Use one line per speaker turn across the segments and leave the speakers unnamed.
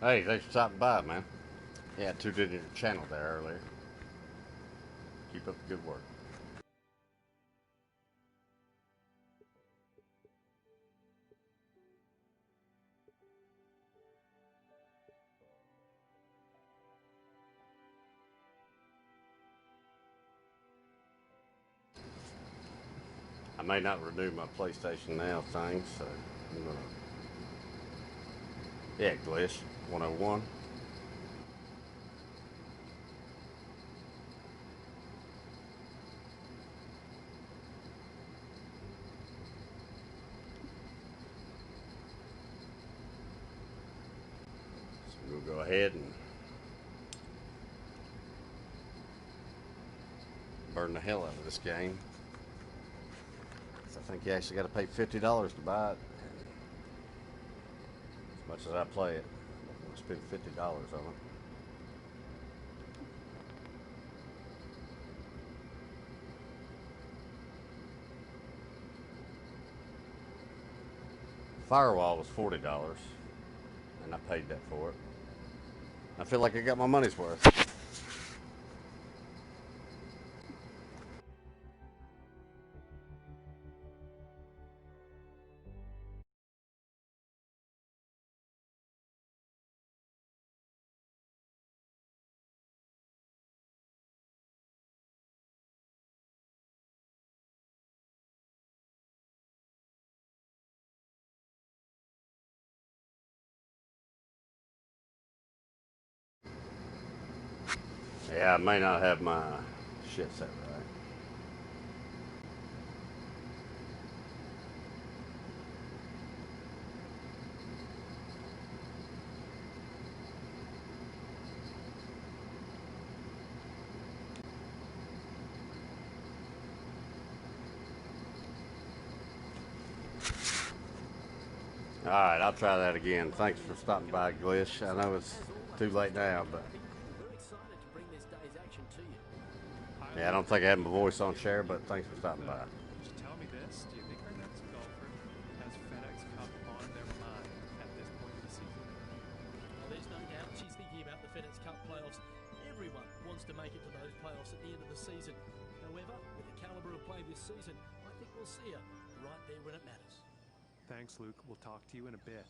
Hey, thanks for stopping by, man. Yeah, I tuned into your channel there earlier. Keep up the good work. I may not renew my PlayStation Now thing, so I'm gonna. Yeah, Glish 101. So we'll go ahead and burn the hell out of this game. So I think you actually got to pay $50 to buy it. As much as I play it, I'm gonna spend $50 on it. Firewall was $40, and I paid that for it. I feel like I got my money's worth. Yeah, I may not have my shit set right. All right, I'll try that again. Thanks for stopping by, Glish. I know it's too late now, but yeah, I don't think I have my voice on share, but thanks for stopping by.
Would you tell me this? Do you think our next golfer has FedEx Cup on their mind at this point of the season?
Well, there's no doubt she's thinking about the FedEx Cup playoffs. Everyone wants to make it to those playoffs at the end of the season. However, with the calibre of play this season, I think we'll see her right there when it matters.
Thanks, Luke. We'll talk to you in a bit.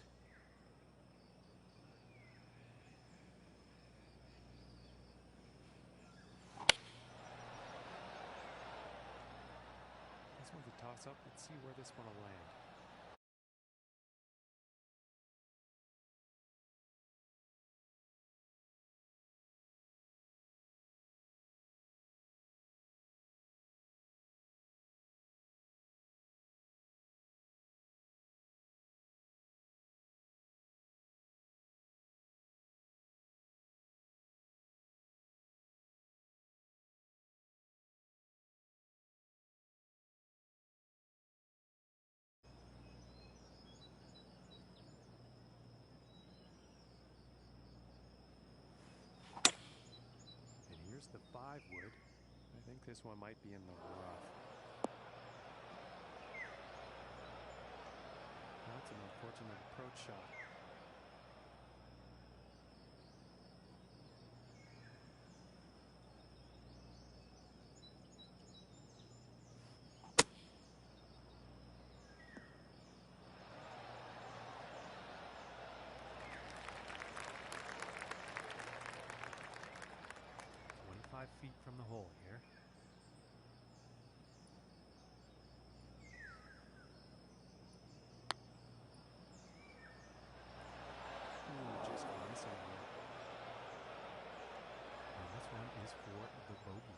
This one's a toss-up. Let's see where this one will land. And here's the 5-wood. I think this one might be in the rough. That's an unfortunate approach shot. Feet from the hole here. Ooh, just missing here. And this one is for the bogey.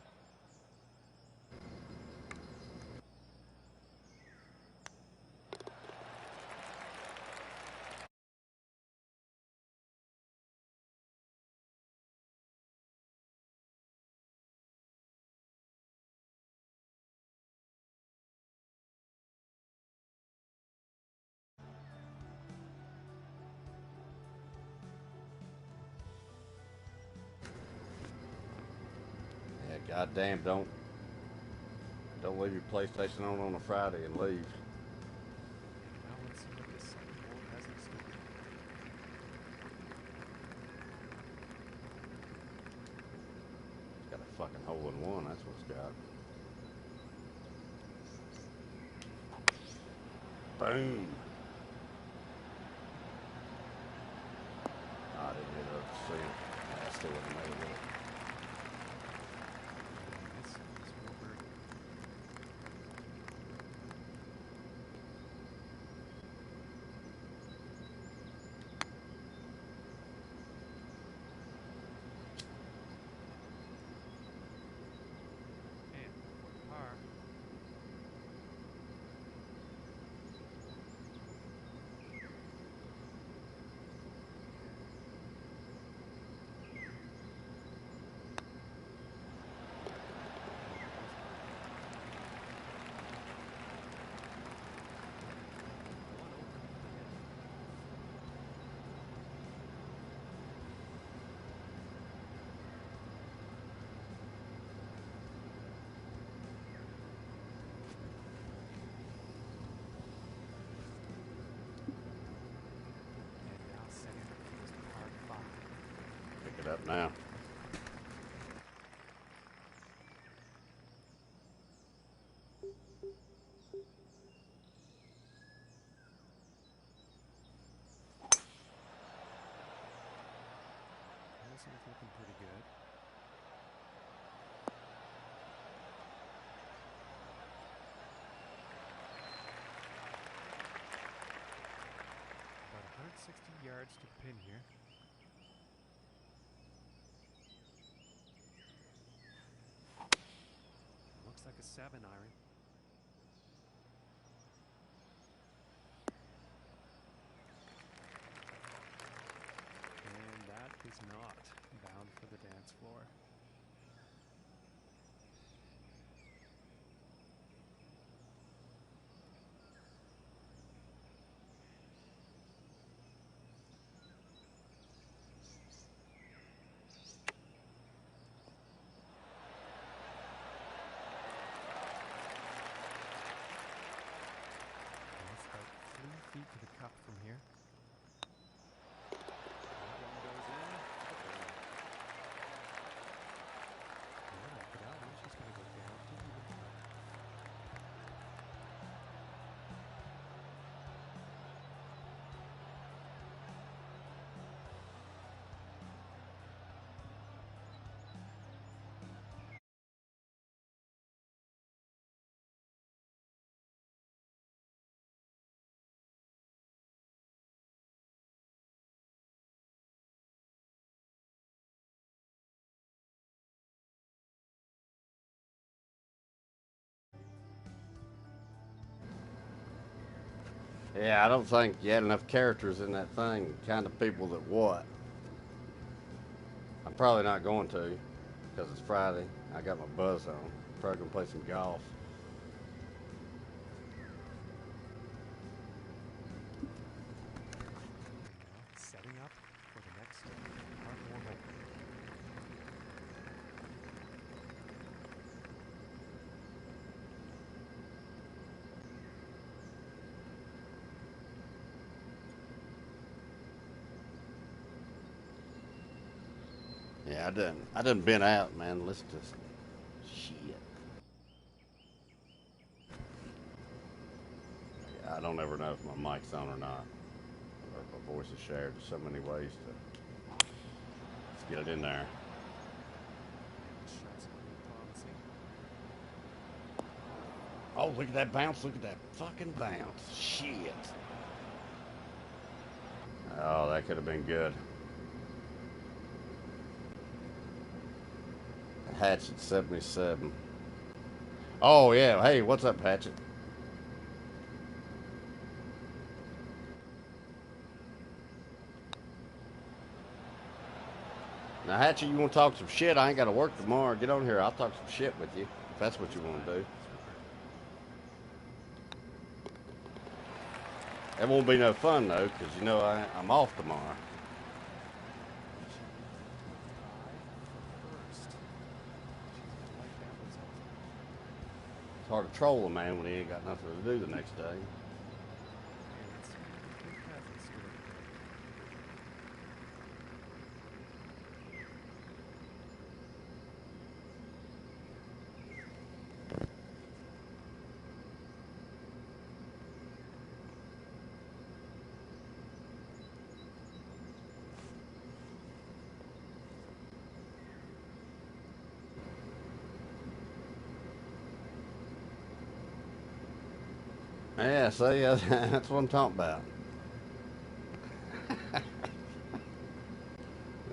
Yeah, goddamn, don't leave your PlayStation on a Friday and leave.
Now let's see what this second hole has in store.
and 1. That's what's got. Boom. I didn't hit her to see it. I still wouldn't have made it.
Nice. Small birdie. And for par. And now setting up for this par 5.
Pick it up now.
Wilson's looking pretty good. About 160 yards to pin here. Looks like a 7-iron. And that is not bound for the dance floor. And it's about 3 feet to the cup from here. That one goes in. Yeah, but that one, she's going to go down to the cup.
Yeah, I don't think you had enough characters in that thing. Kind of people that what? I'm probably not going to because it's Friday. I got my buzz on. Probably gonna play some golf.
Now setting up for the next par 4 hole.
Yeah, I done been out, man. Listen to some shit. Yeah, I don't ever know if my mic's on or not, or if my voice is shared. There's so many ways to let's get it in there.
Shots looking promising.
Oh, look at that bounce! Look at that fucking bounce! Shit! Oh, that could have been good. Hatchet 77. Oh yeah. Hey, what's up, Hatchet? Now, Hatchet, you want to talk some shit? I ain't got to work tomorrow. Get on here. I'll talk some shit with you if that's what you want to do. It won't be no fun though, because you know I'm off tomorrow. It's hard to troll a man when he ain't got nothing to do the next day. Yeah, see, that's what I'm talking about.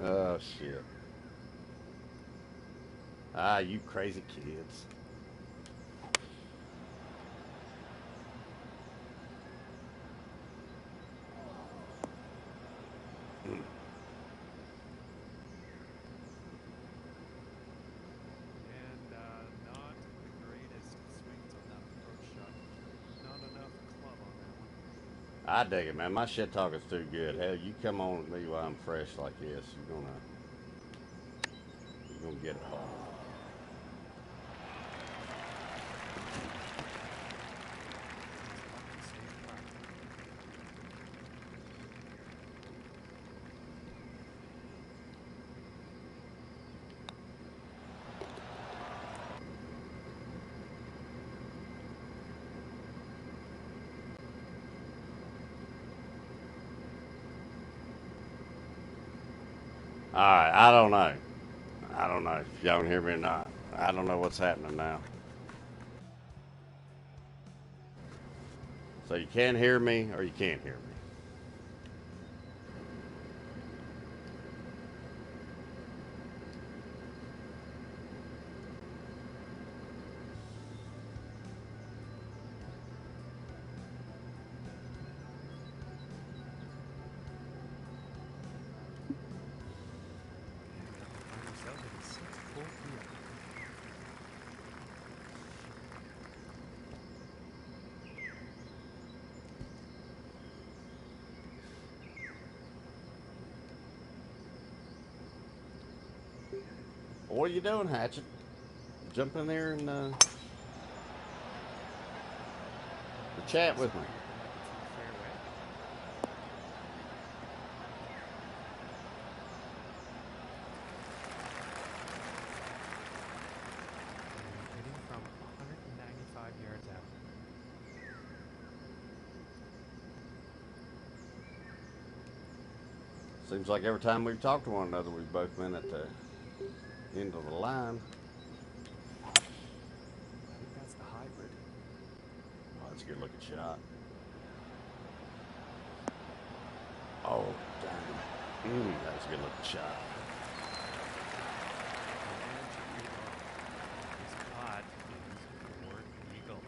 Oh, shit. Ah, you crazy kids.
And not the greatest swings on that approach shot. Not enough club on that one.
I dig it, man. My shit talking's too good. Hell, you come on with me while I'm fresh like this, you're gonna get it hard.
He's lucky to stay flat.
All right, I don't know. I don't know if y'all can hear me or not. I don't know what's happening now. So you can hear me or you can't hear me.
And we find ourselves in a 6-hole field.
What are you doing, Hatchet? Jump in there and chat with me.
Looking like it's in the fairway. And hitting from 195 yards out.
Seems like every time we've talked to one another, we've both been at the end of the line.
I think that's the hybrid.
Oh, that's a good looking shot. Oh, damn. That's a good looking shot.
And to lead off. This putt is for eagle.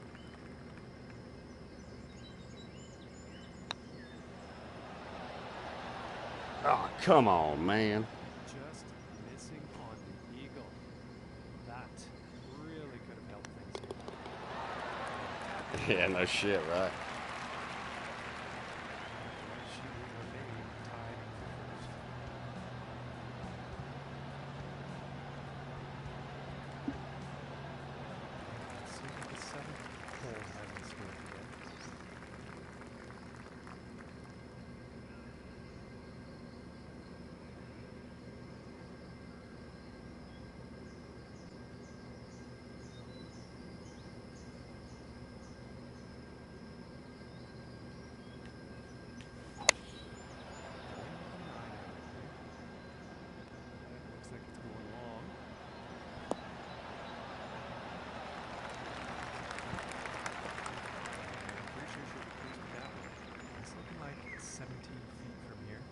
Oh, come on, man.
Just missing on the eagle. That really could have helped things here.
Yeah, no shit, right?
Otherwise, she would remain tied for first. Let's see what the seventh hole has in store today. Going with a 9-iron here. That looks like it's going long. And I'm pretty sure she'll be cruising with that one. It's looking like 17 feet from here.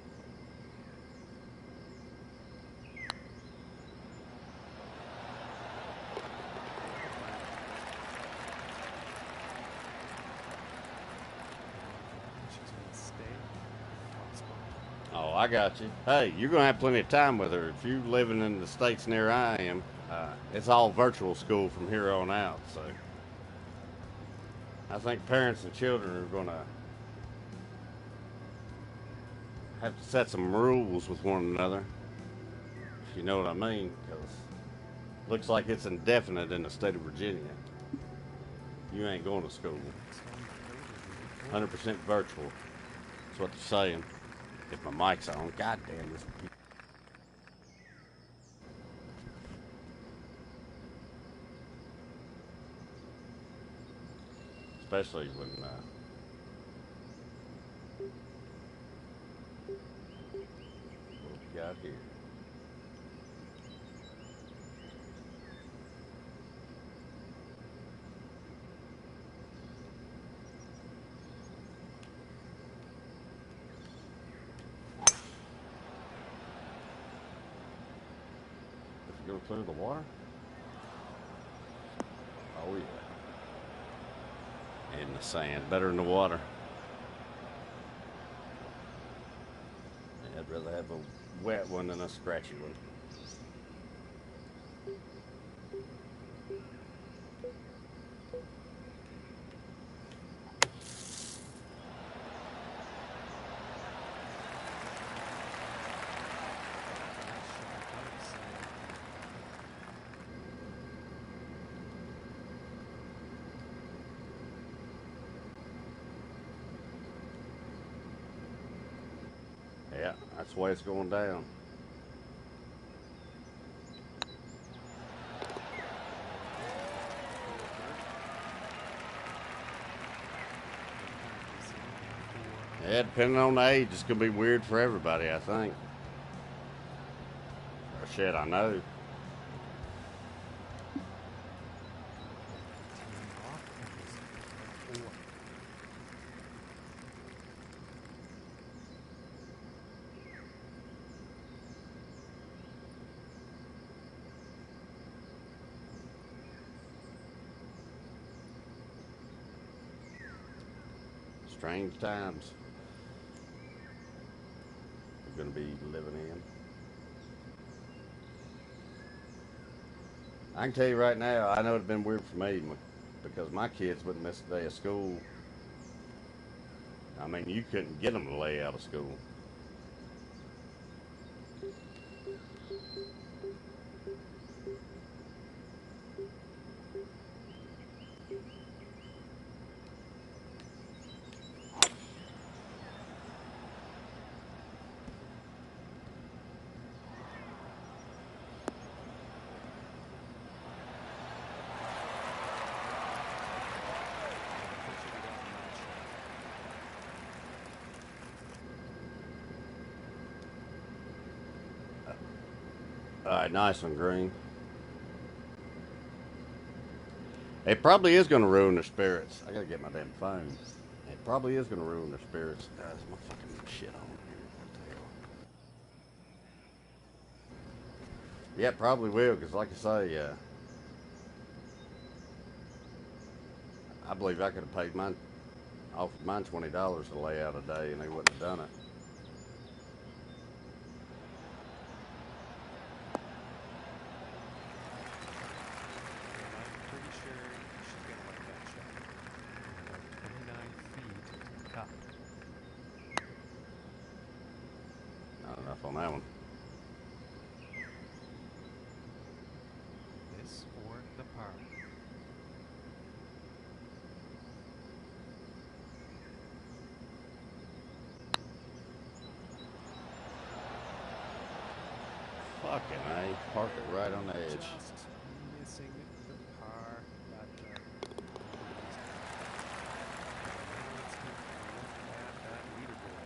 And she's going to stay top spot.
Oh, I got you. Hey, you're gonna have plenty of time with her. If you're living in the states near I am, it's all virtual school from here on out. So I think parents and children are gonna have to set some rules with one another, if you know what I mean. Because looks like it's indefinite in the state of Virginia. You ain't going to school.
Next home plate is the
100% virtual. That's what they're saying. If my mic's on, goddamn this. Especially when what we got here. through the water? Oh yeah. In the sand, better in the water. I'd rather have a wet one than a scratchy one. Yeah, that's the way it's going down. Yeah, depending on the age, it's going to be weird for everybody, I think. Or shit, I know. Strange times we're going to be living in. I can tell you right now, I know it's been weird for me because my kids wouldn't miss a day of school. I mean, you couldn't get them to lay out of school. All right, nice one, Green. It probably is going to ruin their spirits. I got to get my damn phone. It probably is going to ruin their spirits. Guys, my fucking shit on here. What the hell? Yeah, it probably will, because like I say, I believe I could have paid mine, offered mine $20 to lay out a day, and they wouldn't have done it.
I'm pretty sure she's going to like that shot. 29 feet cup.
Not enough on that one.
This for the par.
Fucking A. Park it right on the edge.
Just missing the par. That, let's take a look at that leaderboard.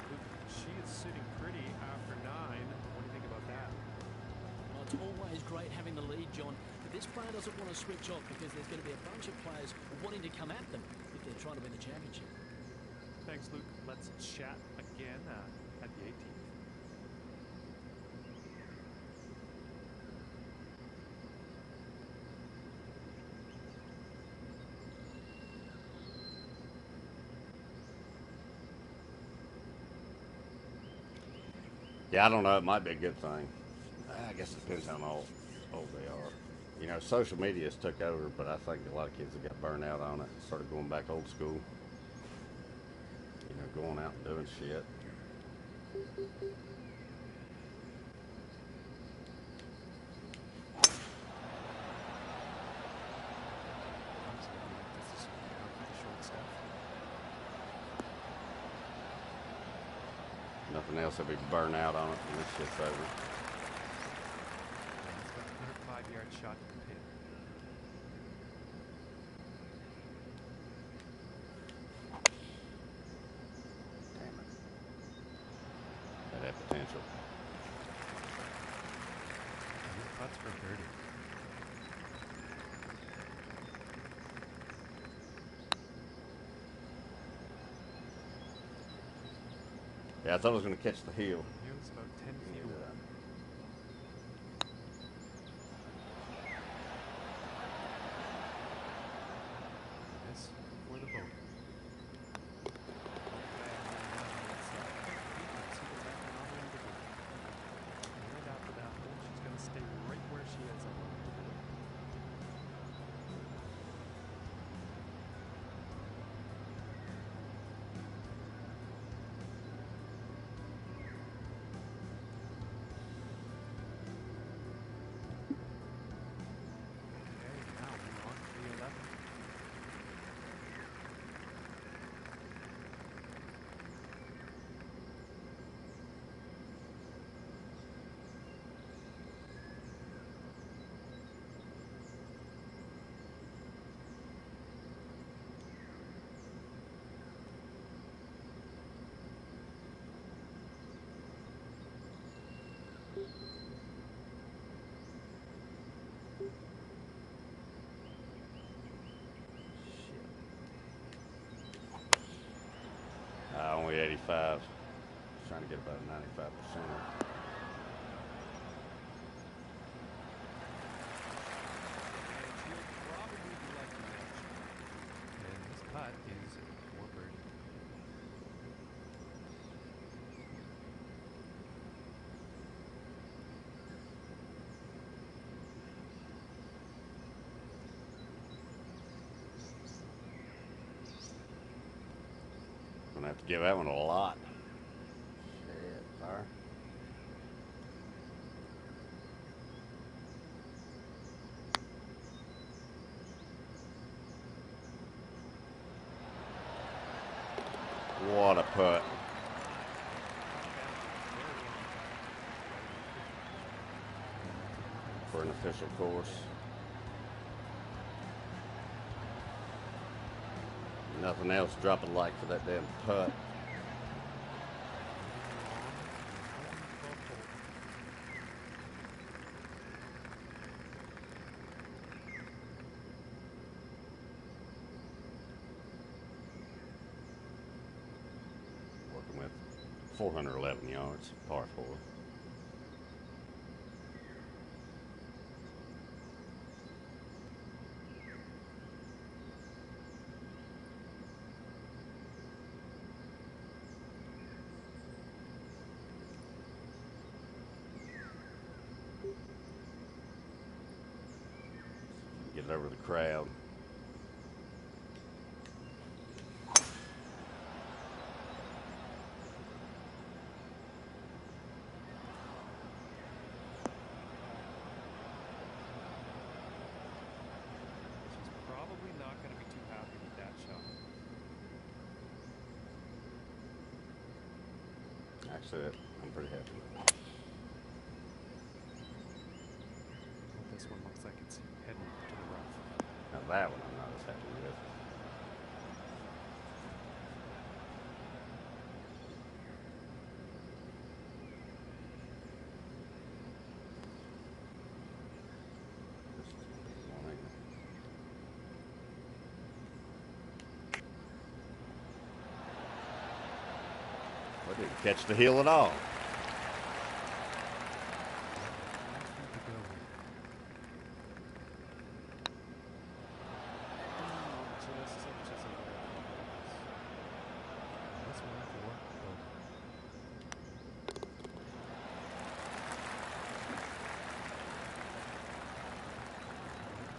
Luke, she is sitting pretty after 9. What do you think about that?
Well, it's always great having the lead, John. But this player doesn't want to switch off because there's going to be a bunch of players wanting to come at them if they're trying to win the championship.
Thanks, Luke. Let's chat again at the 18th.
Yeah, I don't know. It might be a good thing. I guess it depends how old they are. You know, social media has took over, but I think a lot of kids have got burned out on it and started going back old school. You know, going out and doing shit.
This is the short stuff.
Nothing else will be burned out on it when this shit's over.
It's got a 105-yard shot to the pin.
Damn it. That had potential.
Putts for birdie.
Yeah, I thought I was going to catch the heel.
He was about 10 feet away.
95. Trying to get about a 95%.
And he'll probably be lucky next. And his putt is for birdie.
Gonna have to give that one a lot. Shit, fire. What a putt. For an official course. Nothing else dropping like for that damn putt. Working with 411 yards, par 4. Get it over the crowd.
She's probably not going to be too happy with that shot.
Actually, I'm pretty happy with it.
Well, this one looks like it's heading to the rough.
Now that one I'm not as happy with. I didn't catch the heel at all.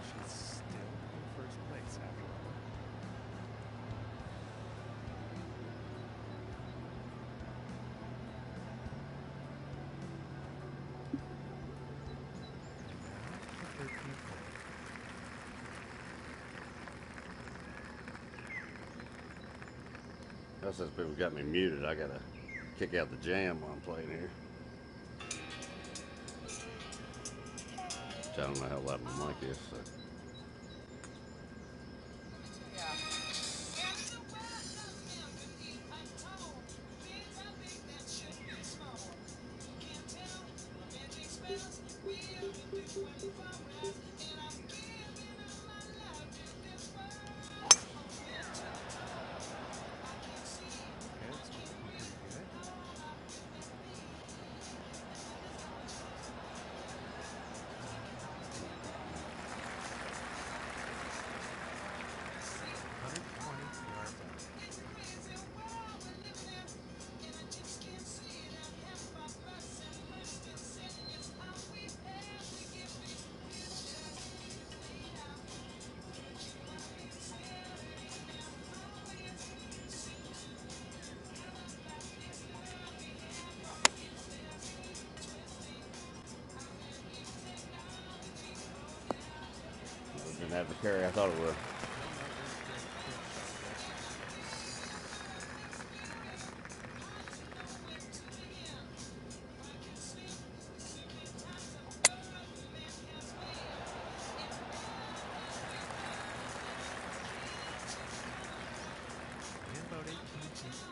She's still in first place after all.
That's since people got me muted. I gotta kick out the jam while I'm playing here. Which I don't know how loud my mic is. So. Didn't have the carry I thought it would.
About 18 feet.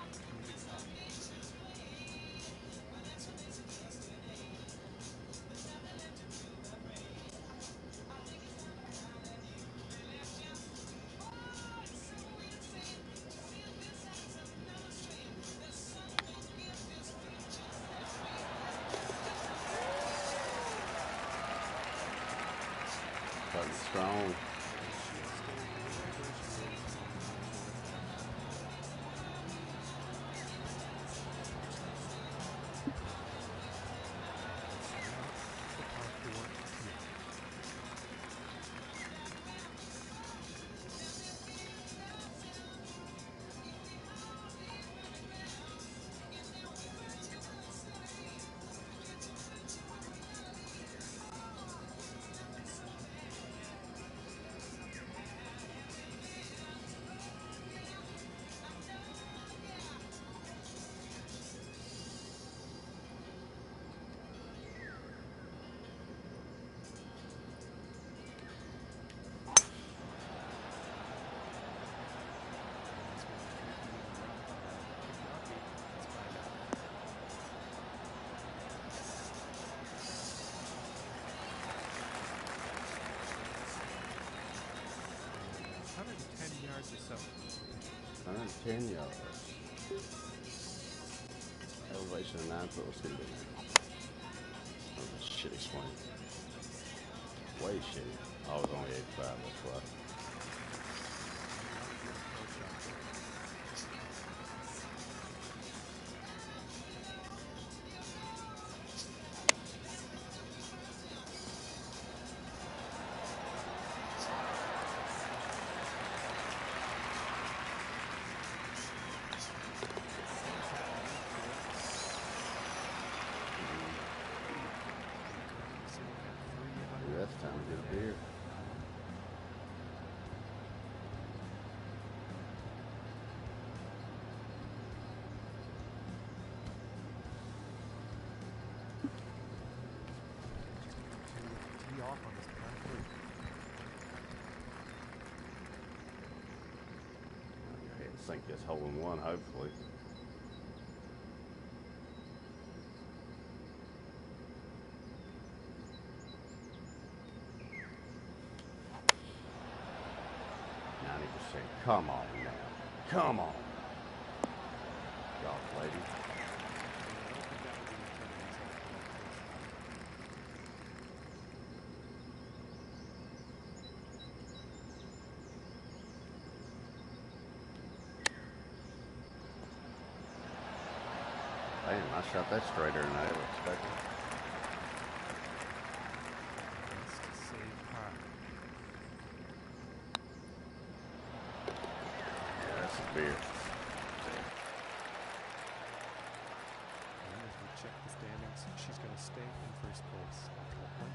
nicely so.
110 yards. Elevation of 9 foot. What's going to be there? That was a shitty swing. Way shitty. Oh, it was only 85. That's why. Maybe that's time to get a beer.
Tee off on this par 3.
I had to sink this hole in one, hopefully. Come on now. Come on. Golf lady. Damn, I shot that straighter than I ever expected.
Let's save par.
Yeah, that's a beer.
And as we check the standings, she's going to stay in first place after the point.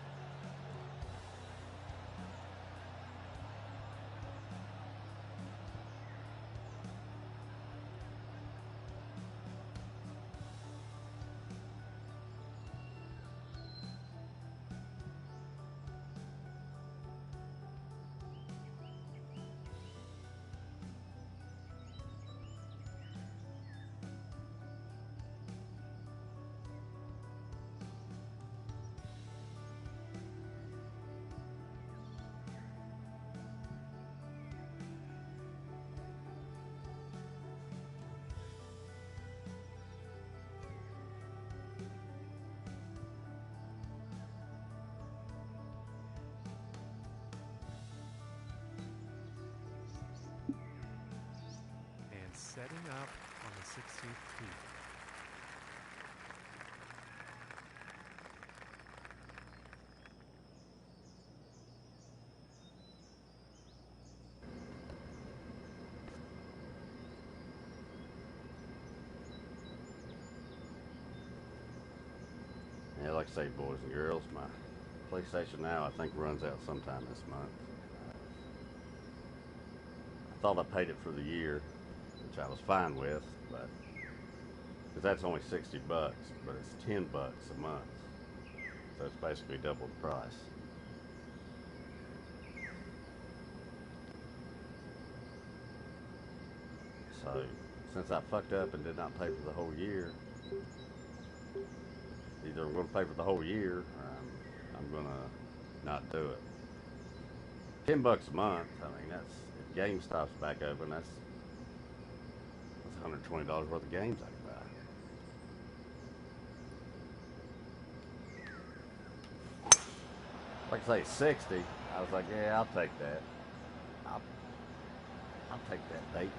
And setting up on the 16th tee.
Yeah, like I say, boys and girls, my PlayStation Now I think runs out sometime this month. I thought I paid it for the year, which I was fine with, but because that's only $60, but it's $10 a month, so it's basically double the price. So since I fucked up and did not pay for the whole year, either I'm going to pay for the whole year or I'm going to not do it. $10 a month. I mean, that's if GameStop's back open. That's $120 worth of games I can buy. Like I say, 60. I was like, yeah, I'll take that. I'll take that bait.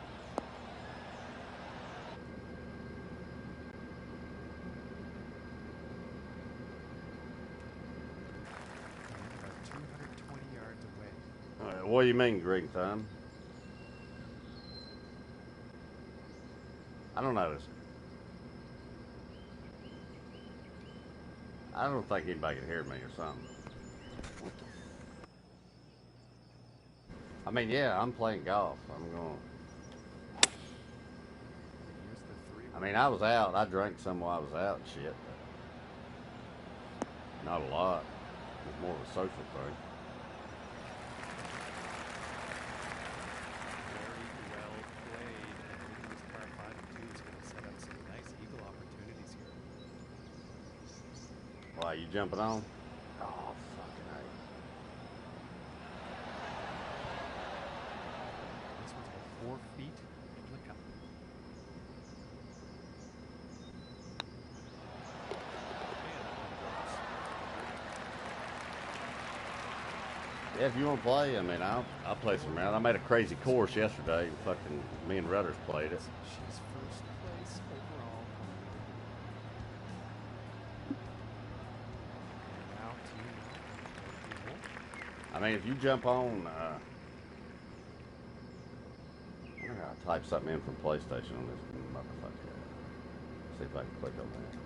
And about 220 yards away.
What do you mean, Green Thumb? I don't notice it. I don't think anybody can hear me or something. I mean, yeah, I'm playing golf. I'm going.
Here's the 3.
I mean, I was out. I drank some while I was out and shit. But not a lot. It was more of a social thing.
Very well played. And I think this par 5 and 2 is going to set up some nice eagle opportunities here.
Why, you jumping on? Oh, fucking A.
This was a feet in the cup. Man, that one drops.
Yeah, if you want to play, I mean, I'll play some rounds. I made a crazy course yesterday. Fucking me and Rudders played it.
She's first place overall. And out to Wolf.
I mean, if you jump on, I gotta type something in from PlayStation on this motherfucker. See if I can click on that.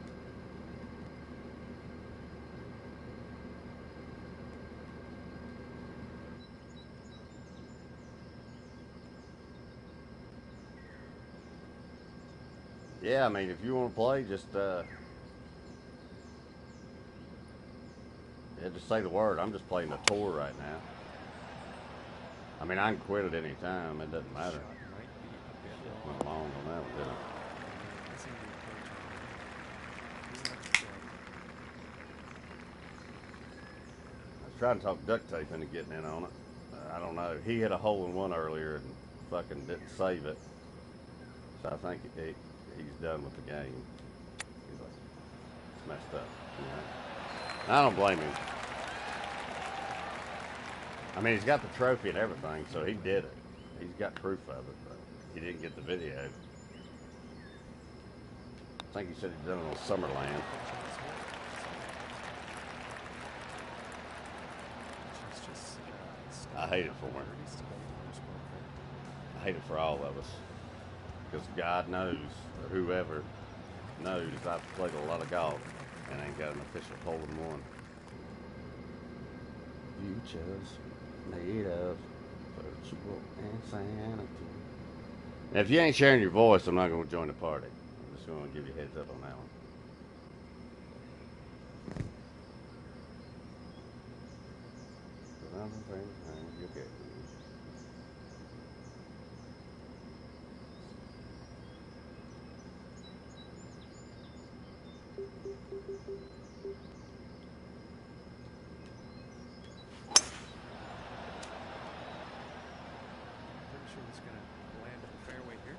Yeah, I mean, if you want to play, just yeah, just say the word. I'm just playing the tour right now. I mean, I can quit at any time. It doesn't matter.
Shot might be a bit long.
Went long on that one, didn't it?
Missing the approach on it.
I was trying to talk duct tape into getting in on it. I don't know. He hit a hole in one earlier and fucking didn't save it. So I think he's done with the game. He's like, it's messed up. You know? I don't blame him. I mean, he's got the trophy and everything, so he did it. He's got proof of it, but he didn't get the video. I think he said he'd done it on Summerland.
She's just,
I hate it for her. I hate it for all of us. Because God knows, or whoever knows, I've played a lot of golf and ain't got an official hole in one. Futures made of virtual insanity. Now, if you ain't sharing your voice, I'm not going to join the party. I'm just going to give you a heads up on that one. You're good.
Pretty sure it's going to land at the fairway here.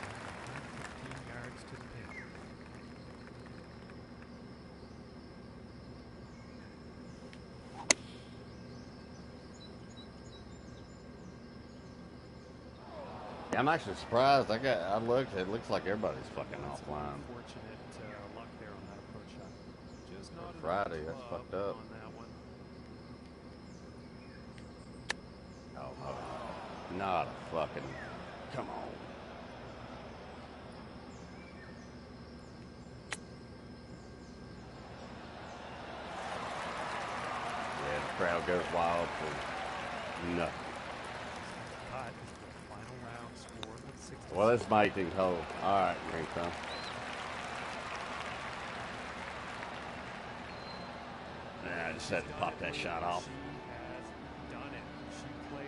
15 yards to the pin.
I'm actually surprised. I looked. It looks like everybody's fucking
That's
offline.
unfortunate luck there on that approach shot. Just not enough
Friday, that's
club
fucked up.
on that one.
Oh no, not a fucking. Come on. Yeah, the crowd goes wild for nothing.
Putt is the final round scored with 60.
Well, it's my 18th hole. All right, Ringtone. Yeah, I just had to pop that shot off.
She has done it. She played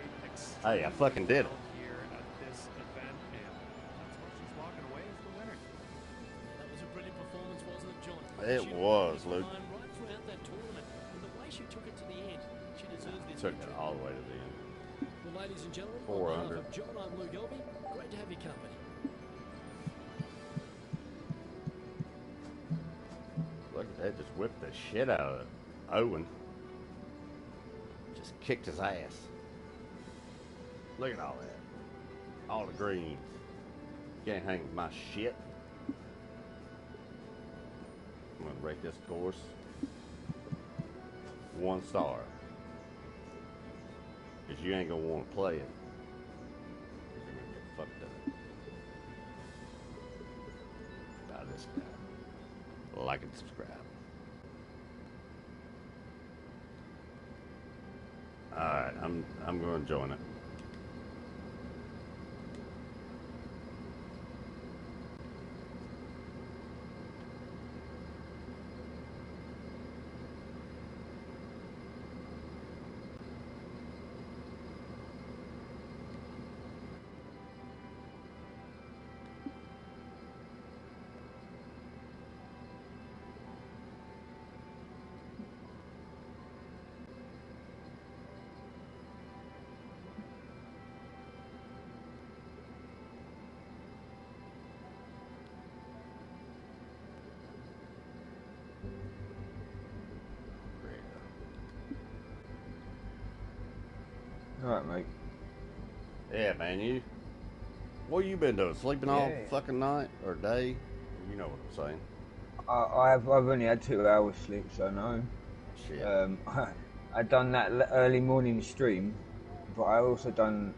Hey, I fucking did it.
well here at this event, and that's why she's walking away as the winner.
That was a brilliant performance, wasn't it, John?
It
She
was,
was
Luke.
flying right throughout that tournament, and the way she took it to the end, she deserves this
Took
victory.
it all the way to the end.
Well, ladies and gentlemen,
4
on behalf
under.
of John, I'm Luke Elby. Great to have your company.
Look at that, just whipped the shit out of it. Owen. Just kicked his ass. Look at all that. All the greens. Can't hang with my shit. I'm gonna rate this course 1 star. Because you ain't gonna want to play it. You're gonna get fucked up. By this guy. Like and subscribe. Alright, I'm gonna join it.
Alright, mate.
Yeah, man, what you been doing? Sleeping all
Yeah.
fucking night or day? You know what I'm saying.
I've only had 2 hours sleep, so no.
Shit.
I done that early morning stream, but I also done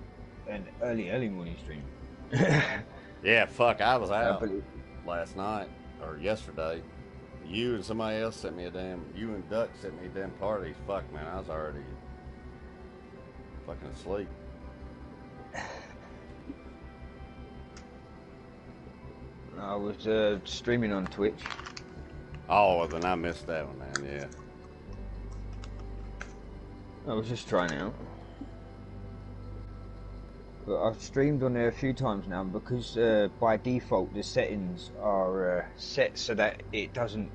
an early morning stream.
Yeah, fuck, I was out
But
last night or yesterday. You and somebody else sent me you and Duck sent me a damn party. Fuck, man, I was already fucking asleep.
I was streaming on Twitch.
Oh, well, then I missed that one, man, yeah.
I was just trying it out. But I've streamed on there a few times now because by default the settings are set so that it doesn't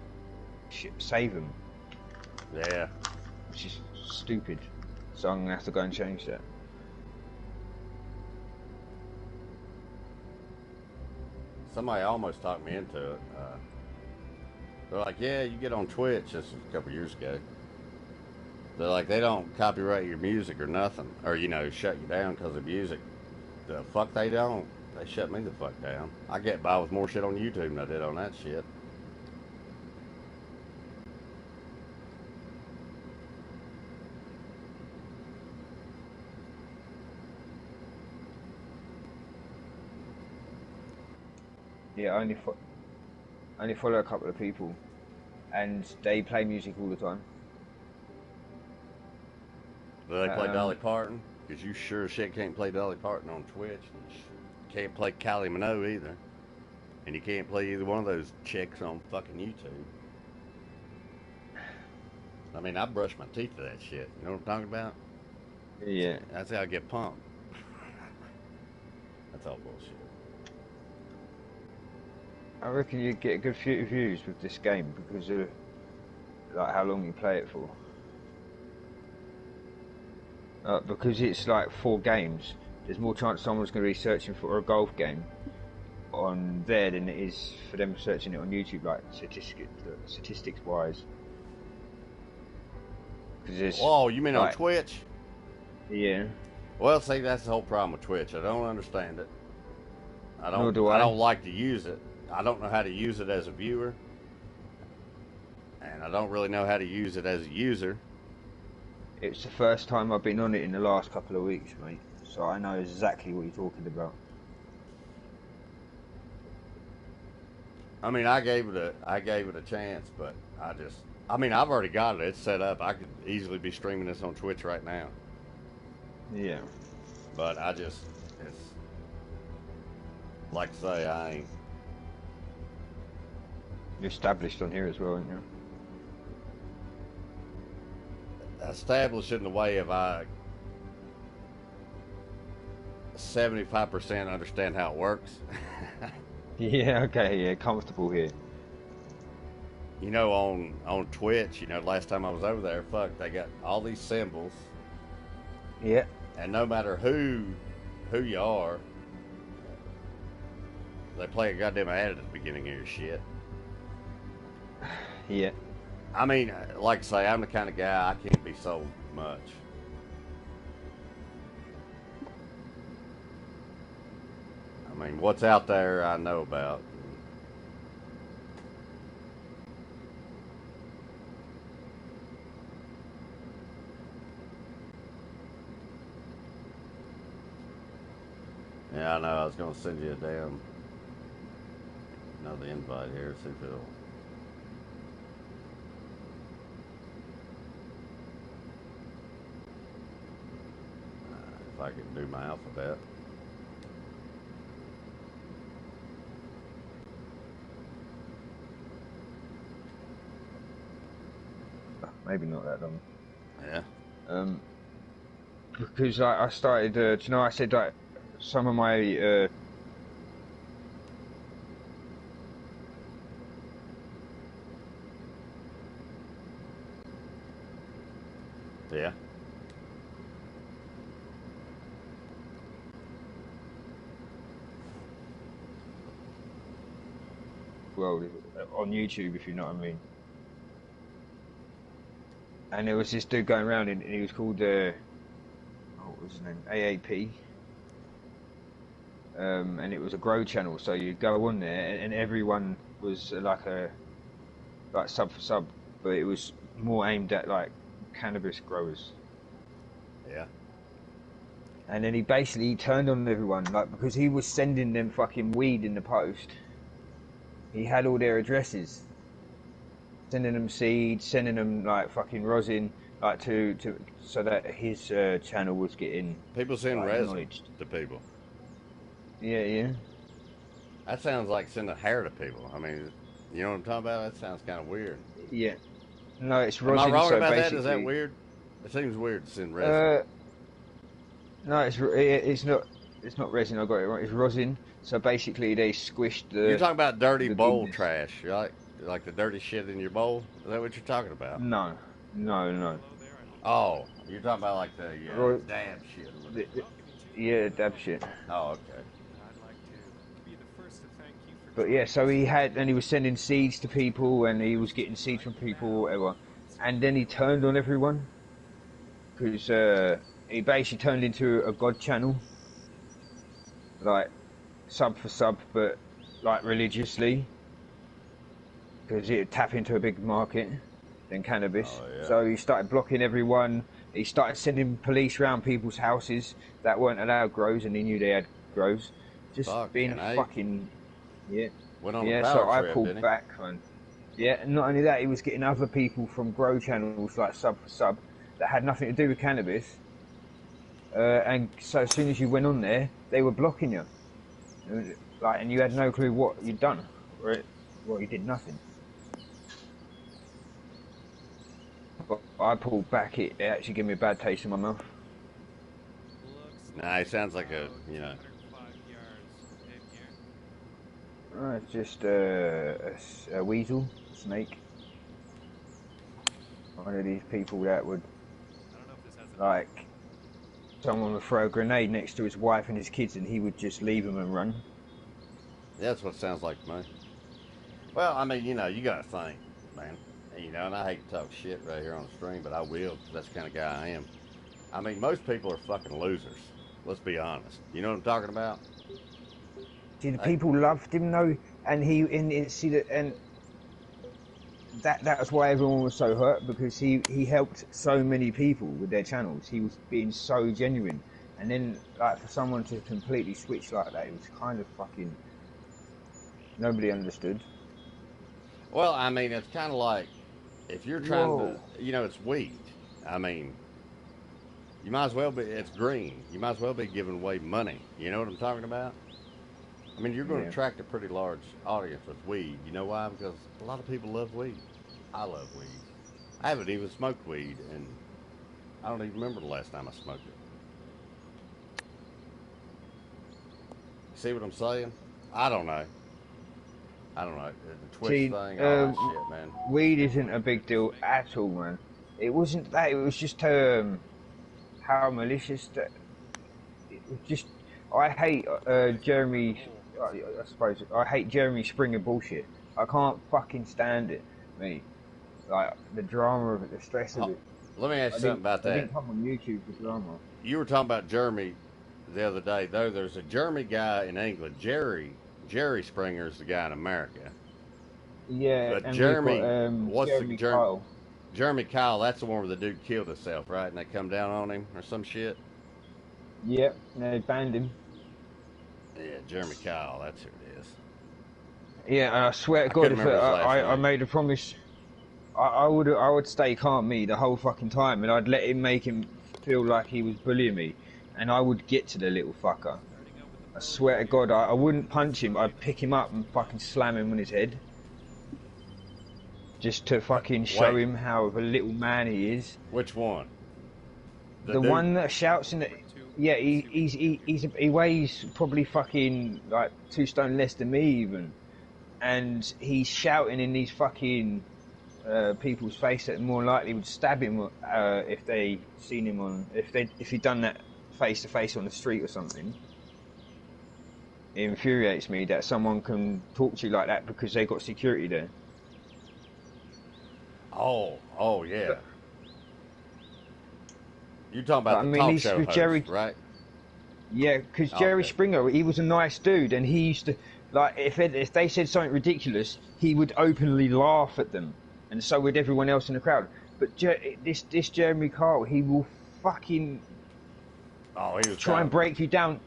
save them.
Yeah.
Which is stupid. So I'm going to have to go and change that.
Somebody almost talked me into it. They're like, yeah, you get on Twitch. This was a couple years ago. They're like, they don't copyright your music or nothing. Or, shut you down because of music. The fuck they don't. They shut me the fuck down. I get by with more shit on YouTube than I did on that shit.
Yeah, I only follow a couple of people, and they play music all the time.
Do they play Dolly Parton? Because you sure as shit can't play Dolly Parton on Twitch. You can't play Kylie Minogue either. And you can't play either one of those chicks on fucking YouTube. I mean, I brush my teeth to that shit. You know what I'm talking about?
Yeah.
That's how I get pumped. That's all bullshit.
I reckon you'd get a good few views with this game because of like how long you play it for. Because it's like 4 games, there's more chance someone's going to be searching for a golf game on there than it is for them searching it on YouTube, like statistics wise.
Oh, you mean like, on Twitch?
Yeah.
Well, see, that's the whole problem with Twitch. I don't understand it. I don't.
Nor do I.
I don't like to use it. I don't know how to use it as a viewer, and I don't really know how to use it as a user.
It's the first time I've been on it in the last couple of weeks, mate. So I know exactly what you're talking about.
I mean, I gave it a chance, but I've already got it. It's set up. I could easily be streaming this on Twitch right now.
Yeah.
But it's like I say, I ain't.
You're established on here as well, aren't you?
Established in the way of I 75% understand how it works.
Yeah, okay, yeah, comfortable here.
On Twitch, last time I was over there, fuck, they got all these symbols.
Yeah.
And no matter who you are, they play a goddamn ad at the beginning of your shit.
Yeah.
I mean, like I say, I'm the kind of guy I can't be sold much. I mean, what's out there I know about. Yeah, I know. I was going to send you another invite here. See if it'll. If I can do my alphabet.
Maybe not that long.
Yeah.
Because I started, do you know, I said like some of my
Yeah.
well, on YouTube, if you know what I mean. And there was this dude going around, and he was called, what was his name? AAP. And it was a grow channel, so you'd go on there, and everyone was like sub for sub, but it was more aimed at like cannabis growers.
Yeah.
And then he basically turned on everyone, like, because he was sending them fucking weed in the post. He had all their addresses, sending them seeds, sending them like fucking rosin, like to so that his channel was getting
People send
like,
resin
acknowledged.
to people.
Yeah.
That sounds like sending hair to people. I mean, you know what I'm talking about? That sounds kind of weird.
Yeah. No, it's
Am
rosin.
I wrong
so
about that?
basically,
Is that weird? It seems weird to send resin.
No, it's not resin. I got it right. It's rosin. So basically, they squished the.
You're talking about dirty
the
bowl
goodness.
trash, right? Like the dirty shit in your bowl? Is that what you're talking about?
No.
Hello there. I
Oh, you're talking about like the
Right.
dab shit. Or
The,
whatever.
yeah, dab shit.
Oh, okay.
I'd like to be the first to thank you for
But yeah, so he was sending seeds to people, and he was getting seeds from people, whatever. And then he turned on everyone because he basically turned into a god channel, like sub for sub, but like religiously, because it tap into a big market than cannabis.
Oh, yeah.
So he started blocking everyone. He started sending police around people's houses that weren't allowed grows, and he knew they had grows. Just being
Fucking A.
fucking yeah.
Went on a
Yeah,
power
so I
trip,
pulled
didn't he?
back, man. Yeah, and not only that, he was getting other people from grow channels like sub for sub that had nothing to do with cannabis. And so as soon as you went on there, they were blocking you. Like, and you had no clue what you'd done. Right? Well, you did nothing. But I pulled back. It actually gave me a bad taste in my mouth.
looks
Nah, it sounds like a, you know.
105 yards in here.
It's just a weasel, snake. One of these people that would,
I don't know if this has
like, someone would throw a grenade next to his wife and his kids, and he would just leave them and run.
Yeah, that's what it sounds like to me. Well, I mean, you know, you got to think, man. You know, and I hate to talk shit right here on the stream, but I will, 'cause that's the kind of guy I am. I mean, most people are fucking losers. Let's be honest. You know what I'm talking about?
See, the people loved him though, and that was why everyone was so hurt, because he helped so many people with their channels. He was being so genuine, and then like for someone to completely switch like that, it was kind of fucking. Nobody understood.
Well, I mean, it's kind of like if you're trying
Whoa.
to, you know, it's weed. I mean, you might as well be, it's green. You might as well be giving away money. You know what I'm talking about? I mean, you're going to
Yeah.
attract a pretty large audience with weed. You know why? Because a lot of people love weed. I love weed. I haven't even smoked weed, and I don't even remember the last time I smoked it. See what I'm saying? I don't know. The Twitch
See,
thing, all that shit, man.
Weed isn't a big deal at all, man. It wasn't that. It was just how malicious that. It was just. I hate Jeremy. I suppose I hate Jeremy Springer bullshit. I can't fucking stand it, mate. Like the drama of it, the stress of it.
Let me ask you something about
I
that.
didn't come on YouTube for drama.
You were talking about Jeremy the other day, though. There's a Jeremy guy in England. Jerry Springer's the guy in America.
Yeah,
But
and
Jeremy,
we've got,
what's the
Jeremy
Jeremy?
Kyle.
Jeremy Kyle, that's the one where the dude killed himself, right? And they come down on him or some shit.
Yep, they banned him.
Yeah, Jeremy Kyle, that's who it is.
Yeah, and I swear to
I
God,
couldn't
if
remember his last
I
name.
made a promise, I would stay calm me the whole fucking time, and I'd let him make him feel like he was bullying me, and I would get to the little fucker. I swear to God, I wouldn't punch him. I'd pick him up and fucking slam him on his head, just to fucking show
Wait.
him how of a little man he is.
Which one?
The
dude?
one that shouts in the. Yeah, he weighs probably fucking like 2 stone less than me even, and he's shouting in these fucking people's face that more likely would stab him if they seen him on if he'd done that face to face on the street or something. It infuriates me that someone can talk to you like that because they got security there.
Oh yeah. You talking about
I
the
mean,
talk
he's
show
with
host,
Jerry.
right?
Yeah, because Jerry
Okay.
Springer, he was a nice dude, and he used to like if they said something ridiculous, he would openly laugh at them, and so would everyone else in the crowd. But this Jeremy Kyle, he will fucking
Oh, he was
try
kind
and
of.
break you down.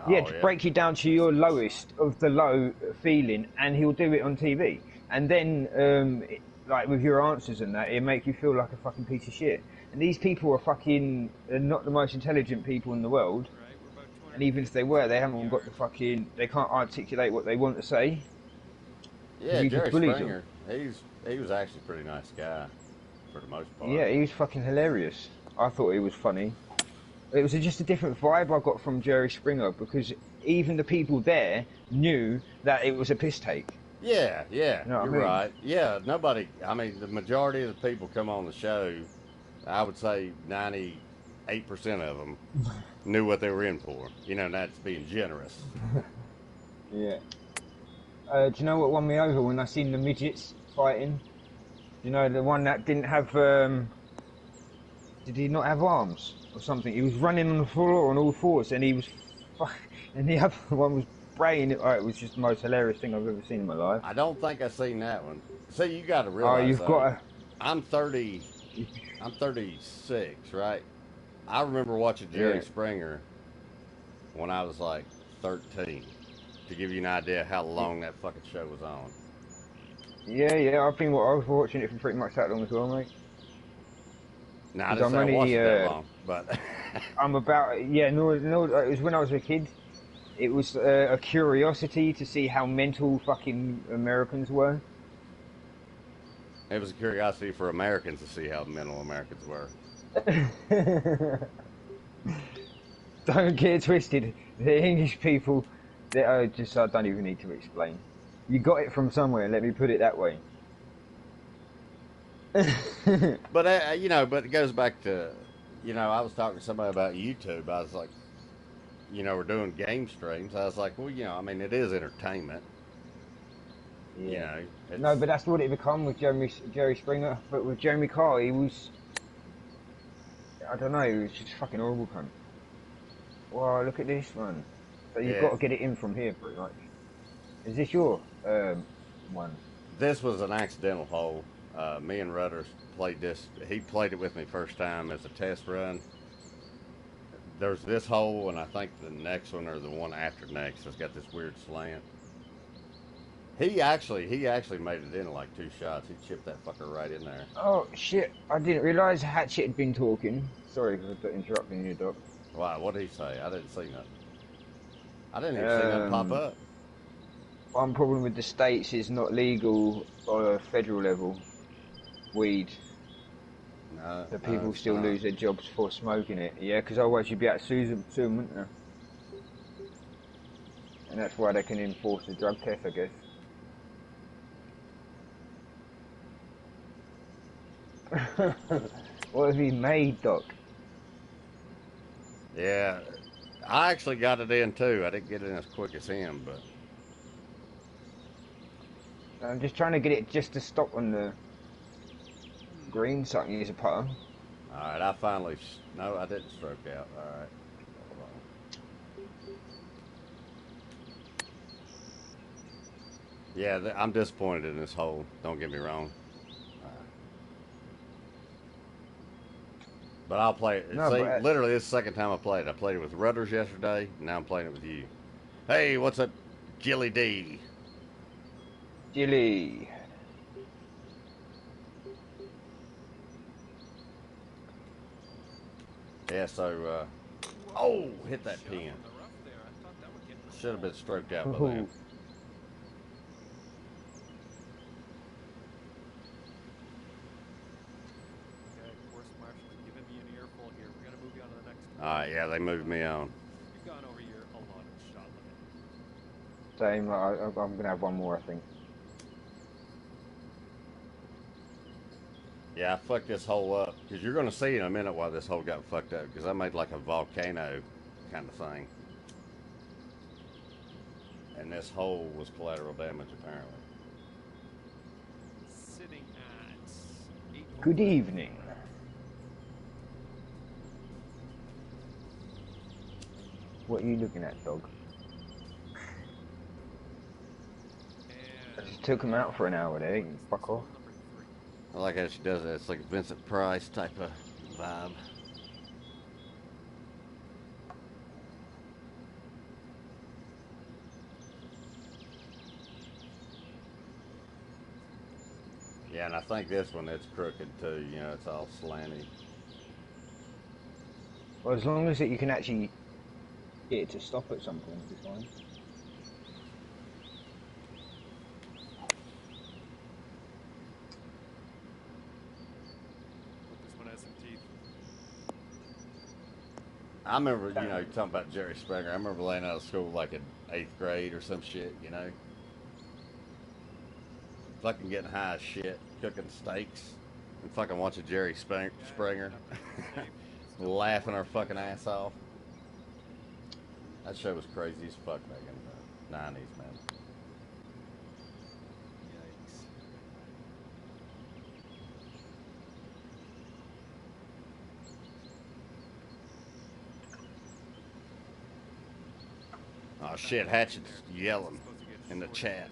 Yeah,
Oh
to
yeah.
break you down to your lowest of the low feeling, and he'll do it on TV. And then, like with your answers and that, it make you feel like a fucking piece of shit. And these people are fucking not the most intelligent people in the world.
Right, we're about
And even if they were, they haven't got the
yards.
fucking. They can't articulate what they want to say because
Yeah,
he just
Jerry
bullies them.
Springer. He was actually a pretty nice guy for the most part.
Yeah, he was fucking hilarious. I thought he was funny. It was just a different vibe I got from Jerry Springer because even the people there knew that it was a piss take.
Yeah,
You know what I
you're
mean?
right. Yeah, nobody. I mean, the majority of the people come on the show. I would say 98% of them knew what they were in for. You know, and that's being generous.
Yeah. Do you know what won me over when I seen the midgets fighting? You know, the one that didn't have. Did he not have arms or something? He was running on the floor on all fours, and he was. And the other one was braying. Oh, it was just the most hilarious thing I've ever seen in my life.
I don't think I've seen that one. See, you got to
Oh,
realize
you've
though,
got to.
I'm 30. I'm 36, right? I remember watching Jerry
Yeah.
Springer when I was like 13. To give you an idea how long that fucking show was on.
Yeah, I was watching it for pretty much that long as well, mate.
Now I
'Cause
didn't
I'm
say I
only,
watched it that long, but
I'm about no, it was when I was a kid. It was a curiosity to see how mental fucking Americans were.
it was a curiosity for Americans to see how mental Americans were.
Don't get it twisted. The English people, they are just, I don't even need to explain. You got it from somewhere, let me put it that way.
But you know, but it goes back to, you know, I was talking to somebody about YouTube. I was like, you know, we're doing game streams. I was like, well, you know, I mean, it is entertainment. You know, it's,
No, but that's what it become with Jerry Springer. But with Jeremy Carr, he was, I don't know, he was just fucking horrible cunt. Wow, look at this one. So you've
Yeah.
got to get it in from here, pretty much. Is this your one?
this was an accidental hole. Me and Rudders played this. He played it with me first time as a test run. There's this hole, and I think the next one or the one after next has got this weird slant. He actually made it in like 2 shots. He chipped that fucker right in there.
Oh shit! I didn't realise Hatchet had been talking. Sorry for interrupting you, Doc.
Wow, what did he say? I didn't see nothing. I didn't even see nothing pop up.
One problem with the states is not legal on a federal level. Weed.
No,
So people
it's
still
not.
lose their jobs for smoking it. Yeah, because otherwise you'd be able to sue them, wouldn't you? And that's why they can enforce the drug test, I guess. What have you made, Doc?
Yeah, I actually got it in too. I didn't get it in as quick as him, but
I'm just trying to get it just to stop on the green so I can use a putter.
all right, I finally. No, I didn't stroke out. All right. Hold on. Yeah, I'm disappointed in this hole. Don't get me wrong. But I'll play it.
No,
See,
but-
literally, this is the second time I played. I played it with Rudders yesterday. Now I'm playing it with you. Hey, what's up, Jilly D?
Jilly.
Yeah, so, oh, hit that pin.
On the rough there. I thought that would get
Should have been stroked out by
Ooh.
then.
Okay, course marshal's giving me an earful here. We're gonna move you on to the next one.
All right, yeah, they moved me on.
You've gone over your allotted shot limit.
Same, I'm going to have one more, I think.
Yeah, I fucked this hole up because you're going to see in a minute why this hole got fucked up because I made like a volcano kind of thing. And this hole was collateral damage apparently.
Sitting at 8.
Good evening. What are you looking at, dog? I
And
just took him out for an hour there. You can fuck off.
number 3.
I like how she does that. It's like a Vincent Price type of vibe. Yeah, and I think this one, it's crooked too. You know, it's all slanty.
Well, as long as you can actually get it to stop at some point, it's fine.
Hope this one has some teeth.
I remember, you know, talking about Jerry Springer. I remember laying out of school like in 8th grade or some shit, you know. Fucking getting high as shit, cooking steaks, and fucking watching Jerry Springer. Laughing our fucking ass off. That show was crazy as fuck back in the 90s, man.
Yikes.
Oh shit, Hatchet's yelling in the chat.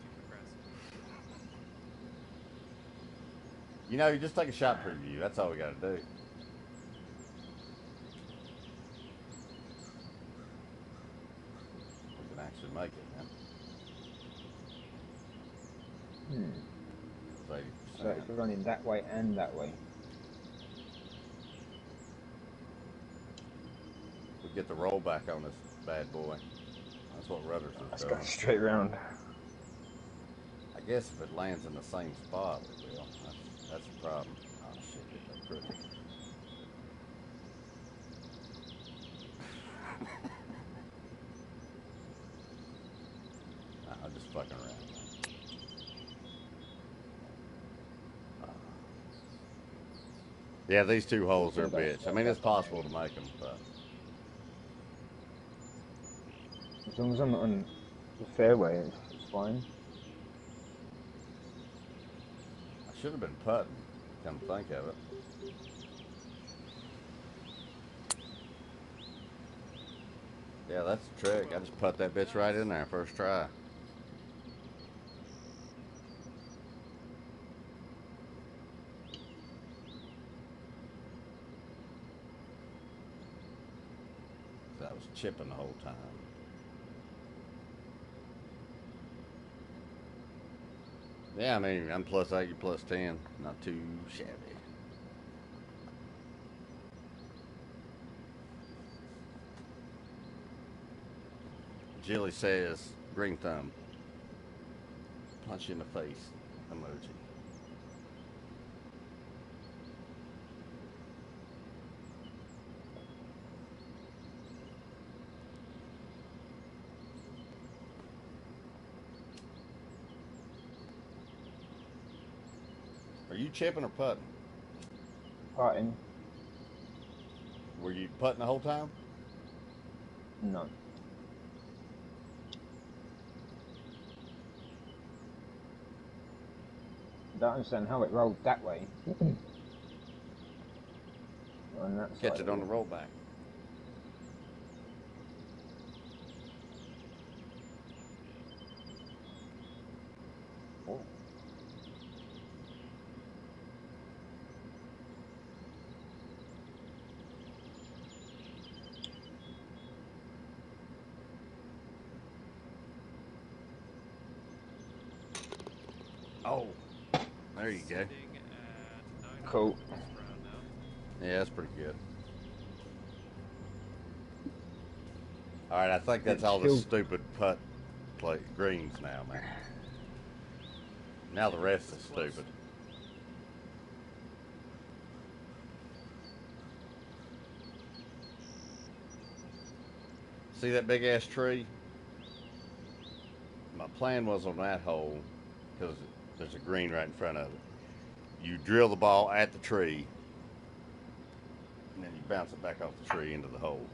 You know, you just take a shot preview. That's all we gotta do. We can actually make it, man. It's 80%.
So it's running that way and that way.
We get the rollback on this bad boy. That's what Rudders is
Let's
doing.
go straight round.
I guess if it lands in the same spot, it will. That's the problem. Oh shit, get that crooked. I'm just fucking around. Yeah, these two holes are a bitch. I mean, it's possible to make them, but
As long as I'm not on the fairway, it's fine.
I should have been putting, come to think of it. Yeah, that's the trick. I just put that bitch right in there first try. So I was chipping the whole time. Yeah, I mean, I'm +8, you +10. Not too shabby. Jilly says, green thumb. Punch you in the face emoji. Are you chipping or putting?
Putting?
Were you putting the whole time?
No. I don't understand how it rolled that way. On that side.
Catch it on the rollback.
Oh.
Oh, there you go.
Cool.
Yeah, that's pretty good. All right, I think that's all the stupid putt play greens now, man. Now the rest is stupid. See that big ass tree? My plan was on that hole, because there's a green right in front of it. You drill the ball at the tree, and then you bounce it back off the tree into the hole.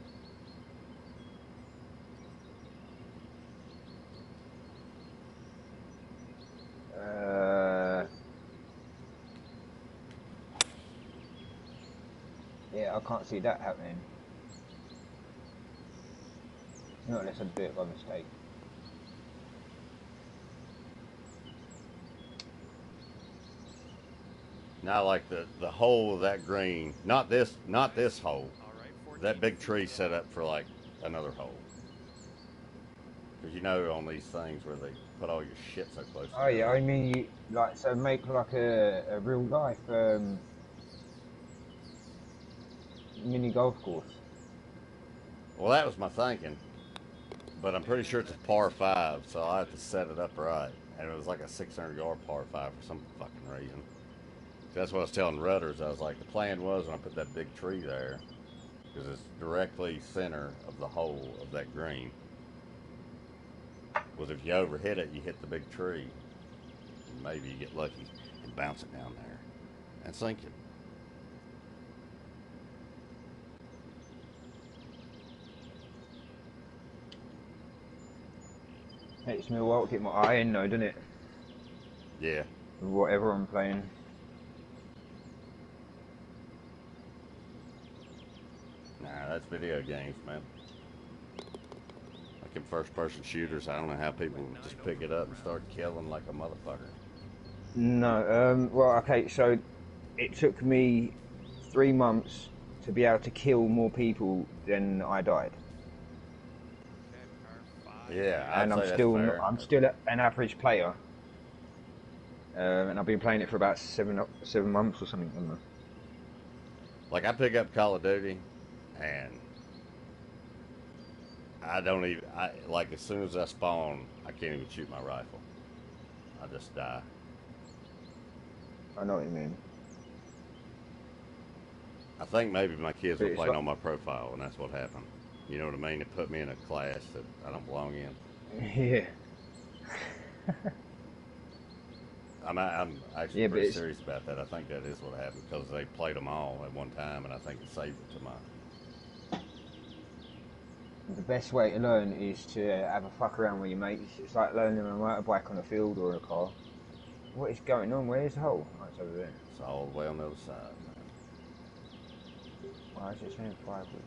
Yeah, I can't see that happening. Not unless I do it by mistake.
Now, like the hole of that green, not this hole.
All right, 14
That big tree
feet.
set up for like another hole. Because you know on these things where they put all your shit so close
Oh yeah,
together.
I mean, you like so make like a real life mini golf course.
Well, that was my thinking, but I'm pretty sure it's a par five, so I have to set it up right. And it was like a 600-yard par five for some fucking reason. That's what I was telling Rudders. I was like, the plan was when I put that big tree there, because it's directly center of the hole of that green, was if you overhit it, you hit the big tree. Maybe you get lucky and bounce it down there and sink it.
Makes me well get my eye in though, doesn't it?
Yeah.
With whatever I'm playing.
Nah, that's video games, man. Like in first-person shooters, I don't know how people just pick it up and start killing like a motherfucker.
No, well, okay, so it took me 3 months to be able to kill more people than I died,
Okay, par 5.
Yeah, I'd
and
say that's fair.
I'm still an average player, and I've been playing it for about 7 months or something. I don't know.
Like I pick up Call of Duty, and I don't even. I like as soon as I spawn, I can't even shoot my rifle. I just die.
I know what you mean.
I think maybe my kids
But
were
it's
playing
like,
on my profile, and that's what happened. You know what I mean? It put me in a class that I don't belong in.
yeah,
I'm actually
yeah, but
pretty
it's
serious about that. I think that is what happened because they played them all at one time, and I think it saved it to my.
the best way to learn is to have a fuck around with your mates. It's like learning on a motorbike on a field or a car. What is going on? Where's the hole? Oh, it's over there.
It's all the way on the other side, man.
Why is it saying 5 wood?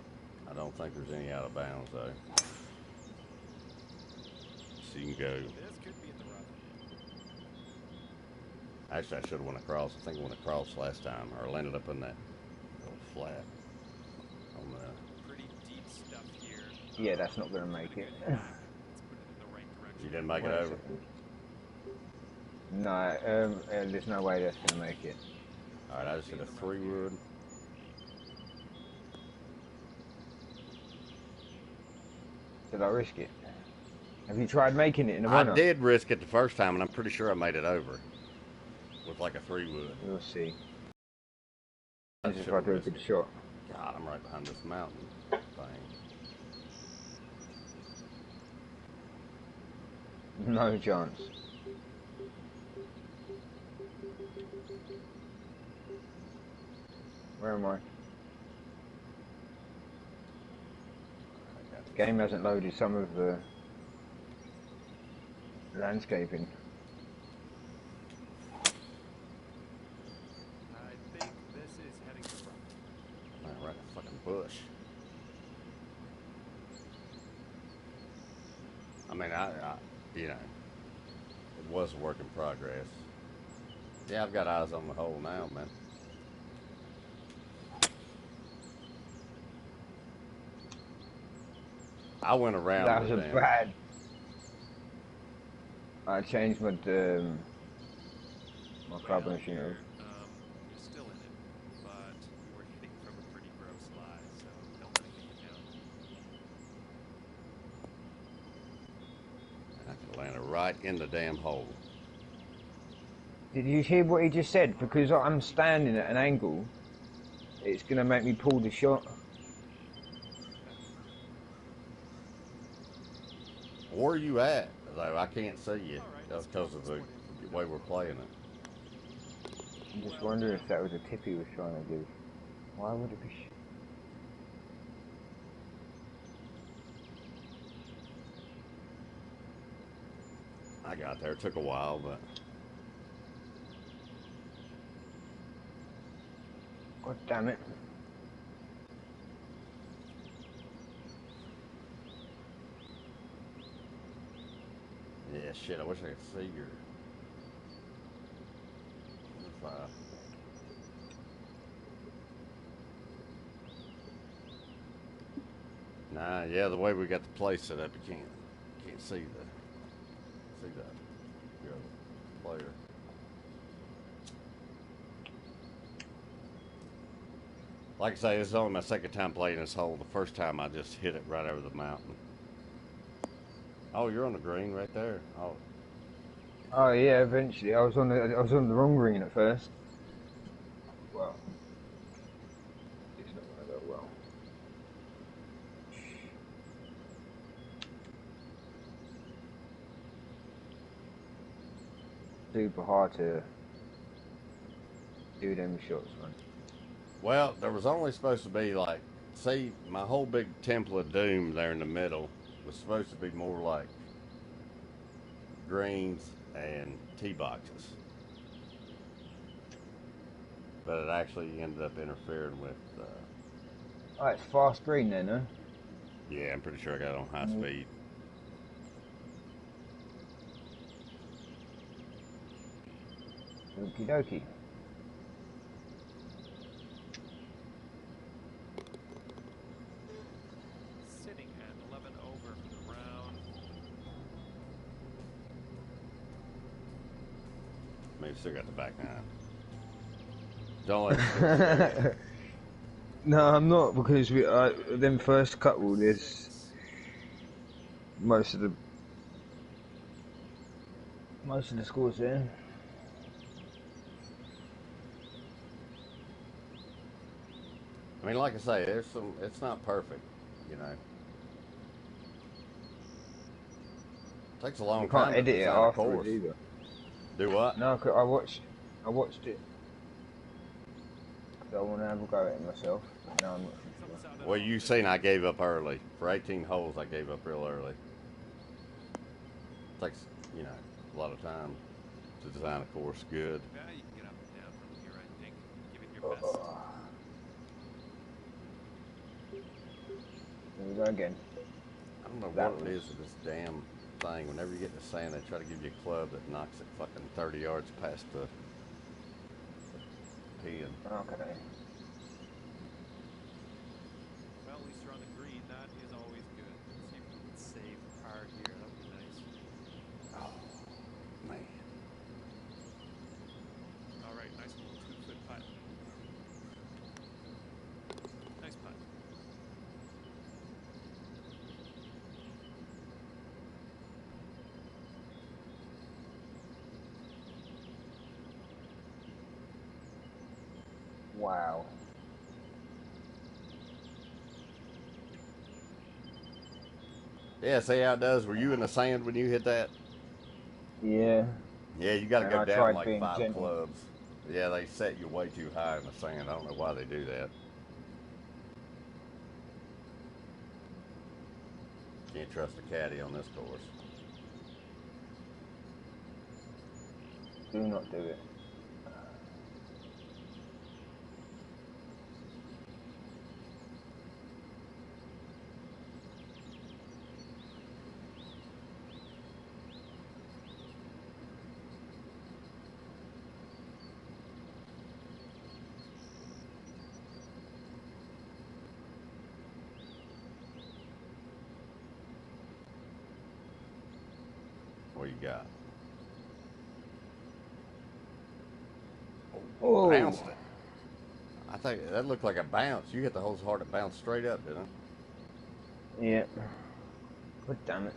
I don't think there's any out of bounds though. So you can go.
This could be at the rough.
Actually, I should have went across. I think I went across last time, or I landed up in that little flat on the.
Pretty deep stuff here.
Yeah, that's not going to make it.
Let's put it in the right direction.
You didn't make it
Wait a
over.
second. No, there's no way that's going to make it.
All right, I just hit a 3-wood.
Did I risk it? Have you tried making it in a
I
runner?
did risk it the first time, and I'm pretty sure I made it over with like a 3-wood.
We'll see.
I
This is if
should've
I do a
risked
good
it.
shot.
God, I'm right behind this mountain thing.
No chance. Where am I? The game hasn't loaded some of the landscaping.
I think this is heading to the rough.
Man, right in a fucking bush. I mean, you know, it was a work in progress. Yeah, I've got eyes on the hole now, man. I went around.
That was
the
a
damn-
bad. I changed my club
Well,
machine.
you're still in it, but you were hitting from a pretty gross lie, so don't let it get you down.
I can land it right in the damn hole.
Did you hear what he just said? Because I'm standing at an angle, it's going to make me pull the shot.
Where are you at? Though I can't see you.
All right,
That's because of the way we're playing it.
I'm just wondering if that was a tip he was trying to give. Why would it be?
I got there. It took a while, but
God damn it.
Shit, I wish I could see your. If, nah, yeah, the way we got the place set up, you can't see your other player. Like I say, this is only my second time playing this hole. The first time I just hit it right over the mountain. Oh, you're on the green right there. Oh,
Oh yeah, eventually. I was on the wrong green at first. Well, it's not going to go well. Super hard to do them shots, man.
well, there was only supposed to be like, see, my whole big Temple of Doom there in the middle was supposed to be more like greens and tee boxes. But it actually ended up interfering with.
Oh, it's fast green then, huh?
Yeah, I'm pretty sure I got it on high speed.
Okie dokie.
Sitting at 11 over for the round.
Maybe still got the back nine. Don't let it.
No, I'm not, because we them first couple, there's most of the scores there.
I mean, like I say, there's some. It's not perfect, you know. It takes a long
You
time
can't
to
edit it
design a
afterwards
course.
either.
Do what?
No, I watched it. So I want to have a go at it myself, but no, I'm not too
Some
sure.
sounded
Well,
off
you
there.
seen I gave up early. For 18 holes, I gave up real early. Takes, you know, a lot of time to design a course good.
Yeah, you can get up and down from here, I think. Give it your best.
Here we go again.
I don't know
That
what it is with this damn thing. Whenever you get in the sand, they try to give you a club that knocks it fucking 30 yards past the pin.
Okay.
Well, at least you're on the green. That is always good. Let's see if we can save par here. That would be nice.
Oh, man.
All right, nice little 2-foot putt. Nice putt.
Wow.
Yeah, see how it does? Were you in the sand when you hit that?
Yeah.
Yeah, you got to
And
go
I
down
tried
like
being
5
gentle.
clubs. Yeah, they set you way too high in the sand. I don't know why they do that. Can't trust a caddy on this course.
Do not do it.
What you got?
Oh.
Bounced it. I think that looked like a bounce. You hit the hole so hard it bounced straight up, didn't it?
Yeah. God damn it.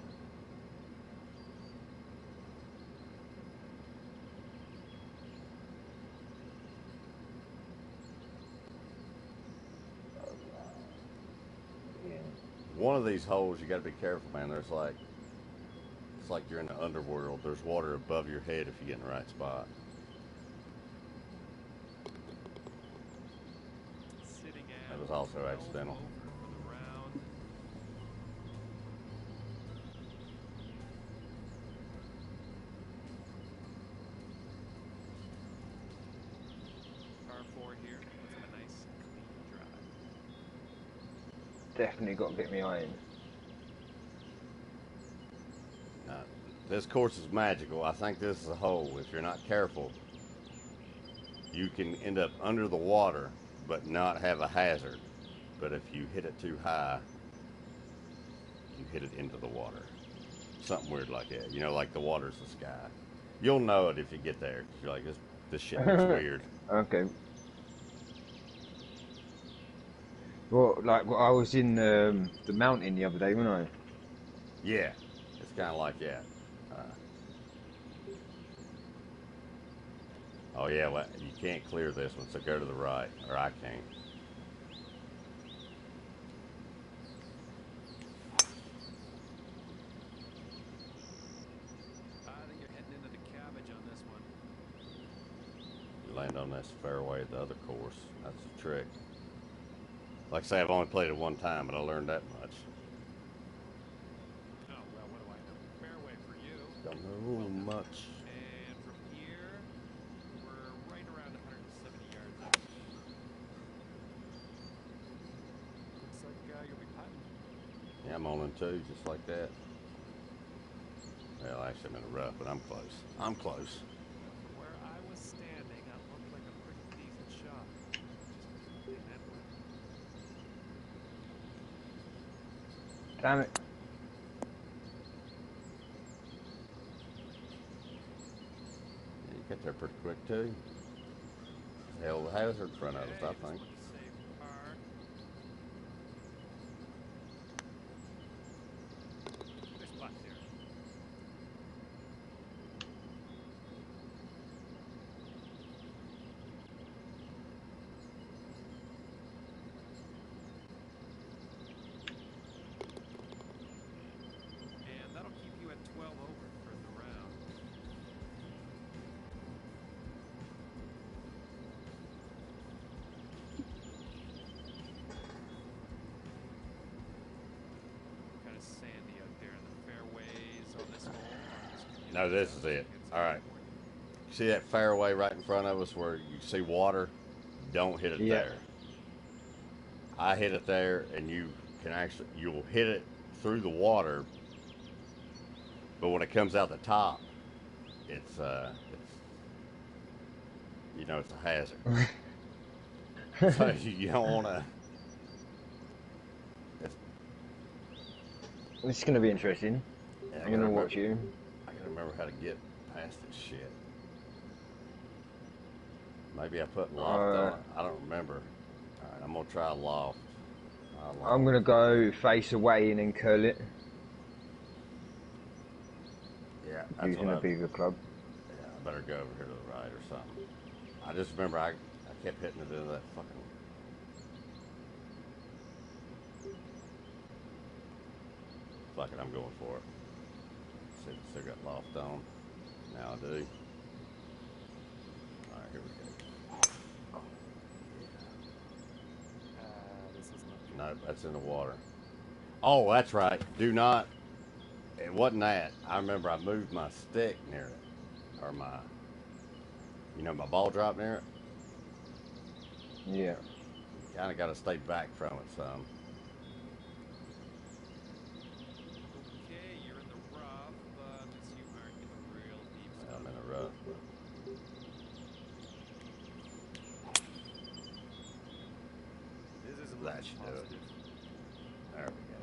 Yeah.
One of these holes, you got to be careful, man. It's like you're in the underworld. There's water above your head if you get in the right spot.
Sitting at
That was also
12
accidental.
over for the round. Par 4 here. Let's have a nice clean drive.
Definitely got to get me iron.
this course is magical. I think this is a hole. If you're not careful, you can end up under the water, but not have a hazard. But if you hit it too high, you hit it into the water. Something weird like that. You know, like the water's the sky. You'll know it if you get there. 'Cause you're like, this shit looks weird.
Okay. Well, like I was in the mountain the other day, wasn't I?
Yeah, it's kind of like that. Oh yeah, well, you can't clear this one, so go to the right, or I can't.
I think you're heading into the cabbage on this one.
You land on this fairway at the other course. That's the trick. Like I say, I've only played it one time, but I learned that much.
Oh, well, what do I know? Fairway for you.
Don't know much.
And from here, we're right around 170 yards out. Looks like you'll be putting.
Yeah, I'm on in two, just like that. Well, actually, I'm in the rough, but I'm close. I'm close.
From where I was standing, that looked like a pretty decent shot. Just in that way.
Damn it.
Yeah, you get there pretty quick, too. Hell, the hazard in front of us, I
Okay,
think.
this one's a safe par. Nice putt there. And that'll keep you at 12 over for the round. Kind of sandy out there in the fairways on this hole.
No, this is it. All right. See that fairway right in front of us where you see water? Don't hit it
Yeah.
there. I hit it there, and you'll hit it through the water, but when it comes out the top, it's you know, it's a hazard. So you don't want to.
It's going to be interesting. I'm going to watch you.
I gotta remember how to get past this shit. Maybe I put loft on it. I don't remember. All right, I'm gonna try loft.
I'm going to go face away and then curl it
Yeah, that's
using
what
a bigger club.
Yeah, I better go over here to the right or something. I just remember I kept hitting it into that fucking. Fuck it, I'm going for it. See if I still got loft on. Now I do. Alright, here we go.
This is not good.
No, that's in the water. Oh, that's right. Do not. It wasn't that. I remember I moved my stick near it. Or my ball drop near it.
Yeah.
Kind of got to stay back from it some.
Okay, you're in the rough, but you aren't in the real deep stuff.
I'm in a rough.
This isn't
That
looking
should do it.
positive.
There we go.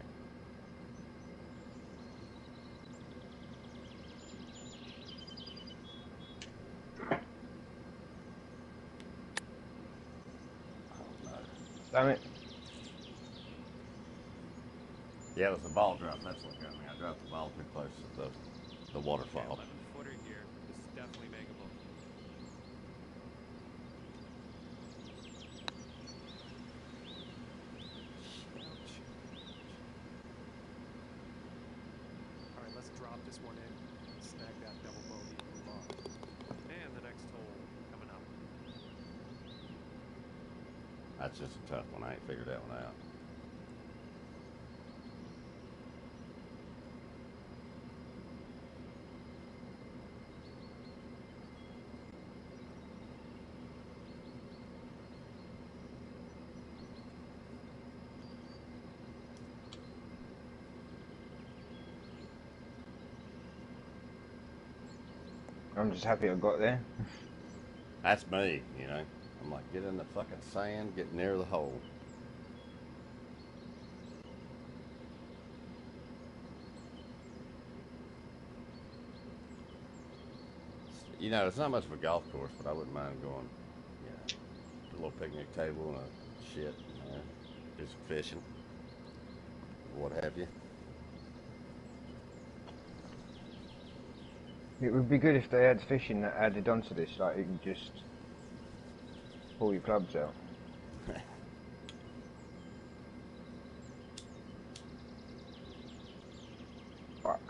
Oh, no.
Damn it.
Yeah, it was the ball drop. That's what got me. I dropped the ball too close to the
Okay,
waterfall.
11-footer here. This is definitely makeable. Ouch. All right, let's drop this one in, snag that double bogey, and move on. And the next hole coming up.
That's just a tough one. I ain't figured that one out.
I'm just happy I got there.
That's me, you know. I'm like, get in the fucking sand, get near the hole. You know, it's not much of a golf course, but I wouldn't mind going, you know, a little picnic table and a shit, you know, do some fishing, what have you.
It would be good if they had fishing that added onto this, like you can just pull your clubs out. Fuck.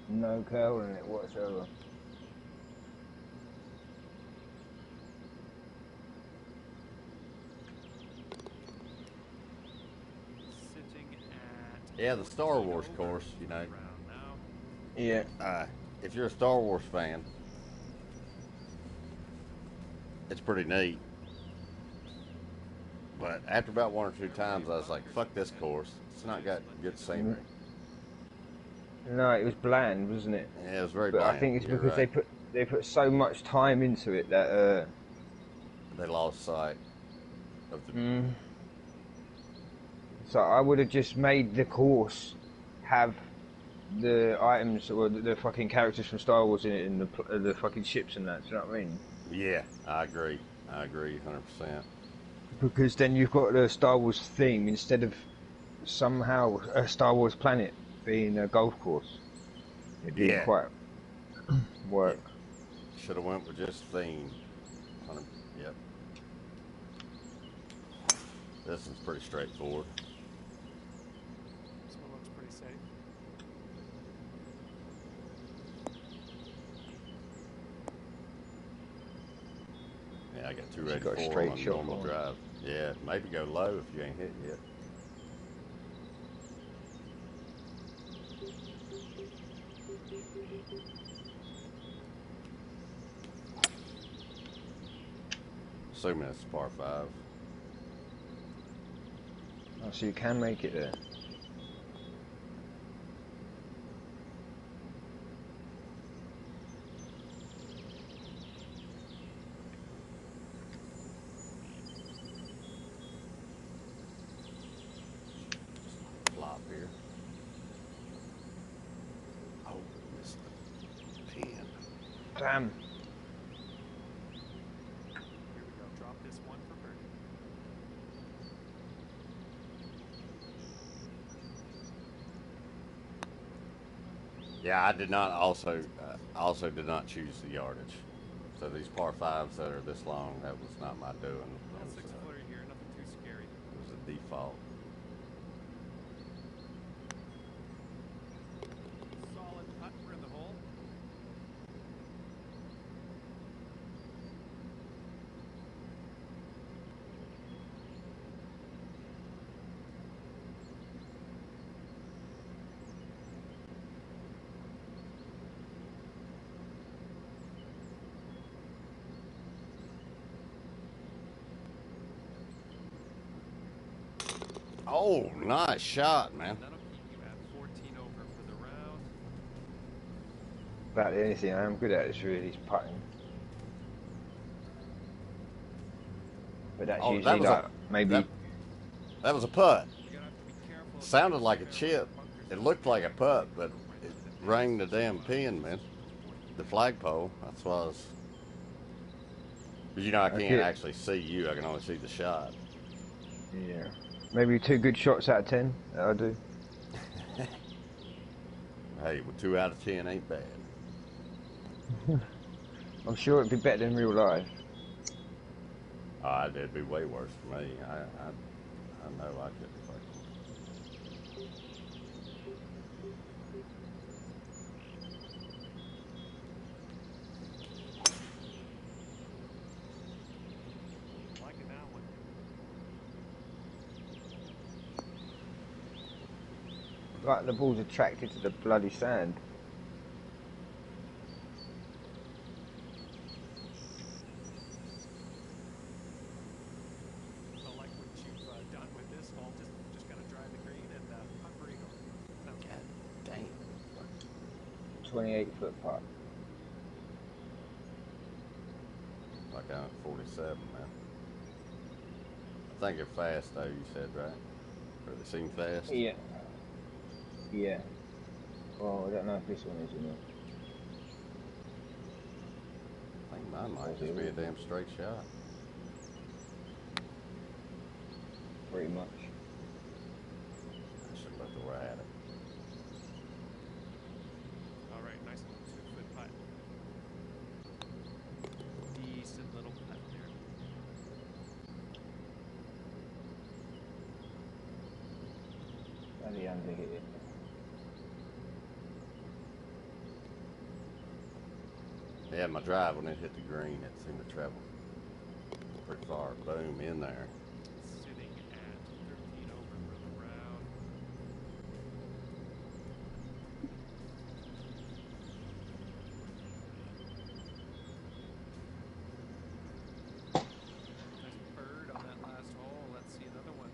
No curl in it whatsoever.
Sitting at
Yeah, the Star Wars course, you know.
round now.
Yeah.
If you're a Star Wars fan, it's pretty neat. But after about one or two times, I was like, fuck this course. It's not got good scenery.
No, it was bland, wasn't it?
Yeah, it was very
But
bland.
I think it's
You're
because
right.
they put so much time into it that
They lost sight of the.
So I would have just made the course have the items or the fucking characters from Star Wars in it and the fucking ships and that. Do you know what I mean?
Yeah, I agree. I agree 100%.
Because then you've got the Star Wars theme instead of somehow a Star Wars planet being a golf course. It didn't
Yeah.
quite work.
Should have went with just theme. Yep. This one's pretty straightforward.
This one looks pretty safe.
Yeah, I got
So you got a
284
straight
on
shot
normal
for it.
drive. Yeah, maybe go low if you ain't hit yet. Assuming it's par 5.
Oh, so you can make it there.
Flop here. Oh, missed the pin.
Damn.
Here we go. Drop this one for birdie.
Yeah, I did not also did not choose the yardage. So these par 5s that are this long, that was not my doing.
Little
It was,
6-footer here, nothing too scary.
it was a default.
Solid putt. We're in the hole.
Oh, nice shot, man.
That'll keep you at 14 over for the round.
About the only thing I am good at is really putting. But that's
Oh, that
usually
was
like maybe.
That was a putt.
You're gonna have to be careful.
Sounded like a chip. It looked like a putt, but it rang the damn pin, man. The flagpole. That's why I was. But you know, I can't
Okay.
actually see you. I can only see the shot.
Yeah. Maybe 2 good shots out of 10 that I do.
Hey, well, 2 out of 10 ain't bad.
I'm sure it'd be better than real life.
It'd be way worse for me. I know I couldn't fucking.
Liking that one.
Like the ball's attracted to the bloody sand.
I like what you've done with this hole. Just gotta drive the green and putt for eagle. Sounds good.
God damn.
28-foot putt.
Like I'm at 47, man. I think they're fast, though, you said, right? Or they seem fast?
Yeah. Yeah. Well, I don't know if this one is or not.
I think mine might just be a damn straight shot.
Pretty much.
I should look away at it.
All right, nice little 2-foot putt. Decent little putt there.
Bloody under hit it.
Yeah, my drive, when it hit the green, it seemed to travel pretty far. Boom, in there.
Sitting at 13 over for the round. Nice bird on that last hole. Let's see another one.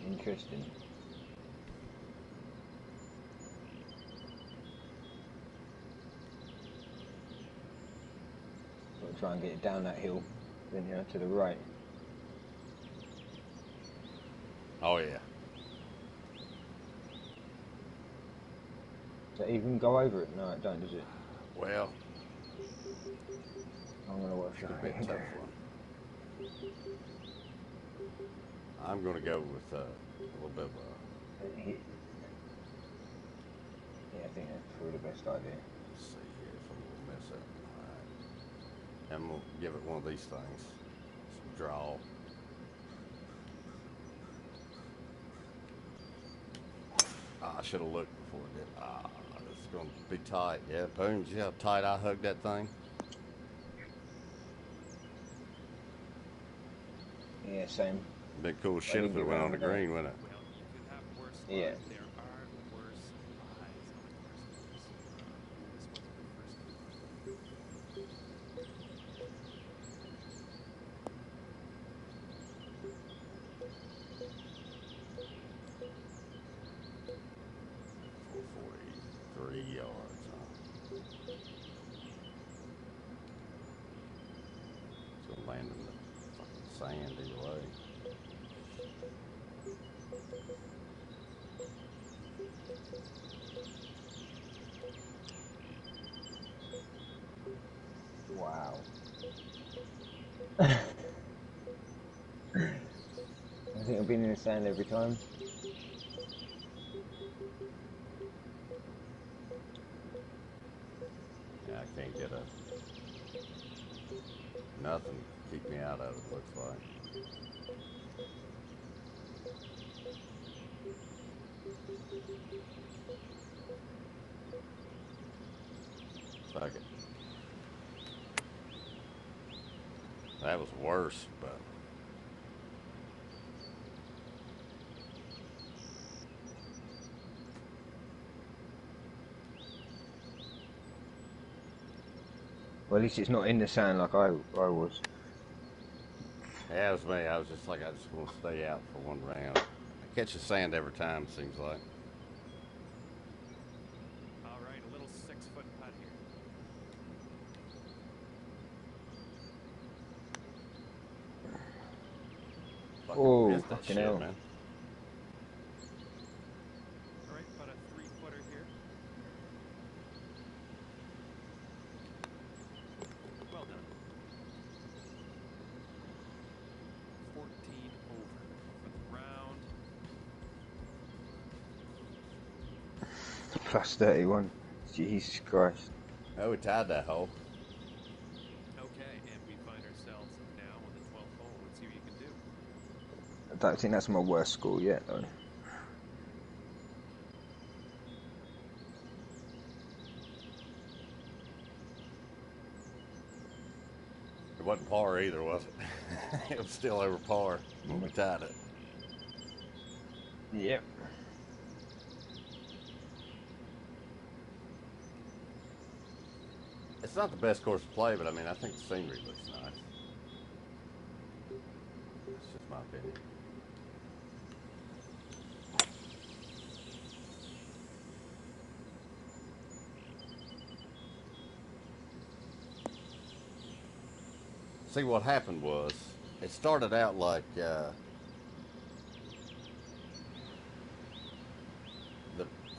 Interesting. Got to try and get it down that hill, then to the right.
Oh, yeah.
Does that even go over it? No, it don't, does it?
Well,
I'm gonna watch
it's a
that.
bit tough one. I'm going to go with a little bit of a...
Yeah, I think that's probably the best idea.
Let's see here if I'm going to mess up. All right. I'm going to give it one of these things. Some draw. I should have looked before I did. It's going to be tight. Yeah, boom. See how tight I hugged that thing?
Yeah, same.
Big cool shit if it went on the green, wouldn't it?
Well, you could have worse lies.
Yeah.
There are worse lies on the course. This one's the first one.
$443 yards, huh? It's gonna land in the fucking sand either way.
Wow. I think I've been in the sand every time.
Yeah, I can't get nothing to keep me out of it, looks like. Fuck it. That was worse, but
Well, at least it's not in the sand like I was.
yeah, it was me. I was just like, I just want to stay out for one round. I catch the sand every time, seems like.
All right, a little 6-foot putt here.
Oh,
missed that
fucking
shit,
hell.
man.
All right, about a 3-footer here. Well done. 14 over for the round.
Plus 31. Jesus Christ.
Oh, we tied that hole.
Okay, and we find ourselves now on the 12th hole. Let's see what you can do.
I don't think that's my worst score yet, though.
par either, was it? It was still over par when we tied it.
Yep.
It's not the best course to play, but I mean, I think the scenery looks nice. That's just my opinion. See, what happened was, it started out like the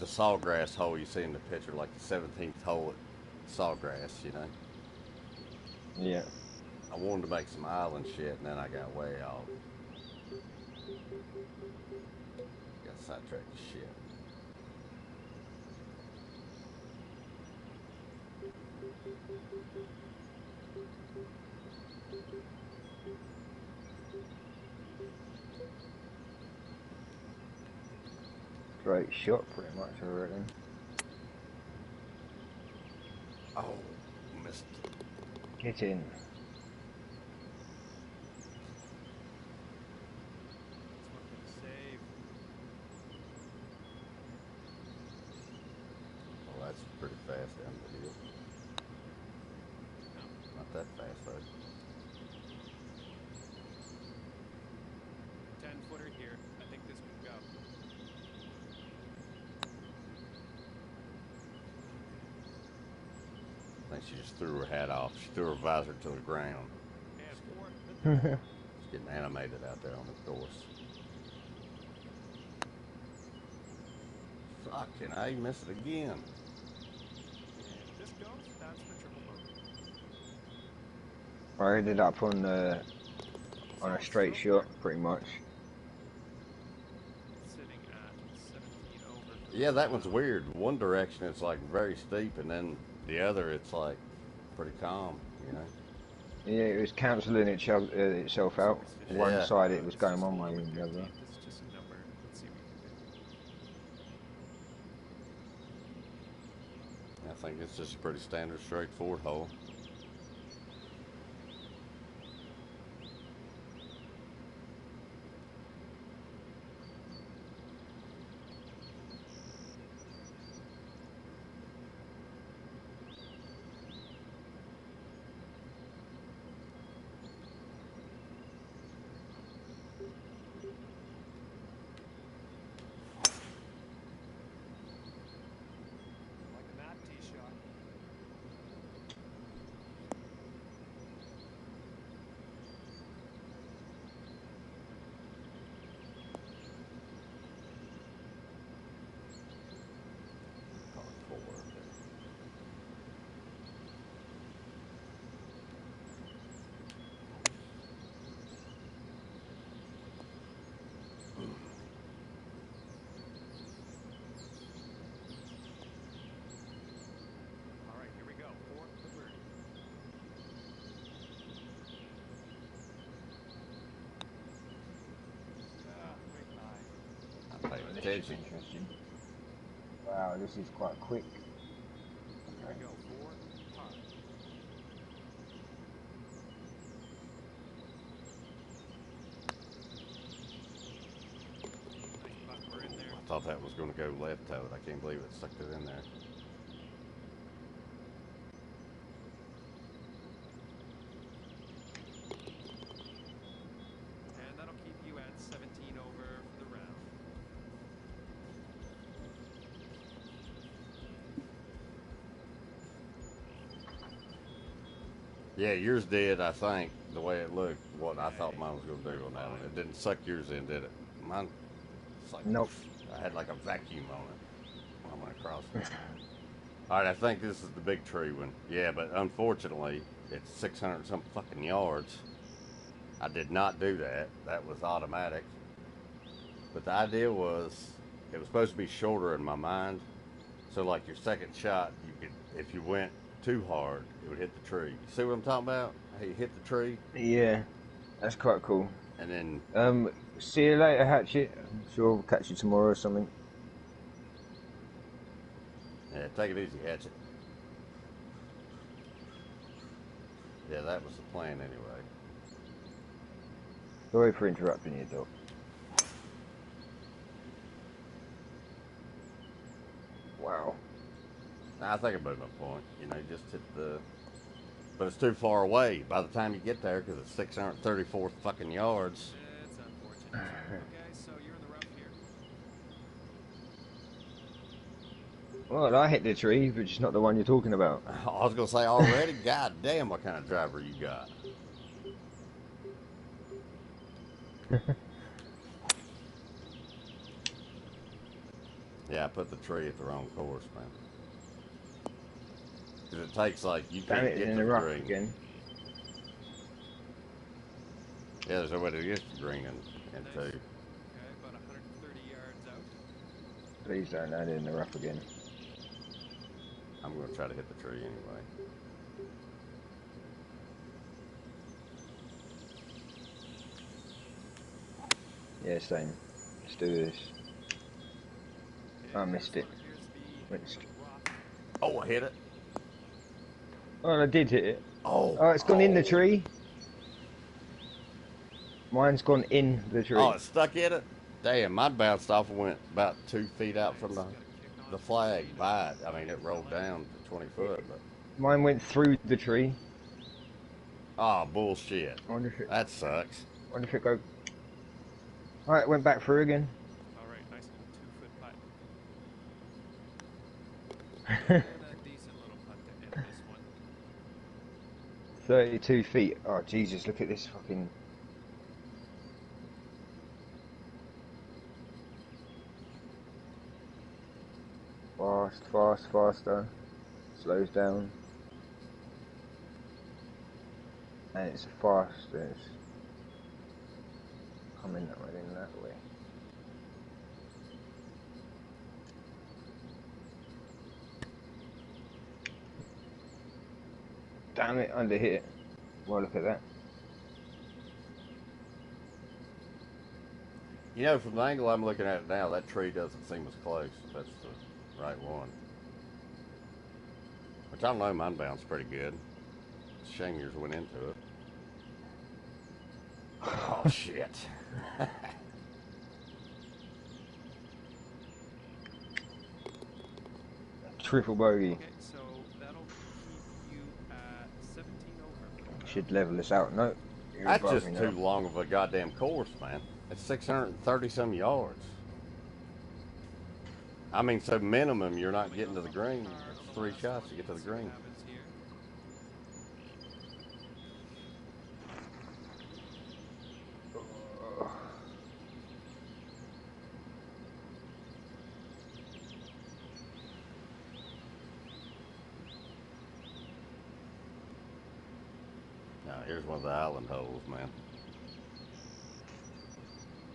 sawgrass hole you see in the picture, like the 17th hole at Sawgrass, you know.
Yeah.
I wanted to make some island shit, and then I got way off. Got sidetracked to shit.
Great shot, pretty much, I reckon.
Oh, missed.
Get in.
This one for the save.
Well, that's pretty fast down the hill.
No.
Not that fast, though.
10-footer here. I think this can go.
I think she just threw her hat off. She threw her visor to the ground.
And 4.
She's getting animated out there on the course. Fucking A, miss it again.
And if this goes, that's the triple bogey.
I ended up on a straight shot, pretty much.
Sitting at 17 over.
Yeah, that one's weird. One direction it's like very steep, and then the other it's like pretty calm, you know?
Yeah, it was cancelling itself out. One
Yeah.
side it was going one way and the other.
This is just a number. Let's see what we can do.
I think it's just a pretty standard, straightforward hole.
Like a mad tee shot.
Par four.
All right, here we go. 4 for birdie. Quick eye.
I'm paying
This is
attention.
interesting. Wow, this is quite quick.
Here we go. 4 par. Nice putt. We're in there.
I thought that was going to go left toed. I can't believe it stuck it in there.
And that'll keep you at 17 over for the round.
Yeah, yours did, I think, the way it looked, what I thought mine was going to do on that one. It didn't suck yours in, did it? Mine, it's like,
Nope.
I had like a vacuum on it when I went across it. All right, I think this is the big tree one. Yeah, but unfortunately, it's 600 and some fucking yards. I did not do that. That was automatic. But the idea was, it was supposed to be shorter in my mind. So like your second shot, you could, if you went too hard, it would hit the tree. You see what I'm talking about? How you hit the tree,
Yeah, that's quite cool.
and then
See you later, Hatchet. I'm sure we'll catch you tomorrow or something.
yeah, take it easy, Hatchet. Yeah, that was the plan anyway.
Sorry for interrupting you, Doc. Wow.
Nah, I think I made my point. You know, you just hit the. But it's too far away by the time you get there because it's 634 fucking yards.
It's unfortunate. Okay, so you're in the rough here.
Well, I hit the tree, but it's not the one you're talking about.
I was gonna say already. God damn, what kind of driver you got? Yeah, I put the tree at the wrong course, man. Because it takes like you
Damn
can't
it,
get
in
to
the
the
rough
green.
again.
Yeah, there's a way to get to the green and
Nice.
two.
Okay, about 130 yards out.
Please don't land in the rough again.
I'm gonna try to hit the tree anyway.
Yeah, same. Let's do this. I missed
This
it.
one appears to be
Went
in
st-
the rough.
Oh, I hit it.
Oh, I did hit it.
Oh.
Oh, it's gone in the tree. Mine's gone in the tree.
Oh, it stuck in it. Damn, mine bounced off and went about 2 feet out from
Nice.
the
Got a kick on
the
it.
flag by it. I mean, it rolled down to 20 foot, but
Mine went through the tree.
oh, bullshit.
I wonder if it,
That sucks.
wonder if it go. Alright, it went back through again.
All right, nice little 2-foot putt. And a decent little putt to end this one.
32 feet. Oh, Jesus, look at this fucking. Fast, fast, faster. Slows down. And it's fast. It's coming that way, in that way. Damn it, under hit. Well, look at that.
You know, from the angle I'm looking at it now, that tree doesn't seem as close. If that's the right one. Which I don't know, mine bounced pretty good. It's a shame yours went into it. Oh, shit.
Triple bogey.
Okay, so that'll keep you at 17 over.
Should level us out. No. You're
That's
above
just
me
too
now.
long of a goddamn course, man. It's 630 some yards. I mean, so minimum, you're not getting to the green. It's 3 shots to get to the green. Now, here's one of the island holes, man.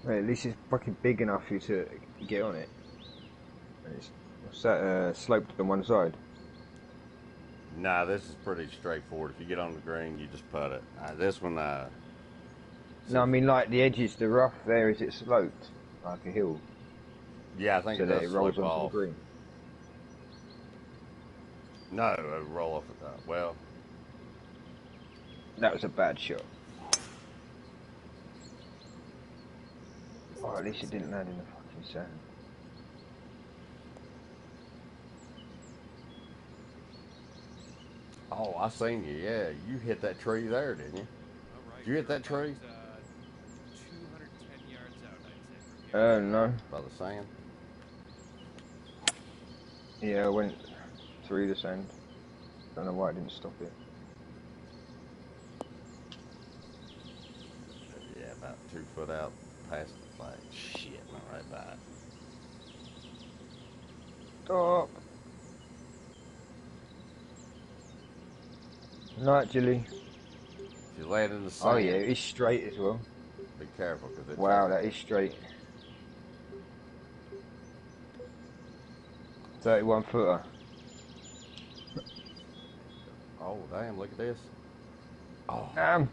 Well, at least it's fucking big enough for you to get on it. And it's sloped on one side.
Nah, this is pretty straightforward. If you get on the green, you just putt it. This one,
No, I mean like the edges, the rough there, is it sloped like a hill,
yeah, I think
so
it
that
does
it rolls
slope
onto
off.
the green.
No, it'll roll off the top. Well,
That was a bad shot. Oh, at least it didn't land in the fucking sand.
oh, I seen you. Yeah, you hit that tree there, didn't you?
Alright,
You hit that tree?
210 yards out, I'd say, from here.
No.
By the sand.
Yeah, I went through the sand. Don't know why I didn't stop it.
Yeah, about 2 foot out past the flag. Shit, went right by it.
Stop! Night, Jilly.
If you land in the sand,
Oh yeah, it's straight as well.
be careful because it's
Wow, that is straight. 31 footer.
Oh, damn, look at this. Oh,
Damn!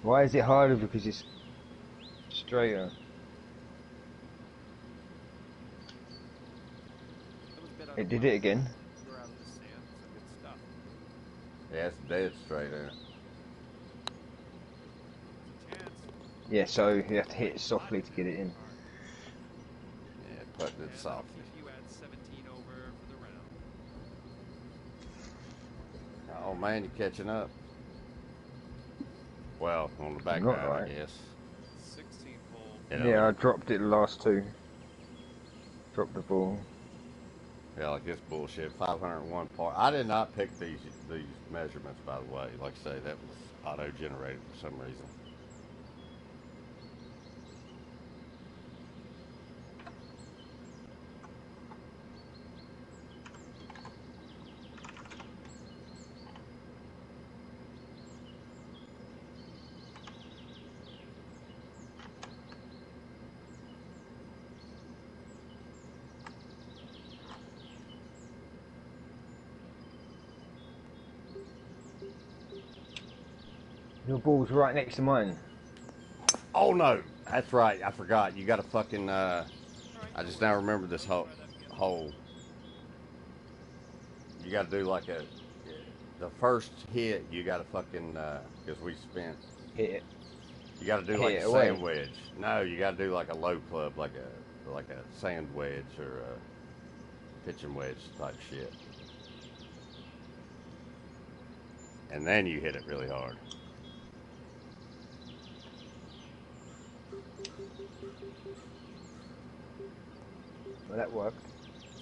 Why is it harder? Because it's straighter. It did it again.
You're out of the sand, so good stuff.
Yeah, it's dead straight in.
Chance.
Yeah, so you have to hit it softly to get it in.
Yeah, putting it
And
soft.
that'll keep you at 17 over for the round.
Oh man, you're catching up. Well, on the back
Not
nine,
right.
I guess.
16th hole.
Yeah, I dropped it the last two. Dropped the ball.
Yeah, like this bullshit. 501 par. I did not pick these measurements, by the way. Like I say, that was auto generated for some reason.
Your ball's right next to mine.
Oh no, that's right. I forgot. You got to fucking. I just now remember this hole. You got to do like the first hit. You got to fucking because we spent.
Hit it.
You got to do
Hit
like
it
a
away.
sand wedge. No, you got to do like a low club, like a sand wedge or a pitching wedge type shit. And then you hit it really hard.
Well, that worked.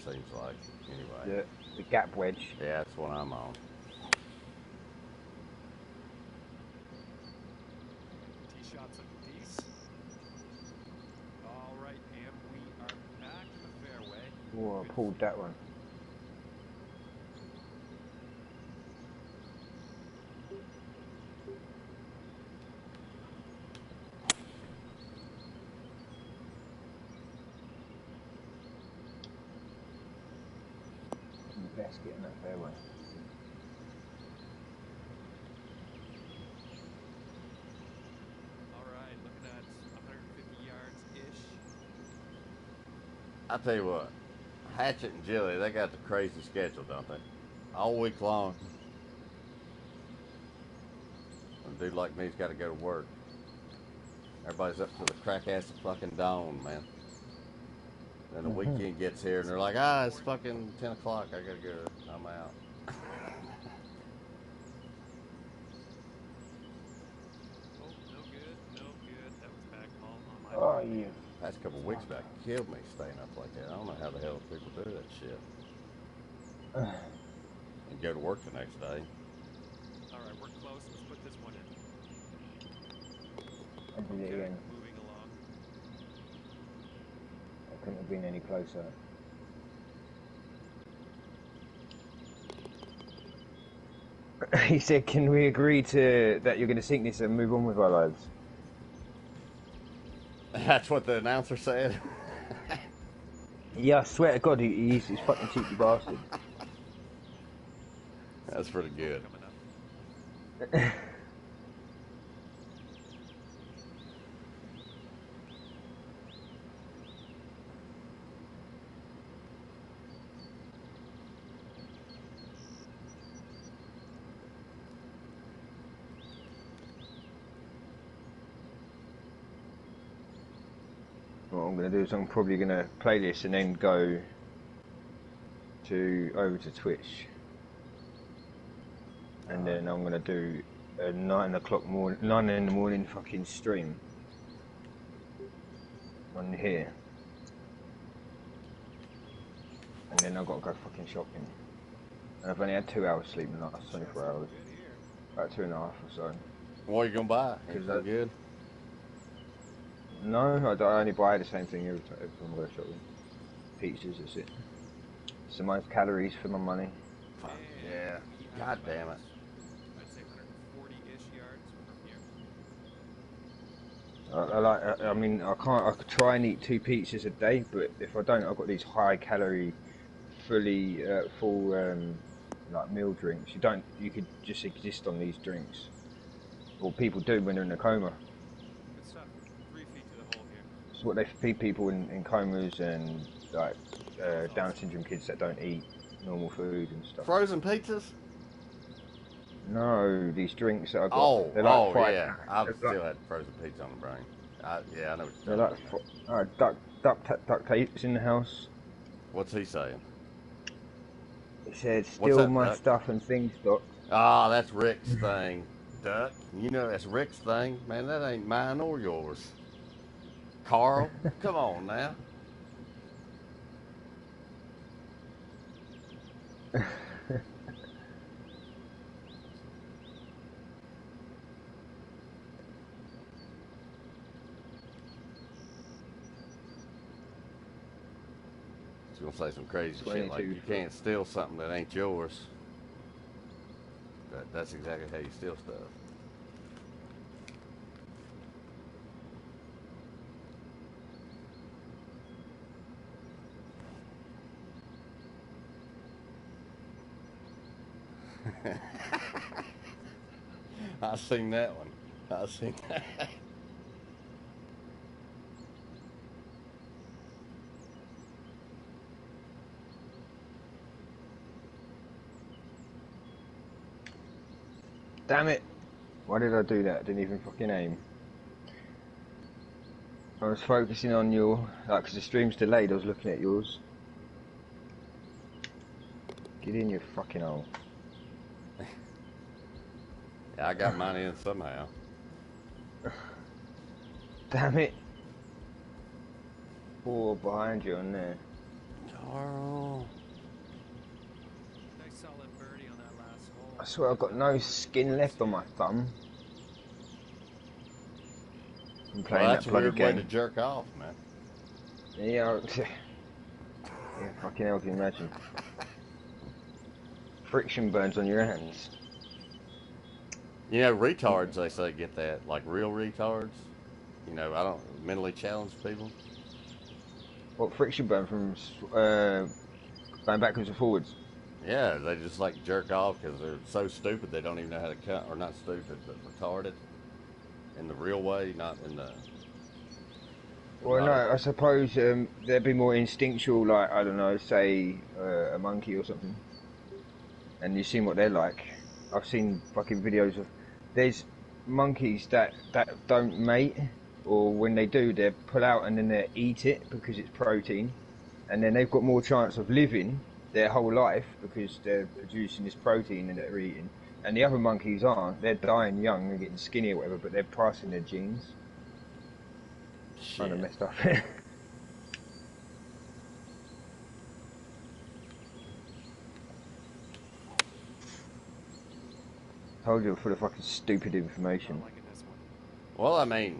Seems like anyway.
The gap wedge.
Yeah, that's what I'm on.
Tee shots apiece. All right, and we are back in the fairway.
Oh, I pulled that one. Best get in that fairway.
All right, looking at 150 yards-ish.
I tell you what, Hatchet and Jilly, they got the crazy schedule, don't they? All week long. A dude like me's got to go to work. Everybody's up to the crack ass of fucking dawn, man. Then the weekend gets here and they're like, it's fucking 10 o'clock. I gotta go. I'm out.
Oh, no good, no good. That was back ball on my
Oh,
part.
yeah.
Past couple of weeks back killed me staying up like that. I don't know how the hell people do that shit. And go to work the next day.
All right, we're close. Let's put this one in.
I did it
Okay,
again.
moving along.
I couldn't have been any closer. He said, can we agree to that you're going to sink this and move on with our lives?
That's what the announcer said.
Yeah, I swear to God, he's fucking cheeky bastard.
That's pretty good.
Coming up.
What I'm going to do is I'm probably going to play this and then go over to Twitch. And then I'm going to do a 9 in the morning fucking stream on here. And then I've got to go fucking shopping. And I've only had 2 hours sleep in the last 24 hours.
Good here.
About 2.5 or so.
What are you gonna buy?
Because
Anything good?
No, I only buy the same thing every time I go shopping. Pizzas, that's it. It's the most calories for my money.
Fuck,
And
yeah.
we
God
have
damn it.
about, I'd say 140-ish yards from here.
I mean, I could try and eat 2 pizzas a day, but if I don't, I've got these high calorie, full like meal drinks. You could just exist on these drinks. or people do when they're in a coma.
Good stuff. 3 feet to the hole here.
It's what they feed people in comas and like Down syndrome kids that don't eat normal food and stuff.
Frozen pizzas?
No, these drinks that I got.
Oh,
they're like fried-
yeah. I've
they're
still
like-
had frozen pizza on the brain. Yeah, I know what
They're
you're
like
talking about.
duct tapes in the house.
What's he saying?
It said,
What's
steal
that,
my
Duck?
stuff and things, Doc.
Ah, that's Rick's thing, Duck. You know that's Rick's thing. Man, that ain't mine or yours. Carl, come on now. He's gonna say some crazy shit like
22.
you can't steal something that ain't yours. That's exactly how you steal stuff. I seen that one. I seen that.
Damn it! Why did I do that? I didn't even fucking aim. I was focusing on your, like, because the stream's delayed, I was looking at yours. Get in your fucking hole.
Yeah, I got mine in somehow.
Damn it! Four behind you on there.
Carl.
Nice solid birdie on that last hole.
I swear I've got no skin left on my thumb. I'm
Well,
playing
that's
that
a
bloody
weird way
game.
to jerk off, man.
Yeah, yeah, fucking hell, can you imagine? Friction burns on your hands.
You know, retards, they say, get that. Like real retards. You know, I don't, mentally challenged people.
What friction burn from going backwards and forwards?
Yeah, they just like jerk off because they're so stupid they don't even know how to cut, or not stupid, but retarded. In the real way, not in the...
Well,
not-
no, I suppose they'd be more instinctual, like, I don't know, say a monkey or something. And you've seen what they're like. I've seen fucking videos of... There's monkeys that don't mate, or when they do, they pull out and then they eat it because it's protein. And then they've got more chance of living their whole life because they're producing this protein and they're eating. And the other monkeys aren't. They're dying young and getting skinny or whatever, but they're passing their genes. Kind of
Shit.
messed up. Told you, full of fucking stupid information.
I'm liking this one.
Well, I mean,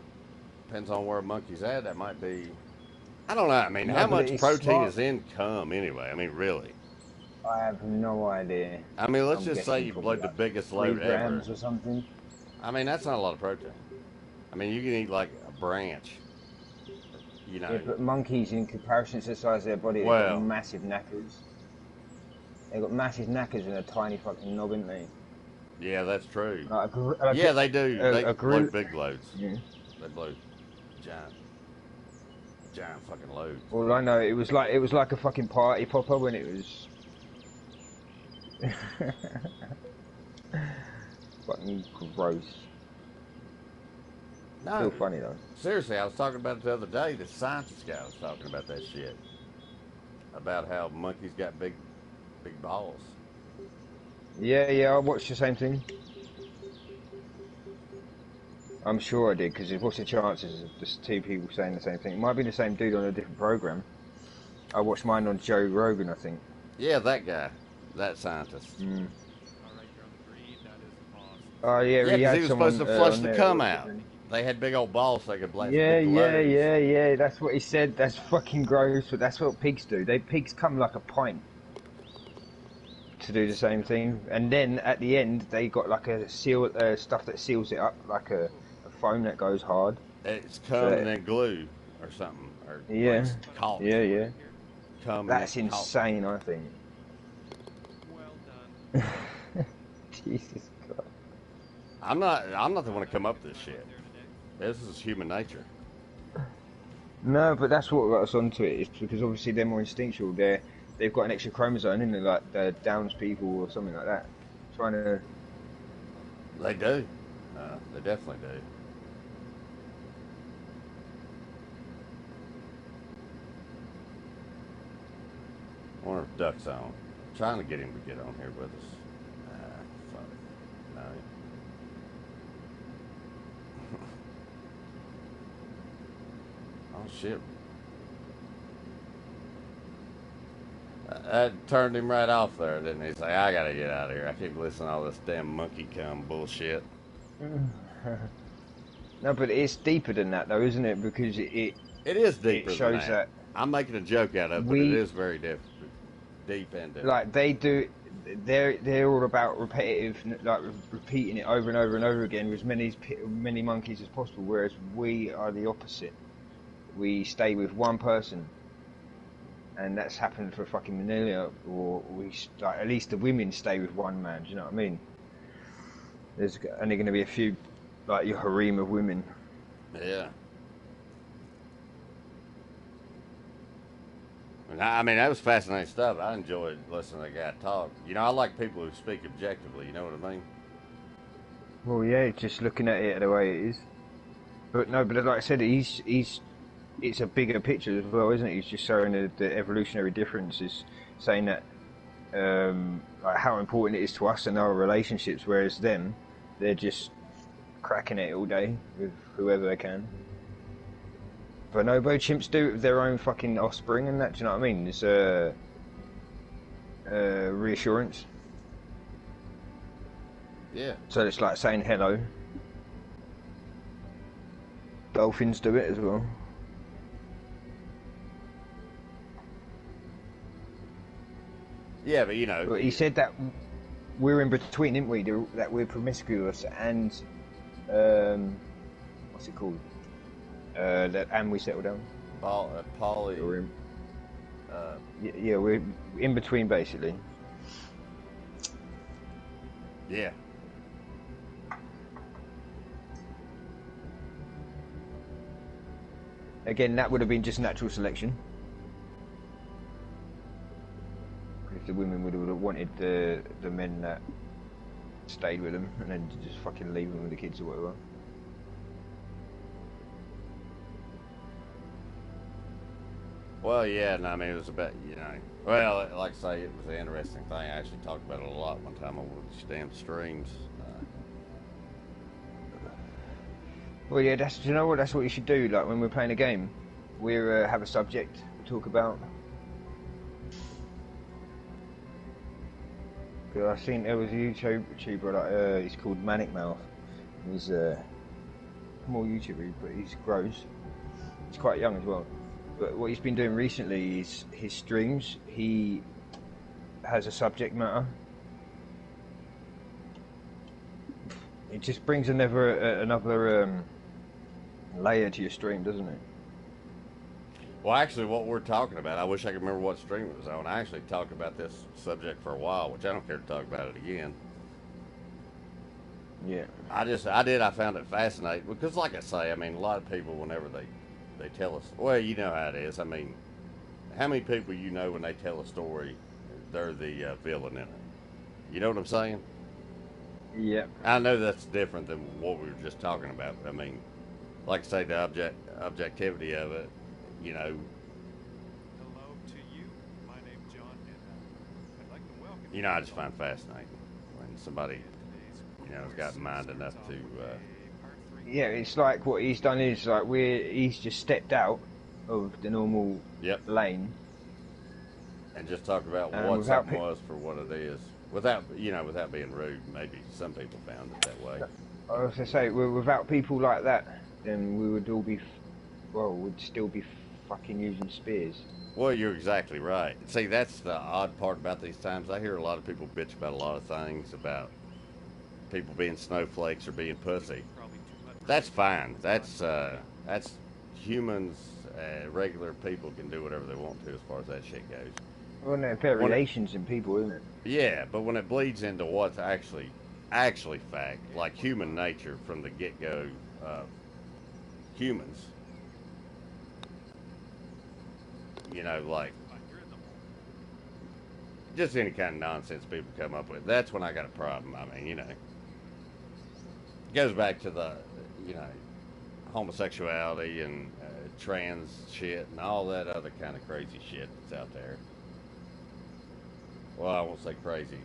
depends on where a monkey's at. That might be... I don't know. I mean,
No,
how
but
much
it's
protein
smart.
is in cum anyway? I mean, really.
I have no idea.
I mean, let's
I'm
just say
guessing
you
probably
blowed the
like
biggest
3
load ever.
grams or something.
I mean, that's not a lot of protein. I mean, you can eat like a branch. You know.
Yeah, but monkeys, in comparison to the size of their body, they've
Well.
got massive knackers. They've got massive knackers and a tiny fucking knob, ain't they?
Yeah, that's true.
Like
Yeah, they do.
a
They blow
gorilla-
big loads.
Yeah.
They blow giant fucking loads.
All I know, it was like a fucking party popper when it was. Fucking gross.
No,
Still funny though.
seriously, I was talking about it the other day. The scientist guy was talking about that shit. About how monkeys got big balls.
Yeah, I watched the same thing. I'm sure I did, because what's the chances of just two people saying the same thing? It might be the same dude on a different program. I watched mine on Joe Rogan, I think.
Yeah, that guy, that scientist.
Mm.
All right, you're on the green. That is awesome.
Oh yeah,
Yeah,
he
because
had
he was
someone,
supposed to flush
on
the
there,
cum
wasn't
out.
he?
They had big old balls so they could blast
Yeah,
big loads.
yeah. That's what he said. That's fucking gross, but that's what pigs do. Pigs come like a pint to do the same thing, and then at the end they got like a seal, stuff that seals it up, like a foam that goes hard.
It's cum and then glue or something. Or
Yeah,
like caulk.
yeah.
Cum
That's
and then caulk.
insane, I think.
Well done.
Jesus Christ.
I'm not the one to come up with this shit. This is human nature.
No, but that's what got us onto it. Is because obviously they're more instinctual. They've got an extra chromosome, isn't it? Like the Downs people or something like that. Trying to.
They do. They definitely do. I wonder if Duck's on. I'm trying to get him to get on here with us. Fuck. No. Oh shit. That turned him right off there, didn't he? He's like, I gotta get out of here. I keep listening to all this damn monkey cum bullshit.
No, but it's deeper than that, though, isn't it? Because it
is deeper
it shows
than
that.
I'm making a joke out of it, but it is very deep and
like they do. They're all about repetitive, like repeating it over and over and over again with as many monkeys as possible. Whereas we are the opposite. We stay with one person, and that's happened for fucking millennia. Or like, at least the women stay with one man. Do you know what I mean? There's only going to be a few, like your harem of women.
Yeah. I mean, that was fascinating stuff. I enjoyed listening to that guy talk. You know, I like people who speak objectively. You know what I mean?
Well, yeah, just looking at it the way it is. But no, but like I said, it's a bigger picture as well, isn't it? He's just showing the evolutionary differences, saying that like how important it is to us and our relationships, whereas them, they're just cracking it all day with whoever they can. Bonobo chimps do it with their own fucking offspring and that, do you know what I mean? It's reassurance.
Yeah.
So it's like saying hello. Dolphins do it as well.
Yeah, but you know...
But he said that we're in between, didn't we? That we're promiscuous and... what's it called? And we settle down.
Poly.
Yeah, we're in between basically.
Yeah.
Again, that would have been just natural selection. If the women would have wanted the men that stayed with them and then just fucking leave them with the kids or whatever.
Well, yeah, and I mean, it was about, you know, well, like I say, it was an interesting thing. I actually talked about it a lot one time on one of these damn streams.
Well, yeah, do you know what? That's what you should do. Like when we're playing a game, we have a subject to talk about. I've seen there was a YouTuber like he's called Manic Mouth. He's more YouTuber, but he's grows. He's quite young as well. But what he's been doing recently is his streams. He has a subject matter. It just brings another layer to your stream, doesn't it?
Well, actually, what we're talking about, I wish I could remember what stream it was on. I actually talked about this subject for a while, which I don't care to talk about it again.
Yeah.
I found it fascinating because, like I say, I mean, a lot of people, whenever they tell us, well, you know how it is. I mean, how many people you know when they tell a story, they're the villain in it? You know what I'm saying?
Yeah.
I know that's different than what we were just talking about, but I mean, like I say, the objectivity of it, you know.
Hello to you. My name's John, and I'd like to welcome
you know, I just find fascinating when somebody, you know, has got mind enough to.
Yeah, it's like what he's done is like he's just stepped out of the normal lane
and just talk about what something was for what it is, without being rude. Maybe some people found it that way.
I was gonna say, without people like that, then we would all be, we'd still be fucking using spears.
Well, you're exactly right. See, that's the odd part about these times. I hear a lot of people bitch about a lot of things, about people being snowflakes or being pussy. That's fine. That's humans. Regular people can do whatever they want to as far as that shit goes.
Well, no, variations in people, isn't it?
Yeah, but when it bleeds into what's actually actually fact, like human nature from the get-go, humans, you know, like
You're in the hole.
just any kind of nonsense people come up with. That's when I got a problem. I mean, you know, it goes back to the, you know, homosexuality and trans shit and all that other kind of crazy shit that's out there. Well, I won't say crazy.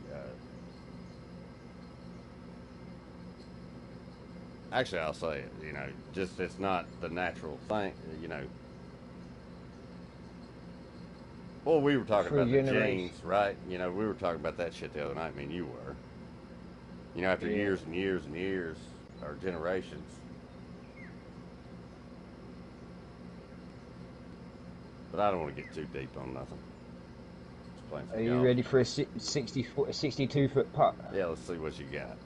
Actually, I'll say it. You know, just it's not the natural thing. You know. Well, we were talking
For
about the
generations.
genes, right? You know, we were talking about that shit the other night. I mean, you were. You know, after
Yeah.
years and years and years, or generations. But I don't want to get too deep on nothing. Just playing some
Are you
golf.
ready for a 62-foot putt?
Yeah, let's see what you got.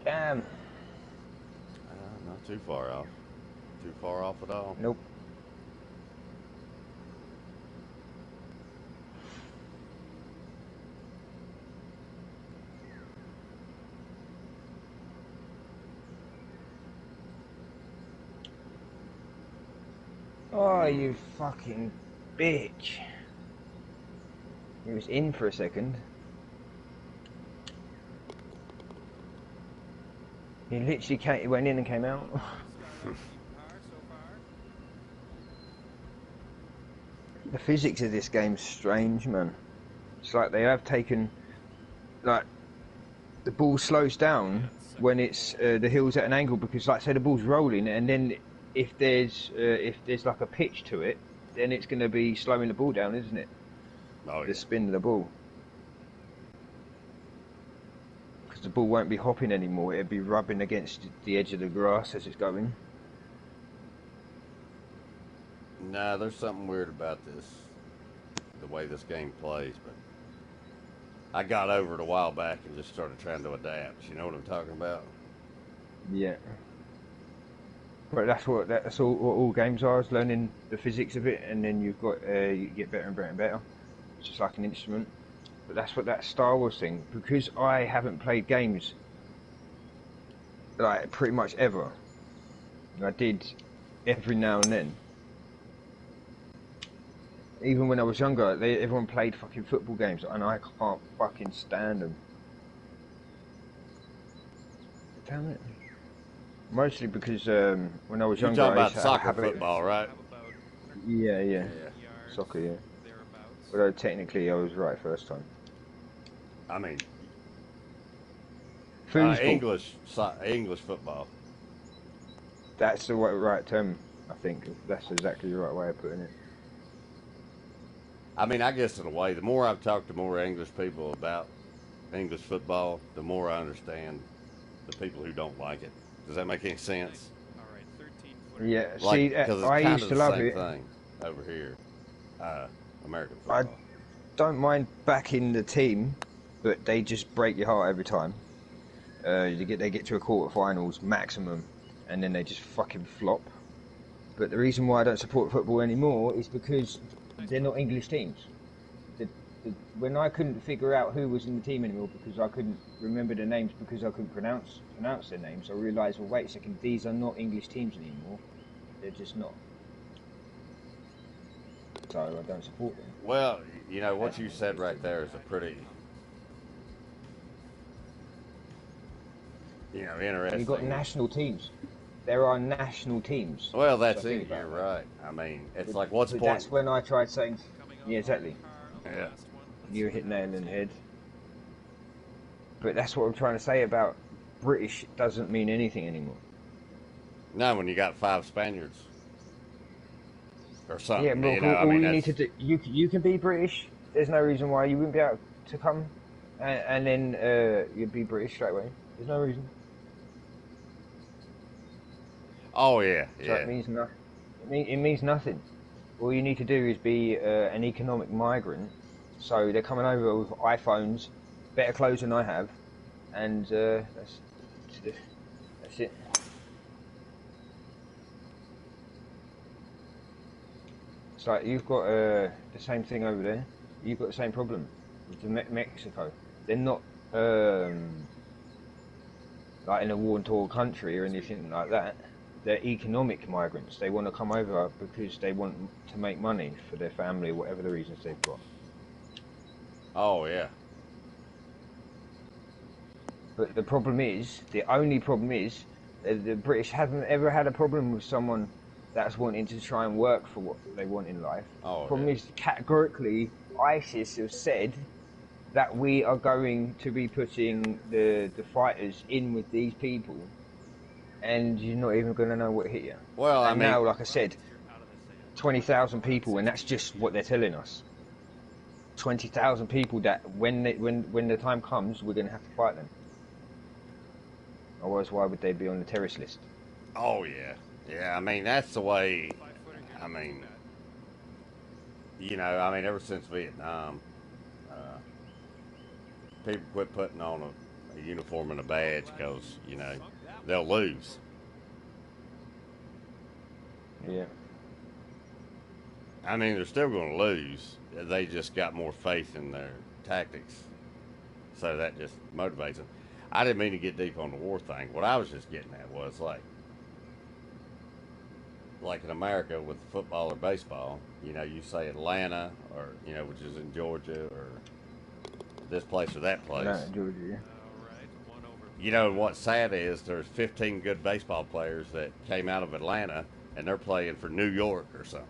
Damn.
Not too far off. Too far off at all.
Nope. Oh, you fucking bitch. He was in for a second. He literally came, he went in and came out.
Par so far.
The physics of this game's strange, man. It's like they have taken, like, the ball slows down when it's the hill's at an angle because, like, say the ball's rolling, and then if there's like a pitch to it, then it's going to be slowing the ball down, isn't it?
Oh, yeah.
The spin of the ball. Because the ball won't be hopping anymore, it'll be rubbing against the edge of the grass as it's going.
Nah, there's something weird about this, the way this game plays, but I got over it a while back and just started trying to adapt. You know what I'm talking about?
Yeah. But that's all what all games are, is learning the physics of it, and then you've got you get better and better and better. It's just like an instrument. But that's what that Star Wars thing, because I haven't played games like pretty much ever. I did every now and then. Even when I was younger, everyone played fucking football games, and I can't fucking stand them. Damn it. Mostly because when I was
You're
younger,
talking
I
about
used to have a
soccer
habit.
football, right?
Have about
Yeah, yeah.
yards,
Soccer, yeah.
thereabouts.
Although technically I was right first time.
I mean,
Foosball.
English football.
That's the right term, I think. That's exactly the right way of putting it.
I mean, I guess in a way, the more I've talked to more English people about English football, the more I understand the people who don't like it. Does that make any sense?
All right, 13 footer.
Yeah,
Like,
see,
because it's
I
kind
used
of
to
the
love
same
it.
thing over here, American
I
football.
don't mind backing the team, but they just break your heart every time. They get to a quarterfinals maximum, and then they just fucking flop. But the reason why I don't support football anymore is because they're not English teams. When I couldn't figure out who was in the team anymore because I couldn't remember their names because I couldn't pronounce their names, I realised, well, wait a second, these are not English teams anymore. They're just not. So I don't support them.
Well, you know, what you said right there is a pretty, interesting.
You've got national teams. There are national teams.
Well, that's
So think
it.
about
You're
that.
right. I mean, it's
But-
like, what's the
but
point?
that's when I tried saying,
Coming up
yeah, exactly.
on the
Yeah.
last one. Let's
You
see
hit
what
nail
happens
in the
here.
head. But that's what I'm trying to say about British doesn't mean anything anymore.
No, when you got 5 Spaniards or something.
Yeah, but all you need to do, you can be British. There's no reason why you wouldn't be able to come, and then you'd be British straight away. There's no reason.
Oh yeah,
So
yeah.
it means nothing. It means nothing. All you need to do is be an economic migrant. So they're coming over with iPhones, better clothes than I have, and that's it. It's like you've got the same thing over there. You've got the same problem with Mexico. They're not like in a war-torn country or anything like that. They're economic migrants. They want to come over because they want to make money for their family, whatever the reasons they've got.
Oh yeah.
But the only problem is, the British haven't ever had a problem with someone that's wanting to try and work for what they want in life.
Oh,
The problem
yeah.
is, categorically, ISIS have said that we are going to be putting the fighters in with these people, and you're not even going to know what hit you.
Well, I
And
mean,
now, like I said, 20,000 people, and that's just what they're telling us. 20,000 people that when the time comes, we're going to have to fight them. Otherwise, why would they be on the terrorist list?
oh yeah, yeah. I mean, that's the way. I mean, ever since Vietnam, people quit putting on a uniform and a badge because they'll lose.
Yeah.
I mean, they're still going to lose. They just got more faith in their tactics, so that just motivates them. I didn't mean to get deep on the war thing. What I was just getting at was like in America with football or baseball, you say Atlanta or which is in Georgia or this place or that place.
No, Georgia. Yeah.
And what's sad is there's 15 good baseball players that came out of Atlanta and they're playing for New York or something.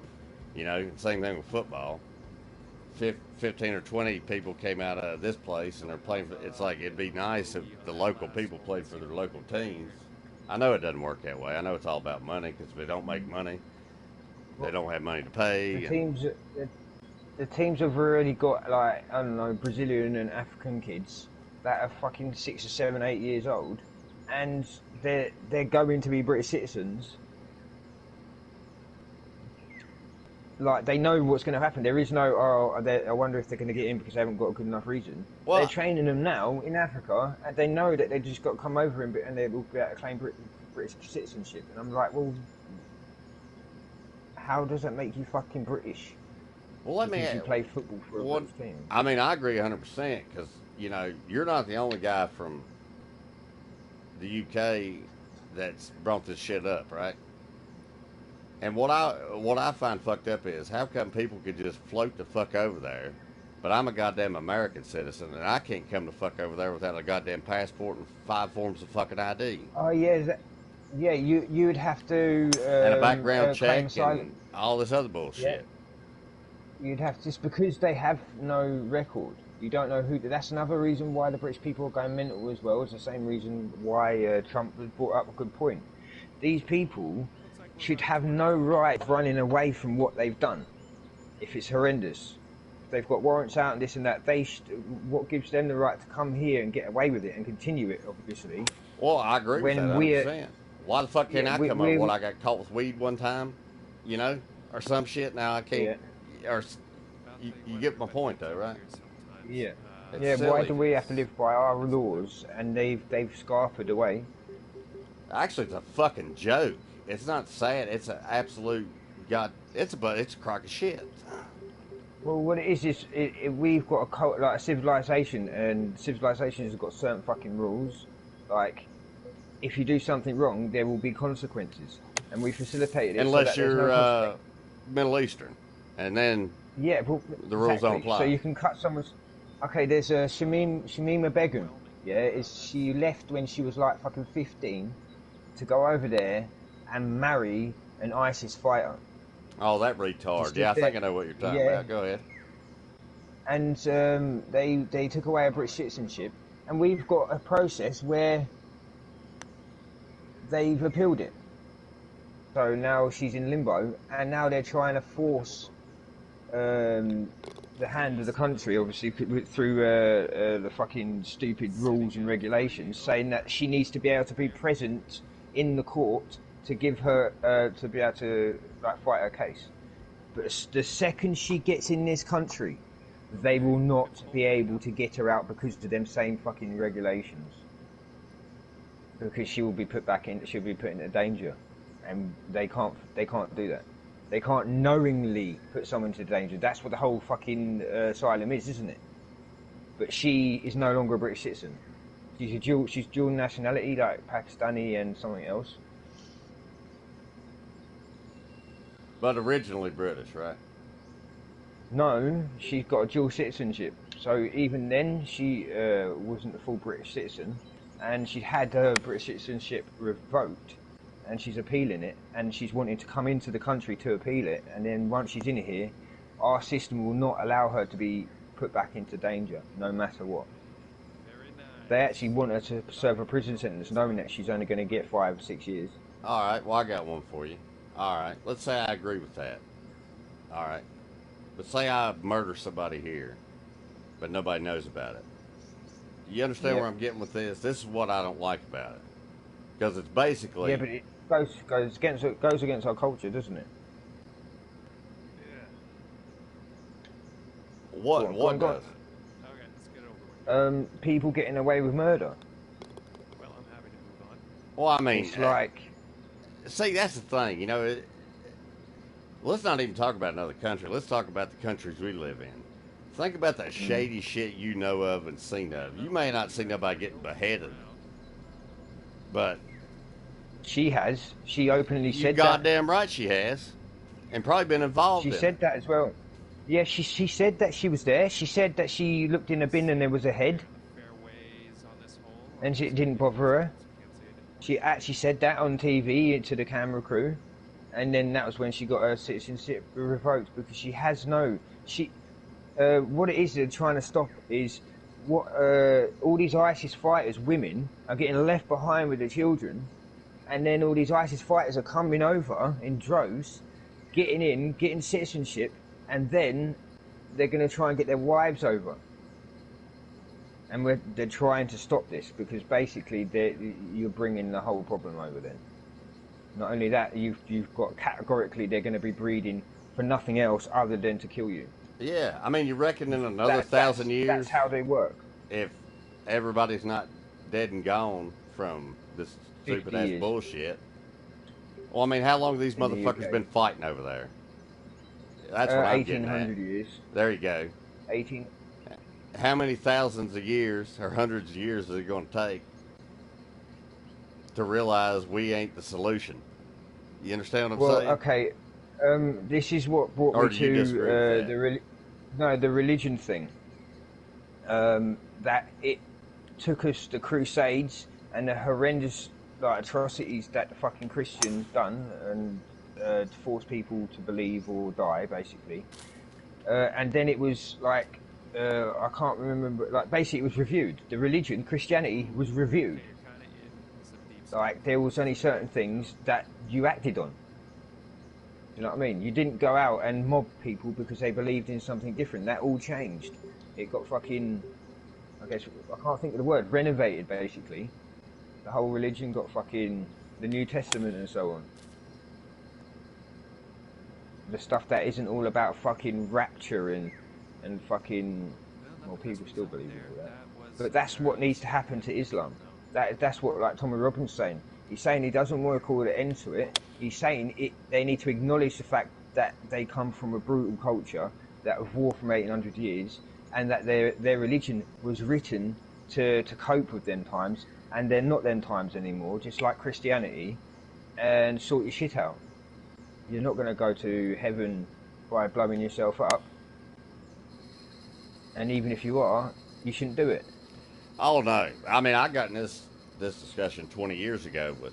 Same thing with football. 15 or 20 people came out of this place and they're playing for, it's like it'd be nice if the local people played for their local teams. I know it doesn't work that way. I know it's all about money because if they don't make money, they don't have money to pay.
The teams have already got, like, I don't know, Brazilian and African kids that are fucking 6 or 7, 8 years old, and they're going to be British citizens. Like, they know what's going to happen. There is no, I wonder if they're going to get in because they haven't got a good enough reason.
Well,
they're training them now in Africa, and they know that they just got to come over and they will be able to claim British citizenship. And I'm like, well, how does that make you fucking British?
well, let me
Because you play football for a
one.
British team.
I mean, I agree 100% because you're not the only guy from the UK that's brought this shit up, right? And what I find fucked up is how come people could just float the fuck over there, but I'm a goddamn American citizen and I can't come the fuck over there without a goddamn passport and 5 forms of fucking ID
Oh yeah, you would have to
and a background
claim
check
asylum.
and all this other bullshit.
You'd have to, just because they have no record. You don't know who. That's another reason why the British people are going mental as well. It's the same reason why Trump has brought up a good point. These people should have no right running away from what they've done. If it's horrendous, if they've got warrants out and this and that, what gives them the right to come here and get away with it and continue it? Obviously.
Well, I agree with
When
that 100%. Why the fuck can't
Yeah,
I come over when I got caught with weed one time, or some shit? Now I can't. Or you get my point though, right?
Yeah.
It's
Yeah.
silly.
Why do we have to live by our laws and they've scarpered away?
Actually, it's a fucking joke. It's not sad. It's an absolute it's a crock of shit.
Well, what it is we've got a civilization, and civilization has got certain fucking rules. Like, if you do something wrong, there will be consequences, and we facilitated it.
Unless
so that there's
you're
no
Middle Eastern, and then
yeah, well,
the rules don't apply.
So you can cut someone's. Okay, there's Shamima Begum. Yeah, she left when she was like fucking 15 to go over there and marry an ISIS fighter.
Oh, that retard.
Just
Yeah, I
did
think
that.
I know what you're talking
Yeah.
about. Go ahead.
And they took away her British citizenship, and we've got a process where they've appealed it. So now she's in limbo, and now they're trying to force the hand of the country, obviously through the fucking stupid rules and regulations, saying that she needs to be able to be present in the court to give her to be able to fight her case. But the second she gets in this country, they will not be able to get her out because of them same fucking regulations. Because she will be put back in, she'll be put into danger, and they can't do that. They can't knowingly put someone into danger. That's what the whole fucking asylum is, isn't it? But she is no longer a British citizen. She's dual nationality, like Pakistani and something else.
But originally British, right?
No, she's got a dual citizenship. So even then, she wasn't a full British citizen, and she had her British citizenship revoked, and she's appealing it, and she's wanting to come into the country to appeal it, and then once she's in here, our system will not allow her to be put back into danger, no matter what.
Very nice.
They actually want her to serve a prison sentence, knowing that she's only going to get 5 or 6 years.
All right, well, I got one for you. All right, let's say I agree with that. All right. But say I murder somebody here, but nobody knows about it. Do you understand where I'm getting with this? This is what I don't like about it. Because it's basically...
Yeah, but it goes against our culture, doesn't it?
Yeah.
What
Go on.
does?
Okay, let's get it over with.
People getting away with murder.
Well, I'm happy to move on.
Well, I mean...
It's like...
See, that's the thing, you know... let's not even talk about another country. Let's talk about the countries we live in. Think about the shady shit you know of and seen of. You may not see nobody getting beheaded, but...
She has. She openly
You
said that.
goddamn right she has. And probably been involved
She
in
said
it.
that as well. Yeah, she said that she was there. She said that she looked in a bin and there was a head,
Fairways on this hole.
and it didn't bother her.
Can't see it.
She actually said that on TV to the camera crew, and then that was when she got her citizenship revoked, because she has no... what it is they're trying to stop is what all these ISIS fighters, women, are getting left behind with their children, and then all these ISIS fighters are coming over in droves, getting citizenship, and then they're going to try and get their wives over. And they're trying to stop this, because basically you're bringing the whole problem over then. Not only that, you've got categorically they're going to be breeding for nothing else other than to kill you.
Yeah, I mean, you reckon in another 1,000 years...
That's how they work.
If everybody's not dead and gone from this
50
stupid-ass
years.
bullshit... Well, I mean, how long have these
In the
motherfuckers
UK.
been fighting over there? That's what I'm getting at.
1800 years.
There you go.
18...
How many thousands of years or hundreds of years is it going to take to realize we ain't the solution? You understand what I'm
Well,
saying?
okay. This is what brought
Or
me
do you
to
disagree with that?
the religion thing. That it took us the Crusades and the horrendous atrocities that the fucking Christians done, and to force people to believe or die, basically. And then it was like I can't remember. Like basically, it was reviewed. The religion, Christianity, was reviewed.
You're kind of in some deep
Like there was only certain things that you acted on. You know what I mean? You didn't go out and mob people because they believed in something different. That all changed. It got fucking, I guess, I can't think of the word, renovated basically. The whole religion got fucking, the New Testament and so on. The stuff that isn't all about fucking rapture and fucking, well, people still believe in all that. But that's what needs to happen to Islam. That's what, like Tommy Robbins saying. He's saying he doesn't want to call an end to it. He's saying they need to acknowledge the fact that they come from a brutal culture that have war from 1800 years, and that their religion was written to cope with them times, and they're not them times anymore, just like Christianity, and sort your shit out. You're not going to go to heaven by blowing yourself up. And even if you are, you shouldn't do it.
Oh, no. I mean, I got in this discussion 20 years ago with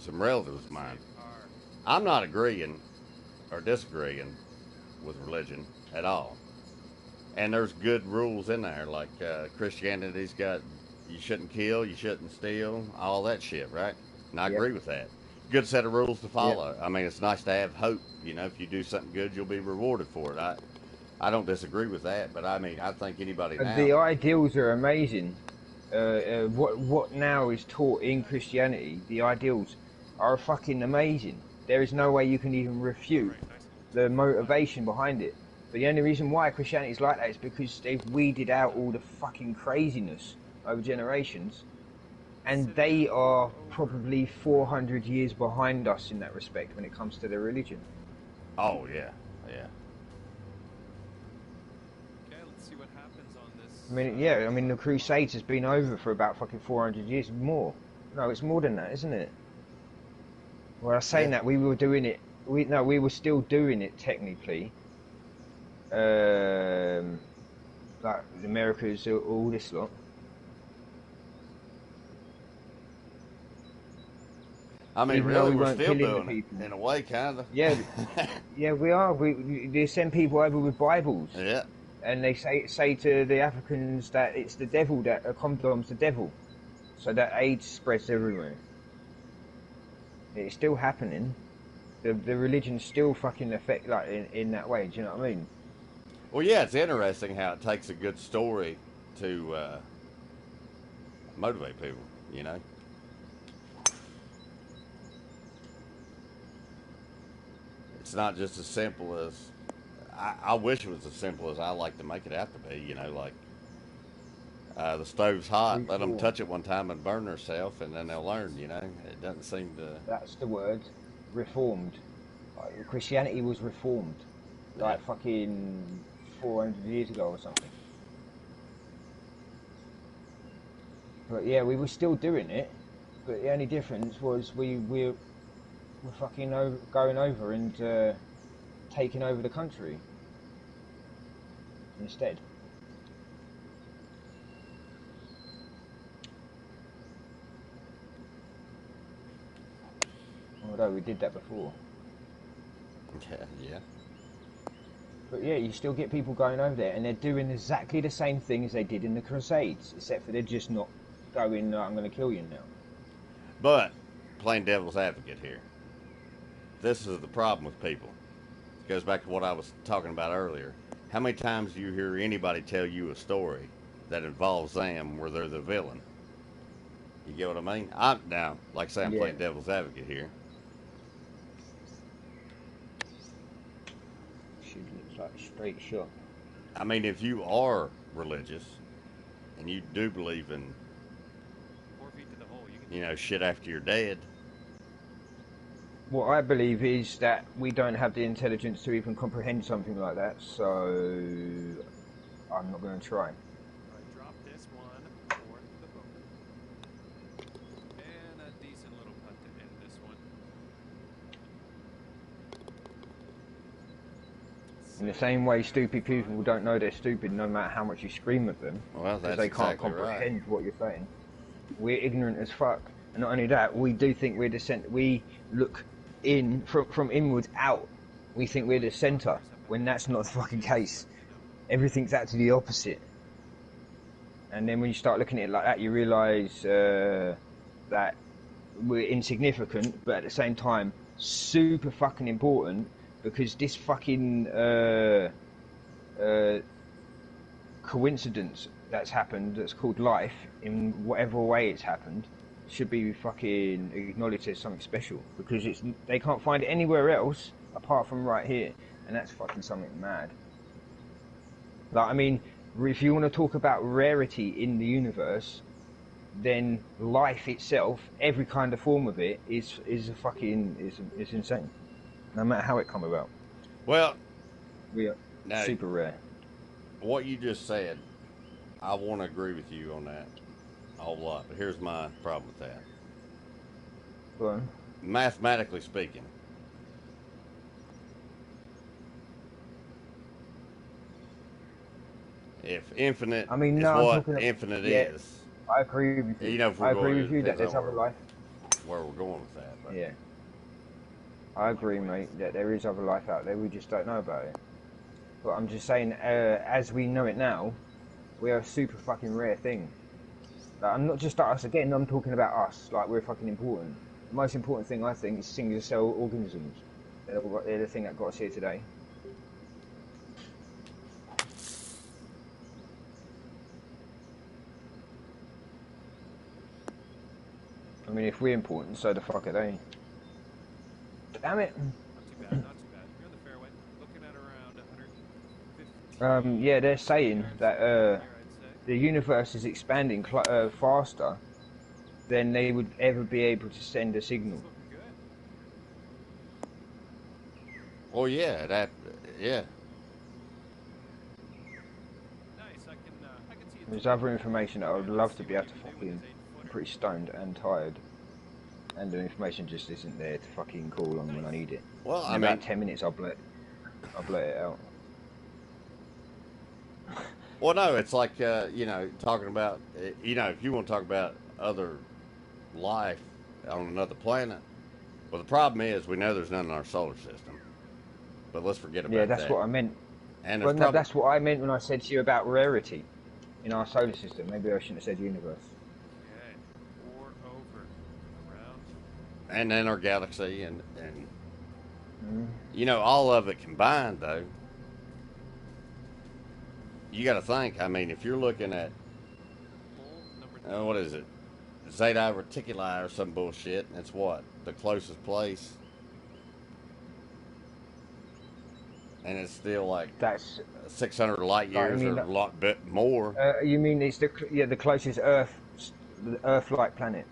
some relatives of mine. I'm not agreeing or disagreeing with religion at all. And there's good rules in there, like Christianity's got you shouldn't kill, you shouldn't steal, all that shit, right? And I agree with that. Good set of rules to follow. I mean, it's nice to have hope. You know, if you do something good, you'll be rewarded for it. I don't disagree with that, but I mean, I think anybody now...
The ideals are amazing. What now is taught in Christianity, the ideals are fucking amazing. There is no way you can even refute the motivation behind it. But the only reason why Christianity is like that is because they've weeded out all the fucking craziness over generations, and they are probably 400 years behind us in that respect when it comes to their religion.
Oh yeah, yeah.
Okay, let's see what happens on this.
I mean, yeah, I mean the Crusades has been over for about fucking 400 years more. No, it's more than that, isn't it? Well, I was saying
Yeah.
that we were doing it. We were still doing it technically. Like the Americas, all this lot.
I mean,
Even though
really,
we
we're
weren't
still
killing the
doing
people.
it in a way, kind of.
Yeah, yeah, we are. They send people over with Bibles,
Yeah.
and they say to the Africans that it's the devil, that a condom's the devil, so that AIDS spreads everywhere. It's still happening. The religion's still fucking affect like in that way. Do you know what I mean?
Well, yeah, it's interesting how it takes a good story to motivate people. You know. It's not just as simple as I wish it was as simple as I like to make it out to be. You know, like the stove's hot, let them
Reform.
touch it one time and burn themselves, and then they'll learn. You know, it doesn't seem to.
That's the word. Reformed. Like, Christianity was reformed,
Yeah.
like fucking 400 years ago or something. But yeah, we were still doing it. But the only difference was we're fucking going over and taking over the country instead. Although we did that before.
Yeah, yeah.
But yeah, you still get people going over there and they're doing exactly the same thing as they did in the Crusades, except for they're just not going, I'm going to kill you now.
But playing devil's advocate here, this is the problem with people. It goes back to what I was talking about earlier. How many times do you hear anybody tell you a story that involves them where they're the villain? You get what I mean? I'm now, like I say, I'm
Yeah.
playing devil's advocate here.
She looks like a straight shot.
I mean, if you are religious and you do believe in,
4 feet to the hole. You can.
you know, shit after you're dead,
What I believe is that we don't have the intelligence to even comprehend something like that, so I'm not going to try.
All right, drop this one for the boat. And a decent little putt to end this one.
In the same way, stupid people don't know they're stupid no matter how much you scream at them,
well,
because
that's
they can't
exactly
comprehend
right.
what you're saying. We're ignorant as fuck, and not only that, we do think we're the center. We look in from inwards out. We think we're the center, when that's not the fucking case. Everything's actually the opposite. And then when you start looking at it like that, you realise that we're insignificant, but at the same time, super fucking important, because this fucking coincidence that's happened, that's called life, in whatever way it's happened, should be fucking acknowledged as something special, because they can't find it anywhere else apart from right here, and that's fucking something mad. Like, I mean, if you want to talk about rarity in the universe, then life itself, every kind of form of it, is a fucking is insane. No matter how it come about,
Well,
we are
now,
super rare.
what you just said, I want to agree with you on that a whole lot. But here's my problem with that.
Go on.
Mathematically speaking, if infinite
I mean,
is
no, I'm
what
talking.
infinite
Yeah,
is,
I agree with you.
you know, if we're
I
going,
agree with you that
depends
there's
on
other life.
where we're going with that. But
Yeah, I agree, mate, that there is other life out there. We just don't know about it. But I'm just saying, as we know it now, we are a super fucking rare thing. Like, I'm not just us again. I'm talking about us. Like, we're fucking important. The most important thing, I think, is single cell organisms. They're the thing that got us here today. I mean, if we're important, so the fuck are they? Damn it.
Not too bad, not too bad. You're on the fairway. Looking at around 150.
Yeah, they're saying that
Here, I'd say.
the universe is expanding faster than they would ever be able to send a signal.
It's looking good.
Oh yeah, yeah.
Nice. I can see it.
There's other information that I would love to be able to fucking. I'm pretty stoned and tired, and the information just isn't there to fucking call on when I need it.
Well,
In
I
about
mean,
10 minutes, I'll blurt it out.
well, no, it's like you know, talking about you know, if you want to talk about other life on another planet, well, the problem is we know there's none in our solar system, but let's forget about
Yeah, that's
that.
what I meant.
And
Well,
there's
no,
probably
that's what I meant when I said to you about rarity in our solar system. Maybe I shouldn't have said universe.
Okay. Or over. Around.
and then our galaxy and
Mm.
you know all of it combined though. You got to think. I mean, if you're looking at
Hole number 3.
what is it, Zeta Reticuli or some bullshit, it's what the closest place, and it's still like
That's
600 light years or a lot bit more.
you mean it's the closest the Earth-like planet.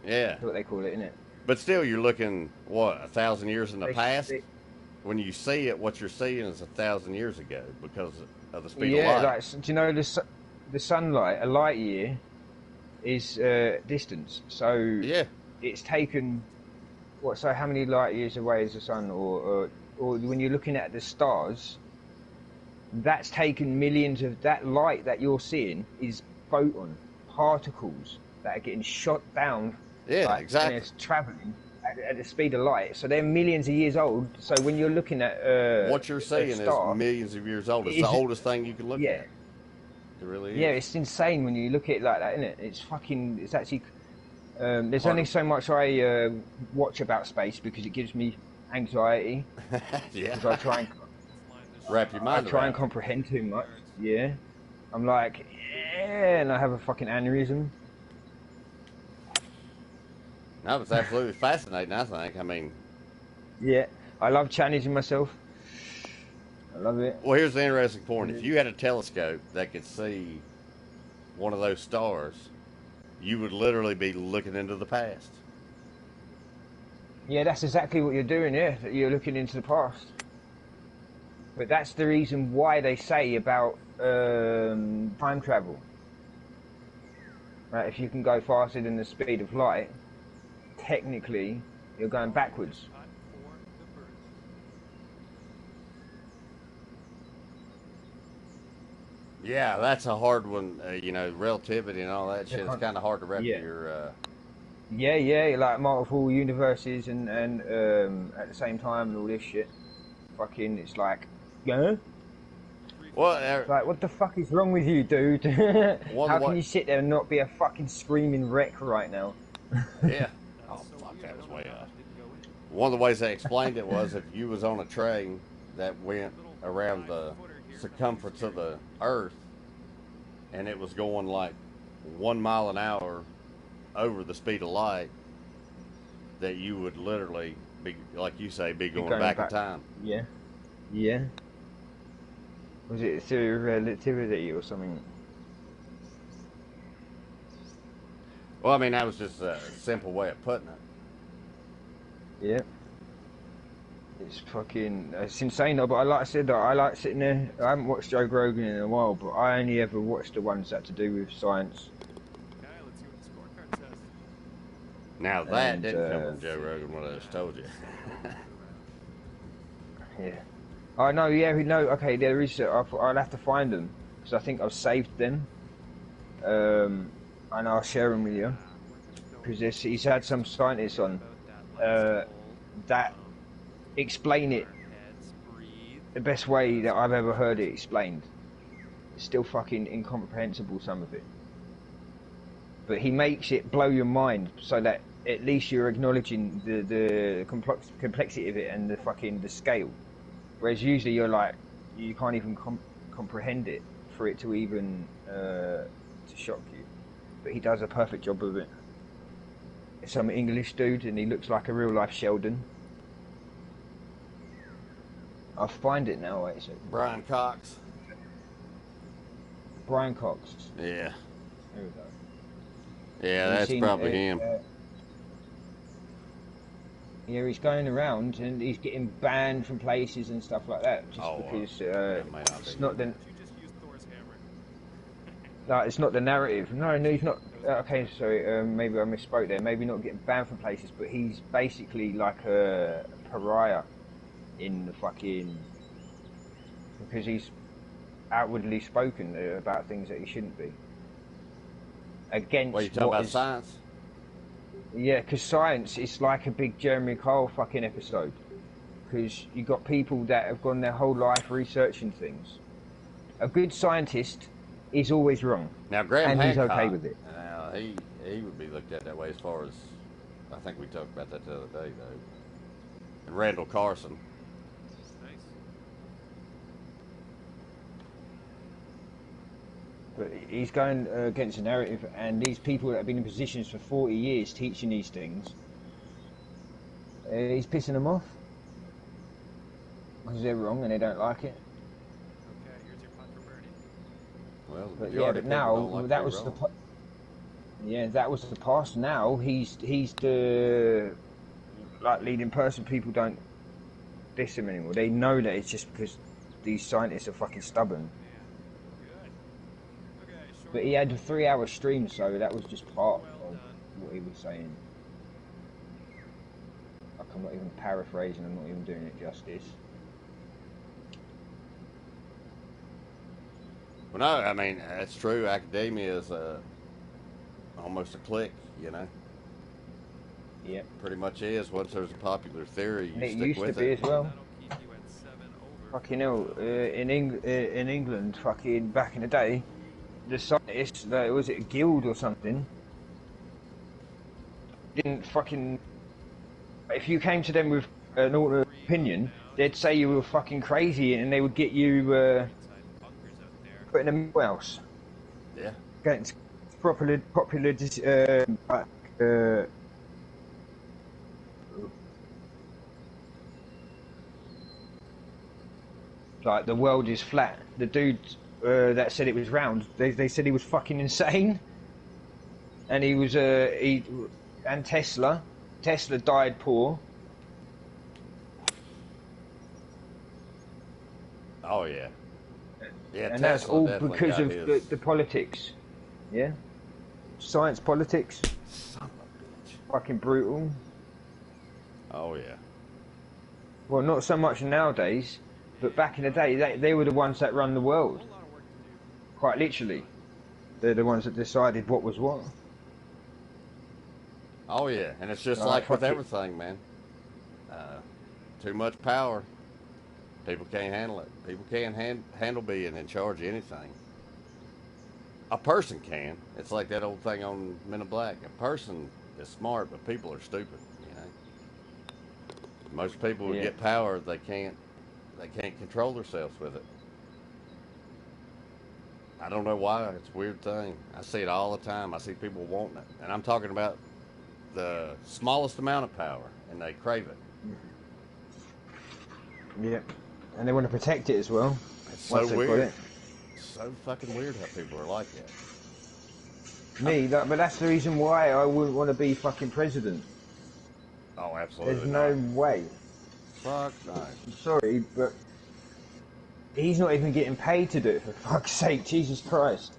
Yeah,
That's what they call it, isn't it?
but still, you're looking what 1,000 years in the
They-
past.
they-
When you see it, what you're seeing is 1,000 years ago because of the speed
Yeah,
of light.
like do you know the sunlight? A light year is distance. So
Yeah,
it's taken what? So how many light years away is the sun? Or when you're looking at the stars, that's taken millions of that light that you're seeing is photon particles that are getting shot down.
yeah,
And
exactly.
it's traveling at the speed of light. So they're millions of years old. So when you're looking at
What you're seeing is
star,
millions of years old. It's
Is
the
it-
oldest thing you can look
yeah.
at. It really is.
Yeah, it's insane when you look at it like that, isn't it? It's fucking. It's actually. There's
Hard
only
to-
so much I watch about space because it gives me anxiety.
Yeah.
Because I try and
Wrap your mind
and
around it.
comprehend too much. Yeah, I'm like, yeah, and I have a fucking aneurysm.
No, it's absolutely fascinating, I think. I mean,
Yeah, I love challenging myself. I love it.
well, here's the interesting point. If you had a telescope that could see one of those stars, you would literally be looking into the past.
Yeah, that's exactly what you're doing. Yeah, you're looking into the past. But that's the reason why they say about time travel. Right, if you can go faster than the speed of light, technically you're going backwards.
Shot for the bird.
Yeah, that's a hard one. You know, relativity and all that shit. It's kind of hard to wrap
Yeah.
your.
Yeah, like multiple universes and at the same time and all this shit. Fucking, it's like, yeah.
Well,
Like, what the fuck is wrong with you, dude?
One
How
wa-
can you sit there and not be a fucking screaming wreck right now?
yeah. Oh fuck, that was way off. One of the ways they explained it was if you was on a train that went around the circumference of the Earth, and it was going like 1 mile an hour over the speed of light, that you would literally be, like you say, be going back in time.
Yeah. Yeah. Was it a theory of relativity or something?
Well, I mean, that was just a simple way of putting it.
Yeah. It's fucking, it's insane though, but I said, I like sitting there. I haven't watched Joe Rogan in a while, but I only ever watched the ones that to do with science.
Okay, let's see what the scorecard says.
Now that
And,
didn't come from Joe Rogan, what I just told you.
Yeah. Oh no, yeah, no, okay, there is, I'll have to find them, because I think I've saved them. And I'll share them with you. Because he's had some scientists on that explain it the best way that I've ever heard it explained. It's still fucking incomprehensible, some of it. But he makes it blow your mind so that at least you're acknowledging the complexity of it and the scale. Whereas usually you're like, you can't even comprehend it for it to even to shock you. But he does a perfect job of it. It's some English dude and he looks like a real life Sheldon. I'll find it now, wait a second.
Brian Cox.
Brian Cox.
Yeah.
There we go.
Yeah,
Have you
that's
seen,
probably him.
Yeah, he's going around and he's getting banned from places and stuff like that just
Oh,
because
that may not
it's
be.
not the
You just used Thor's hammer.
no, it's not the narrative. No, he's not. Okay, sorry, maybe I misspoke there. Maybe not getting banned from places, but he's basically like a pariah in the fucking because he's outwardly spoken about things that he shouldn't be against.
What, you talking about
is,
science?
Yeah, because science is like a big Jeremy Kyle fucking episode. Because you got people that have gone their whole life researching things. A good scientist is always wrong.
Now, Graham
And
Hancock,
he's okay with it.
Now, he would be looked at that way as far as, I think we talked about that the other day, though. And Randall Carson.
Nice.
But he's going against a narrative, and these people that have been in positions for 40 years teaching these things, he's pissing them off. Because they're wrong and they don't like it.
Okay, here's your putt for birdie.
Well, the
But
majority
yeah,
of
but
people
now
don't like
that
to be
was
wrong.
that was the past. Now he's the like leading person. People don't diss him anymore. They know that it's just because these scientists are fucking stubborn.
Good. Okay, short.
But he had a 3-hour stream, so that was just part
Well
of
done.
what he was saying. Like, I'm not even paraphrasing. I'm not even doing it justice.
Well, no, I mean, that's true. Academia is almost a clique, you know.
Yeah,
Pretty much is. Once there's a popular theory,
and
you
it
stick
used to
with
be
it.
as well.
That'll keep you at 7 over.
Fucking hell, in England, fucking back in the day, the scientists, was it a guild or something, didn't fucking. If you came to them with an alternate opinion, they'd say you were fucking crazy, and they would get you
Inside bunkers out there.
put in a house
Yeah.
against popular like the world is flat. The dude that said it was round, they said he was fucking insane, and he was and Tesla died poor.
Oh, yeah. Yeah,
And that's
Tesla
all
definitely
because
got
of
his.
the politics. Yeah, science, politics,
Son of a bitch.
fucking brutal.
Oh, yeah.
Well, not so much nowadays, but back in the day, they were the ones that run the world.
A whole lot of work to do.
Quite literally, they're the ones that decided what was what.
Oh, yeah. And it's just
Right,
like with
fuck it.
everything, man. Too much power. People can't handle it. People can't handle being in charge of anything. A person can. It's like that old thing on Men in Black. A person is smart, but people are stupid. You know. Most people who
Yeah.
get power, they can't control themselves with it. I don't know why. It's a weird thing. I see it all the time. I see people wanting it, and I'm talking about the smallest amount of power, and they crave it.
Yeah, and they want to protect it as well.
It's so
Once they've got
weird.
it.
So fucking weird how people are like that.
But that's the reason why I wouldn't want to be fucking president.
Oh, absolutely.
There's no
not.
way.
Fuck no.
I'm sorry, but he's not even getting paid to do it, for fuck's sake. Jesus Christ.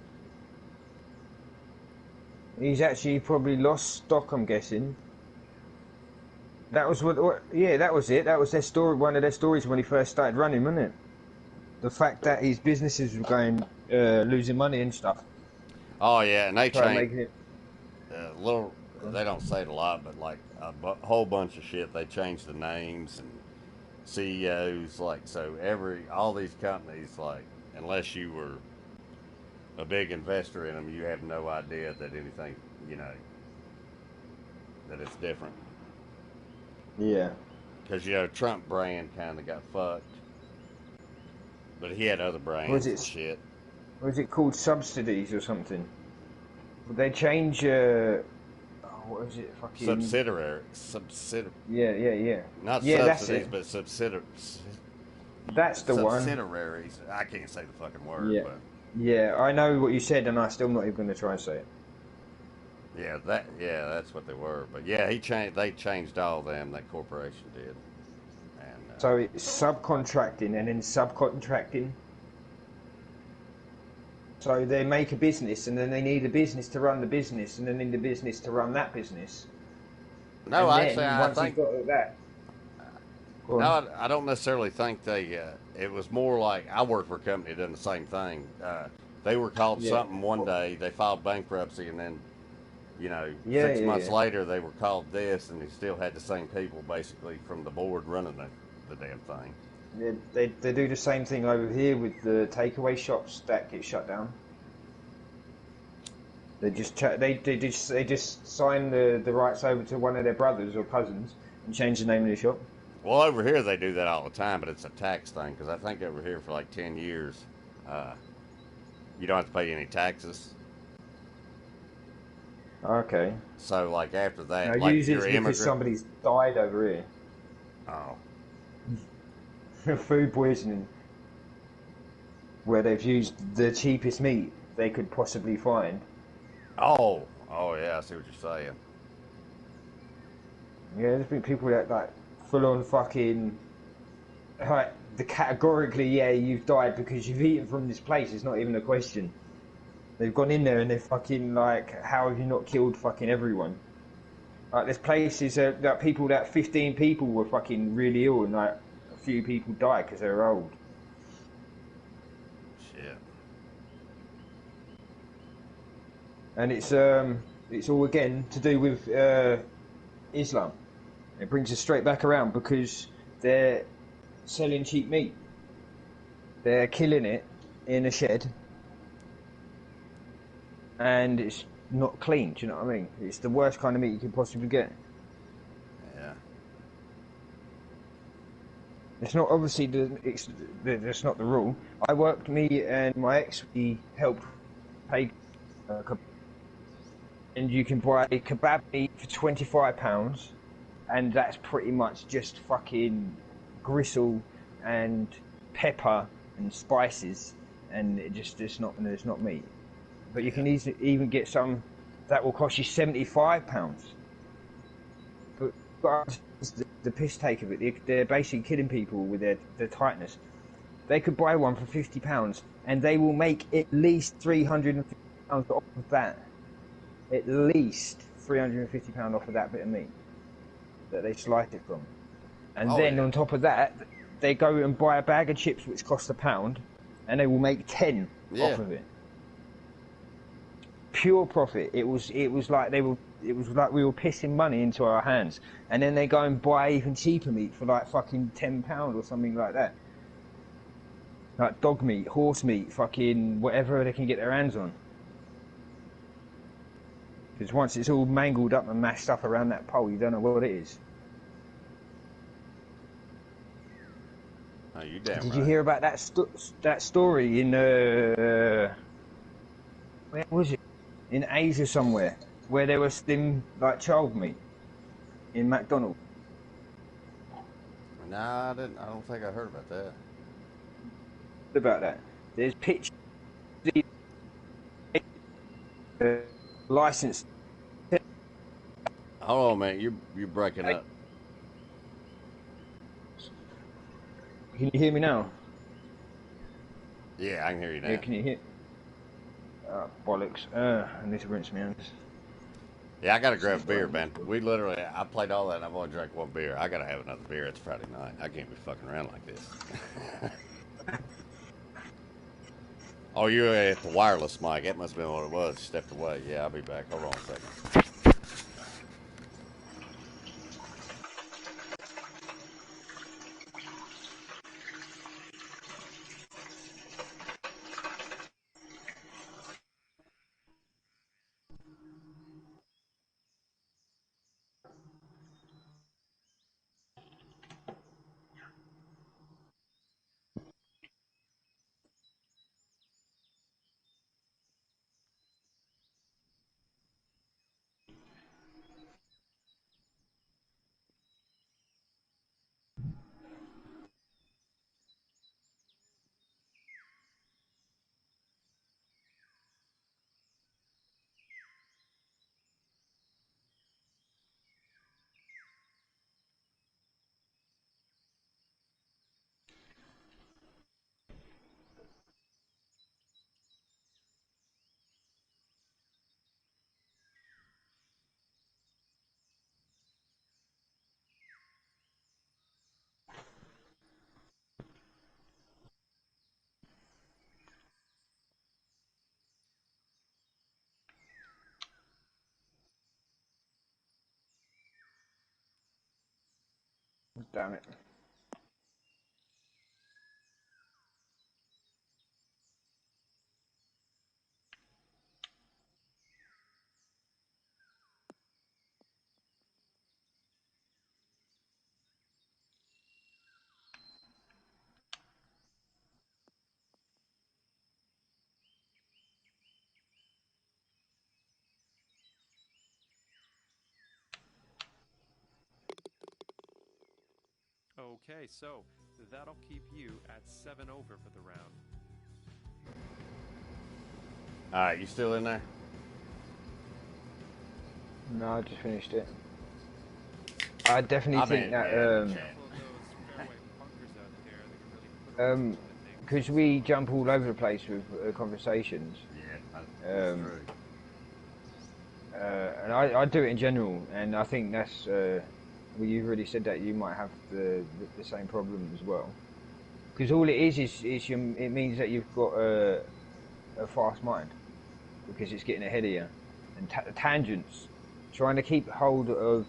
He's actually probably lost stock, I'm guessing. That was yeah, that was it. That was their story, one of their stories when he first started running, wasn't it? The fact that his businesses were going, losing money and stuff.
Oh yeah, and they
Try
changed
making it.
little. They don't say it a lot, but like a whole bunch of shit. They changed the names and CEOs. Like so, all these companies, like unless you were a big investor in them, you have no idea that anything, you know, that it's different.
Yeah.
Because you know, Trump brand kind of got fucked, but he had other brands
Was it-
and shit.
What is it called? Subsidies or something? Would they change? What is it? Fucking.
Subsidiary.
Yeah.
Not
Yeah, that's
subsidies,
it.
but
That's the one.
subsidiaries. I can't say the fucking word,
Yeah.
but
Yeah, I know what you said, and I'm still not even going to try and say it.
That's what they were. But yeah, he changed. They changed all them. That corporation did. And
So it's subcontracting and then subcontracting. So they make a business and then they need a business to run the business and then need a business to run that business.
no,
And
actually,
then
I
once you've
think
got that, go
no,
on.
I don't necessarily think they. It was more like I work for a company that done the same thing. They were called
Yeah.
something one day. They filed bankruptcy, and then
Yeah,
6 months
yeah,
later they were called this, and they still had the same people basically from the board running the damn thing.
yeah. They do the same thing over here with the takeaway shops that get shut down. They just sign the rights over to one of their brothers or cousins and change the name of the shop.
Well, over here they do that all the time, but it's a tax thing because I think over here for like 10 years, uh, you don't have to pay any taxes.
Okay.
So like after
Now
that, like if
usually
you're
it's
an
because
immigrant,
somebody's died over
oh,
here. Food poisoning, where they've used the cheapest meat they could possibly find.
oh yeah, I see what you're saying.
Yeah, there's been people that like full on fucking like the categorically, yeah, you've died because you've eaten from this place. It's not even a question. They've gone in there and they're fucking like, how have you not killed fucking everyone? Like there's places that people that 15 people were fucking really ill and like a few people died because they were old.
Shit.
And it's all again to do with Islam. It brings us straight back around because they're selling cheap meat. They're killing it in a shed, and it's not clean. Do you know what I mean? It's the worst kind of meat you could possibly get.
Yeah.
It's not obviously that's not the rule. Me and my ex, we helped pay, and you can buy kebab meat for £25, and that's pretty much just fucking gristle and pepper and spices, and it's not meat. But you can even get some that will cost you £75. But the piss take of it, they're basically killing people with their tightness. They could buy one for £50, and they will make at least £350 off of that. At least £350 off of that bit of meat that they slice it from. And then
Yeah.
on top of that, they go and buy a bag of chips which cost £1, and they will make 10 off of it. Pure profit. It was like it was like we were pissing money into our hands, and then they go and buy even cheaper meat for like fucking £10 or something like that. Like dog meat, horse meat, fucking whatever they can get their hands on. Because once it's all mangled up and mashed up around that pole, you don't know what it is.
Oh, you damn
Did
right.
you hear about that story in where was it? In Asia somewhere, where there was thin like child meat in McDonald's.
Nah, I didn't. I don't think I heard about that.
About that, there's pictures. License.
Hold on, man. You're breaking up.
Can you hear me now?
Yeah, I can hear you now.
Yeah, can you hear? Bollocks. I need to rinse my hands.
Yeah, I gotta grab a beer, man. I played all that and I've only drank one beer. I gotta have another beer. It's Friday night. I can't be fucking around like this. Oh, you're at the wireless mic. That must have been what it was. Stepped away. Yeah, I'll be back. Hold on a second.
damn it.
Okay, so that'll keep you at 7 over for the round.
All right, you still in there?
No, I just finished it. I definitely think that
Careful of those fairway bunkers out there. They can really put a wrench into things.
because we jump all over the place with conversations.
Yeah, that's true.
And I do it in general, and I think that's well, you've already said that you might have the same problem as well. Because all it is it means that you've got a fast mind, because it's getting ahead of you, and tangents, trying to keep hold of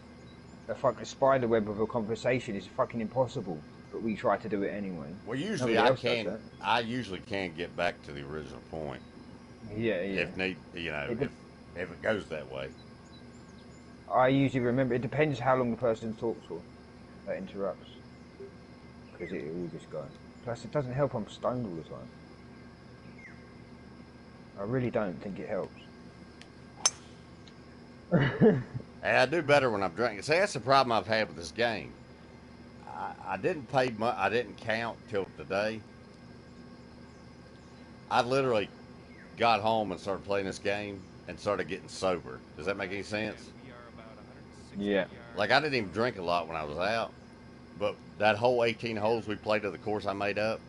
a fucking spider web of a conversation is fucking impossible. But we try to do it anyway.
Well, usually I usually can get back to the original point.
Yeah.
If need, if it goes that way.
I usually remember. It depends how long the person talks for. That interrupts, because it will just go. Plus, it doesn't help. I'm stoned all the time. I really don't think it helps.
Hey, I do better when I'm drinking. See, that's the problem I've had with this game. I didn't pay much. I didn't count till today. I literally got home and started playing this game and started getting sober. Does that make any sense?
We are about 160
Yeah.
yards.
Like, I didn't even drink a lot when I was out, but that whole 18 holes we played to the course I made up,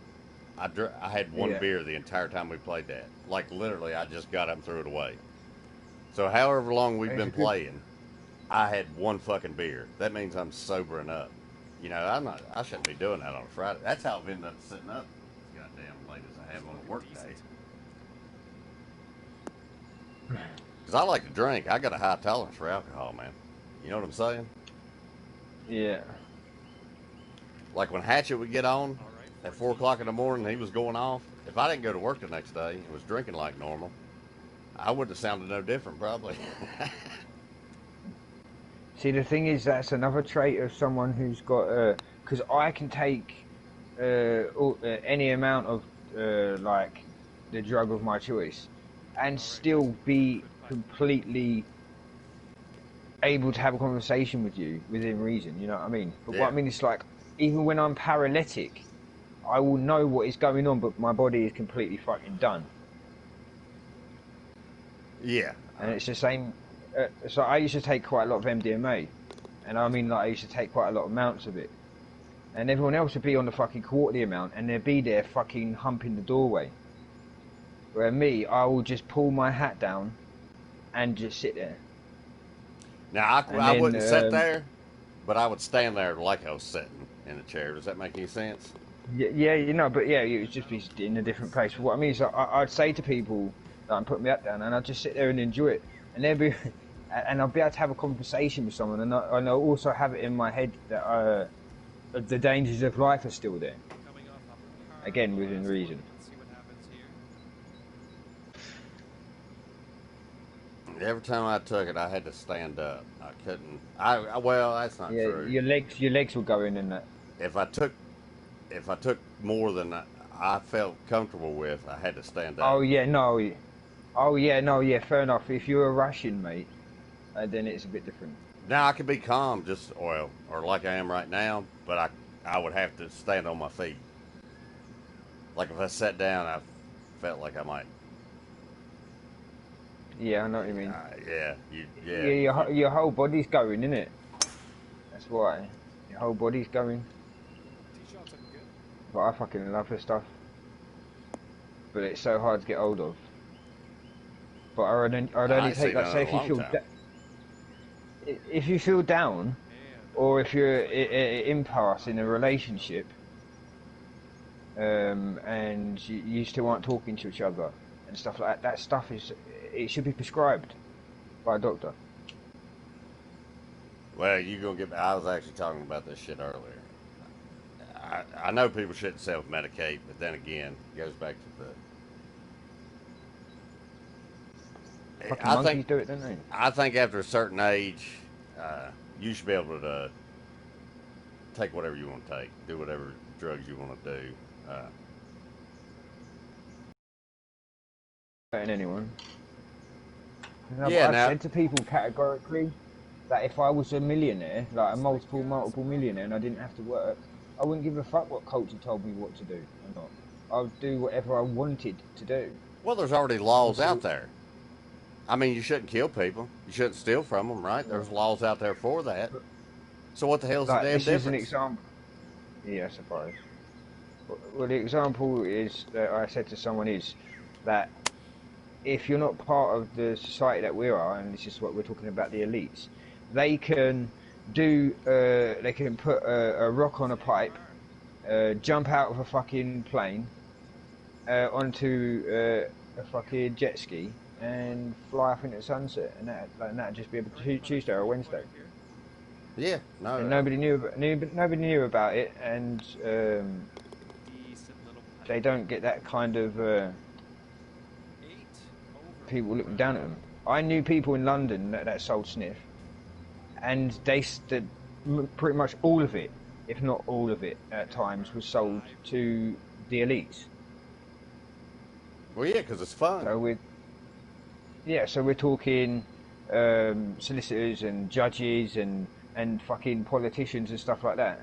I had one beer the entire time we played that. Like, literally, I just got up and threw it away. So however long we've been playing, I had one fucking beer. That means I'm sobering up. You know, I shouldn't be doing that on a Friday. That's how I've ended up sitting up as goddamn late as I have on a work day. Because I like to drink. I got a high tolerance for alcohol, man. You know what I'm saying?
Yeah.
Like when Hatchet would get on
All right,
at 4 o'clock in the morning, he was going off. If I didn't go to work the next day and was drinking like normal, I wouldn't have sounded no different, probably.
See, the thing is, that's another trait of someone who's got. Because I can take any amount of like the drug of my choice, and still be completely able to have a conversation with you within reason. You know what I mean? But what I mean is, like, even when I'm paralytic, I will know what is going on, but my body is completely fucking done.
Yeah.
And it's the same. So I used to take quite a lot of MDMA, and I mean, like, I used to take quite a lot of amounts of it. And everyone else would be on the fucking quarterly amount, and they'd be there fucking humping the doorway. Where me, I will just pull my hat down and just sit there.
Now, I wouldn't sit there, but I would stand there like I was sitting in a chair. Does that make any sense?
Yeah, you know, but yeah, it would just be in a different place. But what I mean is, I'd say to people that I'm putting my hat down, and I'd just sit there and enjoy it. And they'd be, and I'll be able to have a conversation with someone, and I'll also have it in my head that the dangers of life are still there.
Coming off a par.
Again, within reason.
Let's see what happens here.
Every time I took it, I had to stand up. I couldn't. Well, that's not
Yeah,
true.
your legs will go in and that.
If I took more than I felt comfortable with, I had to stand up.
Oh yeah, no. Oh yeah, no, yeah. Fair enough. If you're a Russian, mate, then it's a bit different.
Now I could be calm, or like I am right now, but I would have to stand on my feet. Like if I sat down, I felt like I might.
Yeah, I know what you mean.
Yeah.
Your whole body's going, innit? That's why. Your whole body's going.
Tee shots looking good.
But I fucking love this stuff. But it's so hard to get hold of. But I'd only take, like, say, if you feel down, or if you're at impasse in a relationship, and you still aren't talking to each other and stuff like that, that stuff it should be prescribed by a doctor.
Well, you gonna get. I was actually talking about this shit earlier. I know people shouldn't self-medicate, but then again, it goes back to
Fucking
I
monkeys
think
do it, don't they?
I think after a certain age, you should be able to take whatever you want to take, do whatever drugs you want to do.
Hurting anyone. No,
Yeah,
but I've
now
said to people categorically that if I was a millionaire, like a multiple millionaire, and I didn't have to work, I wouldn't give a fuck what culture told me what to do or not. I would do whatever I wanted to do.
well, there's already laws out there. I mean, you shouldn't kill people. You shouldn't steal from them, right? There's laws out there for that. So what the hell's the
Like,
damn
this is an
difference?
example. Yeah, I suppose. Well, the example is that I said to someone is that if you're not part of the society that we are, and this is what we're talking about, the elites, they can do, they can put a rock on a pipe, jump out of a fucking plane, onto a fucking jet ski, and fly off into the sunset, and that'd just be a Tuesday or a Wednesday.
Yeah, no.
And nobody knew about it, and they don't get that kind of people looking down at them. I knew people in London that sold sniff, and pretty much all of it, if not all of it, at times was sold to the elites.
Well, yeah, because it's fun.
So we're talking solicitors and judges and fucking politicians and stuff like that,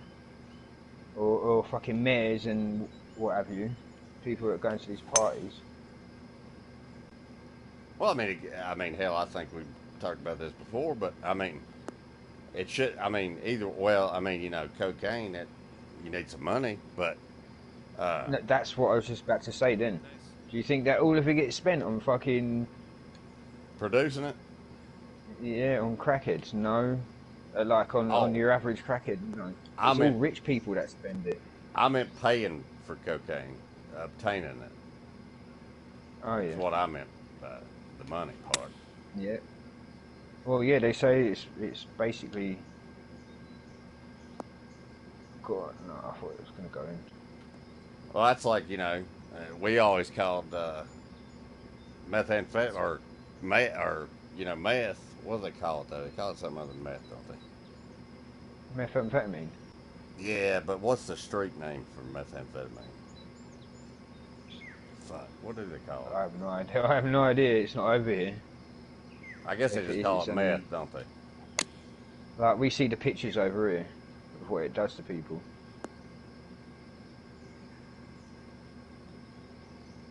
or fucking mayors and what have you, people that are going to these parties.
Well, I mean, hell, I think we've talked about this before, but I mean, it should. I mean, either. Well, I mean, cocaine. That you need some money, but
No, that's what I was just about to say. Then, do you think that all of it gets spent on fucking
producing it?
Yeah, on crackheads? No, like on your average crackhead. No, it's all rich people that spend it.
I meant paying for cocaine, obtaining it.
Oh yeah,
that's what I meant by the money part.
Yeah. Well, yeah, they say it's basically. God, no, I thought it was going to go in.
Well, that's like we always called methamphetamine or meth. What do they call it though? They call it something other than meth, don't they?
Methamphetamine.
Yeah, but what's the street name for methamphetamine? Fuck, what do they call it?
I have no idea. I have no idea. It's not over here.
I guess they just call it meth, don't they?
Like, we see the pictures over here of what it does to people.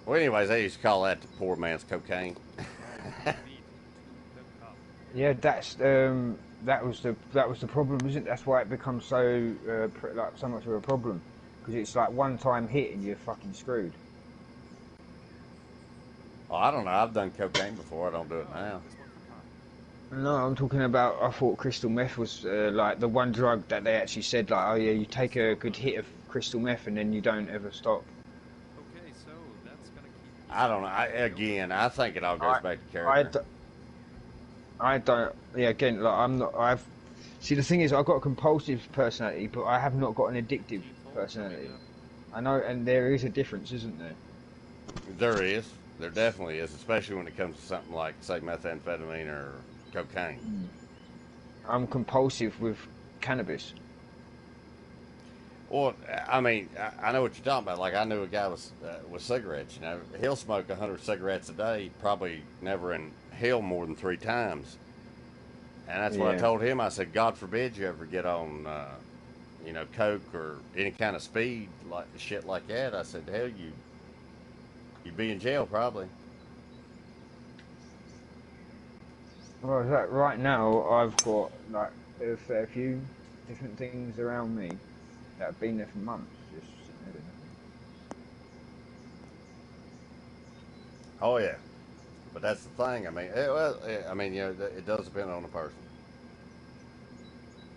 Well, anyways, they used to call that the poor man's cocaine.
Yeah, that was the problem, isn't it? That's why it becomes so so much of a problem, because it's like one time hit and you're fucking screwed.
Oh, I don't know. I've done cocaine before. I don't do it now.
No, I'm talking about. I thought crystal meth was like the one drug that they actually said, like, oh yeah, you take a good hit of crystal meth and then you don't ever stop.
Okay, so that's gonna keep.
I don't know. I think it all goes back to character.
I don't. Yeah, again, like I'm not. See, the thing is, I've got a compulsive personality, but I have not got an addictive personality. I know, and there is a difference, isn't there?
There is. There definitely is, especially when it comes to something like, say, methamphetamine or cocaine.
I'm compulsive with cannabis.
Well, I mean, I know what you're talking about. Like, I knew a guy with cigarettes. He'll smoke 100 cigarettes a day, probably never inhale more than 3 times. And that's what I told him. I said, God forbid you ever get on, coke or any kind of speed, like shit like that. I said, hell, you'd be in jail probably.
Well, right now I've got like a fair few different things around me that have been there for months. Just sitting there.
Oh yeah, but that's the thing. I mean, it does depend on the person.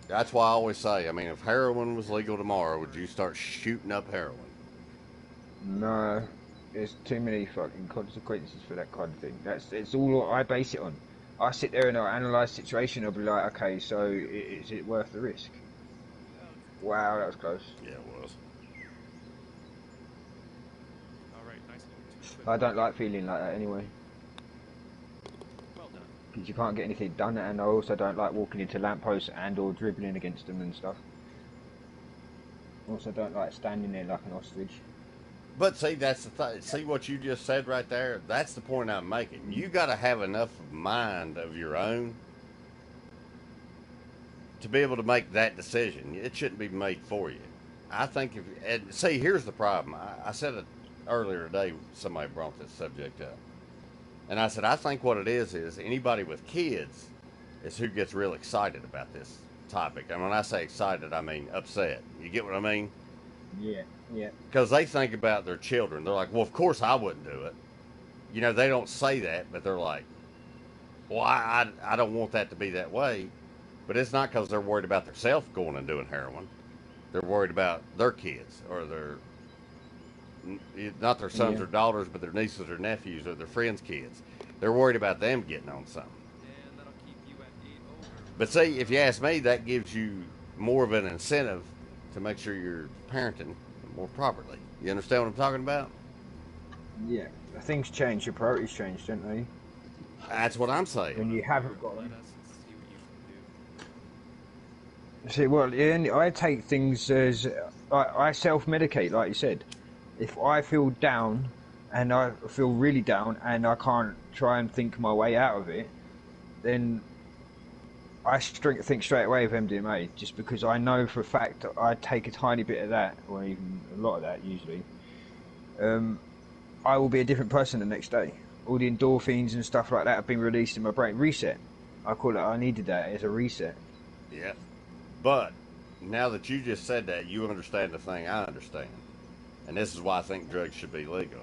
That's why I always say, I mean, if heroin was legal tomorrow, would you start shooting up heroin?
No, there's too many fucking consequences for that kind of thing. It's all I base it on. I sit there and I analyse the situation. I'll be like, okay, so is it worth the risk? Wow, that was close.
Yeah, it was.
but
I don't like feeling like that anyway.
well done.
Because you can't get anything done, and I also don't like walking into lampposts and or dribbling against them and stuff. Also don't like standing there like an ostrich.
But see, that's the thing. See what you just said right there? That's the point I'm making. You got to have enough mind of your own to be able to make that decision. It shouldn't be made for you. I think if, and see, here's the problem. I said it earlier today, somebody brought this subject up. And I said, I think what it is anybody with kids is who gets real excited about this topic. And when I say excited, I mean upset. You get what I mean?
Yeah, yeah.
Because they think about their children. They're like, well, of course I wouldn't do it. You know, they don't say that, but they're like, well, I don't want that to be that way. But it's not because they're worried about themselves going and doing heroin. They're worried about their kids or not their sons or daughters, but their nieces or nephews or their friends' kids. They're worried about them getting on something.
And that'll keep you at 8 over.
But see, if you ask me, that gives you more of an incentive to make sure you're parenting more properly. You understand what I'm talking about?
Yeah. Things change, your priorities change, don't they?
That's what I'm saying.
When you haven't got
Let
them.
us see what you can do.
See, well, yeah, I take things as I self-medicate, like you said. If I feel down, and I feel really down, and I can't try and think my way out of it, then I think straight away of MDMA, just because I know for a fact that I take a tiny bit of that, or even a lot of that usually, I will be a different person the next day. All the endorphins and stuff like that have been released in my brain. Reset. I call it, I needed that as a reset.
Yeah. But now that you just said that, you understand the thing I understand. And this is why I think drugs should be legal.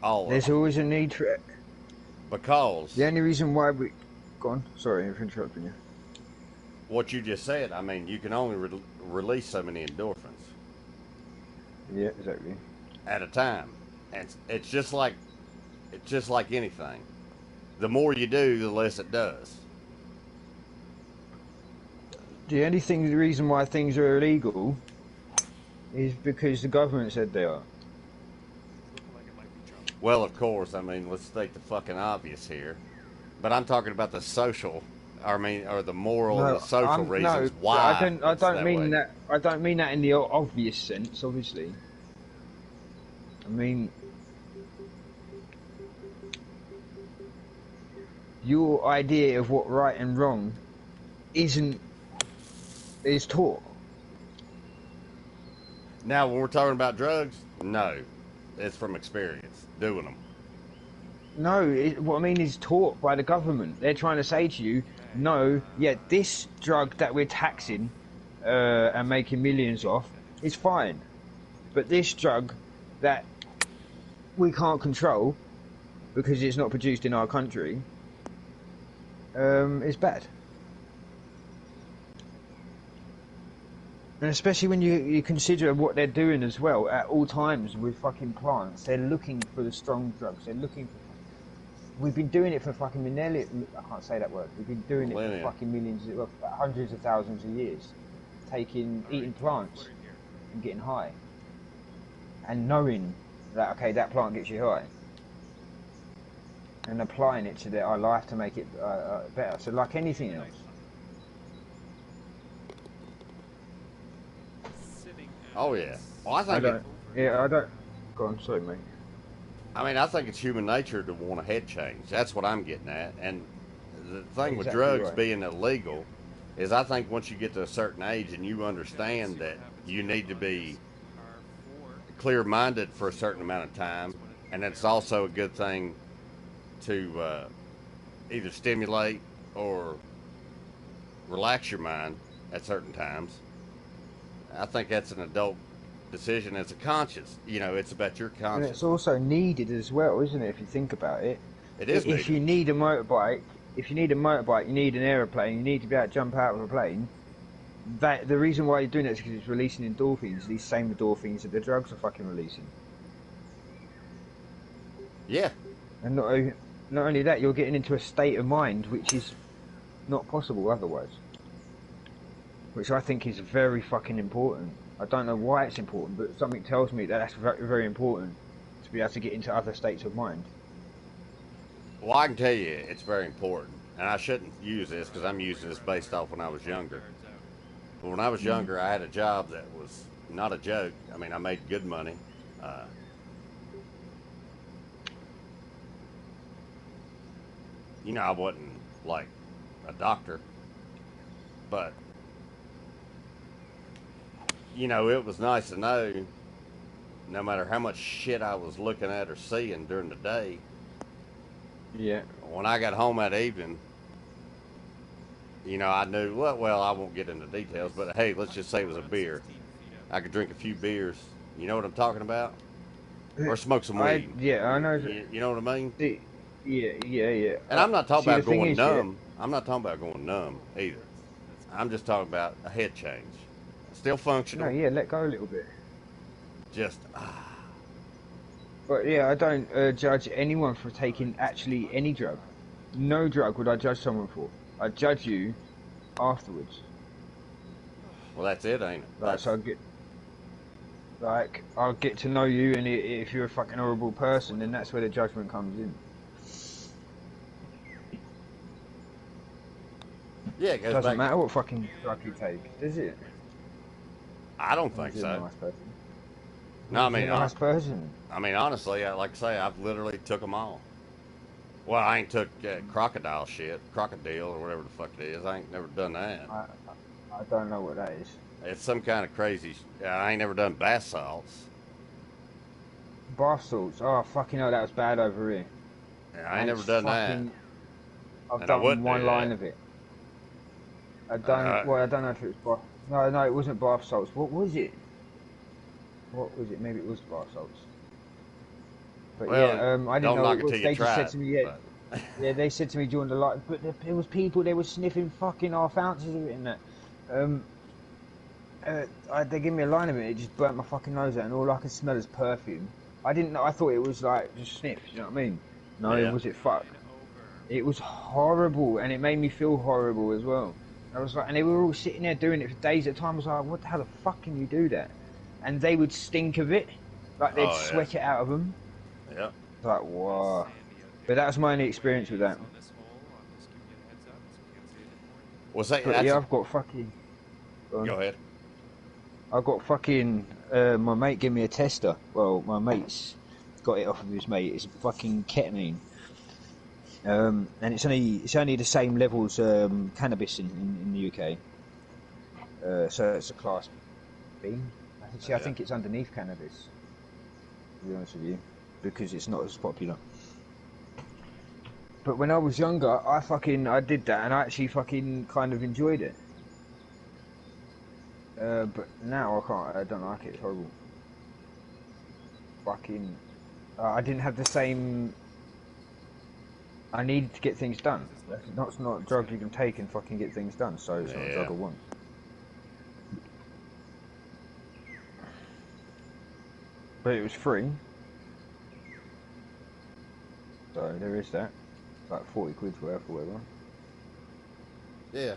All of
There's
them.
always a need for it.
Because
The only reason why we... Go on. Sorry for interrupting you.
what you just said, I mean, you can only release so many endorphins
Yeah, exactly.
at a time. And it's just like anything. The more you do, the less it does.
The reason why things are illegal is because the government said they are.
Looking like it might be trouble.
Well, of course, I mean, let's state the fucking obvious here. But I'm talking about the social, or the moral and the social reasons why.
I don't
it's that
mean
way.
that. I don't mean that in the obvious sense. Obviously, I mean your idea of what right and wrong is taught.
Now, when we're talking about drugs, no. It's from experience, doing them.
No, what I mean is taught by the government. They're trying to say to you, no, yeah, this drug that we're taxing and making millions off is fine. But this drug that we can't control because it's not produced in our country is bad. And especially when you consider what they're doing as well at all times with fucking plants. They're looking for the strong drugs. They're looking for... We've been doing it for fucking millennia. I can't say that word. We've been doing it for fucking millions, hundreds of thousands of years. Eating plants and getting high. And knowing that, okay, that plant gets you high. And applying it to our life to make it better. So like anything else.
Sitting at
Oh, yeah. Well, I think
I don't... Go on, sorry, mate.
I think it's human nature to want a head change. That's what I'm getting at. And the thing with
Exactly
drugs
right.
being illegal is I think once you get to a certain age and you understand that you need to be clear-minded for a certain amount of time, and it's also a good thing to either stimulate or relax your mind at certain times. I think that's an adult decision as a conscience. You know, it's about your
And
conscience.
it's also needed as well, isn't it? If you think about it,
It is
if
needed.
you need a motorbike, you need an aeroplane, you need to be able to jump out of a plane. That the reason why you're doing it is because it's releasing endorphins, these same endorphins that the drugs are fucking releasing.
Yeah.
And not only that, you're getting into a state of mind which is not possible otherwise. Which I think is very fucking important. I don't know why it's important, but something tells me that that's very, very important to be able to get into other states of mind.
Well, I can tell you it's very important. And I shouldn't use this because I'm using this based off when I was younger. But when I was younger, I had a job that was not a joke. I mean, I made good money. Uh, you know, I wasn't like a doctor, but you know, it was nice to know no matter how much shit I was looking at or seeing during the day,
Yeah.
when I got home that evening, you know, I knew, well, I won't get into details, but hey, let's just say it was a beer. I could drink a few beers. You know what I'm talking about? Or smoke some weed.
I know.
You know what I mean?
Yeah.
And I'm not talking
See, the
about
thing
going
is,
numb. I'm not talking about going numb either. I'm just talking about a head change. Still
No,
functional.
yeah, let go a little bit.
Just,
But yeah, I don't judge anyone for taking actually any drug. No drug would I judge someone for. I judge you afterwards.
well, that's it, ain't it?
Like, so I'll get to know you, and if you're a fucking horrible person, then that's where the judgment comes in.
Yeah, it goes
Doesn't
back.
matter what fucking drug you take, does it?
I don't think
Is it a
so.
nice person?
No, I
Is he
mean,
a nice person.
I mean, honestly, like I say, I've literally took them all. Well, I ain't took crocodile or whatever the fuck it is. I ain't never done that.
I don't know what that is.
It's some kind of crazy. I ain't never done bath salts.
Bath salts. Oh fucking hell, that was bad over here.
Yeah, I ain't never done that.
I've
And I
done
wouldn't
one
do
line
that.
of it. I don't know if it was bath. No, it wasn't bath salts. What was it? What was it? Maybe it was bath salts. But
Well,
yeah, I didn't
don't
know
knock
it
it
was.
till you
They just
try
said
it,
to me, yeah,
but-
yeah. They said to me during the light, but there was people. They were sniffing fucking half ounces of it in that. They gave me a line of it. It just burnt my fucking nose out, and all I could smell is perfume. I didn't know. I thought it was like just sniff. You know what I mean? No,
Yeah.
it was it fuck. It was horrible, and it made me feel horrible as well. I was like, and they were all sitting there doing it for days at a time. I was like, what the hell the fuck can you do that? And they would stink of it, like they'd
Oh, yeah.
sweat it out of them.
Yep.
It's like, whoa. But that was my only experience with that.
Well, say,
But
that's
yeah, I've got fucking.
go ahead.
I got fucking. My mate gave me a tester. Well, my mate's got it off of his mate. It's fucking ketamine. And it's only the same level as cannabis in the UK. So it's a class B. I think it's underneath cannabis. To be honest with you, because it's not as popular. But when I was younger, I did that, and I actually fucking kind of enjoyed it. But now I can't. I don't like it. It's horrible. Fucking. I didn't have the same. I needed to get things done. It's not a drug you can take and fucking get things done. So it's not a drug I want. But it was free. So there is that. It's like 40 quid's worth or whatever.
Yeah.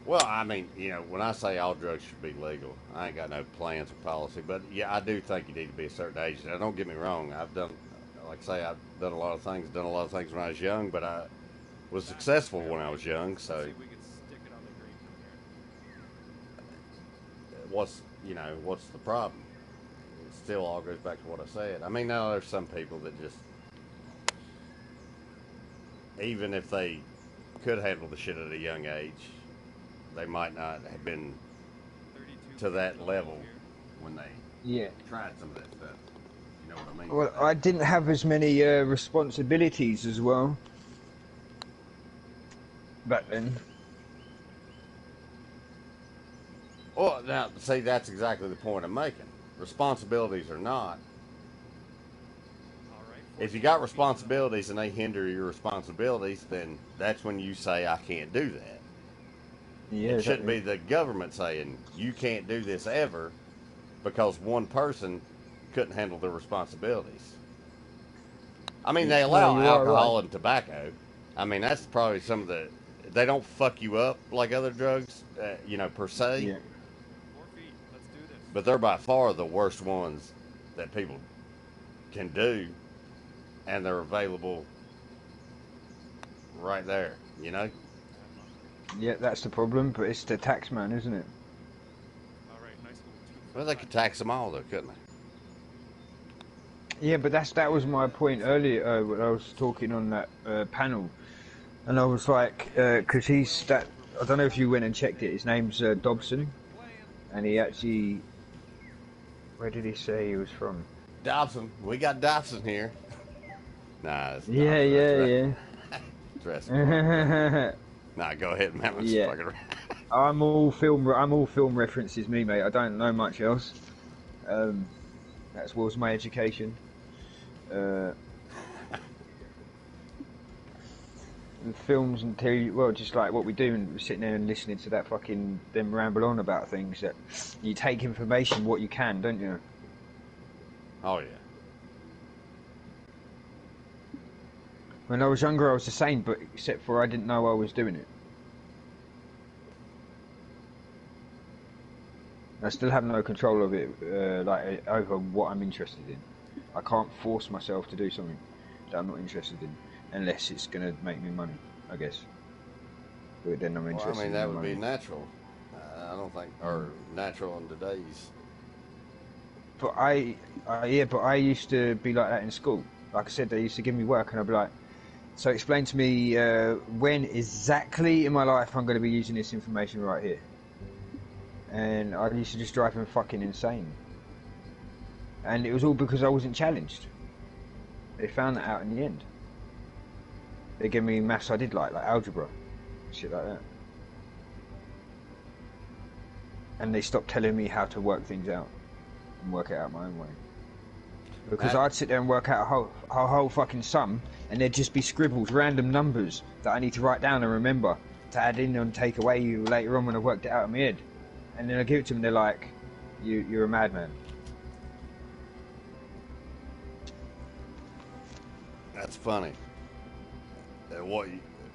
Well, I mean, you know, when I say all drugs should be legal, I ain't got no plans or policy, but yeah, I do think you need to be a certain age. Now, don't get me wrong. I've done, like I say, I've done a lot of things when I was young, but I was successful when I was young, so what's the problem? It still all goes back to what I said. I mean, now there's some people that just, even if they could handle the shit at a young age, they might not have been to that level when they tried some of that stuff. You know what I mean?
Well, I didn't have as many responsibilities as well back then.
Well, now, see, that's exactly the point I'm making. Responsibilities or not, if you got responsibilities and they hinder your responsibilities, then that's when you say, I can't do that.
Yeah,
It shouldn't be the government saying, you can't do this ever because one person couldn't handle their responsibilities. I mean, they allow alcohol and tobacco. I mean, that's probably some of the... They don't fuck you up like other drugs, per se.
More feet. Let's do this.
but they're by far the worst ones that people can do, and they're available right there. You know.
Yeah, that's the problem, but it's the tax man, isn't it?
All right, nice little 2
Well, they could tax them all, though, couldn't they?
Yeah, but that was my point earlier when I was talking on that panel, and I was like, because he's that. I don't know if you went and checked it. His name's Dobson, and he actually. Where did he say he was from?
Dobson, we got Dobson here. Nah, it's
Yeah,
Dobson.
yeah.
Dress.
Yeah.
Nah, go ahead, man. Let's
Yeah.
fucking...
I'm all film references, me mate. I don't know much else. That was my education. And films and TV, well, just like what we do, and we're sitting there and listening to that fucking them ramble on about things. That you take information what you can, don't you?
Oh yeah.
When I was younger, I was the same, but except for I didn't know I was doing it. I still have no control of it, like over what I'm interested in. I can't force myself to do something that I'm not interested in, unless it's going to make me money, I guess. But then I'm interested.
Well, I mean,
in
that
the
would
money.
be natural. I don't think, or natural in today's.
But I used to be like that in school. Like I said, they used to give me work, and I'd be like, "So explain to me when exactly in my life I'm going to be using this information right here." And I used to just drive them fucking insane. And it was all because I wasn't challenged. They found that out in the end. They gave me maths I did like algebra, shit like that. And they stopped telling me how to work things out and work it out my own way. Because I'd sit there and work out a whole fucking sum, and there'd just be scribbles, random numbers that I need to write down and remember to add in and take away later on when I worked it out in my head. And then I give it to them, they're like, you're a madman.
That's funny.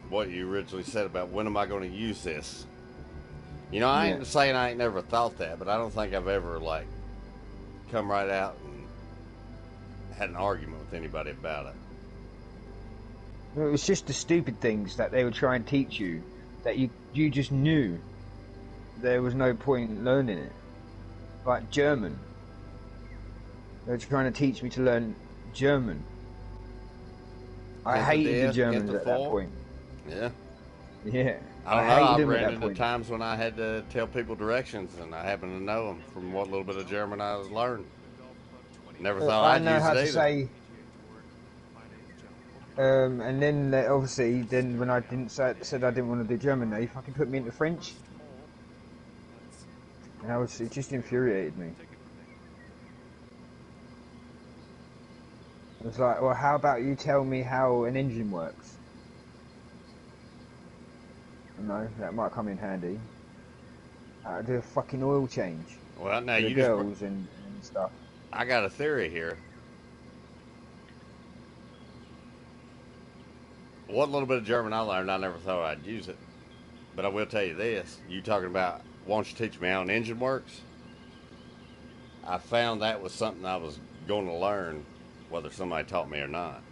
What you originally said about when am I going to use this? You know, I ain't saying I ain't never thought that, but I don't think I've ever like come right out and had an argument with anybody about it.
Well, it was just the stupid things that they would try and teach you that you just knew there was no point in learning it. Like German. They were trying to teach me to learn German. I hated the Germans at that point.
Yeah.
Yeah.
I don't know. I
hated them at
ran
that
into
point.
times when I had to tell people directions, and I happened to know them from what little bit of German I was learning. Never thought
I
I'd
know
use
how
it
to
either.
say. And then obviously, when I said I didn't want to do German, they fucking put me into French, and it just infuriated me. It was like, well, how about you tell me how an engine works? No, that might come in handy. How to do a fucking oil change.
Well, now
For the
you
girls
just.
and stuff.
I got a theory here. What little bit of German I learned, I never thought I'd use it. But I will tell you this. You talking about, why don't you teach me how an engine works? I found that was something I was going to learn, whether somebody taught me or not,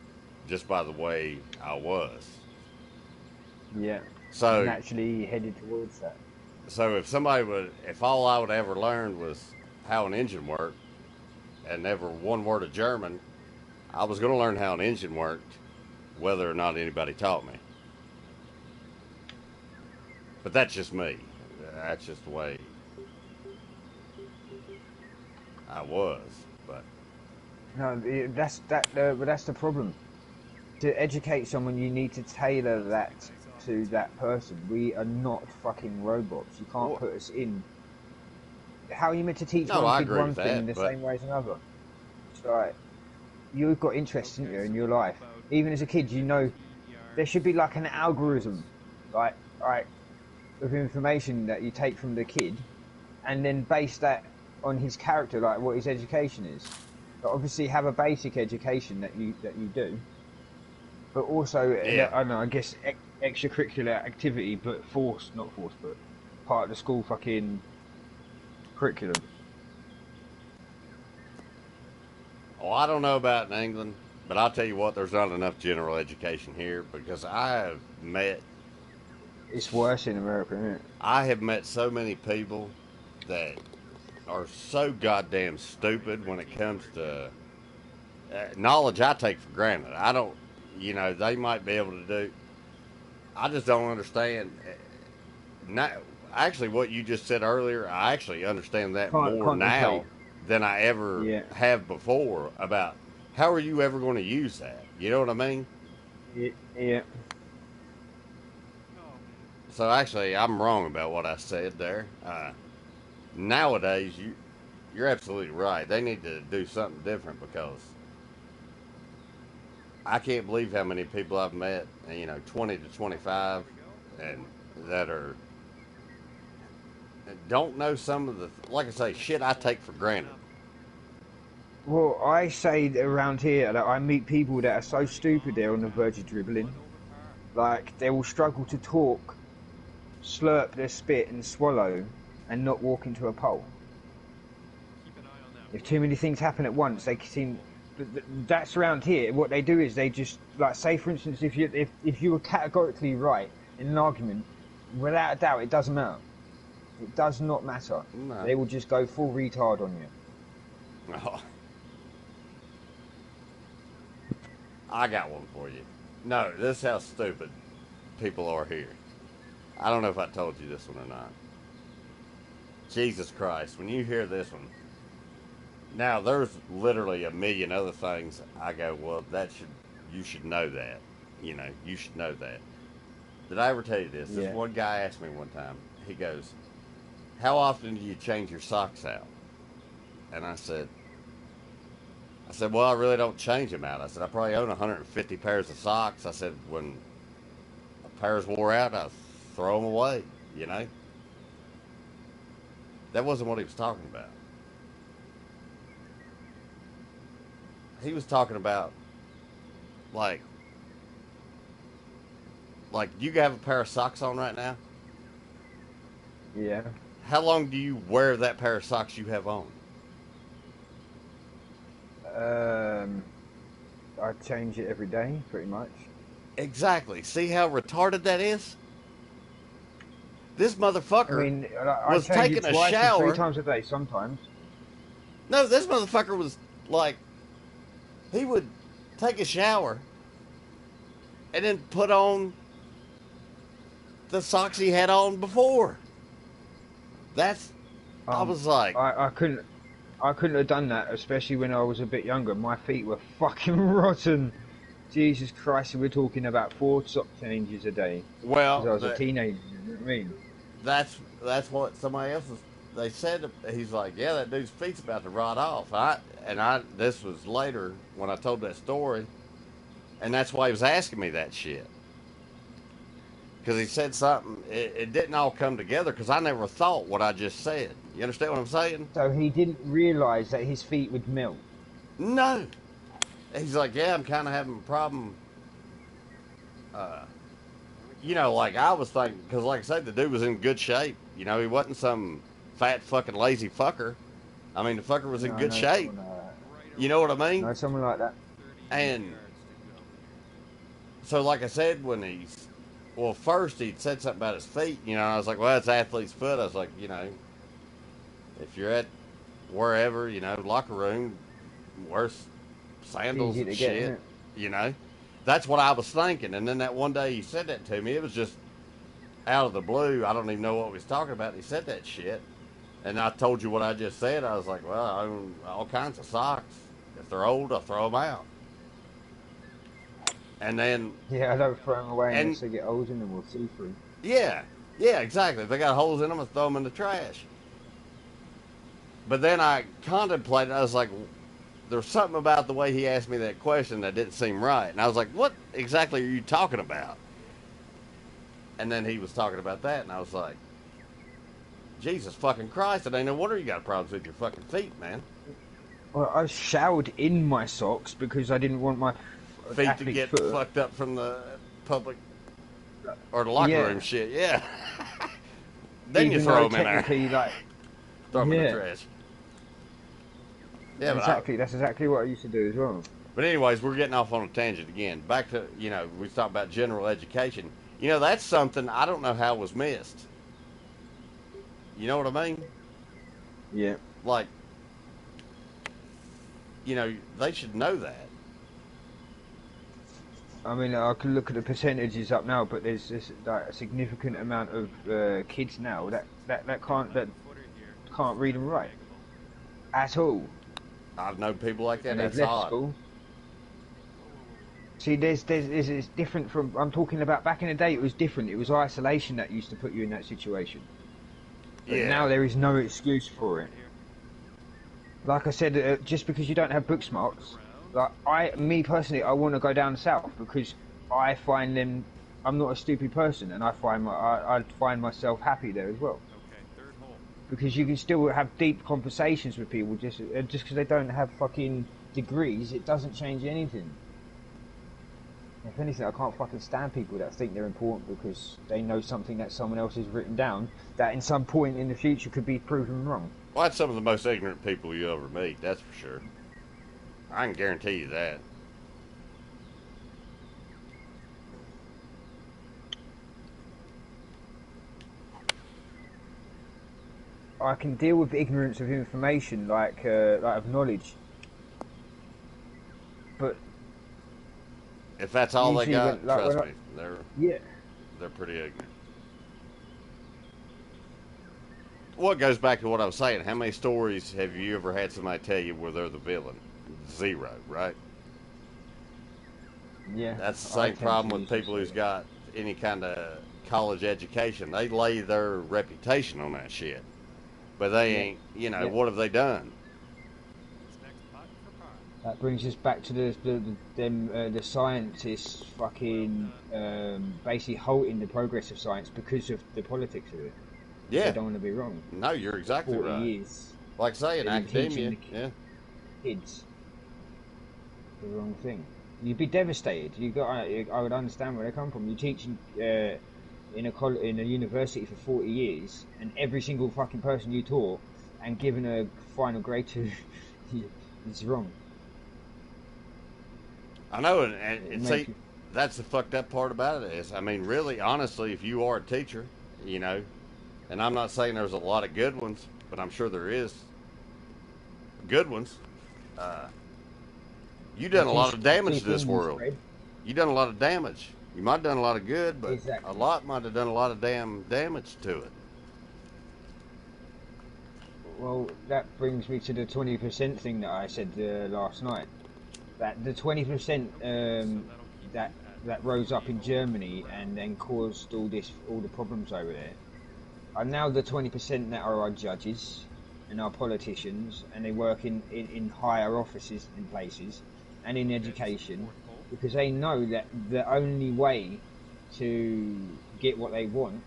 just by the way I was.
Yeah.
So
Naturally headed towards that.
So if all I would ever learn was how an engine worked, and never one word of German, I was going to learn how an engine worked, whether or not anybody taught me. But that's just me. That's just the way I was. But
No, that's the problem. To educate someone, you need to tailor that to that person. We are not fucking robots. You can't put us in. How are you meant to teach one kid one thing in the same way as another? It's like, you've got interest, in your life. Even as a kid, you know there should be like an algorithm, like of information that you take from the kid, and then base that on his character, like what his education is. But obviously, have a basic education that you do, but also I don't know, I guess extracurricular activity, but not forced, but part of the school fucking curriculum.
Oh, I don't know about in England, but I'll tell you what, there's not enough general education here because
It's worse in America, isn't it?
I have met so many people that are so goddamn stupid when it comes to knowledge I take for granted. I don't, they might be able to do. I just don't understand. Now, actually, what you just said earlier, I actually understand that
Can't
more
contemplate.
now than I ever
Yeah.
have before about how are you ever going to use that? You know what I mean?
Yeah.
So actually, I'm wrong about what I said there. Nowadays, you're absolutely right. They need to do something different because I can't believe how many people I've met, 20 to 25, and that don't know some of the, like I say, shit I take for granted.
Well, I say that around here that I meet people that are so stupid they're on the verge of dribbling. Like, they will struggle to talk, slurp their spit and swallow, and not walk into a pole. If too many things happen at once, they seem. But that's around here. What they do is they just, like, say for instance, if you were categorically right in an argument, without a doubt, it doesn't matter. It does not matter.
No.
They will just go full retard on you.
Oh. I got one for you. No, this is how stupid people are here. I don't know if I told you this one or not. Jesus Christ, when you hear this one, now there's literally a million other things I go, well, you should know that. You should know that. Did I ever tell you this?
Yeah.
This one guy asked me one time, he goes, how often do you change your socks out? And I said, well, I really don't change them out. I said, I probably own 150 pairs of socks. I said, when a pair's wore out, I throw them away, That wasn't what he was talking about. He was talking about, like you have a pair of socks on right now?
Yeah.
How long do you wear that pair of socks you have on?
I change it every day, pretty much.
Exactly. See how retarded that is? This motherfucker
I mean, I
was
change
taking
it
a
twice and
shower.
3 times a day, sometimes.
No, this motherfucker was like, he would take a shower and then put on the socks he had on before. I was like,
I couldn't have done that, especially when I was a bit younger. My feet were fucking rotten. Jesus Christ, we're talking about 4 sock changes a day.
well,
Because I was a teenager, you know what I mean?
that's what somebody else was. They said, he's like, yeah, that dude's feet's about to rot off. This was later when I told that story, and that's why he was asking me that shit. Because he said something, it didn't all come together because I never thought what I just said. You understand what I'm saying?
So he didn't realise that his feet would melt.
No. He's like, yeah, I'm kind of having a problem. Like I was thinking, because like I said, the dude was in good shape. He wasn't some fat fucking lazy fucker. I mean, the fucker was in good shape. You know what I mean?
No, someone like that.
And so, like I said, first he'd said something about his feet. I was like, well, it's athlete's foot. I was like, if you're at wherever, locker room, wear sandals and shit. That's what I was thinking. And then that one day he said that to me. It was just out of the blue. I don't even know what he was talking about. He said that shit. And I told you what I just said. I was like, well, I own all kinds of socks. If they're old, I'll throw them out. And then...
Yeah, I don't throw them away unless they get holes in them or see-through.
Yeah, exactly. If they got holes in them, I throw them in the trash. But then I contemplated, I was like, there's something about the way he asked me that question that didn't seem right. And I was like, what exactly are you talking about? And then he was talking about that, and I was like, Jesus fucking Christ, it ain't no wonder you got problems with your fucking feet, man.
Well, I showered in my socks because I didn't want my
feet to get fucked up from the public or the locker room shit, yeah. Then you throw them in there.
Like,
throw them in the trash. Yeah,
Exactly. That's exactly what I used to do as well.
but anyways, we're getting off on a tangent again. Back to, we talked about general education. That's something I don't know how was missed. You know what I mean?
Yeah.
Like, they should know that.
I mean, I can look at the percentages up now, but there's like a significant amount of kids now that can't read and write at all.
I've known people like that.
And they've
That's
left
odd.
school. See, it's different from. I'm talking about back in the day. It was different. It was isolation that used to put you in that situation. But
Yeah.
now there is no excuse for it. Like I said, just because you don't have book smarts, me personally, I want to go down south because I find them. I'm not a stupid person, and I find myself happy there as well.
Okay, third hole.
Because you can still have deep conversations with people just because they don't have fucking degrees. It doesn't change anything. If anything, I can't fucking stand people that think they're important because they know something that someone else has written down that in some point in the future could be proven wrong.
Well, that's some of the most ignorant people you ever meet, that's for sure. I can guarantee you that.
I can deal with ignorance of information, like of knowledge, but
If that's all they
usually
got,
when- like,
trust
when
me,
yeah,
they're pretty ignorant. Well, it goes back to what I was saying. How many stories have you ever had somebody tell you where they're the villain? Zero, right?
yeah.
That's the
I
same
tend to
problem with
usually
people
say
who's
that.
got any kind of college education. They lay their reputation on that shit. But they
Yeah.
ain't,
Yeah.
what have they done?
This next putt for par.
That brings us back to the scientists fucking basically halting the progress of science because of the politics of it. They
Yeah.
don't want to be wrong.
No, you're exactly
40
right.
years,
Like I say, in
they've been teaching
academia,
the
yeah.
kids the wrong thing. You'd be devastated. I would understand where they come from. You're teaching in a university for 40 years, and every single fucking person you taught and given a final grade to is wrong.
I know, and
It
see,
makes you-
that's the fucked up part about it is, I mean, really, honestly, if you are a teacher, and I'm not saying there's a lot of good ones, but I'm sure there is good ones. You done a lot of damage to this world. You done a lot of damage. You might have done a lot of good, but
Exactly.
a lot might have done a lot of damn damage to it.
Well, that brings me to the 20% thing that I said last night. That the 20% that rose up in Germany and then caused all the problems over there are now the 20% that are our judges and our politicians, and they work in higher offices in places and in education, because they know that the only way to get what they want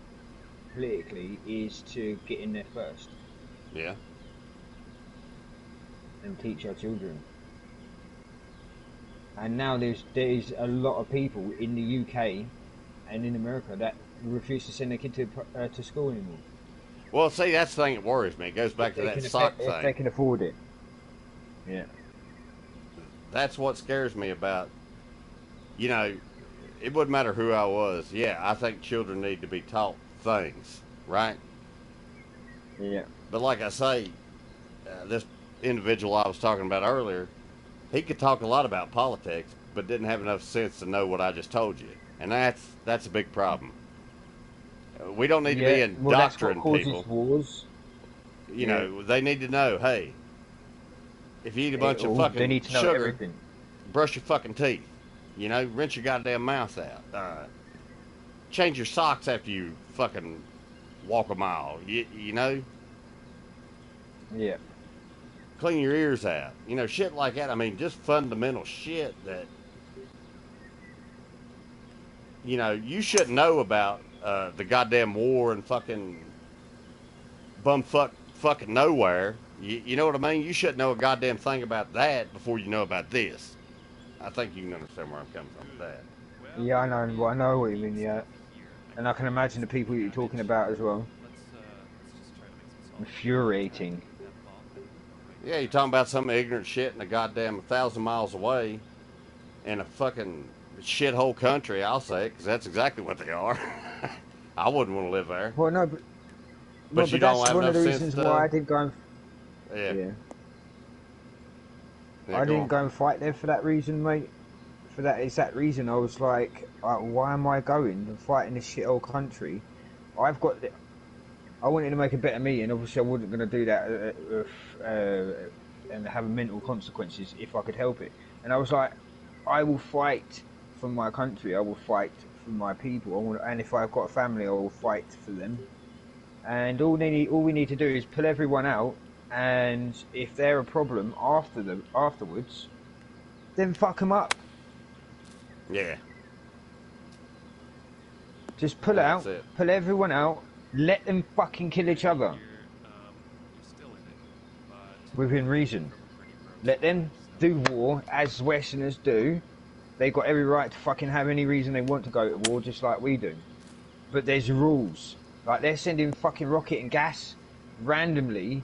politically is to get in there first
Yeah.
and teach our children. And now there's a lot of people in the UK and in America that refuse to send their kid to school anymore.
Well, see, that's the thing that worries me. It goes back to that sock
if they
thing.
can afford it. Yeah.
That's what scares me about, it wouldn't matter who I was. Yeah, I think children need to be taught things, right?
Yeah.
But like I say, this individual I was talking about earlier, he could talk a lot about politics, but didn't have enough sense to know what I just told you. And that's a big problem. We don't need to be indoctrinating people.
Wars.
They need to know, hey, if you eat a bunch of
They
fucking
need to know
sugar,
everything.
brush your fucking teeth. Rinse your goddamn mouth out. Change your socks after you fucking walk a mile. You know?
Yeah.
Clean your ears out. Shit like that. I mean, just fundamental shit that, you shouldn't know about the goddamn war and fucking fucking nowhere. You know what I mean? You shouldn't know a goddamn thing about that before you know about this. I think you can understand where I'm coming from with that.
Yeah, I know what you mean. Yeah, and I can imagine the people you're talking about as well.
Let's just try to make some salt.
Infuriating.
That ball.
Yeah, you're talking about some ignorant shit in a goddamn 1,000 miles away in a fucking shithole country. I'll say it because that's exactly what they are. I wouldn't want to live there.
Well, no,
But you
but
don't
that's
have
one of
enough
the
sense
reasons why
to.
I didn't go and
Yeah.
yeah,
Yeah,
I
go
didn't
on.
go and fight there for that reason, mate. For that exact reason, I was like, why am I going and fighting this shithole country? I've got. I wanted to make a better me, and obviously I wasn't going to do that and have mental consequences if I could help it. And I was like, I will fight for my country. I will fight for my people. And if I've got a family, I will fight for them. And all we need to do is pull everyone out. And if they're a problem afterwards, then fuck them up.
Yeah.
Just pull
That's
out,
it.
pull everyone out. Let them fucking kill each other
You're still in it, but
within reason.
from a pretty pro
Let them
standpoint,
do war as Westerners do. They've got every right to fucking have any reason they want to go to war, just like we do. But there's rules. Like they're sending fucking rocket and gas randomly,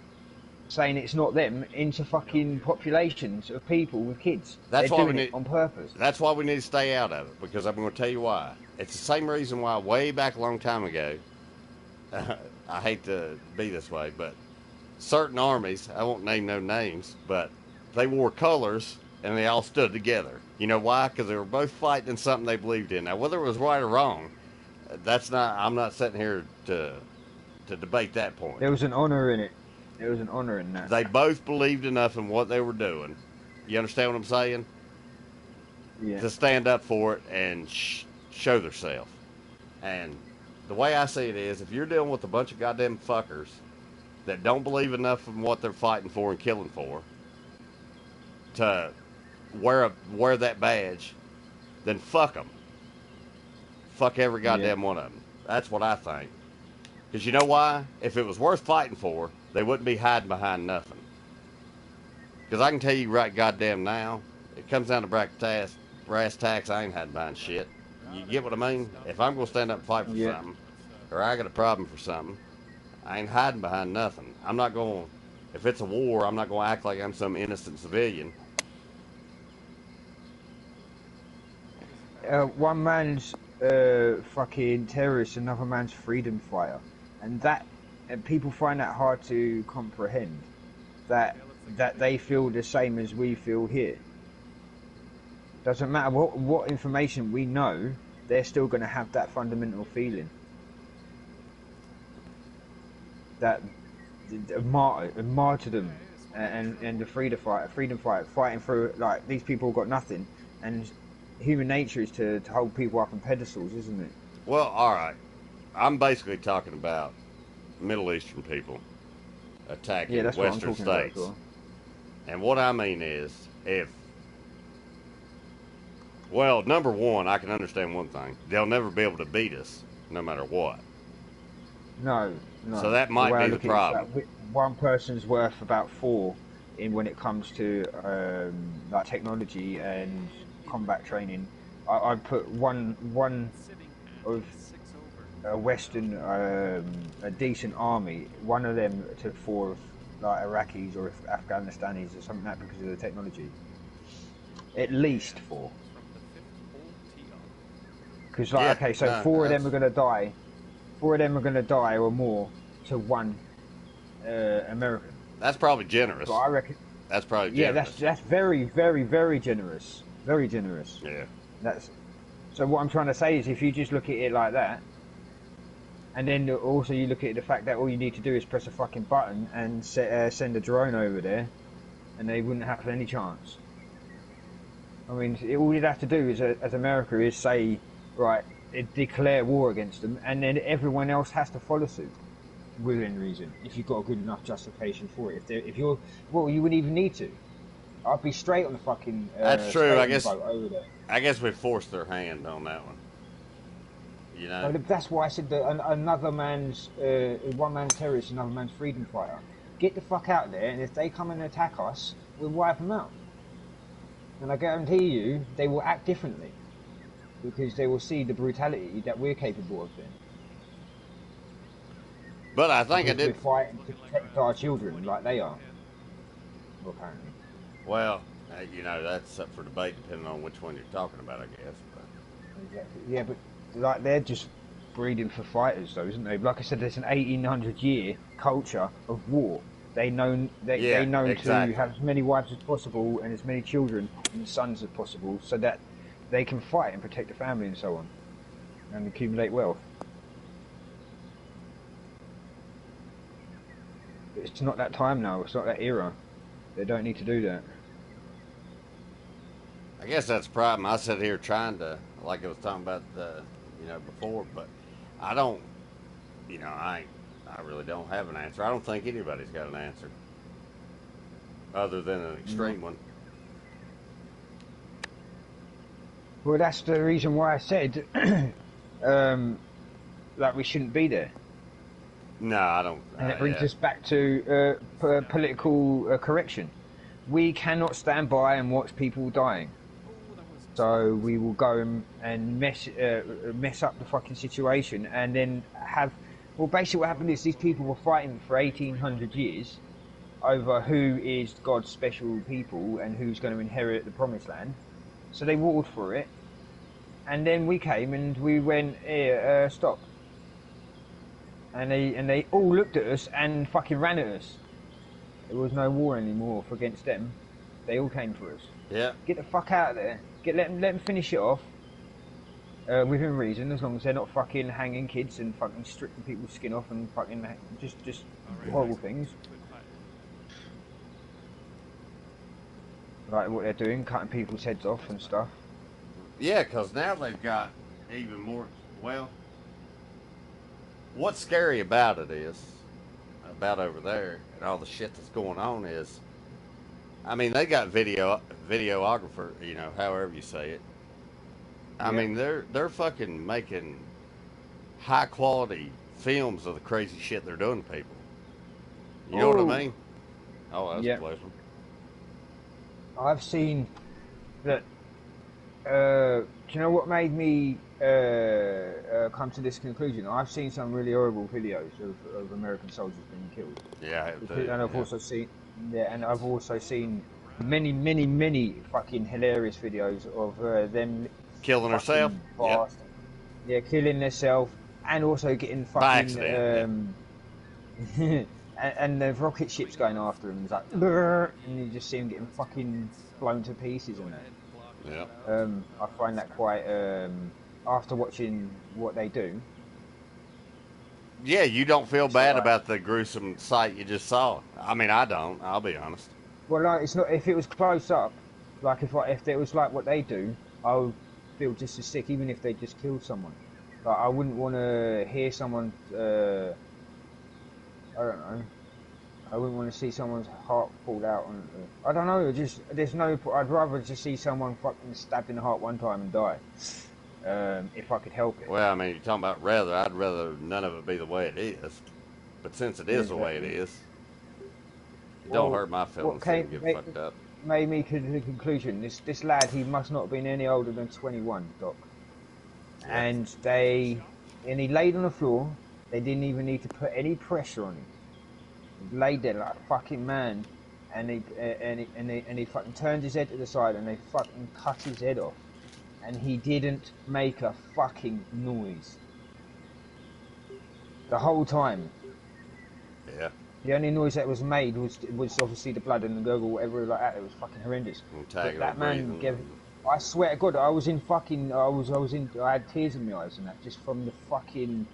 saying it's not them, into fucking populations of people with kids.
That's
They're
why we
doing
need.
it on purpose.
That's why we need to stay out of it because I'm going to tell you why. It's the same reason why way back a long time ago. I hate to be this way, but certain armies, I won't name no names, but they wore colors and they all stood together. You know why? Because they were both fighting in something they believed in. Now, whether it was right or wrong, that's not. I'm not sitting here to debate that point.
There was an honor in it. There was an honor in that.
They both believed enough in what they were doing. You understand what I'm saying?
Yeah.
To stand up for it and show themselves. And the way I see it is, if you're dealing with a bunch of goddamn fuckers that don't believe enough in what they're fighting for and killing for to wear that badge, then fuck them. Fuck every goddamn one of them. That's what I think. Because you know why? If it was worth fighting for, they wouldn't be hiding behind nothing. Because I can tell you right goddamn now, it comes down to brass tacks, I ain't hiding behind shit. You get what I mean? If I'm going to stand up and fight for
Yeah.
something, or I got a problem for something, I ain't hiding behind nothing. I'm not going to, if it's a war, I'm not going to act like I'm some innocent civilian.
One man's fucking terrorist, another man's freedom fighter, and people find that hard to comprehend. That they feel the same as we feel here. Doesn't matter what information we know, they're still going to have that fundamental feeling. That martyrdom and the freedom fight, fighting for, like, these people got nothing, and human nature is to hold people up on pedestals, isn't it?
Well, all right. I'm basically talking about Middle Eastern people attacking
Yeah, that's what I'm
Western
talking about
states.
as well.
And what I mean is, well, number one, I can understand one thing. They'll never be able to beat us, no matter what.
No.
So that might
way I
be the
look at it is
problem.
that one person's worth about 4 in when it comes to like technology and combat training. I'd put one
sitting
of
at 6 over.
a Western, a decent army, one of them to 4 of like Iraqis or Afghanistanis or something like that because of the technology. At least 4.
From the 5th hole tee off.
Because like,
Yeah,
okay, so
no,
4 of them
that's-
are going to die. 4 of them are going to die or more to 1 American.
That's probably generous.
So I reckon.
That's probably
Yeah,
generous.
that's very, very, very generous. Very generous.
Yeah.
That's so. What I'm trying to say is, if you just look at it like that, and then also you look at the fact that all you need to do is press a fucking button and send a drone over there, and they wouldn't have any chance. I mean, all you'd have to do is, as America, is say, right, declare war against them, and then everyone else has to follow suit within reason. If you've got a good enough justification for it, if you're, well, you wouldn't even need to. I'd be straight on the fucking.
That's true. I
skating
guess.
boat over there.
I guess we forced their hand on that one. You know.
That's why I said that another man's, one man's terrorist, another man's freedom fighter. Get the fuck out there, and if they come and attack us, we'll wipe them out. And I guarantee you, they will act differently because they will see the brutality that we're capable of then.
But I think I
Because
did.
we're fighting to protect our children like they are. apparently.
Well, you know, that's up for debate depending on which one you're talking about, I guess. But
Exactly. Yeah, but like they're just breeding for fighters, though, isn't they? Like I said, there's an 1800-year culture of war. They know
yeah,
they know
exactly.
to have as many wives as possible and as many children and sons as possible, so that they can fight and protect the family and so on, and accumulate wealth. It's not that time now. It's not that era. They don't need to do that.
I guess that's the problem. I sit here trying to, like I was talking about, you know, before, but I don't, you know, I really don't have an answer. I don't think anybody's got an answer other than an extreme one.
Well, that's the reason why I said like we shouldn't be there.
No, I don't.
And it brings us back to political correction. We cannot stand by and watch people dying. So we will go and mess up the fucking situation, and then have. Well, basically, what happened is these people were fighting for 1800 years over who is God's special people and who's going to inherit the promised land. So they warred for it, and then we came and we went, here, stop. And they all looked at us and fucking ran at us. There was no war anymore against them. They all came for us.
Yeah.
Get the fuck out of there. Let them finish it off. Within reason, as long as they're not fucking hanging kids and fucking stripping people's skin off and fucking just horrible things. Like what they're doing, cutting people's heads off and stuff.
Yeah, because now they've got even more. Well, what's scary about it is, about over there and all the shit that's going on is, I mean, they got videographer, you know, however you say it. I mean, they're fucking making high quality films of the crazy shit they're doing to people. You know what I mean? Oh, that's a pleasure.
I've seen that. Do you know what made me come to this conclusion? I've seen some really horrible videos of American soldiers being killed.
Yeah,
and I've also seen, and I've also seen many fucking hilarious videos of them
killing herself.
Yeah, killing herself, and also getting fucking
by accident.
and the rocket ships going after him. It's like, and you just see him getting fucking blown to pieces and that.
Yeah.
I find that quite, after watching what they do.
Yeah, you don't feel bad about the gruesome sight you just saw. I mean, I don't. I'll be honest.
Well, like, it's not. If it was close up, like if it was like what they do, I would feel just as sick, even if they just killed someone. Like, I wouldn't want to hear someone. I don't know. I wouldn't want to see someone's heart fall out. I don't know. Just there's no. I'd rather just see someone fucking stabbed in the heart one time and die. If I could help it.
Well, I mean, you're talking about rather. I'd rather none of it be the way it is. But since it is the way it is, it don't hurt my feelings to get fucked up.
Made me to the conclusion. This lad, he must not have been any older than 21, Doc. Yeah. And he laid on the floor. They didn't even need to put any pressure on him. He laid there like a fucking man, and he fucking turned his head to the side, and they fucking cut his head off, and he didn't make a fucking noise the whole time.
Yeah.
The only noise that was made was obviously the blood and the gurgle, whatever like that. It was fucking horrendous. But that man gave. I swear to God, I was in fucking. I had tears in my eyes and that, just from the fucking.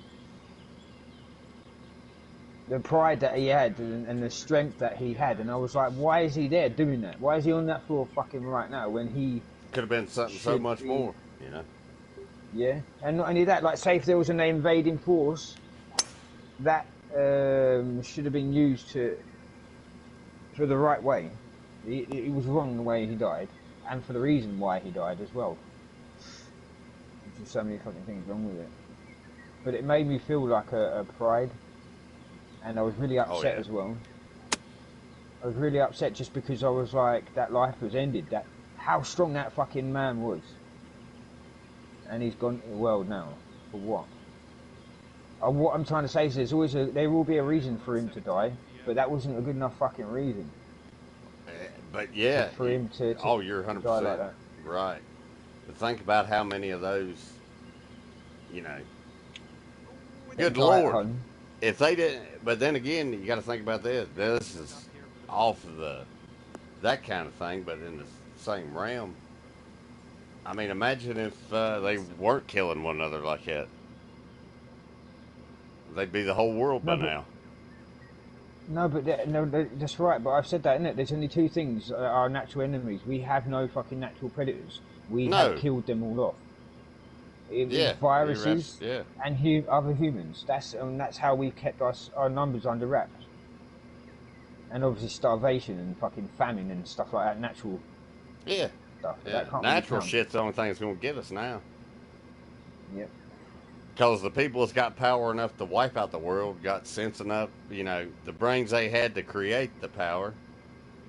The pride that he had and the strength that he had, and I was like, why is he there doing that? Why is he on that floor fucking right now when he
could have been something so much more, you know?
Yeah, and not only that, like, say if there was an invading force, that should have been used for the right way. It was wrong the way he died, and for the reason why he died as well. There's so many fucking things wrong with it. But it made me feel like a pride. And I was really upset as well. I was really upset just because I was like, that life was ended. That how strong that fucking man was. And he's gone to the world now. For what? What I'm trying to say is there will be a reason for him to die, but that wasn't a good enough fucking reason.
But yeah,
for him to
oh, you're
die
100%
like that.
right. But think about how many of those, you know, good
Die at
Lord,
home.
if they didn't. But then again, you got to think about this. This is off of that kind of thing, but in the same realm. I mean, imagine if they weren't killing one another like that. They'd be the whole world by
No, but
now.
that's right. But I've said that, innit? There's only two things that are our natural enemies. We have no fucking natural predators. We
No.
have killed them all off.
Yeah,
Viruses
yeah.
and other humans. That's how we've kept our numbers under wraps. And obviously starvation and fucking famine and stuff like that. Natural
Yeah.
stuff. But
Yeah.
that can't
Natural
really count.
shit's the only thing that's going to get us now.
Yep.
Because the people that's got power enough to wipe out the world got sense enough, you know, the brains they had to create the power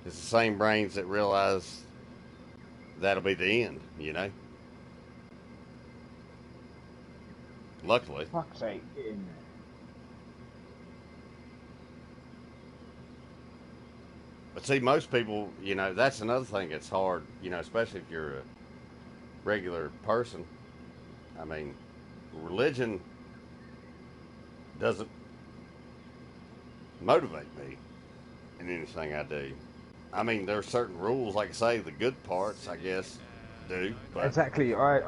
is the same brains that realize that'll be the end, you know? Luckily.
Fuck's sake. Get in there.
But see, most people, you know, that's another thing that's hard, you know, especially if you're a regular person. I mean, religion doesn't motivate me in anything I do. I mean, there are certain rules, like I say, the good parts, I guess, do. But
Exactly. I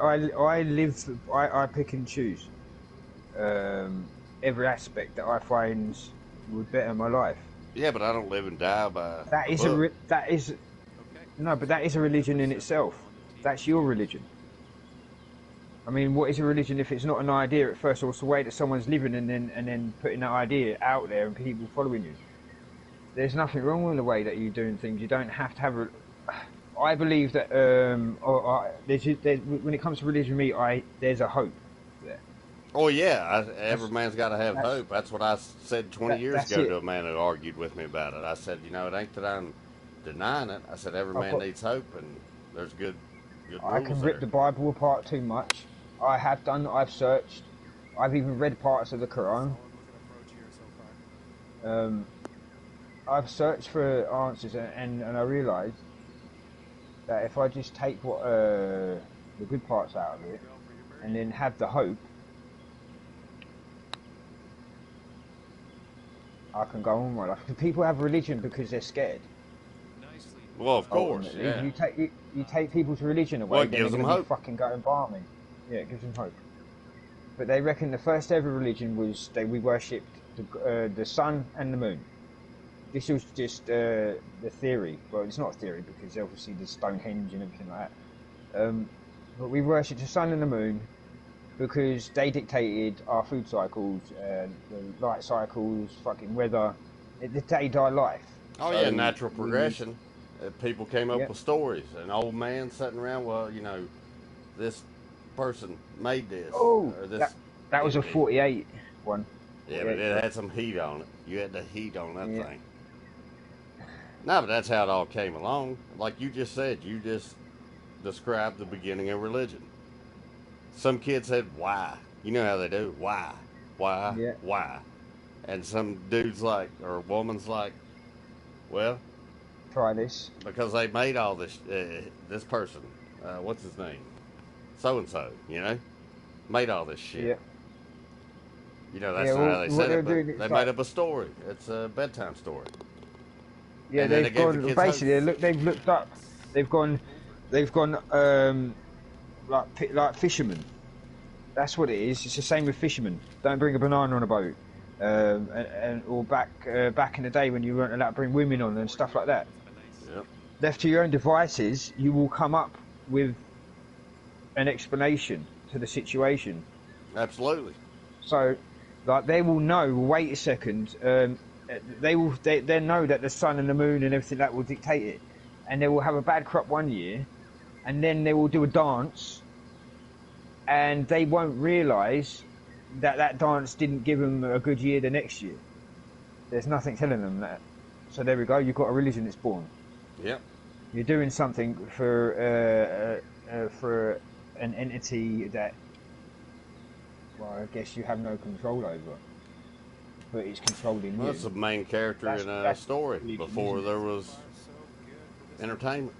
pick and choose every aspect that I find would better my life.
yeah, but I don't live and die by
That
a
is
book.
but that is a religion in itself. That's your religion. I mean, what is a religion if it's not an idea at first, or it's the way that someone's living and then putting that idea out there and people following you? There's nothing wrong with the way that you're doing things. You don't have to have a. I believe that when it comes to religion, there's a hope there.
Oh yeah, every man's got to have
that's-
hope. That's what I said 20 years
that's
ago
it.
to a man who argued with me about it. I said, you know, it ain't that I'm denying it. I said every
I've
man
got-
needs hope, and there's good
I
rules
can
there.
rip the Bible apart too much. I have done. I've searched. I've even read parts of the Quran. I've searched for answers, and I realised that if I just take what the good parts out of it, and then have the hope, I can go on my life. People have religion because they're scared.
Well, of course,
Ultimately.
yeah.
You take people's religion away,
Well, it
then
gives
they're
them
going to
hope.
be fucking going balmy. Yeah, it gives them hope. But they reckon the first ever religion was we worshipped the sun and the moon. This was just the theory. Well, it's not a theory because obviously there's Stonehenge and everything like that. But we worshipped the sun and the moon because they dictated our food cycles, the light cycles, fucking weather, the day-to-day life.
Oh
So
yeah, natural
we-
progression. People came up
Yep.
with stories. An old man sitting around, well, you know, this person made this.
Oh,
or this.
that was a 48 one.
Yeah, but it had some heat on it. You had the heat on that thing. No, but that's how it all came along. Like you just said, you just described the beginning of religion. Some kid said, why? You know how they do. Why? Why?
Yeah.
Why? And some dude's like, or woman's like, well,
Try this.
because they made all this, this person, what's his name? So-and-so, you know? Made all this shit.
Yeah.
You know, that's
Yeah,
not
well,
how they
what
said
they're
it, but
doing is
they
like-
made up a story. It's a bedtime story.
Yeah,
And then
they've
they gave the
gone.
kids
Basically,
hope.
they've looked up. They've gone like fishermen. That's what it is. It's the same with fishermen. Don't bring a banana on a boat. Or back in the day when you weren't allowed to bring women on and stuff like that.
Yep.
Left to your own devices, you will come up with an explanation to the situation.
Absolutely.
So, like, they will know. Wait a second. They know that the sun and the moon and everything that will dictate it, and they will have a bad crop one year, and then they will do a dance, and they won't realise that dance didn't give them a good year the next year. There's nothing telling them that. So there we go. You've got a religion that's born.
Yep.
You're doing something for an entity that, well, I guess you have no control over, but it's controlling
Well,
you.
that's the main character in a
That's
story
religion,
before
isn't it?
there was entertainment.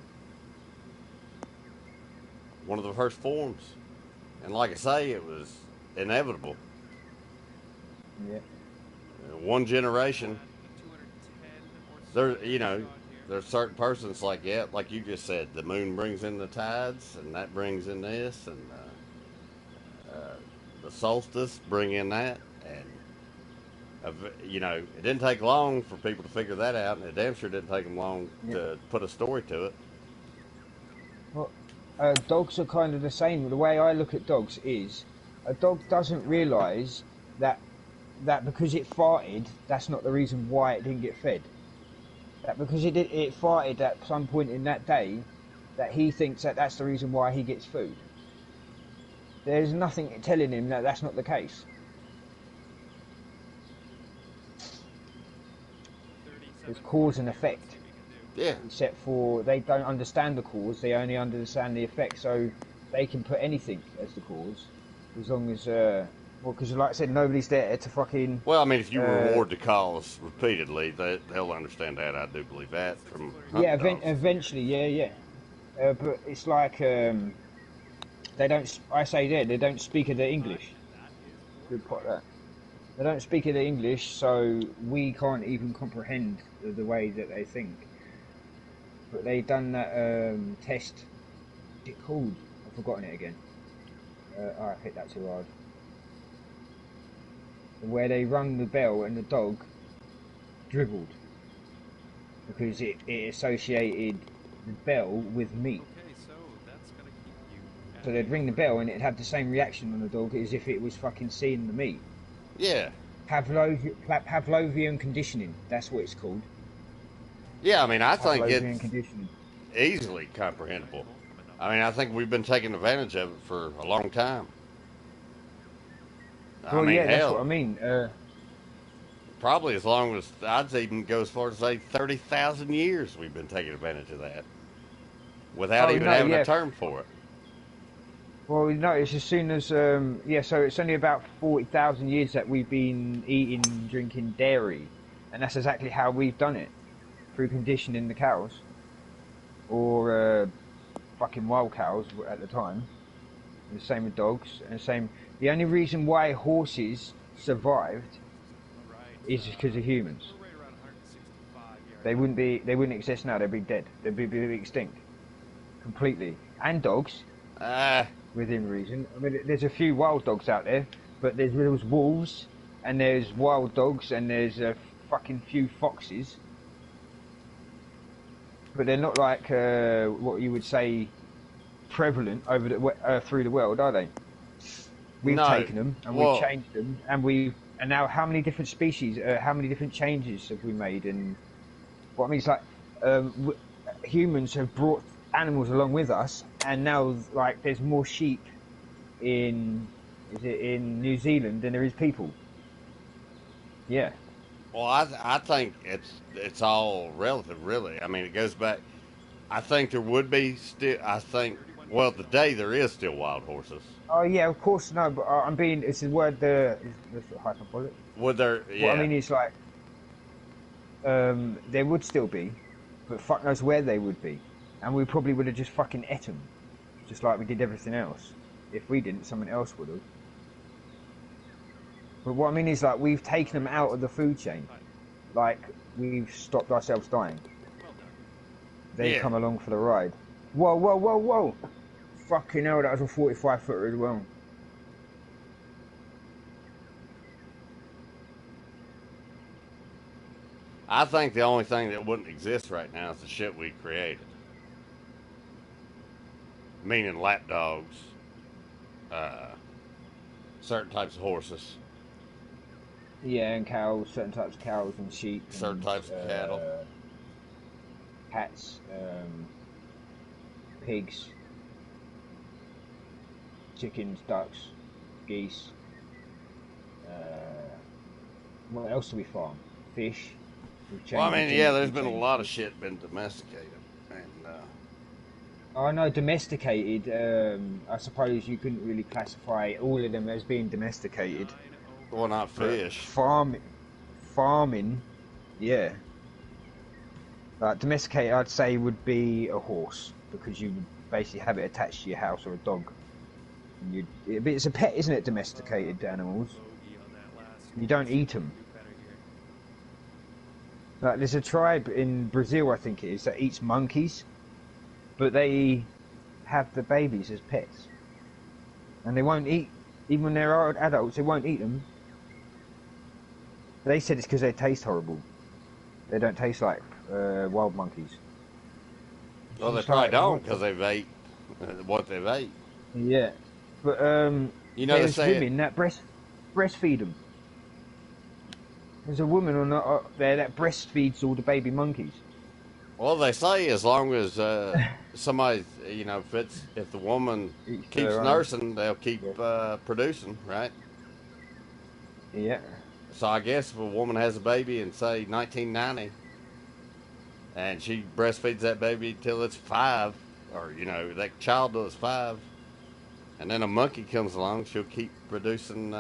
One of the first forms. And like I say, it was inevitable.
Yeah.
One generation,
210 or so
there, you know,
shot here.
there's certain persons like, yeah, like you just said, the moon brings in the tides, and that brings in this, and the solstice bring in that, and you know, it didn't take long for people to figure that out, and it damn sure didn't take them long
Yeah.
to put a story to it.
Well, dogs are kind of the same. The way I look at dogs is, a dog doesn't realise that because it farted, that's not the reason why it didn't get fed. That because it farted at some point in that day, that he thinks that that's the reason why he gets food. There's nothing telling him that that's not the case.
37
It's cause and
here. Let's
effect.
see what we can do.
Yeah,
Except for they don't understand the cause, they only understand the effect, so they can put anything as the cause, as long as, well, because like I said, nobody's there to fucking...
well, I mean, if you
Uh,
reward the cause repeatedly, they'll understand that. I do believe that from
Yeah,
hunting dogs.
eventually, yeah. But it's like, they don't, I say there, they don't speak of the English. Good pot that. They don't speak of the English, so we can't even comprehend the way that they think. But they done that test. What's it called? I've forgotten it again. I hit that too hard. Where they rung the bell and the dog dribbled because it associated the bell with meat.
Okay, so that's going to keep you.
So they'd ring the bell and it'd have the same reaction on the dog as if it was fucking seeing the meat.
Yeah,
Pavlovian conditioning. That's what it's called.
yeah. I mean, I think
Pavlovian
it's
conditioning.
easily comprehensible. I mean, I think we've been taking advantage of it for a long time.
Well,
I mean,
yeah, that's
hell,
what I mean.
probably as long as I'd even go as far as say 30,000 years we've been taking advantage of that without
Oh,
even
no,
having
yeah.
a term for it.
Well, no, it's as soon as so it's only about 40,000 years that we've been eating, drinking dairy, and that's exactly how we've done it, through conditioning the cows, or fucking wild cows at the time. And the same with dogs, and the same. The only reason why horses survived is because of humans.
We're right around 165 yards.
They wouldn't exist now. They'd be dead. They'd be extinct, completely. And dogs, within reason. I mean, there's a few wild dogs out there, but there's wolves, and there's wild dogs, and there's a fucking few foxes. But they're not like what you would say prevalent over through the world, are they? We've
No.
taken them and
Well-
we've changed them, and now how many different species, how many different changes have we made? And what I mean is like humans have brought animals along with us, and now like there's more sheep in New Zealand than there is people. Yeah.
Well, I think it's all relative, really. I mean, it goes back. I think there would be still. I think, well, today there is still wild horses.
Oh yeah, of course no, but I'm being. It's the word the hyperbolic.
Would there? Yeah.
What I mean is like, there would still be, but fuck knows where they would be, and we probably would have just fucking ate them, just like we did everything else. If we didn't, someone else would have. But what I mean is like we've taken them out of the food chain, like we've stopped ourselves dying.
Well done.
They
Yeah.
come along for the ride. Whoa, whoa, whoa, whoa! Fucking hell, that was a 45-footer as well.
I think the only thing that wouldn't exist right now is the shit we created. Meaning lap dogs, certain types of horses,
Yeah, and cows, certain types of cows and sheep.
certain
and,
types of cattle.
Cats, pigs, chickens, ducks, geese. What else do we farm? Fish. We've
Well, I
changed
mean, yeah, there's
we've
been a
changed
lot of
fish.
shit been domesticated, and
Oh no, domesticated. I suppose you couldn't really classify all of them as being domesticated.
well, not fish.
Farming, yeah. Like domesticated, I'd say would be a horse because you would basically have it attached to your house, or a dog. And it's a pet, isn't it? Domesticated animals.
Bogey on that last
You don't
hole.
eat them.
Do better here.
Like there's a tribe in Brazil, I think it is, that eats monkeys, but they have the babies as pets, and they won't eat. Even when they're adults, they won't eat them. They said it's because they taste horrible. They don't taste like wild monkeys.
Well, they
It's
probably
like,
don't
what-
because they've ate what they've ate.
Yeah, but
You know, they
there's
say
women that breastfeed them. There's a woman on there that breastfeeds all the baby monkeys.
well, they say as long as somebody, you know, if the woman
Each
keeps
their own.
nursing, they'll keep producing, right?
Yeah.
So I guess if a woman has a baby in say 1990, and she breastfeeds that baby till it's 5, or you know that child does 5, and then a monkey comes along, she'll keep producing.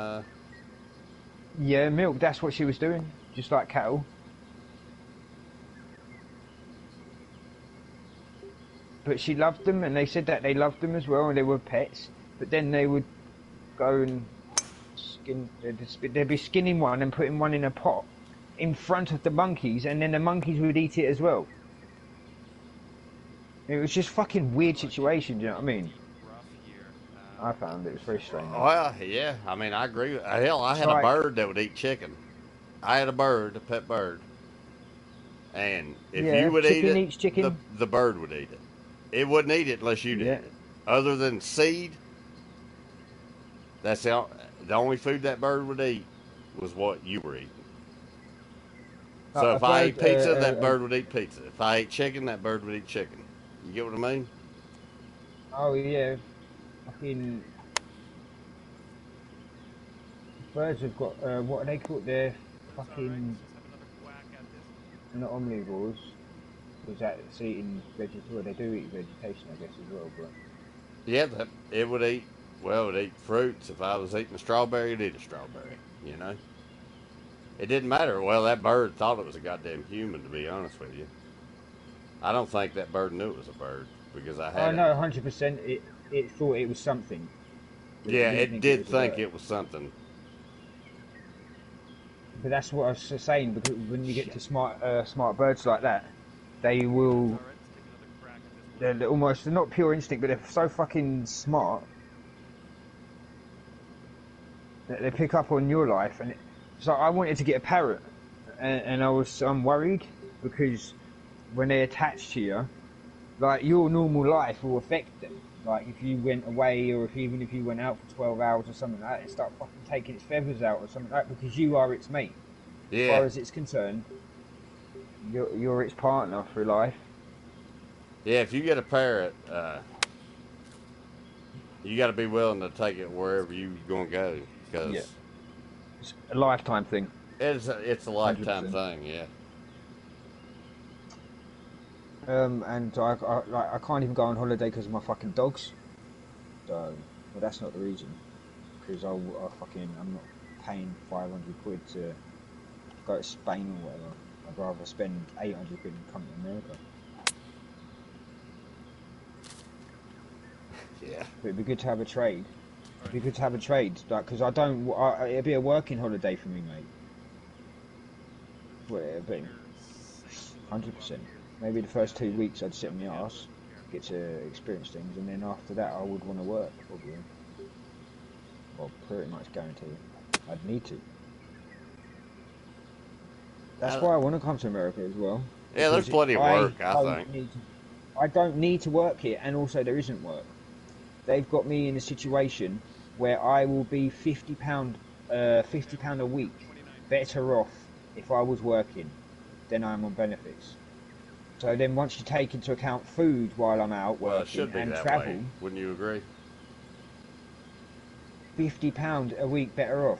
Yeah, milk, that's what she was doing, just like cattle. But she loved them, and they said that they loved them as well, and they were pets. But then they would go and they'd be skinning one and putting one in a pot in front of the monkeys, and then the monkeys would eat it as well. It was just fucking weird situation, do you know what I mean?
Rough here.
I found it was very strange.
Well, yeah, I mean I agree. Hell, I had a
Right.
bird that would eat chicken. I had a pet bird, and if
Yeah,
you would eat
chicken
it,
eats chicken.
the bird would eat it. It wouldn't eat it unless you did
Yeah.
it. Other than seed, that's the only food that bird would eat was what you were eating. So if I ate pizza, that bird would eat pizza. If I ate chicken, that bird would eat chicken. You get what I mean?
Oh yeah, fucking birds have got what are they called? They're fucking
Let's have another whack at this.
not omnivores. Was that it's eating vegetable? They do eat vegetation, I guess, as well. But
Yeah, it would eat. Well, it would eat fruits. If I was eating a strawberry, it'd eat a strawberry. You know, it didn't matter. Well, that bird thought it was a goddamn human. To be honest with you, I don't think that bird knew it was a bird because I had.
I know 100%. It thought it was something. But
Yeah,
didn't
it did
was a
think
bird.
it was something.
But that's what I was saying. Because when you get to smart birds like that, they will.
All right, let's take another crack at this.
They're not pure instinct, but they're so fucking smart that they pick up on your life. And so I wanted to get a parrot, and I'm worried because when they attach to you, like your normal life will affect them. Like if you went away, or even if you went out for 12 hours or something like that, it start fucking taking its feathers out or something like that because you are its mate. As
Yeah,
far as it's concerned, you're its partner for life.
yeah. If you get a parrot, you got to be willing to take it wherever you gonna go because
Yeah. It's a lifetime thing.
it's a lifetime
100%.
thing. Yeah.
And I can't even go on holiday because of my fucking dogs. So, well, that's not the reason. Because I'm not paying 500 quid to go to Spain or whatever. I'd rather spend 800 quid and come to America.
Yeah.
But it'd be good to have a trade. It'd be good to have a trade, like, because it'd be a working holiday for me, mate. Well, it'd be 100%. Maybe the first 2 weeks I'd sit on my arse, get to experience things, and then after that I would want to work, probably. Well, pretty much guarantee it. I'd need to. That's why I want to come to America as well.
Yeah, there's
because
plenty of work, I
don't
think.
need to- I don't need to work here, and also there isn't work. They've got me in a situation where I will be £50 a week better off if I was working than I am on benefits. So then once you take into account food while I'm out
Well, it
working
should be
and
that
travel,
way. Wouldn't you agree?
£50 a week better off.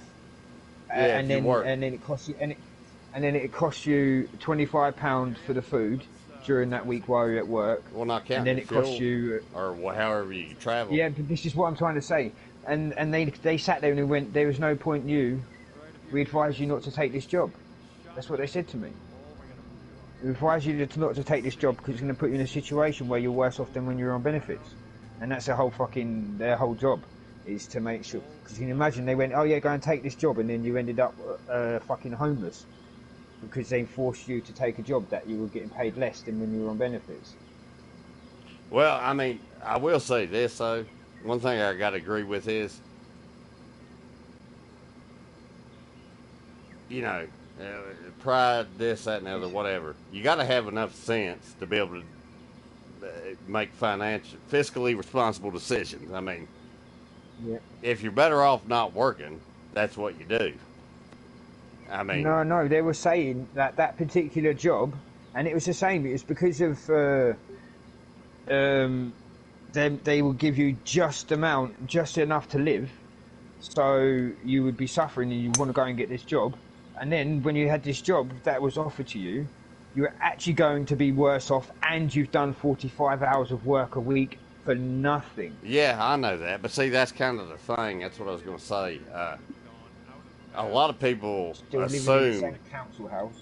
Yeah, if
and
you
then
work.
and then it costs you and then it costs you £25 for the food during that week while you're at work.
Well, not counting
And then it
fuel
costs you
or however you travel.
Yeah, but this is what I'm trying to say. And they sat there and they went, there was no point in you. We advise you not to take this job. That's what they said to me. We advise you not to take this job because it's going to put you in a situation where you're worse off than when you're on benefits. And that's their whole job, is to make sure. Because you can imagine they went, oh yeah, go and take this job, and then you ended up fucking homeless because they forced you to take a job that you were getting paid less than when you were on benefits.
Well, I mean, I will say this though. One thing I got to agree with is, you know, pride, this, that, and the other, whatever. You got to have enough sense to be able to make fiscally responsible decisions. I mean,
Yeah.
if you're better off not working, that's what you do. I mean,
No, they were saying that particular job, and it was the same. It was because of they will give you just enough to live, so you would be suffering and you want to go and get this job, and then when you had this job that was offered to you, you were actually going to be worse off, and you've done 45 hours of work a week for nothing.
yeah, I know that, but see, that's kind of the thing. That's what I was going to say. A lot of people
Still living in the
assume
same council house.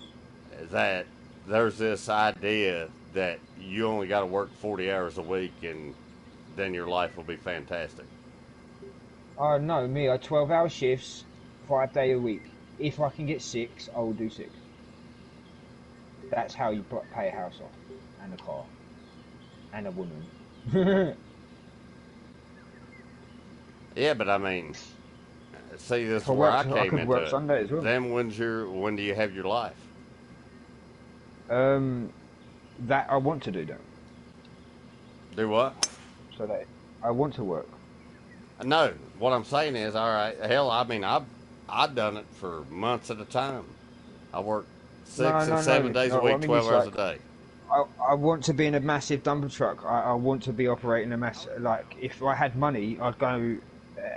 that there's this idea that you only got to work 40 hours a week and then your life will be fantastic.
Oh no, me, I 12-hour shifts, 5 days a week. If I can get 6, I will do 6. That's how you pay a house off, and a car, and a woman.
Yeah, but I mean, see, this is
I
where I
could
came into
work
it.
Sunday as well.
Then when do you have your life?
That I want to do that.
Do what?
So that I want to work.
No, what I'm saying is, all right, hell, I mean, I've done it for months at a time. I work 6 and 7 days a week, 12 hours a day.
I want to be in a massive dumper truck. I want to be operating a like, if I had money, I'd go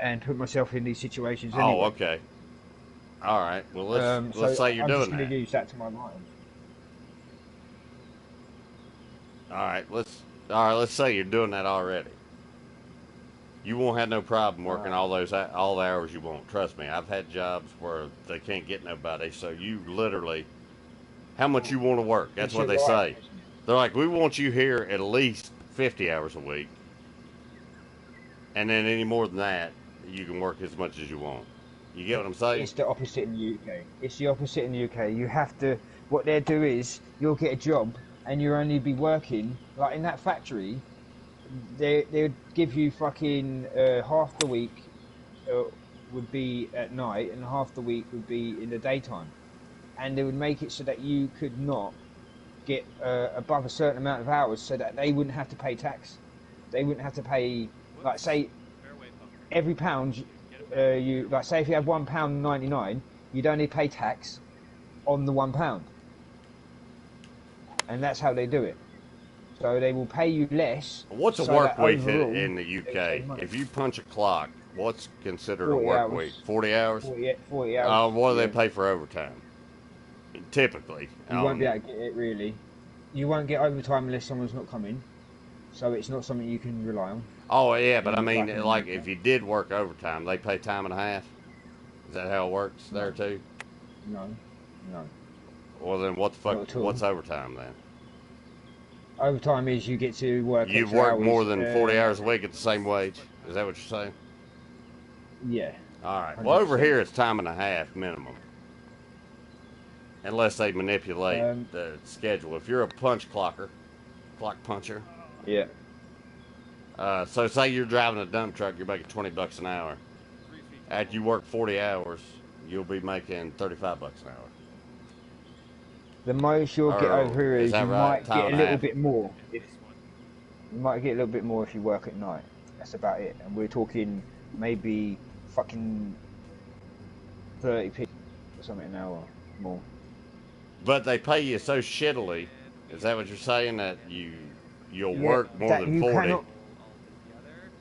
and put myself in these situations anyway.
Oh, okay. All right. Well, let's say you're doing
I'm just going
that.
to use that to my mind.
All right. Let's say you're doing that already. You won't have no problem working all the hours you want. Trust me, I've had jobs where they can't get nobody, so you literally, how much you want to work? That's what they say. They're like, we want you here at least 50 hours a week, and then any more than that, you can work as much as you want. You get what I'm saying?
It's the opposite in the UK. It's the opposite in the UK. You have to. What they'll do is you'll get a job and you'll only be working like in that factory. They'd give you fucking half the week would be at night and half the week would be in the daytime, and they would make it so that you could not get above a certain amount of hours, so that they wouldn't have to pay tax. They wouldn't have to pay, like, say, every pound you, like, say if you have £1.99, you'd only pay tax on the £1, and that's how they do it. So they will pay you less.
What's a
so
work
that
week
overall,
in the UK? If you punch a clock, what's considered a
40
work
hours.
week? 40 hours?
40 hours.
What do they
Yeah.
pay for overtime? Typically.
You won't be able to get it, really. You won't get overtime unless someone's not coming. So it's not something you can rely on.
Oh, yeah, but I mean,
Like-
like, if you did work overtime, they pay time and a half? Is that how it works there, too?
No.
Well, then what the
Not
fuck,
at all.
what's overtime, then?
Overtime is you get to work.
You've
extra
worked
hours,
more than 40 hours a week at the same wage? Is that what you're saying?
Yeah.
All right. Well, over
100%.
here, it's time and a half minimum. Unless they manipulate the schedule. If you're a clock puncher,
Yeah.
so say you're driving a dump truck, you're making $20 an hour. After you work 40 hours, you'll be making $35 an hour.
The most you'll get
Or
over here
is
is
that
you
right?
might
Time
get a
and a
little
half?
bit more. You might get a little bit more if you work at night. That's about it. And we're talking maybe fucking 30p or something an hour more.
But they pay you so shittily. Is that what you're saying? That you'll
Yeah,
work more
that
than
you
40?
cannot-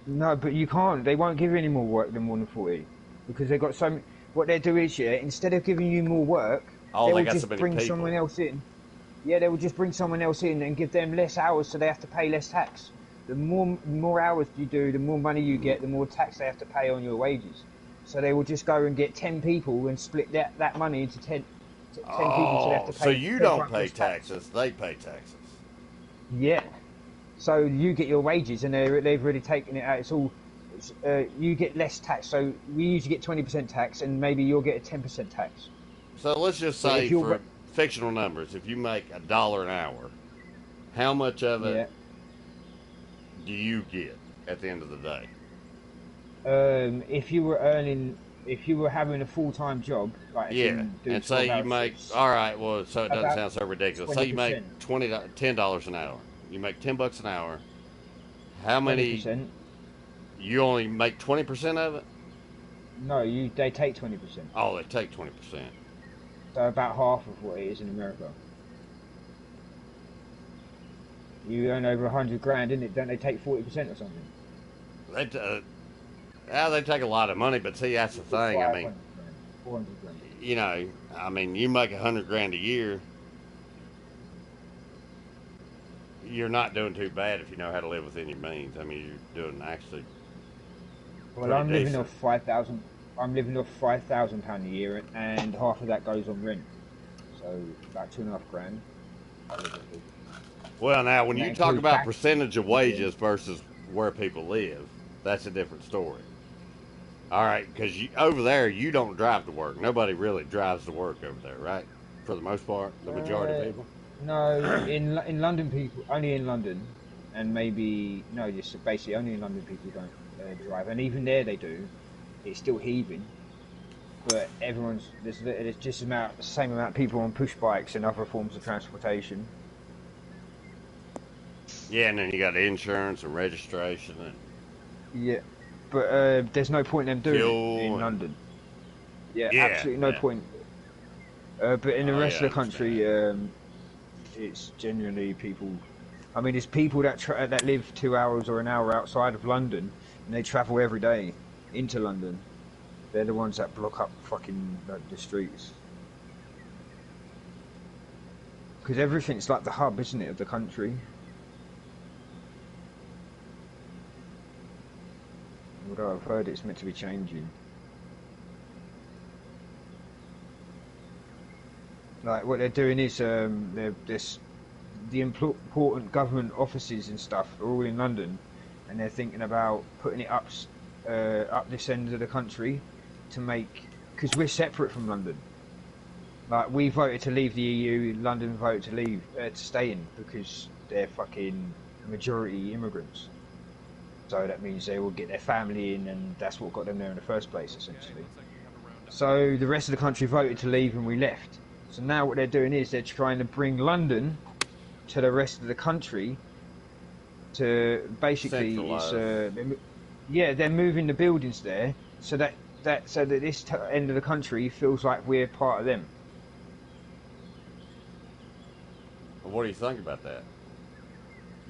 No, but you can't. They won't give you any more work than more than 40 because they've got so many. What they do is, instead of giving you more work,
Oh,
they
they
will
got
just
so many
bring
people.
someone else in. Yeah, they will just bring someone else in and give them less hours, so they have to pay less tax. The more hours you do, the more money you get, the more tax they have to pay on your wages. So they will just go and get 10 people and split that money into people, so they have
Oh,
to
so
pay
you don't
10%
pay
plus tax.
taxes, they pay taxes.
Yeah. So you get your wages, and they've already taken it out. You get less tax. So we usually get 20% tax, and maybe you'll get a 10% tax.
So let's just
But
say
if you're
for fictional numbers, if you make $1 an hour, how much of it
yeah,
do you get at the end of the day?
if you were having a full-time job, like as
Yeah,
in doing
and say
12-hour
you make,
shifts,
all right, well, so it doesn't
about
sound so ridiculous. Say you make
20%.
$10 an hour. You make $10 an hour. How many?
20%.
You only make 20% of it?
No, they take 20%.
Oh, they take 20%.
So about half of what it is in America. You earn over 100 grand, innit? Don't they take 40% or something?
They take a lot of money, but see, that's the thing. I
500
mean,
grand, 400 grand.
you know, I mean, you make 100 grand a year, you're not doing too bad if you know how to live within your means. I mean, you're doing actually.
Well, I'm living
decent.
off 5,000. I'm living off £5,000 a year, and half of that goes on rent. So about 2.5 grand.
Well, now when
And
you
that
talk
includes
about
tax.
percentage of wages versus where people live, that's a different story. All right, because over there you don't drive to work. Nobody really drives to work over there, right? For the most part, the majority of people.
No, in London, people only in London, and maybe no, just basically only in London people don't drive, and even there they do. It's still heaving, but there's just the same amount of people on push bikes and other forms of transportation.
Yeah, and then you got insurance and registration and
Yeah, but there's no point in them doing
fuel
it in
and-
London. Yeah,
Yeah,
absolutely no
yeah.
point. But in the
Oh,
rest
yeah,
of the country, it's generally people. I mean, it's people that live 2 hours or an hour outside of London, and they travel every day into London. They're the ones that block up fucking the streets. Because everything's like the hub, isn't it, of the country? Although I've heard it's meant to be changing. Like what they're doing is the important government offices and stuff are all in London, and they're thinking about putting it up this end of the country to make, because we're separate from London. Like we voted to leave the EU, London voted to leave to stay in because they're fucking majority immigrants. So that means they will get their family in, and that's what got them there in the first place, essentially. So the rest of the country voted to leave, and we left. So now what they're doing is they're trying to bring London to the rest of the country to basically, they're moving the buildings there so that this end of the country feels like we're part of them.
What do you think about that?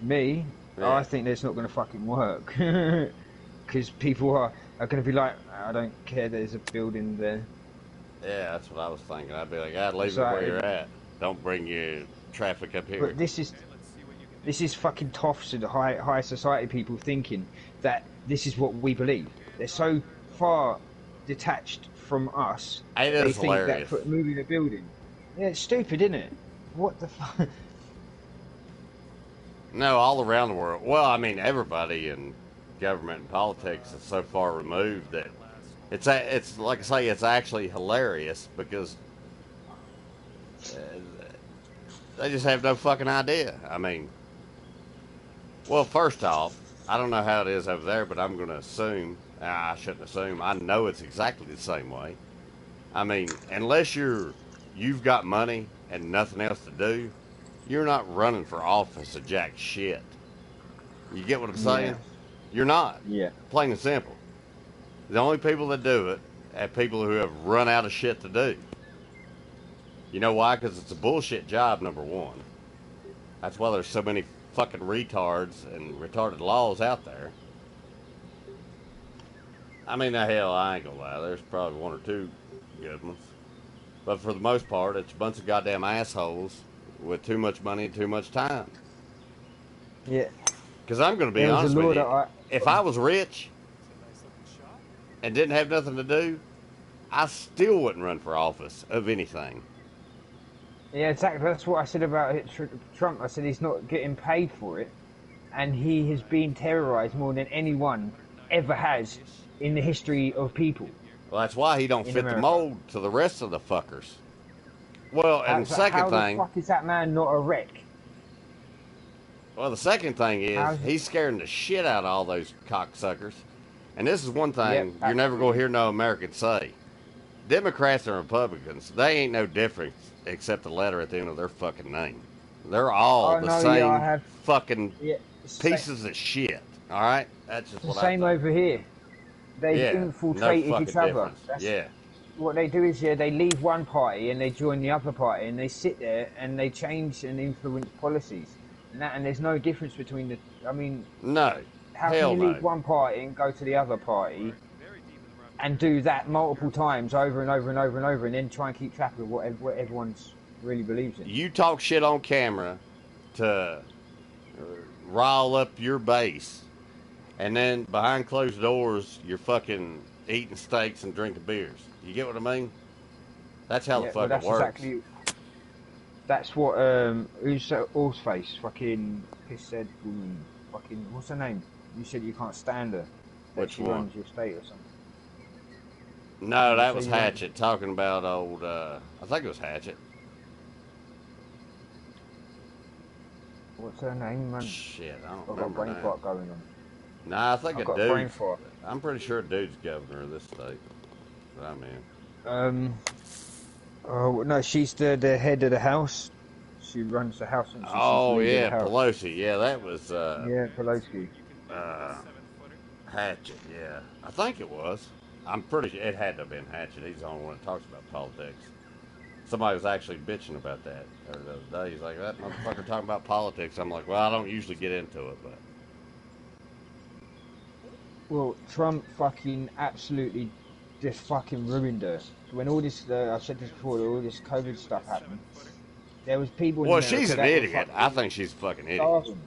Me,
Yeah.
I think that's not going to fucking work because people are going to be like, I don't care. There's a building there.
Yeah, that's what I was thinking. I'd be like, I'd leave
So
it where you're at. Don't bring your traffic up here.
But this is fucking toffs and high society people thinking that this is what we believe. They're so far detached from us.
It
They
is
think
hilarious.
that moving a building. Yeah, it's stupid, isn't it? What the fuck?
No, all around the world. Well, I mean, everybody in government and politics is so far removed that it's like I say, it's actually hilarious because they just have no fucking idea. I mean, well, first off, I don't know how it is over there, but I'm going to assume, I shouldn't assume, I know it's exactly the same way. I mean, unless you've got money and nothing else to do, you're not running for office of jack shit. You get what I'm saying?
Yeah.
You're not.
Yeah.
Plain and simple. The only people that do it are people who have run out of shit to do. You know why? Because it's a bullshit job, number one. That's why there's so many fucking retards and retarded laws out there. I mean, hell, I ain't gonna lie. There's probably one or two good ones. But for the most part, it's a bunch of goddamn assholes with too much money and too much time.
Yeah.
Because I'm going to be
There was
honest
a law
with you.
that
If I was rich and didn't have nothing to do, I still wouldn't run for office of anything.
Yeah, exactly. That's what I said about Trump. I said he's not getting paid for it, and he has been terrorized more than anyone ever has in the history of people
Well, that's why he don't
in
fit the
America.
mold to the rest of the fuckers. Well, and the second
How the
thing,
fuck is that man not a wreck?
well, the second thing is
How's it?
he's scaring the shit out of all those cocksuckers. And this is one
Yep,
thing you're never gonna
absolutely.
hear no American say. Democrats and Republicans, they ain't no difference except the letter at the end of their fucking name. They're all
Oh
the
no, yeah, I
same
have.
fucking
Yeah, it's
pieces of shit. All right, that's just
the
what I
same
think.
over here. They've
Yeah, no
infiltrated each
fucking
other.
difference.
That's
Yeah,
what they do is they leave one party and they join the other party and they sit there and they change and influence policies. And there's no difference between the. I mean,
no,
how can
hell
you leave
no.
one party and go to the other party and do that multiple times over and over and over and over and then try and keep track of what everyone's really believes in?
You talk shit on camera to rile up your base, and then behind closed doors, you're fucking eating steaks and drinking beers. You get what I mean? That's how the
Yeah, well,
fuck it
that's
works.
exactly. That's what who's that Horseface fucking piss head woman fucking what's her name? You said you can't stand her. That
Which
she
one?
runs your state or something.
No,
You
that
say
was
you don't-
Hatchet talking about old. I think it was Hatchet.
What's her name, man?
Shit, I don't
I've got a
remember
brain
now.
fart going on.
Nah, I think
I've
a
got a brain
dude.
fart.
I'm pretty sure a dude's governor of this state. That I'm in.
Oh no, she's the head of the house. She runs the house and she's
Oh
the leader
yeah,
of the house.
Pelosi. Yeah, that was
Yeah, Pelosi.
Hatchet. Yeah, I think it was. I'm pretty sure it had to have been Hatchet. He's the only one that talks about politics. Somebody was actually bitching about that the other day. He's like, that motherfucker talking about politics. I'm like, well, I don't usually get into it, but
Well, Trump fucking absolutely just fucking ruined her. When all this, I've said this before, all this COVID stuff happened, there was people in
well,
America
she's an
that were
idiot.
fucking
I think she's a fucking idiot.
starving.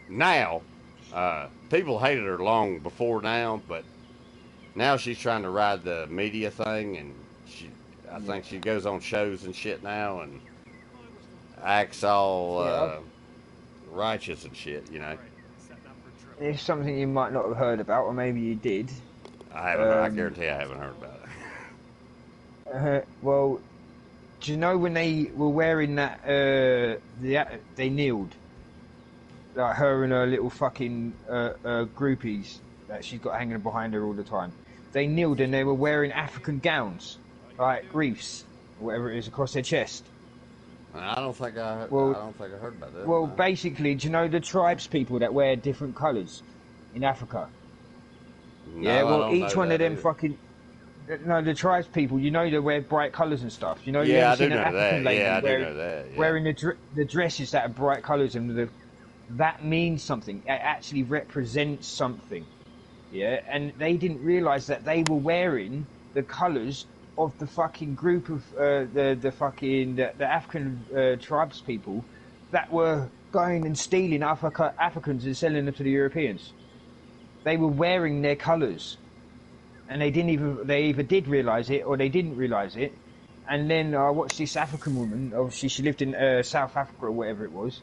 Now, people hated her long before now, but now she's trying to ride the media thing, and I think she goes on shows and shit now and acts all
Yeah,
righteous and shit. You know,
it's something you might not have heard about, or maybe you did.
I haven't. I guarantee I haven't heard about it.
Well, do you know when they were wearing that? They kneeled, like her and her little fucking groupies that she's got hanging behind her all the time. They kneeled and they were wearing African gowns, like reefs, whatever it is, across their chest.
I don't think I.
Well-
I don't think I heard about that.
Well,
no.
basically, do you know the tribes people that wear different colours in Africa?
No,
Yeah,
I
well,
don't
each
know
one of
that
them
either.
fucking. No, the tribes people, you know, they wear bright colours and stuff. You know, you
Yeah,
ever
I do
seen an
know
African
that.
lady
Yeah, I do
wearing,
know that. Yeah.
wearing the dresses that are bright colours and that means something. It actually represents something. Yeah, and they didn't realise that they were wearing the colours of the fucking group of the African tribes people that were going and stealing Africans and selling them to the Europeans. They were wearing their colours, and they either did realise it or they didn't realise it. And then I watched this African woman. Obviously, she lived in South Africa or whatever it was,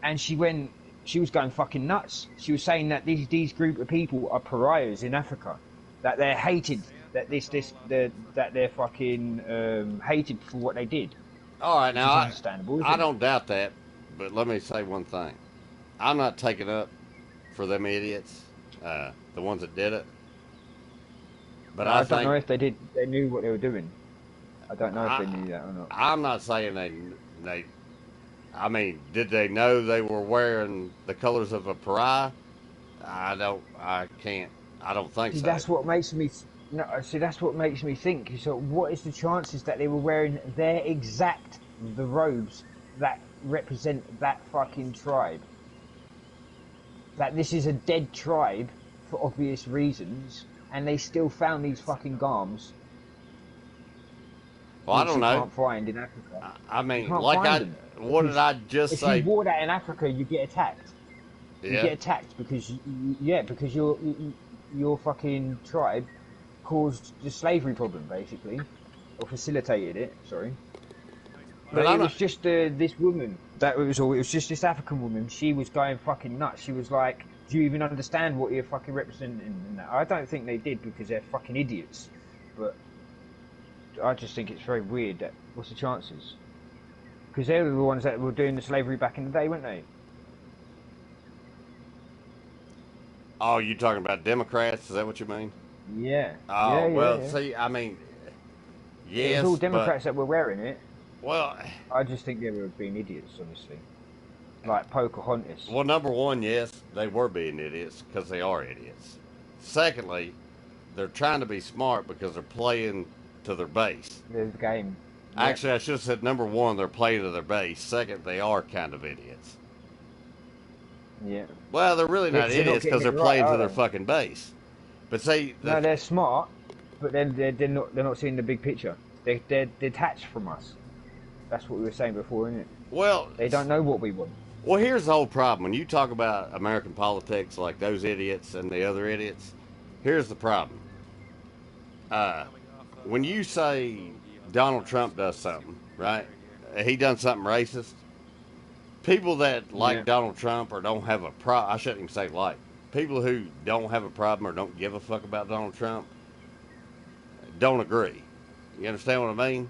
and she was going fucking nuts. She was saying that these group of people are pariahs in Africa, that they're hated, that they're fucking hated for what they did.
All right, now
Which is understandable, isn't
I
it?
don't doubt that, but let me say one thing: I'm not taking up for them idiots, the ones that did it. But
I
I
don't know
think
if they knew what they were doing. I don't know if they knew that or not.
I'm not saying they. I mean, did they know they were wearing the colors of a pariah? I don't. I can't. I don't think
See,
so.
that's what makes me. No, see, that's what makes me think. So, what is the chances that they were wearing the robes that represent that fucking tribe? That this is a dead tribe for obvious reasons, and they still found these fucking garms.
Well, I
which
don't
you
know.
can't find in Africa.
I mean,
can't
like
find them,
what did I just
If
say?
you wore that in Africa, you get attacked. You
Yeah.
get attacked because because your fucking tribe caused the slavery problem basically, or facilitated it. Sorry. But
I'm
it was
not.
just this woman. That was all. It was just this African woman. She was going fucking nuts. She was like, "Do you even understand what you're fucking representing?" And that. I don't think they did because they're fucking idiots. But I just think it's very weird. That what's the chances? Because they were the ones that were doing the slavery back in the day, weren't they?
Oh, you talking about Democrats? Is that what you mean?
Yeah.
Oh,
Yeah, yeah,
well,
yeah.
see, I mean,
It was all
yes, but
Democrats that were wearing it.
well,
I just think they were being idiots, honestly. Like Pocahontas.
well, number one, yes, they were being idiots because they are idiots. Secondly, they're trying to be smart because they're playing to their base.
The game. Yeah.
Actually, I should have said number one, they're playing to their base. Second, they are kind of idiots.
Yeah.
Well, they're really
Yeah,
not
'cause they're not
idiots because
getting
they're
it right,
playing to
are
their
they?
fucking base. But see,
No, they're smart, but then they're not seeing the big picture. They're detached from us. That's what we were saying before, isn't it?
well,
They don't know what we want.
well, here's the whole problem. When you talk about American politics, like those idiots and the other idiots, here's the problem. When you say Donald Trump does something, right? He done something racist. People that like
Yeah.
Donald Trump or don't have a problem, I shouldn't even say like. People who don't have a problem or don't give a fuck about Donald Trump don't agree. You understand what I mean?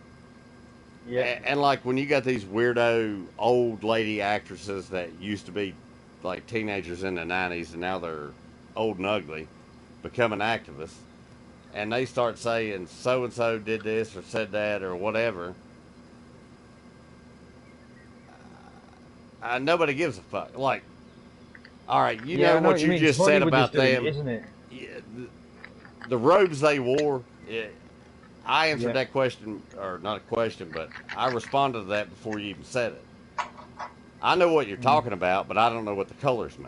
Yeah.
And like when you got these weirdo old lady actresses that used to be like teenagers in the 90s and now they're old and ugly, becoming activists, and they start saying so and so did this or said that or whatever, nobody gives a fuck. Like, all right, you
Yeah, I
know what you
mean.
just said
Hollywood is
about
doing
them.
it, isn't it?
Yeah, the robes they wore. I answered
Yeah.
that question, or not a question, but I responded to that before you even said it. I know what you're talking about, but I don't know what the colors mean.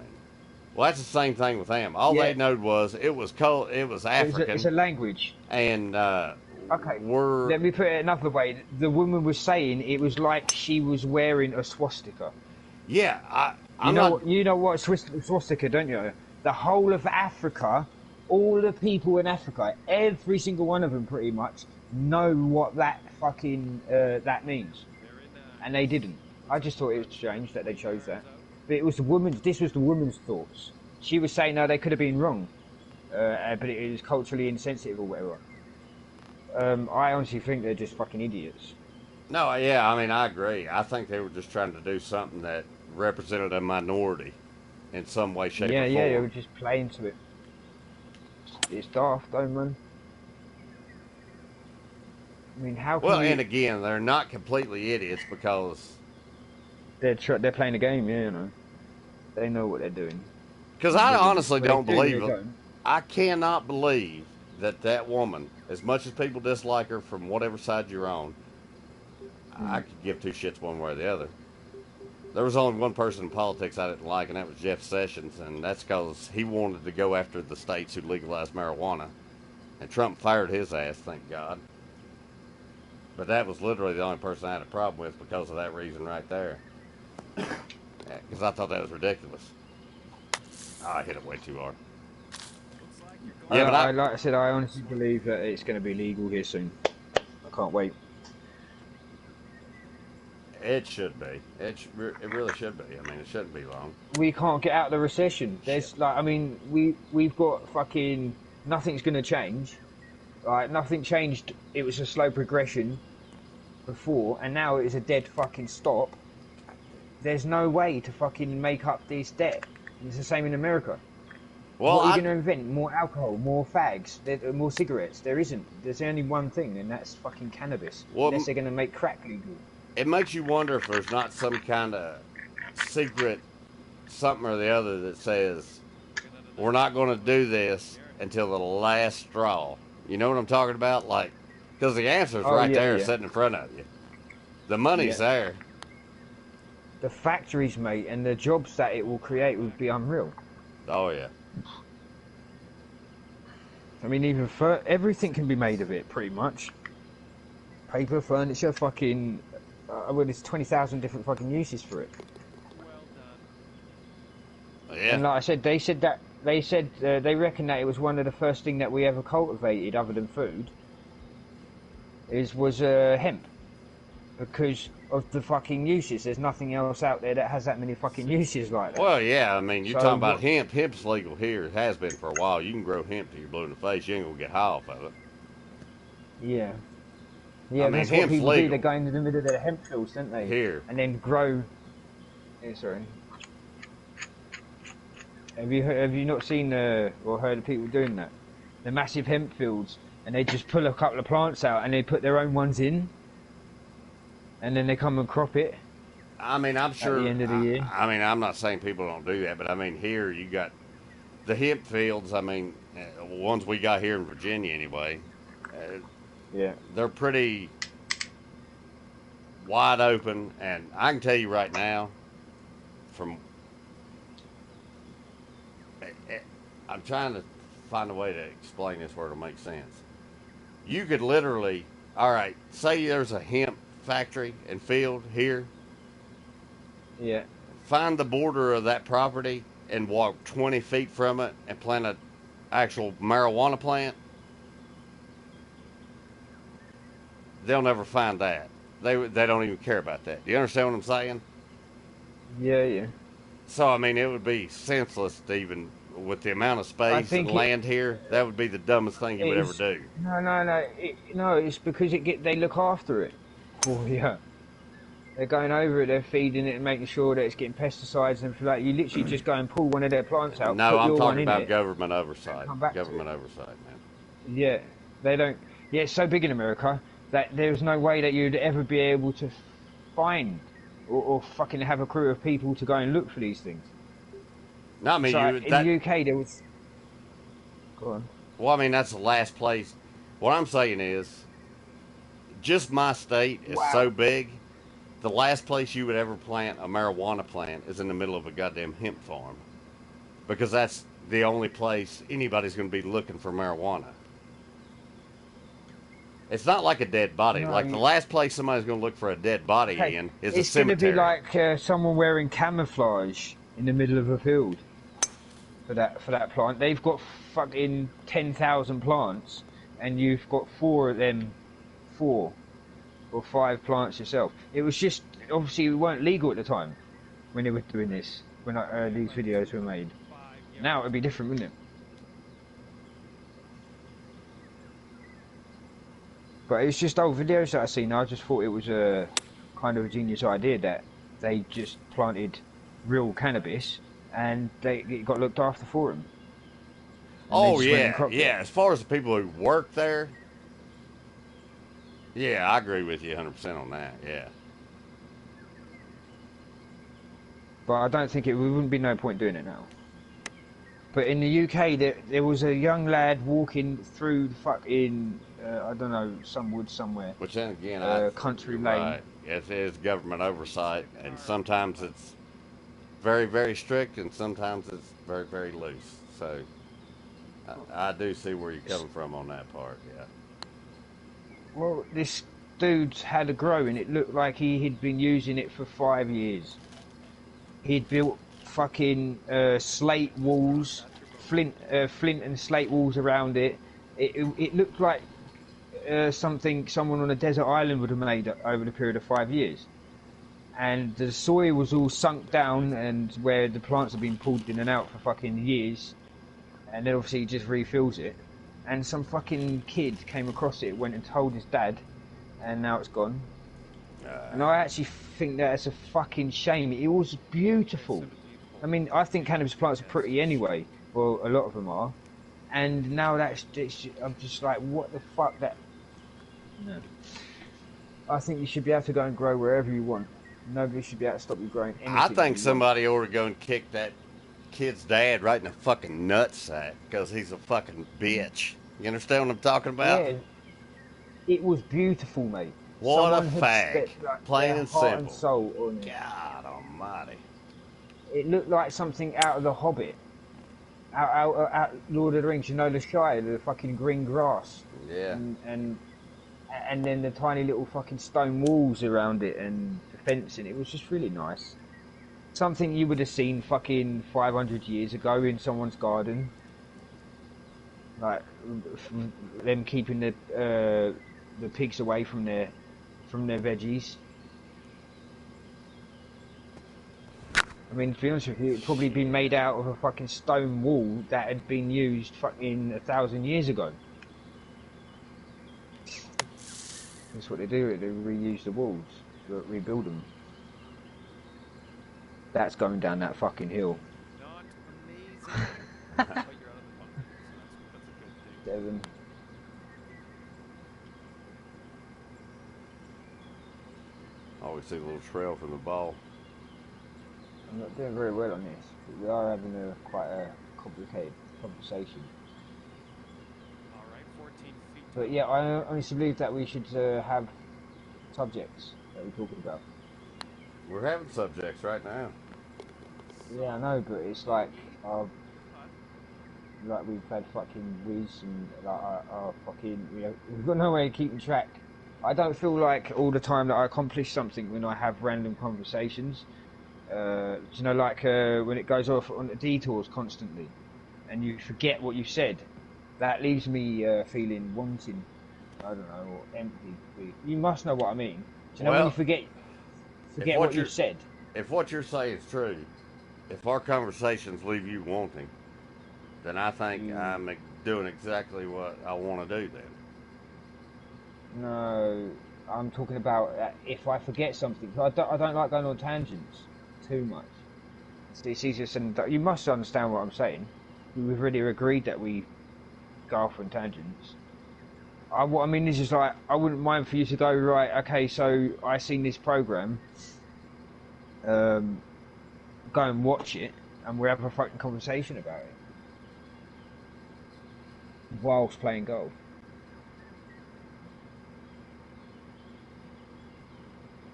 Well, that's the same thing with them. All
Yeah.
they knowed was it was it was African,
It's a language.
and
Okay.
we're
Let me put it another way. The woman was saying it was like she was wearing a swastika.
yeah.
You know what swastika, don't you? The whole of Africa, all the people in Africa, every single one of them pretty much know what that fucking that means, and they didn't. I just thought it was strange that they chose that. But it was the woman's. This was the woman's thoughts. She was saying no, they could have been wrong, but it was culturally insensitive or whatever. I honestly think they're just fucking idiots.
No, yeah. I mean, I agree. I think they were just trying to do something that represented a minority in some way, shape,
Yeah,
or
yeah, they
form.
were just playing to it. It's daft, though, man. I mean, how can
Well,
you...
and again, they're not completely idiots because
They're playing a game, yeah, you know. They know what they're doing.
I honestly
What
don't
they do,
believe
they
it.
don't.
I cannot believe that woman, as much as people dislike her from whatever side you're on, I could give two shits one way or the other. There was only one person in politics I didn't like, and that was Jeff Sessions, and that's because he wanted to go after the states who legalized marijuana, and Trump fired his ass, thank God. But that was literally the only person I had a problem with because of that reason right there. Because I thought that was ridiculous. Oh, I hit it way too hard. Yeah, but
like I said, I honestly believe that it's going to be legal here soon. I can't wait.
it should be. It really should be. I mean, it shouldn't be long.
We can't get out of the recession. There's like, I mean, we've got fucking nothing's going to change. Like nothing changed. It was a slow progression before, and now it is a dead fucking stop. There's no way to fucking make up this debt. It's the same in America.
Well,
what are you going to invent? More alcohol, more fags, more cigarettes? There isn't. There's only one thing, and that's fucking cannabis.
Well,
Unless they're going to make crack legal.
it makes you wonder if there's not some kind of secret something or the other that says we're not going to do this until the last straw. You know what I'm talking about? Like, because the answer's
Oh,
right
yeah,
there,
yeah.
sitting in front of you. The money's there.
The factories, mate, and the jobs that it will create would be unreal.
Oh yeah.
I mean, even everything can be made of it, pretty much. Paper, furniture, fucking... well, there's 20,000 different fucking uses for it.
Yeah.
And like I said, they reckon that it was one of the first thing that we ever cultivated, other than food, was hemp. Because of the fucking uses. There's nothing else out there that has that many fucking uses like that.
Well, yeah, I mean, you're
So
talking about
what-
hemp. Hemp's legal here. It has been for a while. You can grow hemp till you're blue in the face. You ain't gonna get high off of it.
Yeah. Yeah,
I mean,
that's what
hemp's
people do.
legal.
They go into the middle of the hemp fields, don't they?
Here.
And then grow. Yeah, sorry. Have you not seen or heard of people doing that? The massive hemp fields, and they just pull a couple of plants out and they put their own ones in, and then they come and crop it.
I mean, I'm sure.
the end of the year.
I mean, I'm not saying people don't do that, but I mean, here you got the hemp fields. I mean, ones we got here in Virginia anyway.
Yeah.
They're pretty wide open, and I can tell you right now, from I'm trying to find a way to explain this where it'll make sense. You could literally, all right, say there's a hemp factory and field here.
Yeah.
Find the border of that property and walk 20 feet from it and plant an actual marijuana plant. They'll never find that. They don't even care about that. Do you understand what I'm saying?
Yeah, yeah.
So, I mean, it would be senseless to even, with the amount of space
think
and land here, that would be the dumbest thing you would ever do.
No. It's because they look after it. Oh yeah. They're going over it. They're feeding it and making sure that it's getting pesticides and everything like. You literally just go and pull one of their plants out.
No,
put
I'm
your one
talking
in
about
it.
government oversight.
Come back to
Government oversight, man.
Yeah, they don't. Yeah, it's so big in America that there's no way that you'd ever be able to find or fucking have a crew of people to go and look for these things.
No, I mean,
So,
you,
in
that,
the UK, there was. Go on.
well, I mean, that's the last place. What I'm saying is, just my state is so big, the last place you would ever plant a marijuana plant is in the middle of a goddamn hemp farm. Because that's the only place anybody's going to be looking for marijuana. It's not like a dead body.
No,
like the last place somebody's going to look for a dead body in is a
It's going to
cemetery.
be like someone wearing camouflage in the middle of a field for that plant. They've got fucking 10,000 plants, and you've got 4 or 5 plants yourself. It was just obviously we weren't legal at the time when they were doing this. When these videos were made. Now it would be different, wouldn't it? But it's just old videos that I've seen. I just thought it was a kind of a genius idea that they just planted real cannabis and it got looked after for them.
Oh yeah, yeah. As far as the people who work there, yeah, I agree with you 100% on that. Yeah.
But I don't think there wouldn't be no point doing it now. But in the UK, there was a young lad walking through the fucking I don't know, some woods somewhere.
Which then again,
country
you're
lane.
right. It is government oversight, and sometimes it's very, very strict, and sometimes it's very, very loose. So I do see where you're coming from on that part. Yeah.
Well, this dude had a grow, and it looked like he had been using it for 5 years. He'd built fucking slate walls, flint and slate walls around it. It looked like someone on a desert island would have made over the period of 5 years. And the soil was all sunk down, and where the plants have been pulled in and out for fucking years, and then obviously he just refills it. And some fucking kid came across it, went and told his dad, and now it's gone. And I actually think that's a fucking shame. It was beautiful. I mean, I think cannabis plants are pretty anyway. Well, a lot of them are. And now I'm just like, what the fuck? No. I think you should be able to go and grow wherever you want. Nobody should be able to stop you growing anything.
I think somebody ought to go and kick that kid's dad right in the fucking nutsack because he's a fucking bitch. You understand what I'm talking about?
Yeah. It was beautiful, mate.
What
Someone
a
had
fag.
spent, like,
Plain
their
and
heart
simple.
And soul on it.
God almighty.
It looked like something out of The Hobbit. Out Lord of the Rings, you know, the Shire, the fucking green grass.
Yeah.
And then the tiny little fucking stone walls around it and the fencing. It was just really nice. Something you would have seen fucking 500 years ago in someone's garden. Like, them keeping the pigs away from their veggies. I mean, to be honest with you, it'd probably been made out of a fucking stone wall that had been used fucking 1,000 years ago. That's what they do. They reuse the walls, rebuild them. That's going down that fucking hill.
Not amazing, but you're out of the bunker, so that's a good thing.
7.
I always see a little trail from the ball.
I'm not doing very well on this, but we are having quite a complicated conversation.
All right, 14 feet.
But yeah, I honestly believe that we should have subjects that we're talking about.
We're having subjects right now.
Yeah, I know, but it's like we've had fucking whiz and like our fucking we've got no way of keeping track. I don't feel like all the time that I accomplish something when I have random conversations. You know, like when it goes off on the detours constantly, and you forget what you said. That leaves me feeling wanting. I don't know, or empty. You must know what I mean. Do you know when you forget what you said?
If what you're saying is true, if our conversations leave you wanting, then I think I'm doing exactly what I want to do then.
No, I'm talking about if I forget something. I don't like going on tangents too much. It's easier said. You must understand what I'm saying. We've already agreed that we go off on tangents. What I mean is just like, I wouldn't mind for you to go, right, okay, so I seen this program, go and watch it, and we'll have a fucking conversation about it whilst playing golf.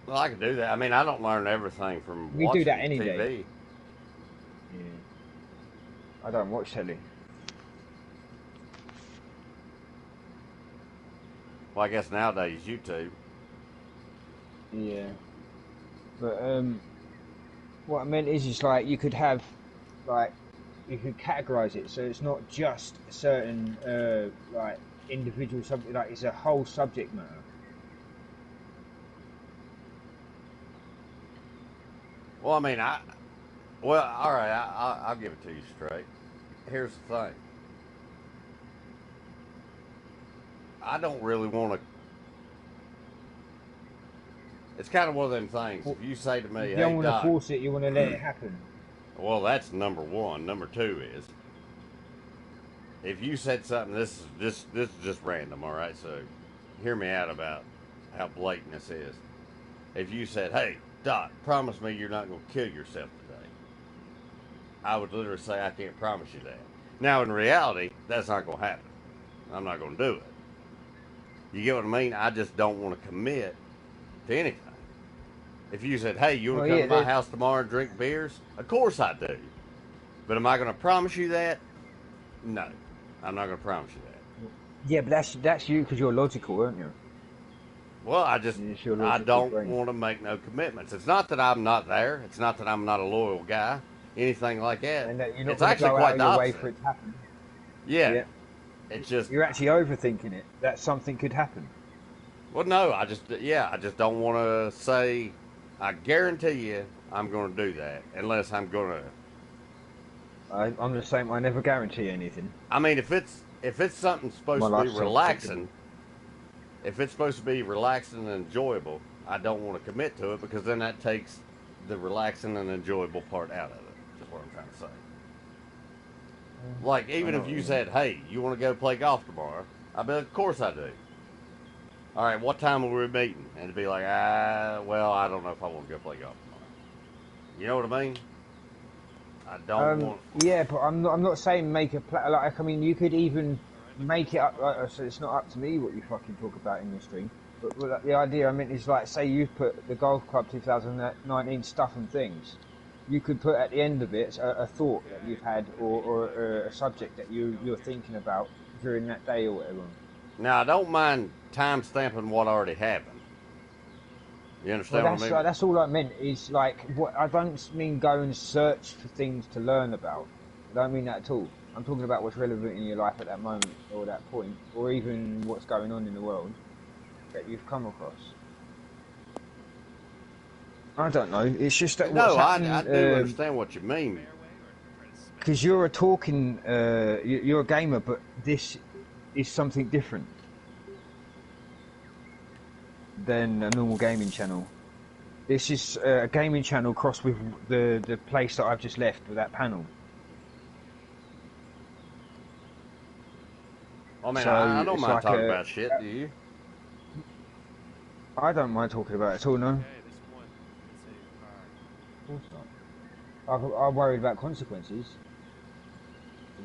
Well, I could do that. I mean, I don't learn everything from
We
watching
do that any
TV.
day. Yeah. I don't watch telly.
Well, I guess nowadays YouTube.
Yeah. But what I meant is just like you could have, like, you could categorise it so it's not just a certain like individual subject, like it's a whole subject matter.
Well, I mean, all right, I'll give it to you straight. Here's the thing. I don't really want to. It's kind of one of them things. If you say to me,
You
"Hey,
don't want
Doc,"
to force it, you want to let it happen.
well, that's number one. Number two is, if you said something, this is just random, all right? So, hear me out about how blatant this is. If you said, "Hey, Doc, promise me you're not going to kill yourself today," I would literally say, "I can't promise you that." Now, in reality, that's not going to happen. I'm not going to do it. You get what I mean? I just don't want to commit to anything. If you said, "Hey, you want to come to my house tomorrow and drink beers?" Of course I do. But am I going to promise you that? No, I'm not going to promise you that.
Yeah, but that's you because you're logical, aren't you?
Well, I don't want to make no commitments. It's not that I'm not there. It's not that I'm not a loyal guy. Anything like that.
And that you're not
it's actually
go
quite
out
the
your
opposite.
way for it to happen.
Yeah. It's just
you're actually overthinking it. That something could happen.
Well, no, I just don't want to say. I guarantee you, I'm going to do that unless I'm going to.
I'm the same. I never guarantee anything.
I mean, if it's something supposed to be relaxing, if it's supposed to be relaxing and enjoyable, I don't want to commit to it because then that takes the relaxing and enjoyable part out of it. That's what I'm trying to say. Like, even if you said, "Hey, you want to go play golf tomorrow?" I'd be like, "Of course I do." All right, what time are we meeting? And it'd be like, well, I don't know if I want to go play golf tomorrow. You know what I mean? I don't want.
Yeah, but I'm not saying make a plan. Like, I mean, you could even make it up. So it's not up to me what you fucking talk about in your stream. But the idea I meant is like, say you put the Golf Club 2019 stuff and things. You could put at the end of it a thought that you've had or a subject that you're thinking about during that day or whatever.
Now, I don't mind time stamping what already happened. You understand what I mean?
That's all I meant is like, what I don't mean go and search for things to learn about. I don't mean that at all. I'm talking about what's relevant in your life at that moment or that point, or even what's going on in the world that you've come across. I don't know. It's just that
No,
what's
I
happening.
do understand what you mean.
Because you're a talking, you're a gamer, but this is something different than a normal gaming channel. This is a gaming channel crossed with the place that I've just left with that panel.
I mean,
So
I don't
it's
mind
like
talking
a-
about shit, do you?
I don't mind talking about it at all, no.
Okay, this one. It's a car.
Of course not. I'm worried about consequences,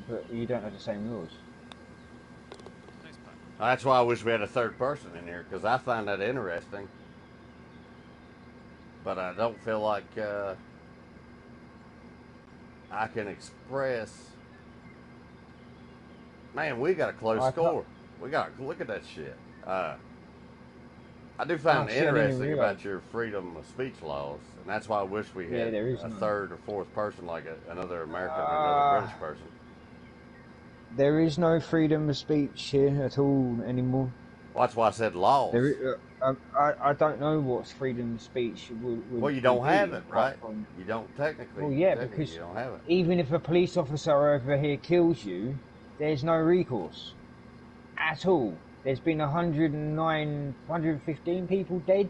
but you don't have the same rules.
Nice putt.
That's why I wish we had a third person in here, because I find that interesting. But I don't feel like I can express. Man, we got a close
I
score. We got look at that shit. I do find it
shit, I didn't
interesting
realize.
about your freedom of speech laws, and that's why I wish we
Yeah,
had
there is
a
none.
third or fourth person, like another American or another British person.
There is no freedom of speech here at all anymore.
Well, that's why I said laws.
I don't know what's freedom of speech would
Well, you don't
be,
have it,
apart
right?
from-
You don't technically.
Well, yeah,
technically
because
you don't have it.
even if a police officer over here kills you, there's no recourse at all. There's been 109, 115 people dead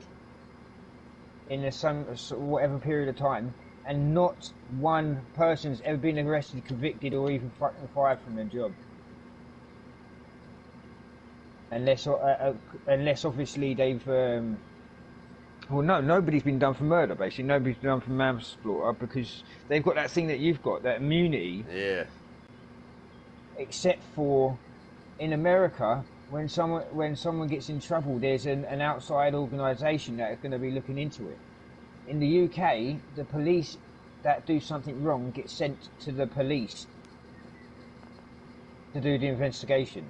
in whatever period of time, and not one person's ever been arrested, convicted, or even fired from their job. Unless obviously they've, well, no, nobody's been done for murder. Basically, nobody's been done for manslaughter because they've got that thing that you've got, that immunity.
Yeah.
Except for in America, when someone gets in trouble, there's an outside organisation that is going to be looking into it. In the UK, the police that do something wrong get sent to the police to do the investigation.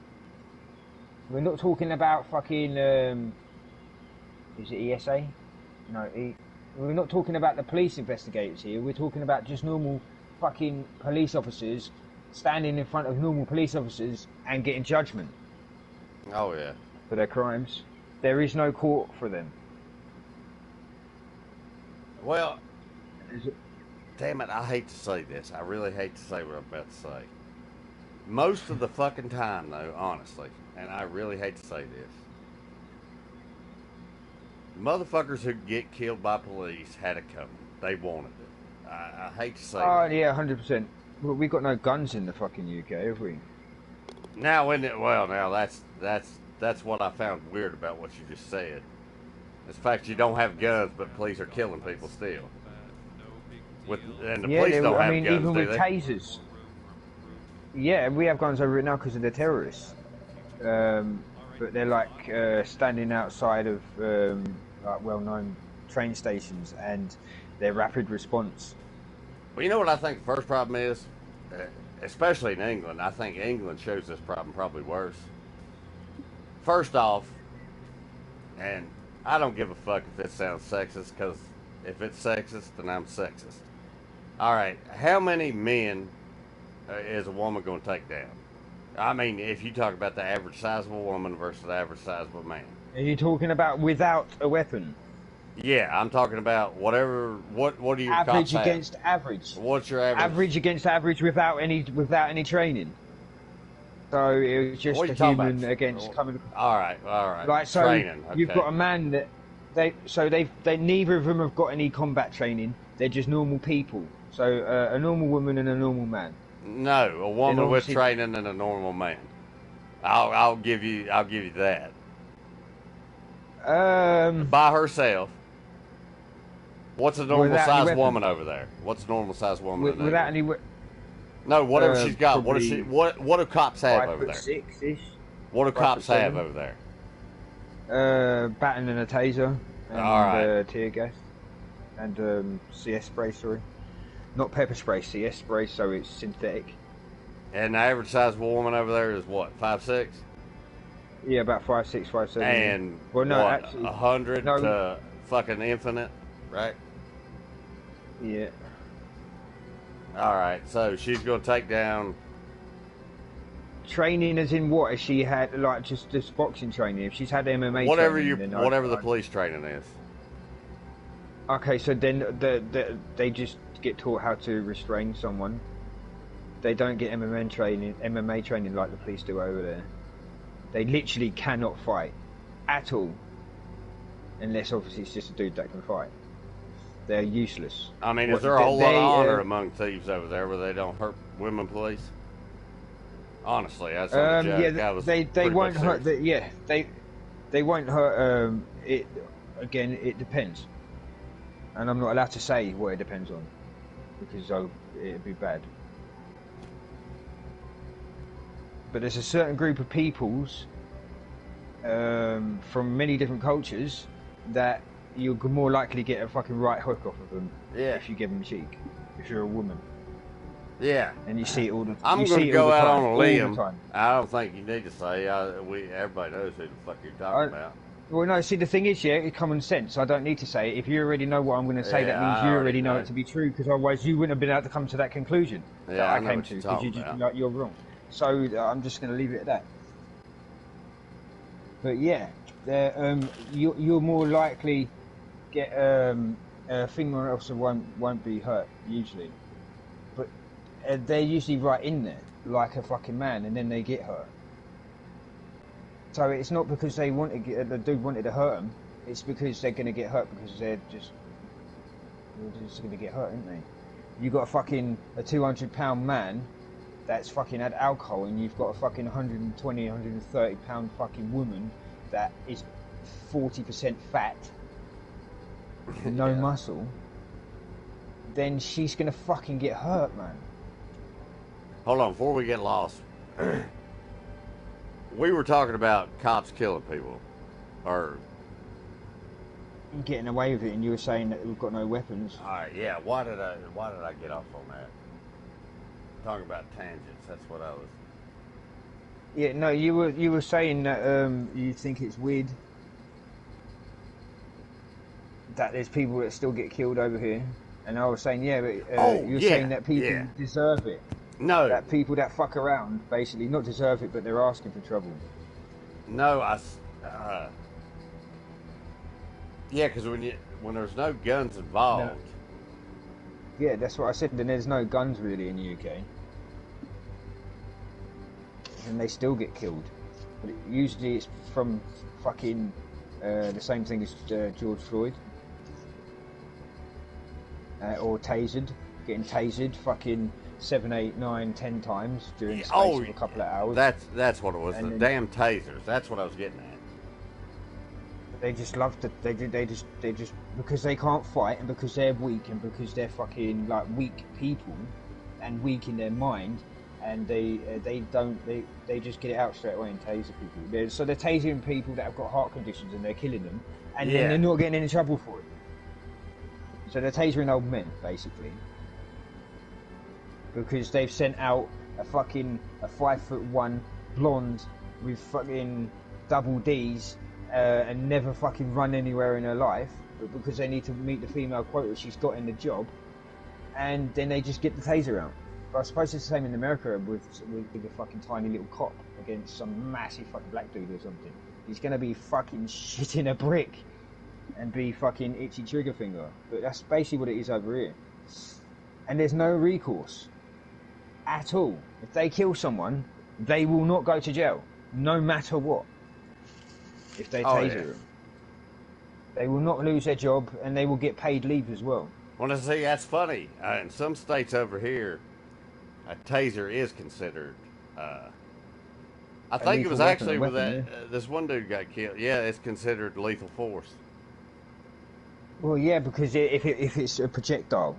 We're not talking about fucking is it ESA? No, we're not talking about the police investigators here. We're talking about just normal fucking police officers standing in front of normal police officers and getting judgment
Oh yeah.
for their crimes. There is no court for them.
Well, damn it, I hate to say this. I really hate to say what I'm about to say. Most of the fucking time, though, honestly, and I really hate to say this, motherfuckers who get killed by police had it coming. They wanted it. I hate to say
Oh
that.
yeah, 100%. Well, we got no guns in the fucking UK, have we?
Now, that's what I found weird about what you just said. It's the fact you don't have guns, but police are killing people still. And the police don't have guns,
even
do
with
they?
tasers. Yeah, we have guns over it now because of the terrorists. But they're like standing outside of like well-known train stations, and they're rapid response.
Well, you know what I think the first problem is? Especially in England. I think England shows this problem probably worse. First off, and I don't give a fuck if it sounds sexist, because if it's sexist, then I'm sexist. Alright, how many men is a woman going to take down? I mean, if you talk about the average size of a woman versus the average size of a man.
Are you talking about without a weapon?
Yeah, I'm talking about whatever. What do you
Average
cops
against
have?
average.
What's your average?
Average against average without any training. So it was just
What are
a
you talking
human
about?
against coming.
All right.
Like so,
Training. Okay.
you've got a man that they neither of them have got any combat training. They're just normal people. So a normal woman and a normal man.
No, a woman with
obviously-
training and a normal man. I'll give you that. By herself. What's a normal
Without any
size
weapon.
woman over there? What's a normal size woman? in
without
England?
any
No, whatever she's got. What
probably
what do cops have over there?
5'6" ish.
What do cops have
5'7".
over there?
Baton and a taser, and
All right.
tear gas, and CS spray. Sorry, not pepper spray. CS spray, so it's synthetic.
And the average size of a woman over there is what, 5'6"?
Yeah, about 5'6", 5'7".
And
well, no,
what,
actually,
100
no.
to fucking infinite, right?
yeah.
All right, so she's gonna take down.
Training as in what? Has she had like just boxing training? If she's had MMA
Whatever
training, then
whatever the
I'd-
police training is.
Okay, so then they just get taught how to restrain someone. They don't get MMA training like the police do over there. They literally cannot fight at all, unless obviously it's just a dude that can fight. They're useless.
I mean, is there a whole lot of honor among thieves over there where they don't hurt women police? Honestly, that's not a joke.
Yeah, they won't hurt. They won't hurt. It again. It depends, and I'm not allowed to say what it depends on because it'd be bad. But there's a certain group of peoples from many different cultures that you're more likely to get a fucking right hook off of them if you give them cheek. If you're a woman.
Yeah.
And you see it all the time.
I'm going to go out on a limb. I don't think you need to say. Everybody knows who the fuck you're talking about.
Well, no, see, the thing is, it's common sense. I don't need to say it. If you already know what I'm going to say, that means you already know it to be true, because otherwise you wouldn't have been able to come to that conclusion that I came to, because you're wrong. So I'm just going to leave it at that. But yeah, you're more likely get a female officer won't be hurt usually, but they're usually right in there like a fucking man, and then they get hurt. So it's not because the dude wanted to hurt them. It's because they're going to get hurt because they're just going to get hurt, aren't they? You got a 200-pound man that's fucking had alcohol, and you've got a fucking 120, 130 pound fucking woman that is 40% fat, no muscle. Then she's gonna fucking get hurt, man.
Hold on, before we get lost, we were talking about cops killing people, or
getting away with it, and you were saying that we've got no weapons.
All right, yeah. Why did I get off on that? Talking about tangents. That's what I was.
Yeah, no, you were saying that you think it's weird that there's people that still get killed over here, and I was saying, yeah, but you're saying that people deserve it.
No,
that people that fuck around basically not deserve it, but they're asking for trouble.
No, yeah, because when there's no guns involved.
No. Yeah, that's what I said. Then there's no guns really in the UK, and they still get killed. But usually it's from fucking the same thing as George Floyd, or tasered, getting tasered fucking 7, 8, 9, 10 times during the space of a couple of hours.
That's what it was. The damn tasers. That's what I was getting at.
They just love to. They just because they can't fight, and because they're weak, and because they're fucking like weak people, and weak in their mind, and they just get it out straight away and taser people. So they're tasering people that have got heart conditions, and they're killing them, and then they're not getting any trouble for it. So they're tasering old men basically, because they've sent out a 5'1" blonde with fucking double D's. And never fucking run anywhere in her life, but because they need to meet the female quota she's got in the job, and then they just get the taser out. But I suppose it's the same in America with a fucking tiny little cop against some massive fucking black dude or something. He's gonna be fucking shitting a brick and be fucking itchy trigger finger. But that's basically what it is over here. And there's no recourse at all. If they kill someone, they will not go to jail, no matter what. If they taser them, they will not lose their job, and they will get paid leave as well.
Well, to see, that's funny. In some states over here, a taser is considered. I think it was actually with this one dude got killed. Yeah, it's considered lethal force.
Well, yeah, because if it's a projectile,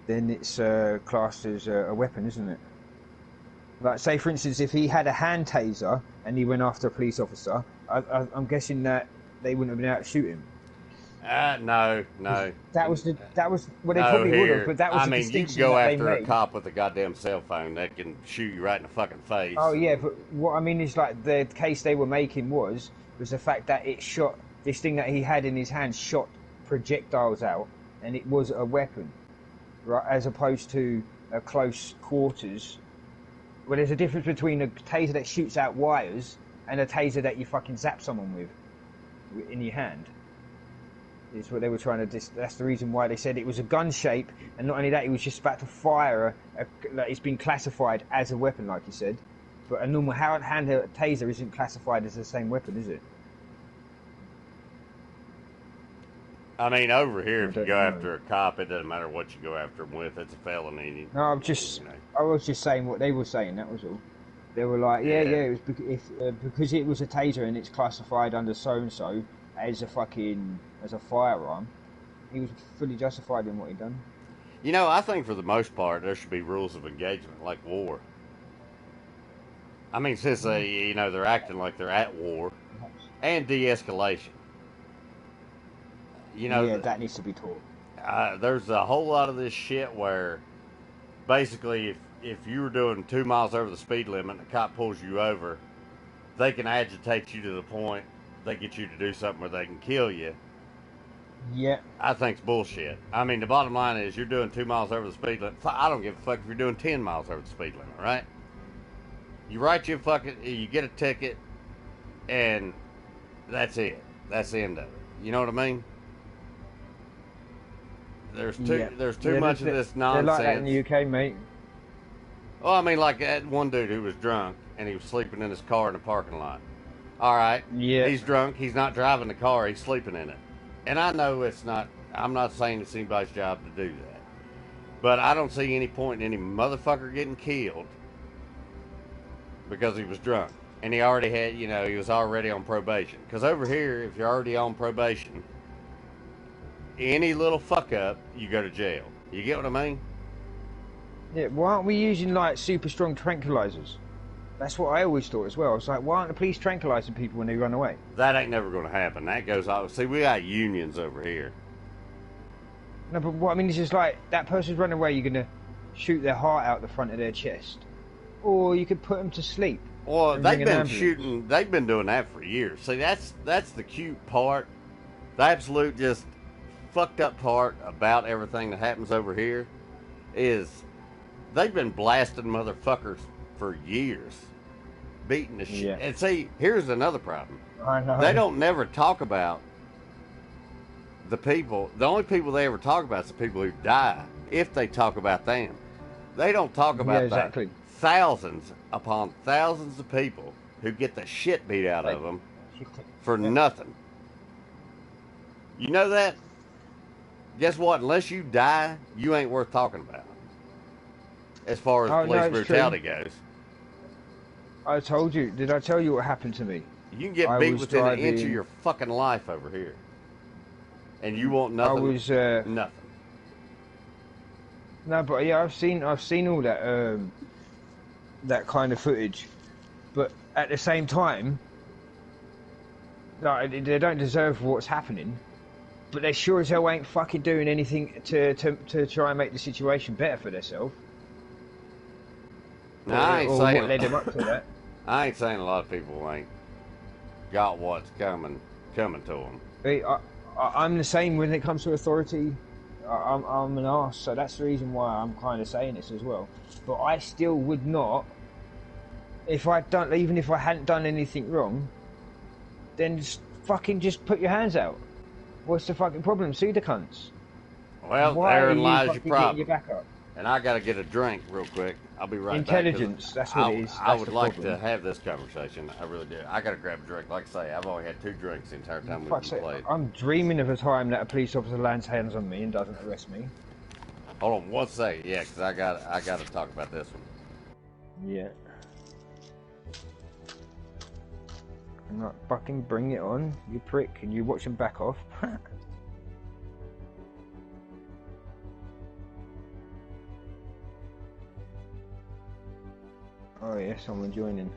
then it's classed as a weapon, isn't it? Like, say, for instance, if he had a hand taser and he went after a police officer, I'm guessing that they wouldn't have been able to shoot him.
No.
That was they probably would have, but that was the distinction
you can go
that
after a cop with a goddamn cell phone that can shoot you right in the fucking face.
Oh yeah, but what I mean is, like, the case they were making was the fact that it shot, this thing that he had in his hand shot projectiles out, and it was a weapon, right? As opposed to a close quarters. Well, there's a difference between a taser that shoots out wires and a taser that you fucking zap someone with in your hand. Is what they were trying to. That's the reason why they said it was a gun shape, and not only that, he was just about to fire. Like it's been classified as a weapon, like you said. But a normal handheld taser isn't classified as the same weapon, is it?
I mean, over here, if you go
know.
after a cop, it doesn't matter what you go after him with. It's a felony.
No, I was just saying what they were saying. That was all. They were like, it was because it was a taser and it's classified under so and so as a firearm. He was fully justified in what he'd done.
You know, I think for the most part there should be rules of engagement like war. I mean, since they're acting like they're at war, and de-escalation.
That needs to be taught.
There's a whole lot of this shit where basically if you were doing 2 miles over the speed limit and a cop pulls you over, they can agitate you to the point they get you to do something where they can kill you.
Yeah.
I think it's bullshit. I mean, the bottom line is you're doing 2 miles over the speed limit. I don't give a fuck if you're doing 10 miles over the speed limit, right? You write you get a ticket, and that's it. That's the end of it. You know what I mean? There's too much of this nonsense.
They're like that in the UK, mate.
Well, I mean, like that one dude who was drunk and he was sleeping in his car in the parking lot. All right.
Yeah.
He's drunk. He's not driving the car. He's sleeping in it. And I know it's not. I'm not saying it's anybody's job to do that. But I don't see any point in any motherfucker getting killed because he was drunk. And he already had, he was already on probation. Because over here, if you're already on probation, any little fuck up, you go to jail. You get what I mean?
Yeah, why aren't we using like super strong tranquilizers? That's what I always thought as well. I was like, why aren't the police tranquilizing people when they run away?
That ain't never going to happen. That goes on. See, we got unions over here.
No, but what I mean is just like, that person's running away, you're going to shoot their heart out the front of their chest. Or you could put them to sleep.
Well, they've been doing that for years. See, that's the cute part. The absolute just fucked up part about everything that happens over here is they've been blasting motherfuckers for years, beating the shit.
Yeah.
And see, here's another problem.
I know.
They don't never talk about the people. The only people they ever talk about is the people who die. If they talk about them, they don't talk about the thousands upon thousands of people who get the shit beat out of them for nothing. You know that? Guess what? Unless you die, you ain't worth talking about. As far as police brutality goes.
I told you. Did I tell you what happened to me?
You can get beat within an inch of your fucking life over here. And you want nothing. Nothing.
No, but yeah, I've seen all that that kind of footage. But at the same time, like, they don't deserve what's happening. But they sure as hell ain't fucking doing anything to try and make the situation better for themselves.
No, I ain't saying
what led them up to that.
I ain't saying a lot of people ain't got what's coming to them.
I'm the same when it comes to authority. I'm an arse, so that's the reason why I'm kind of saying this as well. But I still would not, even if I hadn't done anything wrong, then just put your hands out. What's the fucking problem? Sue the cunts.
Well, therein lies your problem.
Your back up?
And I gotta get a drink real quick. I'll be right
Intelligence,
back.
that's what it is.
I would like to have this conversation. I really do. I gotta grab a drink. Like I say, I've only had 2 drinks the entire time we've been playing.
I'm dreaming of a time that a police officer lands hands on me and doesn't arrest me.
Hold on 1 second. Yeah, because I gotta talk about this one.
Yeah. I'm not fucking bring it on, you prick. Can you watch him back off? Oh yeah, someone joining.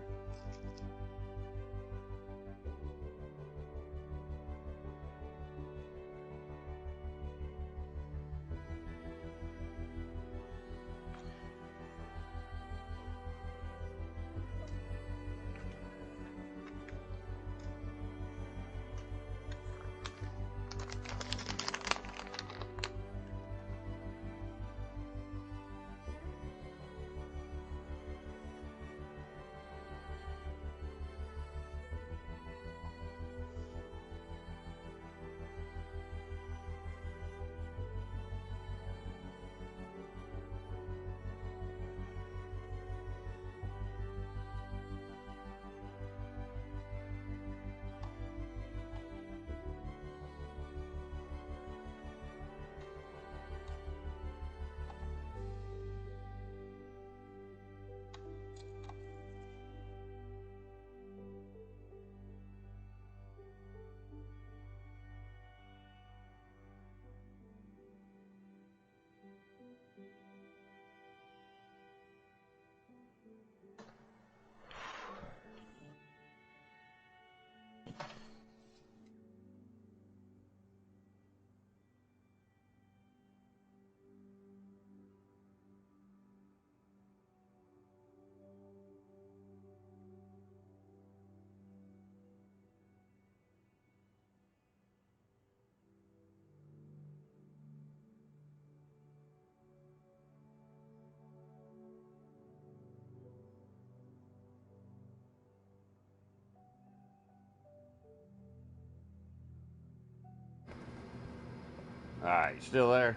Alright, you still there?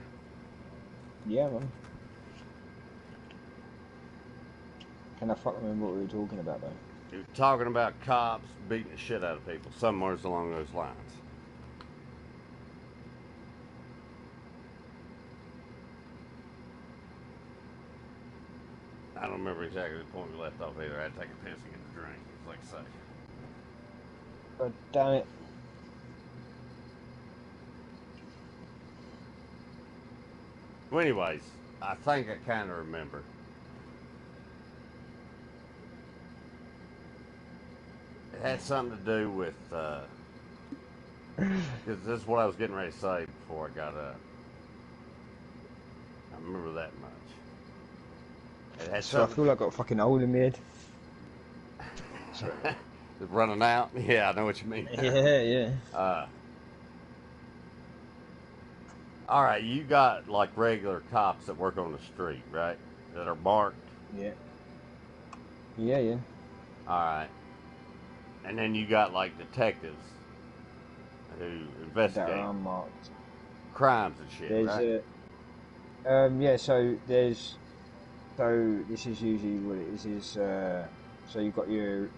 Yeah, man. Can I fucking remember what we were talking about, though?
You're talking about cops beating the shit out of people. Some words along those lines. I don't remember exactly the point we left off either. I had to take a piss and get a drink. It's like I say.
God damn it.
Well, anyways, I think I kind of remember. It had something to do with, because this is what I was getting ready to say before I got up. I remember that much. It had
So I
something.
feel like I got a fucking hole in my head.
It's running out? Yeah, I know what you mean.
Yeah.
All right, you got like regular cops that work on the street, right? That are marked.
Yeah.
All right. And then you got like detectives who
That
investigate
are unmarked.
crimes and shit,
There's
right?
so this is usually what it is, so you've got your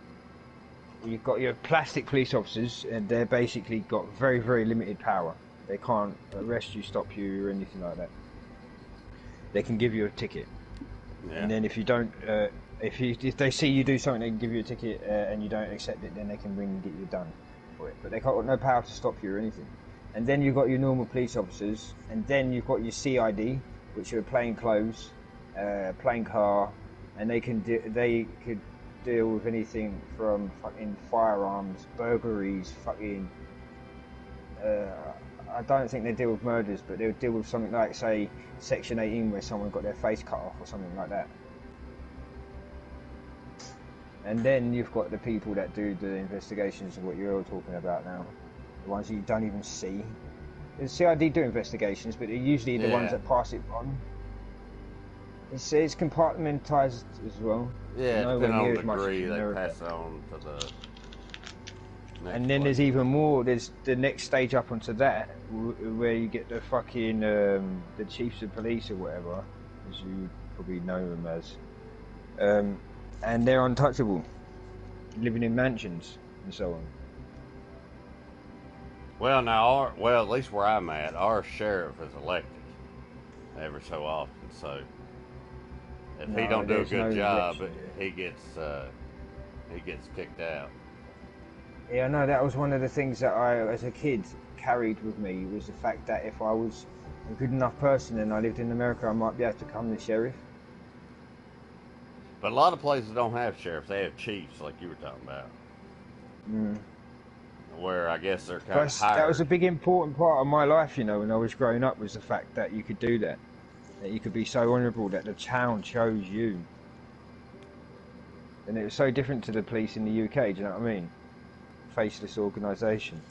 plastic police officers, and they're basically got very, very limited power. They can't arrest you, stop you, or anything like that. They can give you a ticket, and then if you don't, if they see you do something, they can give you a ticket, and you don't accept it, then they can ring and get you done for it. But they got no power to stop you or anything. And then you've got your normal police officers, and then you've got your CID, which are plain clothes, plain car, and they could deal with anything from fucking firearms, burglaries, fucking. I don't think they deal with murders, but they'll deal with something like, say, Section 18, where someone got their face cut off or something like that. And then you've got the people that do the investigations of what you're all talking about now, the ones you don't even see. The CID do investigations, but they're usually the ones that pass it on. It's compartmentalised as well.
Yeah,
Nowhere
depending
near
on
as
the
much as
degree,
in
they
America.
pass it on to the next
And then
place.
there's even more. There's the next stage up onto that, where you get the fucking the chiefs of police or whatever, as you probably know them as, and they're untouchable, living in mansions and so on.
Well, now, at least where I'm at, our sheriff is elected every so often. So if he don't do a good job, he gets kicked out.
Yeah, no, that was one of the things that I, as a kid, carried with me, was the fact that if I was a good enough person and I lived in America, I might be able to become the sheriff.
But a lot of places don't have sheriffs; they have chiefs, like you were talking about. Where I guess they're kind of hired.
That was a big important part of my life, you know, when I was growing up, was the fact that you could do that you could be so honourable that the town chose you. And it was so different to the police in the UK, do you know what I mean? Faceless organisation.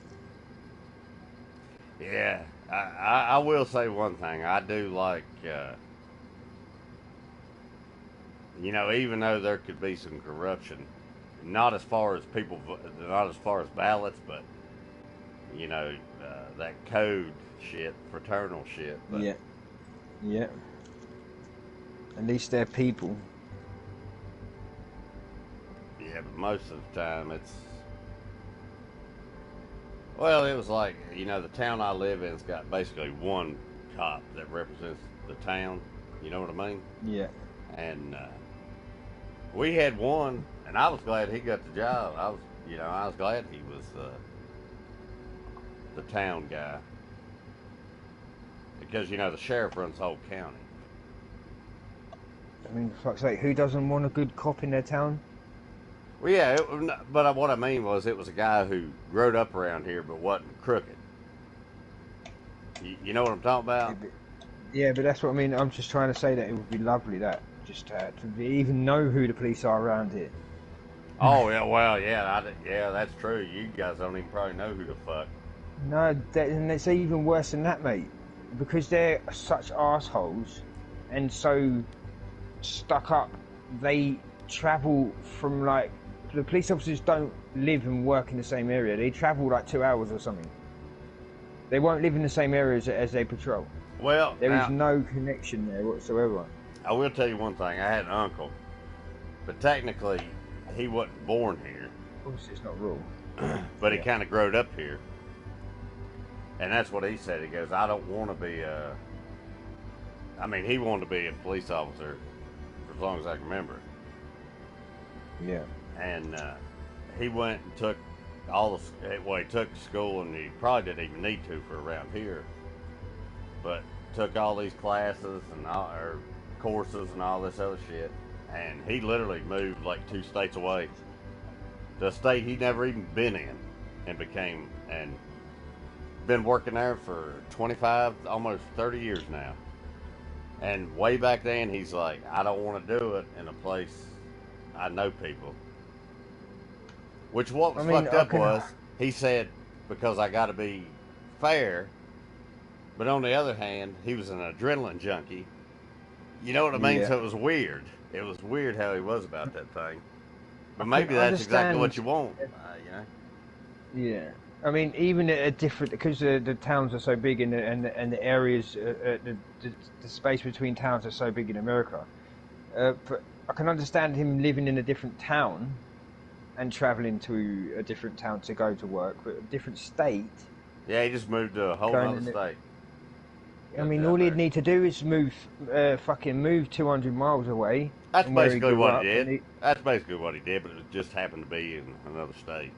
Yeah, I will say one thing. I do like, even though there could be some corruption, not as far as ballots, but that code shit, fraternal shit. But,
yeah. At least they're people.
Yeah, but most of the time it was like, the town I live in's got basically one cop that represents the town. You know what I mean?
Yeah.
And we had one, and I was glad he got the job. I was glad he was the town guy. Because, the sheriff runs the whole county.
I mean, for fuck's sake, who doesn't want a good cop in their town?
Well, yeah, but what I mean was it was a guy who growed up around here but wasn't crooked. You know what I'm talking
Yeah,
about?
but that's what I mean. I'm just trying to say that it would be lovely that just even know who the police are around here.
Oh yeah, well yeah, that's true. You guys don't even probably know who the fuck.
No, and it's even worse than that, mate. Because they're such assholes and so stuck up. They travel from like the police officers don't live and work in the same area. They travel like 2 hours or something. They won't live in the same area as they patrol.
Well,
There is
now,
no connection there whatsoever.
I will tell you one thing. I had an uncle, but technically he wasn't born here,
Of course, it's not rule.
but he
Yeah.
kind of growed up here. And that's what he said. He goes, I don't want to be I mean, he wanted to be a police officer for as long as I can remember.
Yeah.
And he went and took he took school, and he probably didn't even need to for around here. But took all these classes and or courses and all this other shit. And he literally moved like 2 states away to a state he'd never even been in, and been working there for 25, almost 30 years now. And way back then, he's like, I don't want to do it in a place I know people. Which what was fucked up was, he said, because I got to be fair. But on the other hand, he was an adrenaline junkie. You know what I mean?
Yeah.
So it was weird. It was weird how he was about that thing. But
I
maybe
can
that's exactly
understand-
what you want.
Yeah. I mean, even at a different, because the towns are so big and the areas, the space between towns are so big in America. But I can understand him living in a different town and travelling to a different town to go to work, but a different state.
Yeah, he just moved to a whole
Going
other
in it-
state.
I mean, all he'd need to do is move 200 miles away.
That's
from where he
basically
grew
what
up,
he
and
did. That's basically what he did, but it just happened to be in another state.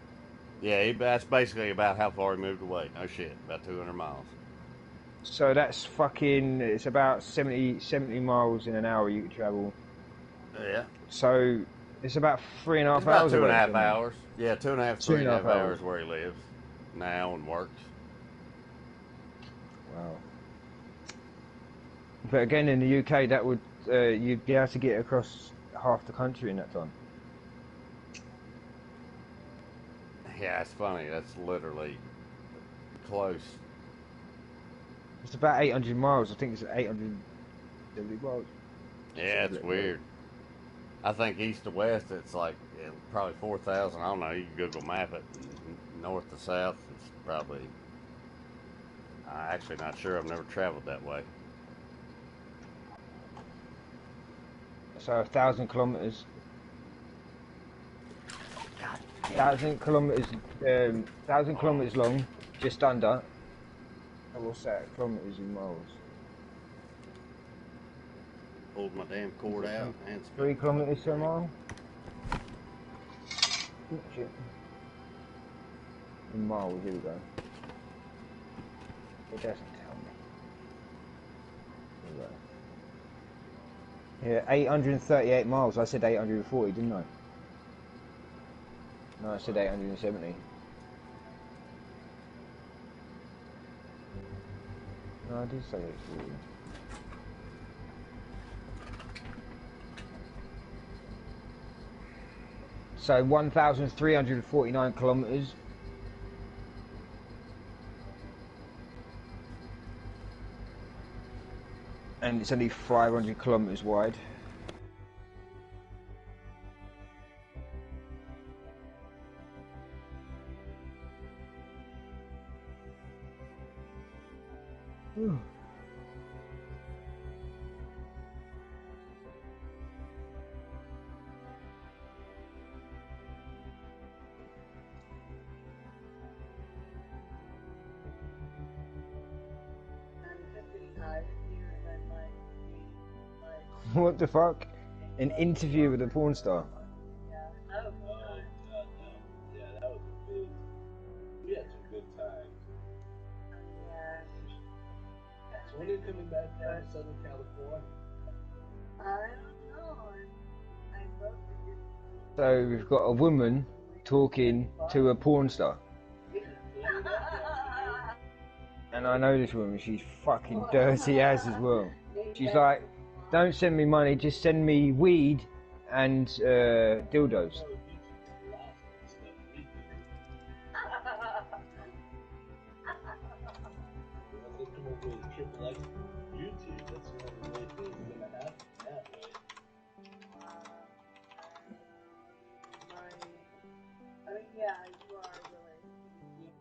Yeah, that's basically about how far he moved away. No shit, about 200 miles.
So that's it's about 70 miles in an hour you could travel.
Yeah.
So it's about 3.5
It's about
hours.
2.5
away from him.
hours. Yeah, 2.5, 3.5 hours where he lives now and works.
Wow. But again, in the UK, that would you'd be able to get across half the country in that time.
Yeah, it's funny. That's literally close.
It's about 800 miles. I think it's 870 miles.
Yeah, it's weird. I think east to west, it's like probably 4,000. I don't know. You can Google map it. North to south, it's probably. I'm actually not sure. I've never traveled that way.
So 1,000 kilometers. 1,000 kilometers. 1,000 kilometers long, just under. What's that? Kilometers in miles.
Pulled my damn cord out. And
3 kilometers per mile. Shit. In miles, here we go. It doesn't tell me. Here we go. Yeah, 838 miles. I said 840, didn't I? No, I said 870. No, I did say 840. So 1,349 kilometers. And it's only 500 kilometers wide. What the fuck? An interview with a porn star.
Yeah, that was a big. We had some good times. So when are you coming back down to Southern California?
I don't know. I'd love to get
So we've got a woman talking to a porn star. And I know this woman, she's fucking dirty as well. She's like, don't send me money, just send me weed and dildos.
Yeah, you are really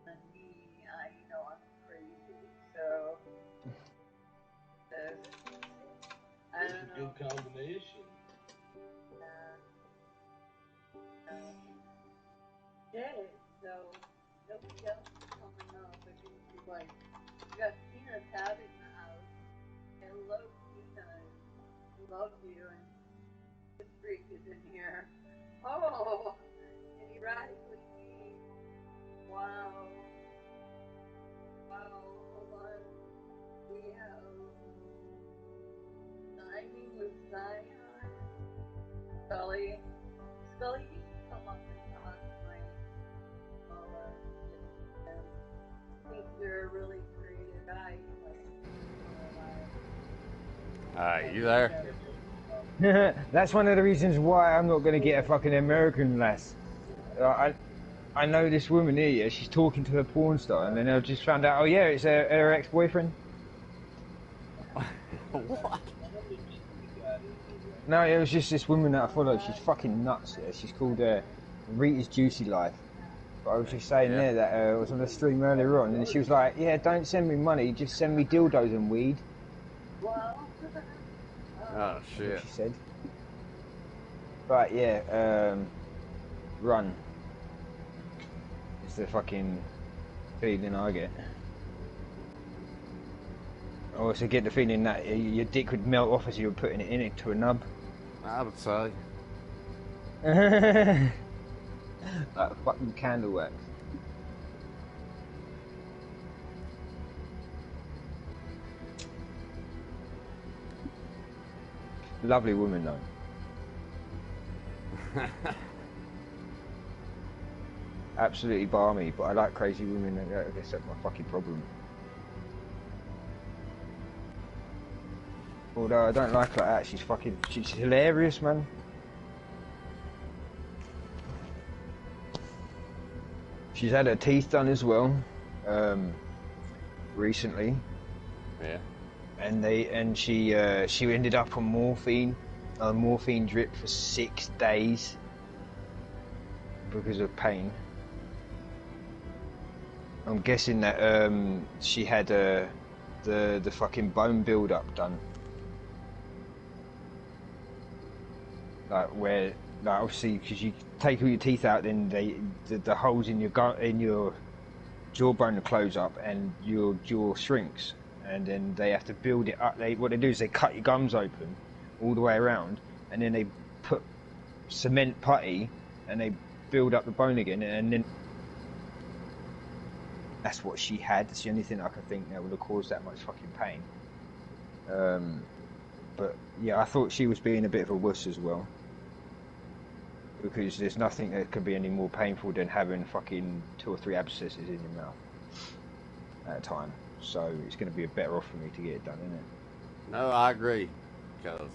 and me. You know I'm crazy, so I don't know.
Good combination.
Yeah, so nobody else is coming up. I think she's like, you got Tina Tab in the house. Hello, Tina. Love you. And this freak is in here. Oh, and he rides with me. Wow. Wow, hold on. We have signing with Zion. Scully, you can come up and talk to my I think you're a really creative guy.
You there?
That's one of the reasons why I'm not going to get a fucking American lass. I know this woman here, yeah, she's talking to her porn star, and then I just found out, oh yeah, it's her ex-boyfriend.
What?
No, it was just this woman that I follow. She's fucking nuts. Yeah, she's called Rita's Juicy Life. But I was just saying there that I was on the stream earlier on, and she was like, "Yeah, don't send me money, just send me dildos and weed."
Oh shit!
She said. But yeah, run. It's the fucking feeling I get. I also get the feeling that your dick would melt off as you were putting it into a nub.
I would say.
Like fucking candle wax. Lovely woman though. Absolutely balmy, but I like crazy women. I guess that's my fucking problem. Although I don't like her like that, she's hilarious, man. She's had her teeth done as well, recently.
Yeah.
And she ended up on morphine drip for 6 days because of pain. I'm guessing that she had the fucking bone build up done. Like obviously because you take all your teeth out, then the holes in your jawbone close up and your jaw shrinks, and then they have to build it up. What they do is they cut your gums open all the way around, and then they put cement putty and they build up the bone again, and then that's what she had. That's the only thing I can think that would have caused that much fucking pain. But yeah, I thought she was being a bit of a wuss as well, because there's nothing that could be any more painful than having fucking 2 or 3 abscesses in your mouth at a time. So it's going to be better off for me to get it done, isn't it?
No, I agree, because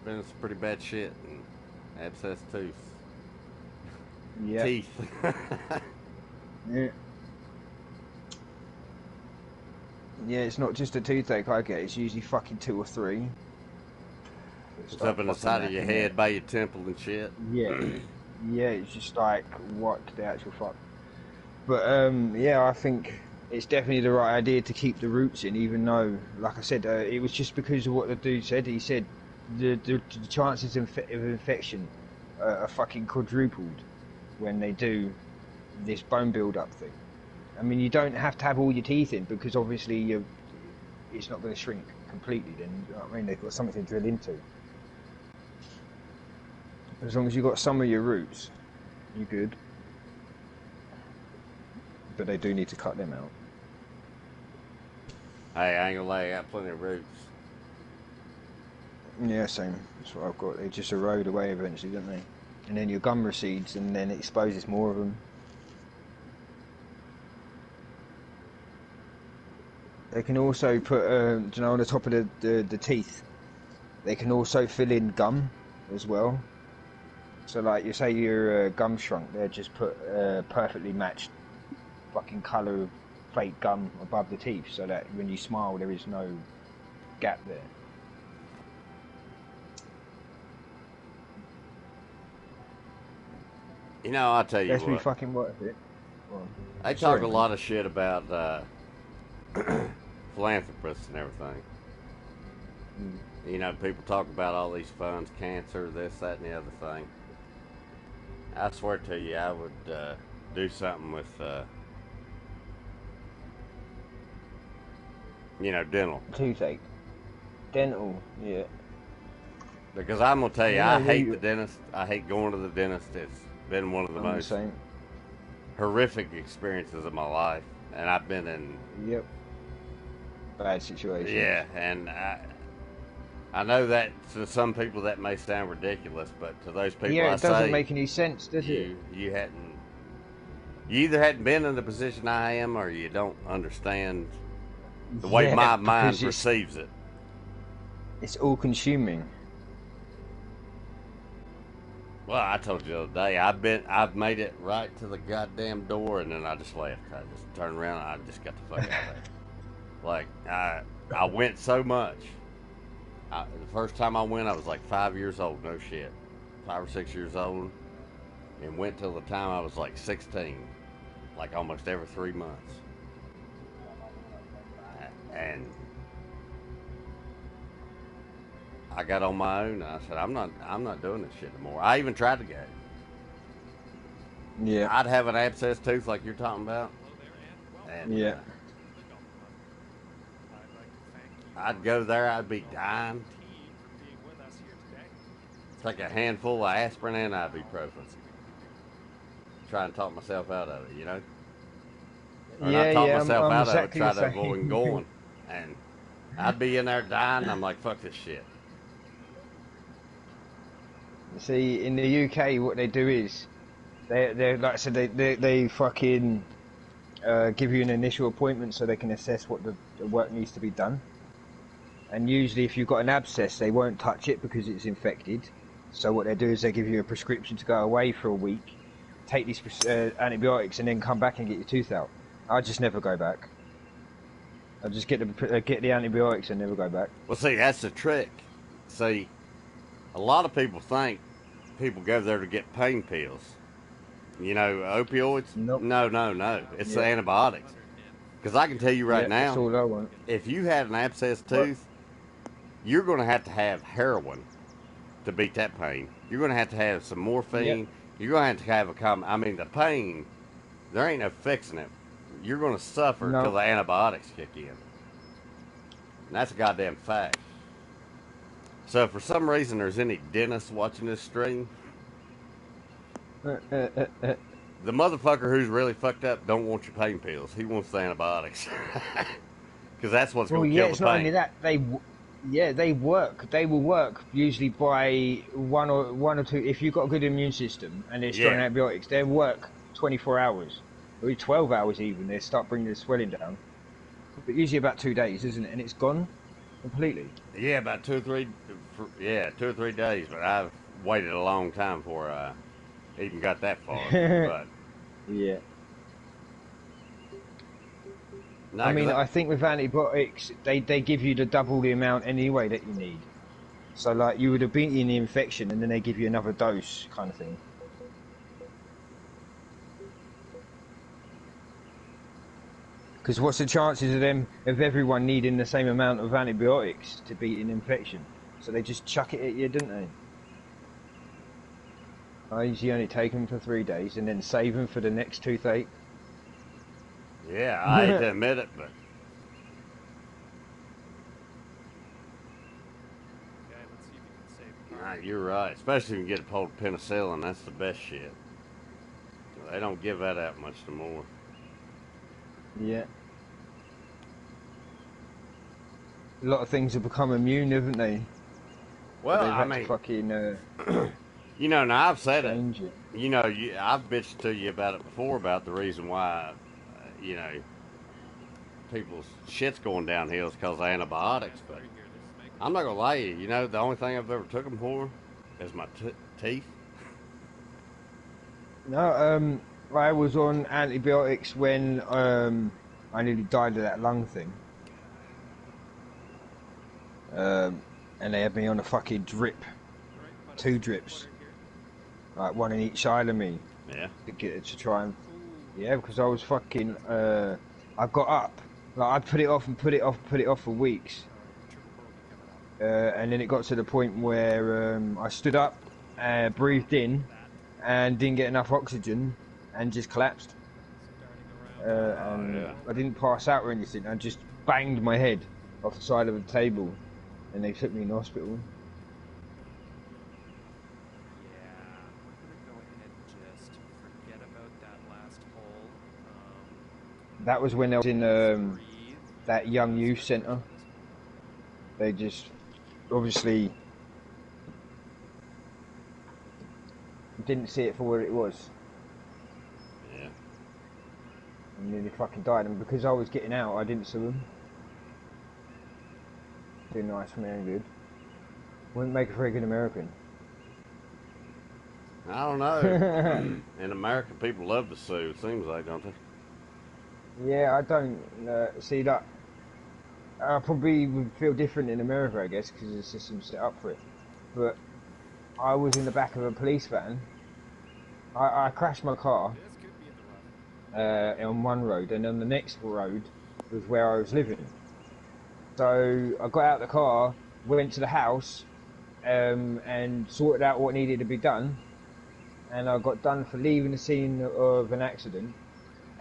been some pretty bad shit and abscess tooth.
Yeah.
Teeth.
Yeah. Yeah, it's not just a toothache I get, it's usually fucking 2 or 3.
It's up in the side of your head by your temple and shit.
Yeah. Yeah, it's just like, what the actual fuck. But, yeah, I think it's definitely the right idea to keep the roots in, even though, like I said, it was just because of what the dude said. He said the chances of infection are fucking quadrupled when they do this bone build-up thing. I mean, you don't have to have all your teeth in, because obviously it's not going to shrink completely then, you know what I mean? They've got something to drill into. As long as you've got some of your roots, you're good. But they do need to cut them out.
Hey, I ain't gonna lie, I got plenty of roots.
Yeah, same. That's what I've got. They just erode away eventually, don't they? And then your gum recedes, and then it exposes more of them. They can also put, do you know, on the top of the teeth, they can also fill in gum as well. So, like, you say your gum shrunk, they just put perfectly matched fucking colour of fake gum above the teeth, so that when you smile, there is no gap there.
You know, I'll tell you
That's be
what.
fucking worth it. Well,
They
sorry,
talk a
mate.
lot of shit about philanthropists and everything. You know, people talk about all these funds, cancer, this, that, and the other thing. I swear to you, I would do something with, you know, dental.
Toothache. Dental, yeah.
Because I'm going to tell you,
Yeah,
I
no,
hate
you-
the dentist. I hate going to the dentist. It's been one of the
I'm the
most
same.
horrific experiences of my life. And I've been in,
Yep. Bad situation.
yeah, and I know that to some people that may sound ridiculous, but to those people
Yeah,
I
it doesn't
say,
make any sense, does it?
you either hadn't been in the position I am, or you don't understand the way
Yeah,
my mind
because
perceives it.
it's all consuming.
Well, I told you the other day, I've made it right to the goddamn door, and then I just left. I just turned around, and I just got the fuck out of there. Like I went so much. The first time I went, I was like 5 years old. No shit, 5 or 6 years old, and went till the time I was like 16, like almost every 3 months. And I got on my own. And I said, I'm not doing this shit anymore. I even tried to go.
Yeah.
I'd have an abscess tooth like you're talking about,
Hello there, and welcome
and
Yeah.
to the Golf Club. I'd like to thank you,
I'd go there. I'd be dying.
team, for being with us here today.
Take a handful of aspirin and ibuprofen. Try and talk myself out of it, you know? Or not talk myself
I'm
out of it,
exactly
try
the
to avoid
same.
going. And I'd be in there dying, and I'm like, fuck this shit.
See, in the UK, what they do is, they like I said, they fucking give you an initial appointment so they can assess what the work needs to be done. And usually, if you've got an abscess, they won't touch it because it's infected. So what they do is they give you a prescription to go away for a week, take these antibiotics, and then come back and get your tooth out. I just never go back. I just get the antibiotics and never go back.
Well, see, that's the trick. See, a lot of people think people go there to get pain pills. You know, opioids?
Nope.
No. It's the
Yeah.
antibiotics. Because I can tell you right
Yeah, that's
now,
all I want.
if you had an abscessed tooth, you're going to have heroin to beat that pain. You're going to have some morphine.
Yep.
You're going to have the pain, there ain't no fixing it. You're going to suffer
No.
till the antibiotics kick in. And that's a goddamn fact. So if for some reason there's any dentists watching this stream, the motherfucker who's really fucked up don't want your pain pills. He wants the antibiotics. Because that's what's
Well,
going to
yeah,
kill
it's
the
not
pain.
only that. They work. They will work usually by one or two. If you've got a good immune system and they're strong
Yeah.
antibiotics, they work 24 hours, or 12 hours even. They start bringing the swelling down. But usually about 2 days, isn't it? And it's gone completely.
Yeah, about 2 or 3 days. But I've waited a long time before I even got that far. But
Yeah.
no,
I mean,
'cause
I think with antibiotics, they give you the double the amount anyway that you need. So like you would have beaten the infection, and then they give you another dose, kind of thing. Because what's the chances of everyone needing the same amount of antibiotics to beat an infection? So they just chuck it at you, don't they? I usually only take them for 3 days and then save them for the next toothache.
yeah, I hate to admit it, but
Okay, let's see if we can save a card.
you're right. Especially if you get a hold of penicillin, that's the best shit. They don't give that out much no more.
Yeah. A lot of things have become immune, haven't they?
Well,
They've
I
had to
mean,
fucking
you know, now I've said it.
change it.
You know, I've bitched to you about it before about the reason why, you know, people's shit's going downhill is because of antibiotics. But I'm not gonna lie to you. You know, the only thing I've ever took them for is my teeth.
No, I was on antibiotics when I nearly died of that lung thing. And they had me on a fucking drip, 2 drips, like one in each side of me,
Yeah.
to try and, yeah, because I was fucking, I got up, like I put it off and put it off for weeks, and then it got to the point where I stood up, breathed in, and didn't get enough oxygen, and just collapsed. And
yeah.
I didn't pass out or anything. I just banged my head off the side of the table, and they took me in the hospital.
Yeah, we're gonna go ahead and just forget about that last hole.
That was when I was in
Breathe.
that young youth centre. They just obviously didn't see it for what it was,
Yeah.
and nearly fucking died. And because I was getting out, I didn't sue them. Too nice for me and good. Wouldn't make a very good American.
I don't know. In America, people love to sue. It seems like, don't they?
Yeah, I don't see that. I probably would feel different in America, I guess, because the system's set up for it. But I was in the back of a police van. I crashed my car
This could be in the rough.
on one road, and on the next road was where I was living. So I got out of the car, went to the house, and sorted out what needed to be done. And I got done for leaving the scene of an accident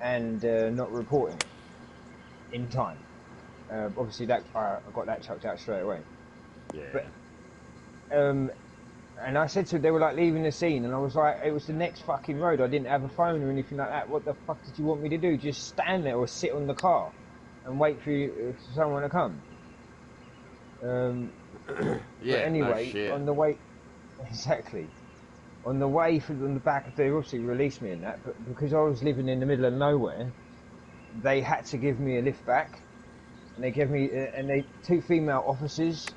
and not reporting it in time. Obviously, that I got that chucked out straight away.
Yeah.
But and I said to them, they were like leaving the scene, and I was like, it was the next fucking road. I didn't have a phone or anything like that. What the fuck did you want me to do? Just stand there or sit on the car and wait for someone to come?
Yeah.
But anyway,
no shit.
on the way, exactly. On the way from the back, they obviously released me in that, but because I was living in the middle of nowhere, they had to give me a lift back, and they gave me, and they 2 female officers,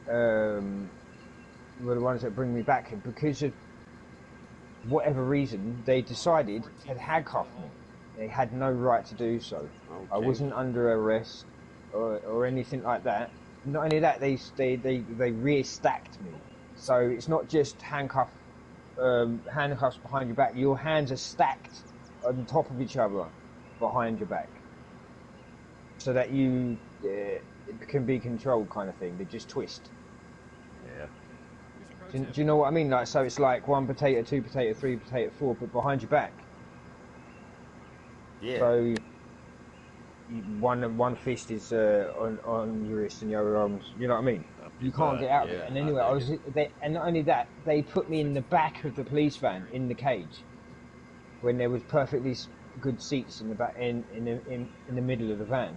were the ones that bring me back, and because of whatever reason, they decided to handcuff me. They had no right to do so. I
Okay.
wasn't under arrest or anything like that. Not only that, they re-stacked me. So it's not just handcuffs behind your back. Your hands are stacked on top of each other behind your back, so that it can be controlled, kind of thing. They just twist.
Yeah.
Do you know what I mean? Like, so it's like 1 potato, 2 potato, 3 potato, 4, but behind your back.
Yeah.
So one fist is on your wrist and the other arms. You know what I mean? You can't get out of it. And anyway, and not only that, they put me in the back of the police van in the cage, when there was perfectly good seats in the back, in the middle of the van.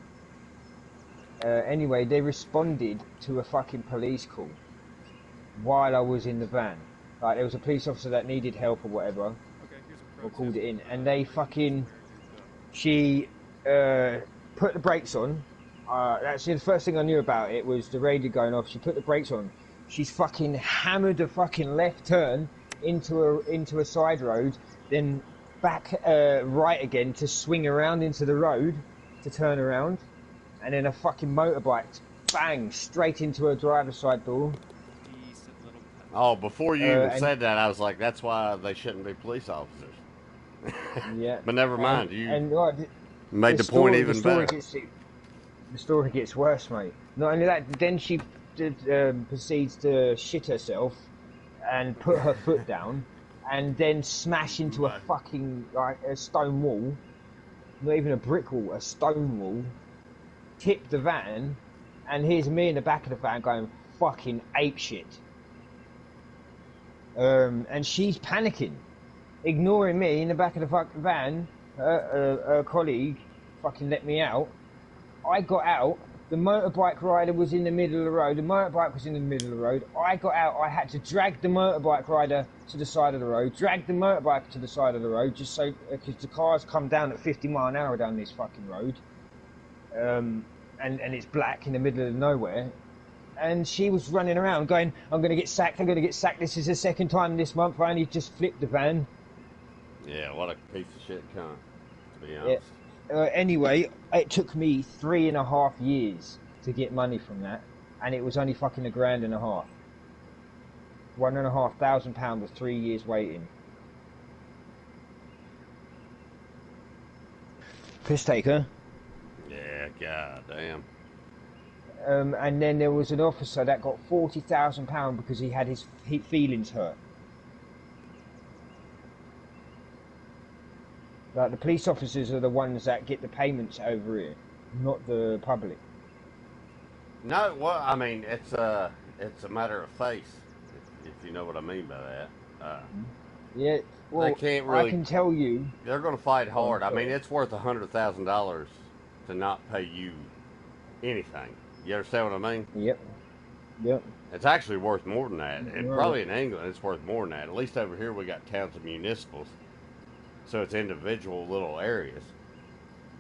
Anyway, they responded to a fucking police call while I was in the van. Like, there was a police officer that needed help or whatever,
Okay, here's a
or
pro
called
tip.
it in, and they fucking, she put the brakes on. Actually, the first thing I knew about it was the radio going off. She put the brakes on. She's fucking hammered a fucking left turn into a side road, then back right again to swing around into the road to turn around, and then a fucking motorbike, bang, straight into her driver's side door.
Decent little pet.
Oh, before you even
and-
said that, I was like, that's why they shouldn't be police officers.
Yeah.
But never mind. You
And
made the point even
story
better.
The story gets worse, mate. Not only that, then she proceeds to shit herself and put her foot down, and then smash into a fucking, like, a stone wall. Not even a brick wall, a stone wall. Tip the van, and here's me in the back of the van going fucking apeshit. And she's panicking, ignoring me in the back of the fucking van. Her colleague fucking let me out. I got out, The motorbike rider was in the middle of the road. The motorbike was in the middle of the road. I got out. I had to drag the motorbike rider to the side of the road, drag the motorbike to the side of the road, just so because the cars come down at 50 mile an hour down this fucking road, and it's black in the middle of nowhere. And she was running around going, "I'm going to get sacked. I'm going to get sacked. This is the second time this month. I only just flipped the van."
Yeah, what a piece of shit cunt, to be honest.
Anyway, it took me 3.5 years to get money from that, and it was only fucking £1.5 grand. £1,500 with 3 years waiting. Piss taker.
Yeah, god damn.
And then there was an officer that got £40,000 because he had his feelings hurt. Like, the police officers are the ones that get the payments over here, not the public.
No, well, I mean, it's a matter of face, if you know what I mean by that.
Yeah, well,
they can't really,
I can tell you...
They're going to fight hard. I mean, it's worth $100,000 to not pay you anything. You understand what I mean?
Yep.
It's actually worth more than that. And
Right.
probably in England, it's worth more than that. At least over here, we got towns and municipals. So it's individual little areas.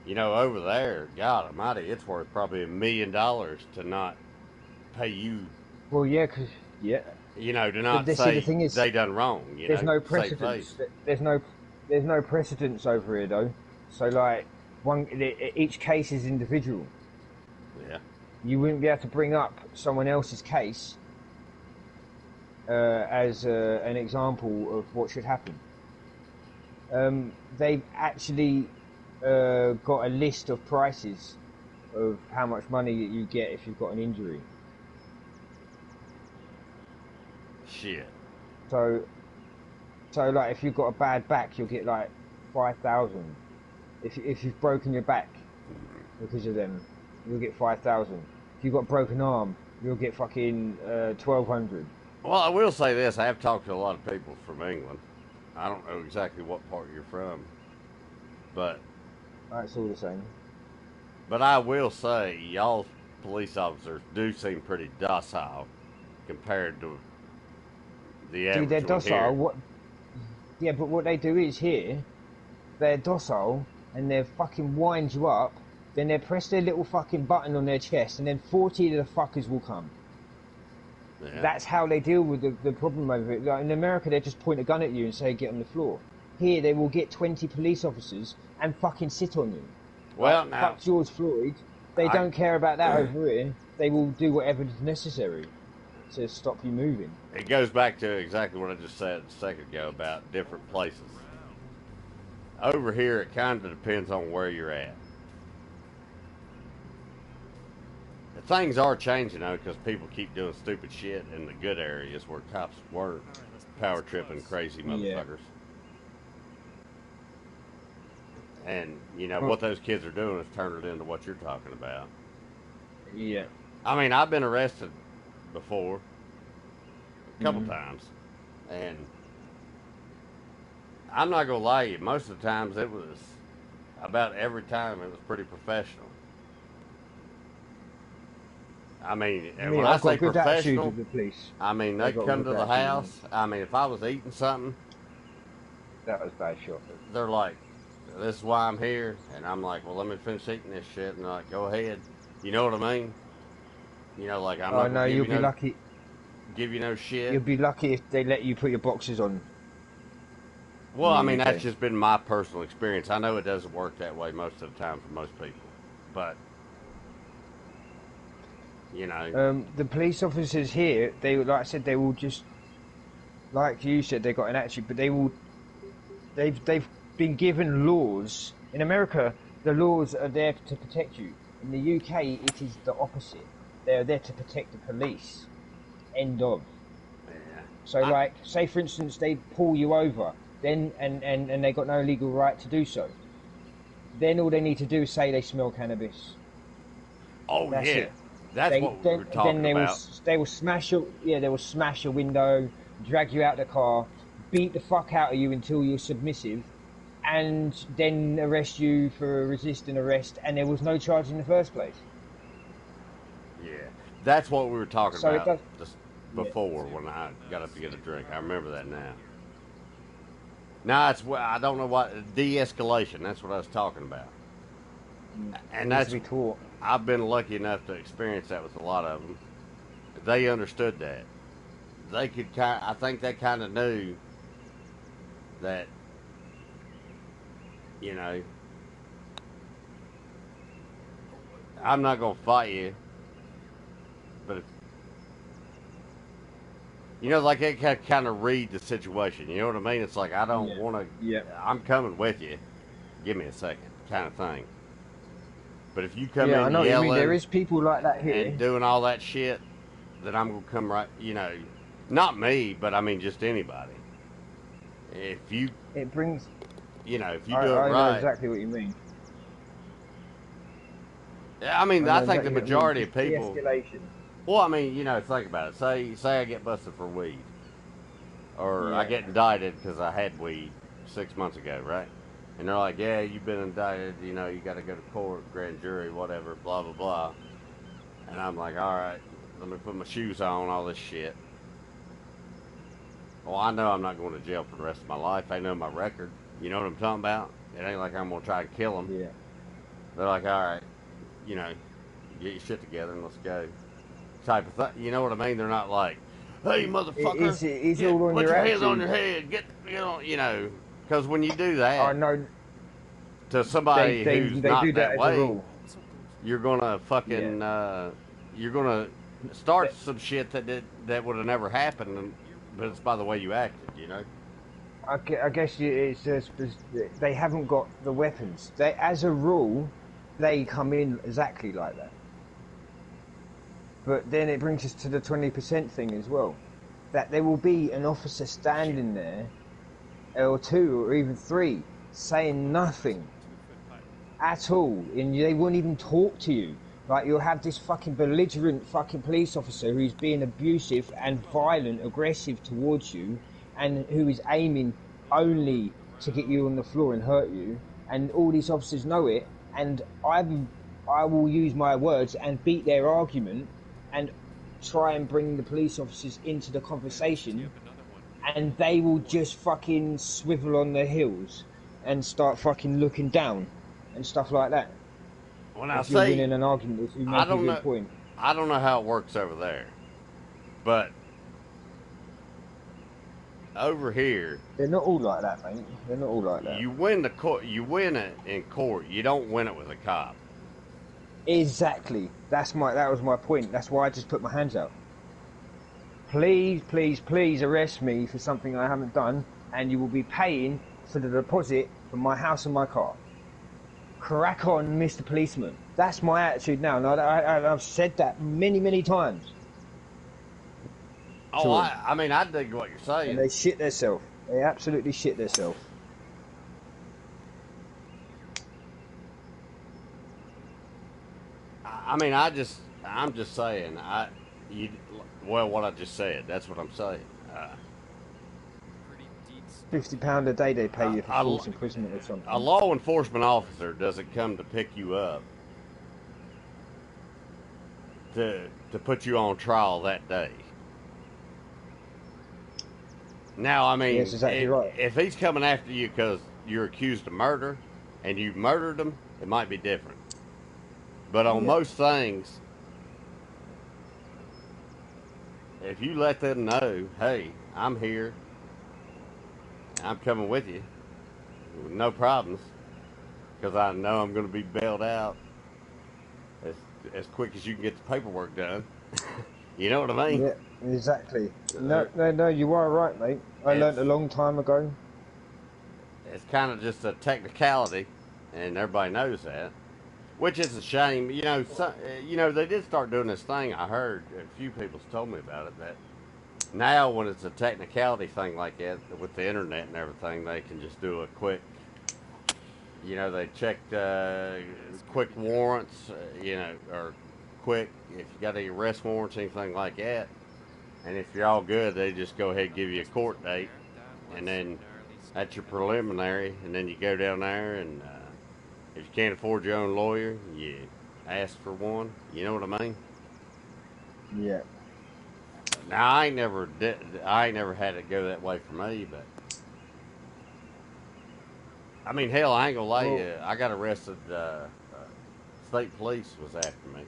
You know, over there, God almighty, it's worth probably $1 million to not pay you.
Well, yeah, because, yeah.
You know, to not
See,
say
the thing is,
they done wrong. You
there's
know,
no
save
precedence.
face.
There's no precedence over here, though. So, like, each case is individual.
Yeah.
You wouldn't be able to bring up someone else's case as an example of what should happen. They've actually got a list of prices of how much money you get if you've got an injury.
Shit.
So like, if you've got a bad back, you'll get like 5,000. If you've broken your back because of them, you'll get 5,000. If you've got a broken arm, you'll get fucking 1,200.
Well, I will say this: I have talked to a lot of people from England. I don't know exactly what part you're from, but
It's all the same.
But I will say, y'all police officers do seem pretty docile compared to the average
Dude, they're
one
docile.
here.
What? Yeah, but what they do is here, they're docile and they fucking wind you up. Then they press their little fucking button on their chest, and then 40 of the fuckers will come.
Yeah.
That's how they deal with the problem over it. Like in America, they just point a gun at you and say, "Get on the floor." Here, they will get 20 police officers and fucking sit on you.
Well,
Like,
now,
fuck George Floyd. They don't care about that over here. They will do whatever is necessary to stop you moving.
it goes back to exactly what I just said a second ago about different places. Over here, it kind of depends on where you're at. Things are changing, though, because people keep doing stupid shit in the good areas where cops were power tripping crazy motherfuckers. And, you know, what those kids are doing is turning it into what you're talking about.
Yeah.
I mean, I've been arrested before, a couple times, and I'm not going to lie to you, most of the times it was, about every time it was pretty professional. I mean, and when I
I've got
say
a good attitude
professional,
with the police.
I mean, they
I've got
come
a
to
good
the
attitude.
house. I mean, if I was eating something,
That was bad shot.
they're like, "This is why I'm here," and I'm like, "Well, let me finish eating this shit," and they're like, "Go ahead." You know what I mean? You know, like I'm
Oh
not
no,
gonna
you'll
give
be
you no,
lucky.
give you no shit.
You'll be lucky if they let you put your boxes on.
Well, I
in the
mean,
UK.
that's just been my personal experience. I know it doesn't work that way most of the time for most people, but you know,
The police officers here, they like I said, they will just, like you said, they got an attitude, but they will. They've been given laws. In America, the laws are there to protect you. In the UK, it is the opposite. They are there to protect the police. End of.
yeah.
So, like, say for instance, they pull you over, then and they got no legal right to do so. Then all they need to do is say they smell cannabis.
Oh
That's
yeah,
it.
that's what we were talking
they
about.
will smash they will smash a window, drag you out the car, beat the fuck out of you until you're submissive, and then arrest you for resisting arrest. And there was no charge in the first place.
That's what we were talking
So it
about
does.
just
Yeah.
before when I got up to get a drink. I remember that now. Now it's I don't know what de-escalation. That's what I was talking about,
It
and
needs to
that's
be taught.
I've been lucky enough to experience that with a lot of them. They understood that. They could kind. I think they kind of knew that. You know, I'm not gonna fight you, but if, you know, like they can kind of read the situation. You know what I mean? It's like I don't
Yeah.
want to.
Yeah.
I'm coming with you. Give me a second, kind of thing. But if you come
Yeah, I
in
know what you mean. There
yelling
is people like that here.
and doing all that shit, then I'm gonna come right. You know, not me, but I mean just anybody. If you,
It brings.
you know, if you
I
do it
know
right,
exactly what you mean.
I mean,
I
I
know
think the
exactly what you mean.
majority of
Just
people.
de-escalation.
Well, I mean, you know, think about it. Say I get busted for weed, or I
Yeah.
get indicted because I had weed 6 months ago, right? And they're like, yeah, you've been indicted. You know, you got to go to court, grand jury, whatever, blah blah blah. And I'm like, all right, let me put my shoes on, all this shit. Well, I know I'm not going to jail for the rest of my life. They know my record. You know what I'm talking about? It ain't like I'm gonna try to kill them.
Yeah.
They're like, all right, you know, get your shit together and let's go. Type of thing. You know what I mean? They're not like, hey, motherfucker,
It's
get,
all on
put
your
your hands on
attitude.
your head. Get on, you know, because when you do
I
that
know
to somebody who's
they
not
do that
that
as a
way,
rule.
you're gonna fucking, you're gonna start some shit that would have never happened, but it's by the way you acted, you know.
I guess it's just they haven't got the weapons. They, as a rule, they come in exactly like that. But then it brings us to the 20% thing as well. That there will be an officer standing there, or two, or even three, saying nothing
2-foot putt.
at all, and they won't even talk to you. Like, you'll have this fucking belligerent fucking police officer who's being abusive and violent, aggressive towards you, and who is aiming only to get you on the floor and hurt you. And all these officers know it, and I will use my words and beat their argument and try and bring the police officers into the conversation,
Yep, another one.
and they will just fucking swivel on their heels and start fucking looking down and stuff like that.
When I
If you're
say
winning an argument, if you
I
make a
don't
good
know,
point.
I don't know how it works over there, but over here,
They're not all like that, mate. They're not all like that.
you win the court. You win it in court. You don't win it with a cop.
Exactly. That was my point. That's why I just put my hands out. Please, please, please arrest me for something I haven't done, and you will be paying for the deposit for my house and my car. Crack on, Mr. Policeman. That's my attitude now, and I've said that many, many times.
Oh,
Sure.
I mean, I dig what you're saying.
And they shit themselves. They absolutely shit themselves.
I mean, I'm just saying. What I just said. That's what I'm saying.
Pretty deep.
£50 a day they pay you for
I-
false imprisonment or something.
A law enforcement officer doesn't come to pick you up to put you on trial that day. Now, I mean,
Yes, exactly right.
if he's coming after you because you're accused of murder and you murdered him, it might be different. But on
Yeah.
most things, if you let them know, hey, I'm here, I'm coming with you, no problems, because I know I'm going to be bailed out as quick as you can get the paperwork done. You know what I mean?
Yeah, exactly. No, you are right, mate. I learnt a long time ago.
It's kind of just a technicality, and everybody knows that, which is a shame. You know, they did start doing this thing. I heard a few people told me about it, that now when it's a technicality thing like that with the internet and everything, they can just do a quick. You know, they check quick warrants. Or quick if you got any arrest warrants, anything like that. And if you're all good, they just go ahead and give you a court date, and then that's your preliminary, and then you go down there, and if you can't afford your own lawyer, you ask for one. You know what I mean?
Yeah.
Now I ain't never had it go that way for me, but I mean, hell, I ain't gonna lie
Well,
you. I got arrested. State police was after me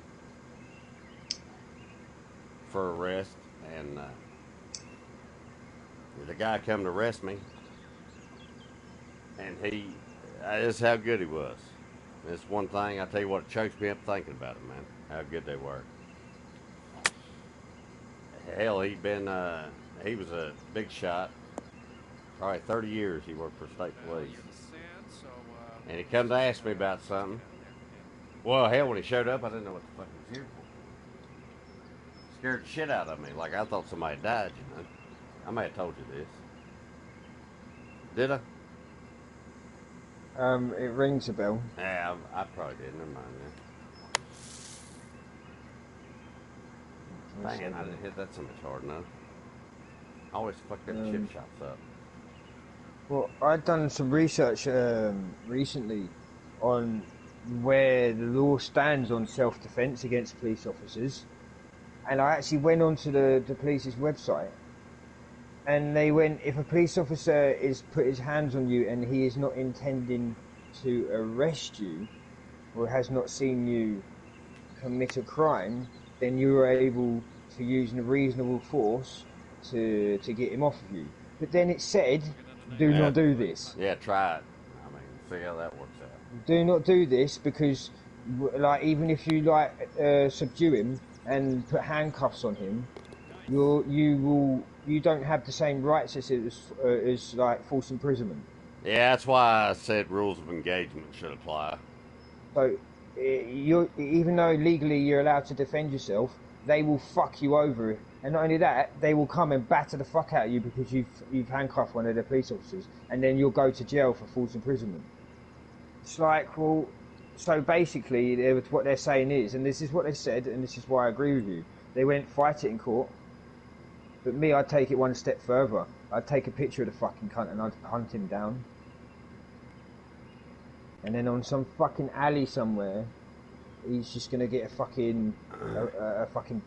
for arrest, and the guy come to arrest me, and this is how good he was. It's one thing I tell you what, it chokes me up thinking about it, man. How good they were. Hell, he was a big shot. Probably 30 years he worked for state police. And he come to ask me about something. Well, hell, when he showed up, I didn't know what the fuck he was here for. Scared the shit out of me, like I thought somebody died, you know. I may have told you this. Did I?
It rings a bell.
Yeah, I probably did. Never mind then. Dang it, I didn't hit that so much hard enough. I always fuck them chip shops up.
Well, I'd done some research recently on where the law stands on self-defense against police officers, and I actually went onto the police's website, and they went, if a police officer is put his hands on you and he is not intending to arrest you or has not seen you commit a crime, then you are able to use a reasonable force to get him off of you. But then it said, do not do this.
Yeah, try it. I mean, see how that works out.
Do not do this, because like, even if you subdue him and put handcuffs on him, you don't have the same rights as like false imprisonment.
Yeah, that's why I said rules of engagement should apply.
So even though legally you're allowed to defend yourself, they will fuck you over, and not only that, they will come and batter the fuck out of you because you've handcuffed one of their police officers, and then you'll go to jail for false imprisonment. It's like, well, so basically what they're saying is, and this is what they said, and this is why I agree with you, they went fight it in court, but me, I'd take it one step further. I'd take a picture of the fucking cunt and I'd hunt him down. And then on some fucking alley somewhere, he's just gonna get a fucking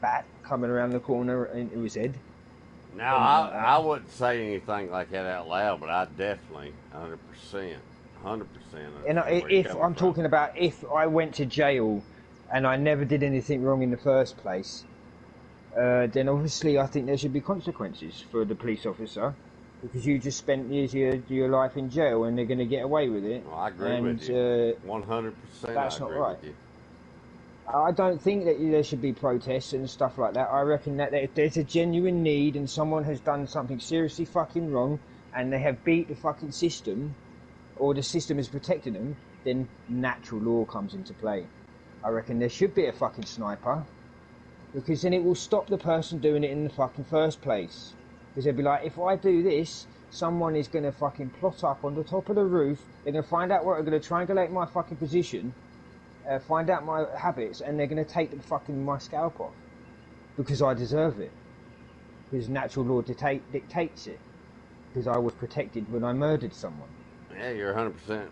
bat coming around the corner into his head.
Now, I wouldn't say anything like that out loud, but I definitely, 100%.
And if I'm talking about if I went to jail and I never did anything wrong in the first place, then obviously I think there should be consequences for the police officer, because you just spent years of your life in jail and they're going to get away with it.
Well, I agree with you. 100%.
That's
I agree
not right.
with you.
I don't think that there should be protests and stuff like that. I reckon that if there's a genuine need and someone has done something seriously fucking wrong and they have beat the fucking system, or the system is protecting them, then natural law comes into play. I reckon there should be a fucking sniper, because then it will stop the person doing it in the fucking first place. Because they'll be like, if I do this, someone is going to fucking plot up on the top of the roof, they're going to find out where they're going to triangulate my fucking position, find out my habits, and they're going to take my scalp off. Because I deserve it. Because natural law dictates it. Because I was protected when I murdered someone.
Yeah, you're 100%.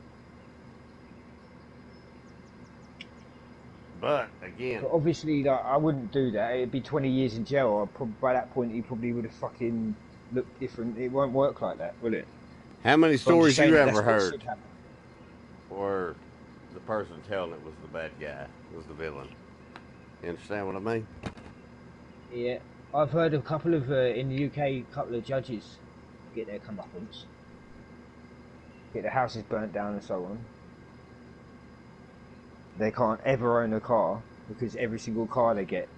But again,
But obviously, like, I wouldn't do that. It'd be 20 years in jail. By that point, he probably would have fucking looked different. It won't work like that, will it?
how many stories you ever
That's what
heard
should happen.
where the person telling it was the bad guy, was the villain? You understand what I mean?
Yeah, I've heard a couple of in the UK, a couple of judges get their comeuppance, get their houses burnt down and so on. They can't ever own a car because every single car they get,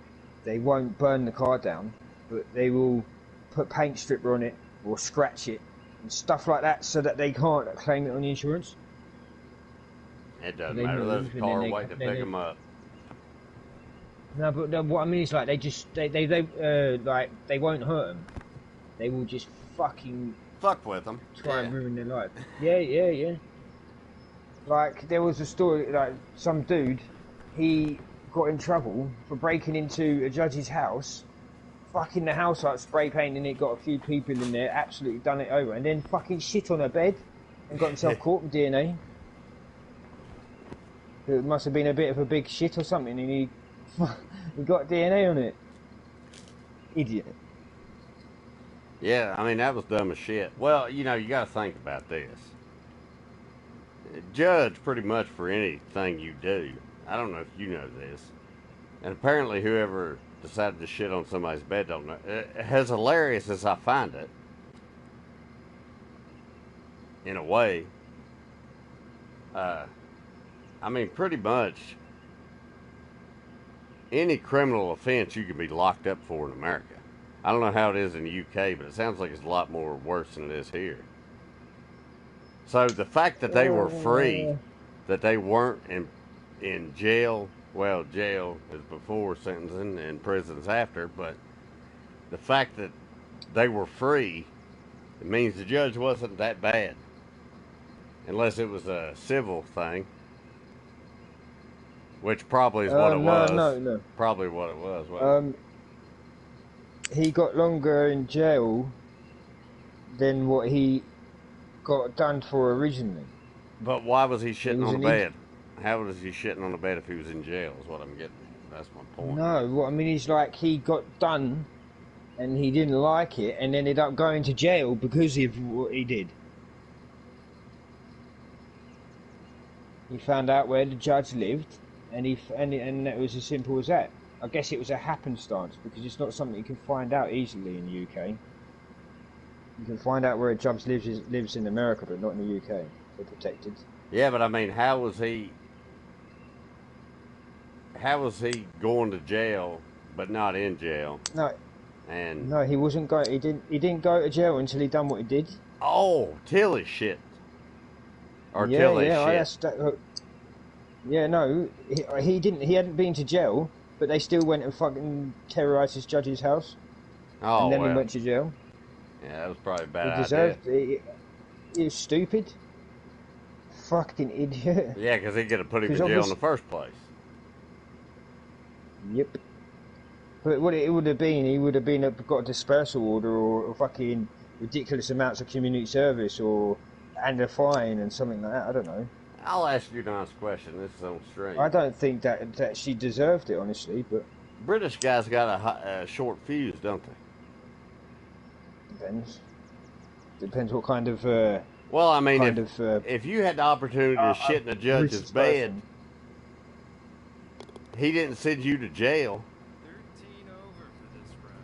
they won't burn the car down, but they will put paint stripper on it or scratch it and stuff like that so that they can't claim it on the insurance.
It doesn't
They
matter. There's
move
a
and
car
then
waiting to pick them up.
No, but no, what I mean is like they won't hurt them. They will just fucking
Fuck with them.
try and ruin their life. Yeah. Like, there was a story, like, some dude, he got in trouble for breaking into a judge's house, fucking the house up, spray painting it, got a few people in there, absolutely done it over, and then fucking shit on her bed and got himself caught with DNA. It must have been a bit of a big shit or something, and he got DNA on it. Idiot.
Yeah, I mean, that was dumb as shit. Well, you know, you got to think about this. Judge pretty much for anything you do. I don't know if you know this. And apparently, whoever decided to shit on somebody's bed don't know. As hilarious as I find it, in a way, I mean, pretty much any criminal offense you can be locked up for in America. I don't know how it is in the UK, but it sounds like it's a lot more worse than it is here. So the fact that they were free, that they weren't in jail, well, jail is before sentencing and prison's after, but the fact that they were free, it means the judge wasn't that bad. Unless it was a civil thing. Which probably is what it was.
No.
Probably what it was. Well,
he got longer in jail than what he got done for originally.
but why was he shitting on the bed? How was he shitting on the bed if he was in jail? Is what I'm getting. That's my point.
No, what I mean is like he got done, and he didn't like it, and ended up going to jail because of what he did. He found out where the judge lived, and and it was as simple as that. I guess it was a happenstance because it's not something you can find out easily in the UK. You can find out where a judge lives in America, but not in the UK. They're protected.
Yeah, but I mean, how was he going to jail but not in jail?
No, he wasn't going. He didn't go to jail until he done what he did.
Oh, till he shit. Or till he shit.
Yeah, no, he didn't. He hadn't been to jail, but they still went and fucking terrorised his judge's house.
Oh,
and then
well.
he went to jail.
Yeah, that was probably a bad idea.
He deserved it. He was stupid. Fucking idiot.
Yeah, because he could have put him in jail in the first place.
Yep. But what it would have been, he would have got a dispersal order or fucking ridiculous amounts of community service and a fine and something like that. I don't know.
I'll ask you a nice question. This is on stream.
I don't think that she deserved it, honestly, but...
British guys got a short fuse, don't they?
Depends what kind of...
well, I mean, if you had the opportunity to shit in a judge's bed, he didn't send you to jail.
13 over for this round.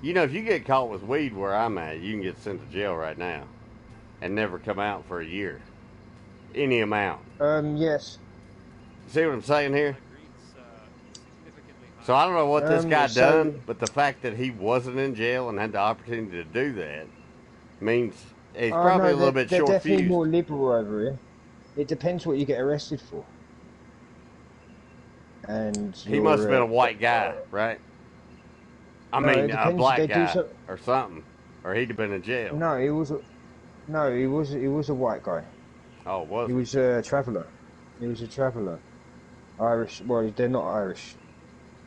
You know, if you get caught with weed where I'm at, you can get sent to jail right now and never come out for a year. Any amount.
Yes.
See what I'm saying here? So I don't know what this guy done, but the fact that he wasn't in jail and had the opportunity to do that means he's probably a little bit short fused.
They're definitely more liberal over here. It depends what you get arrested for. And
he must have been a white guy, right? I mean, a black guy or something, or he'd have been in jail.
No, he was a white guy.
Oh, was
he? He was a traveller. He was a traveller. Irish. Well, they're not Irish.